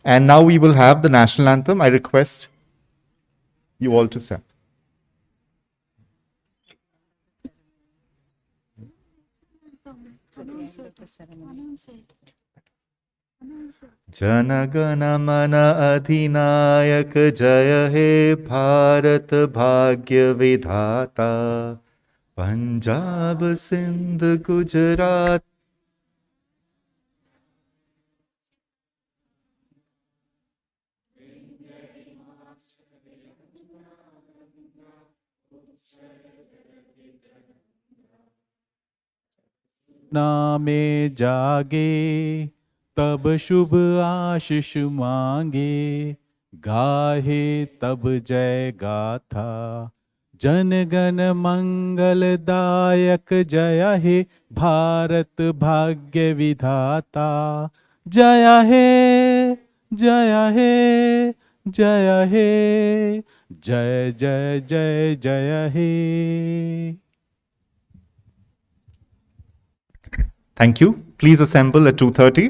And now we will have the national anthem. I request you all to stand. जनगण मन अधिनायक जय हे भारत भाग्य विधाता पंजाब सिंध गुजरात नामे जागे तब शुभ आशीष मांगे, गाहे तब जय गाथा, जन गण मंगलदायक जय हे भारत भाग्य विधाता, जय हे जय हे जय हे जय जय जय जय हे. Thank you. Please assemble at 2:30.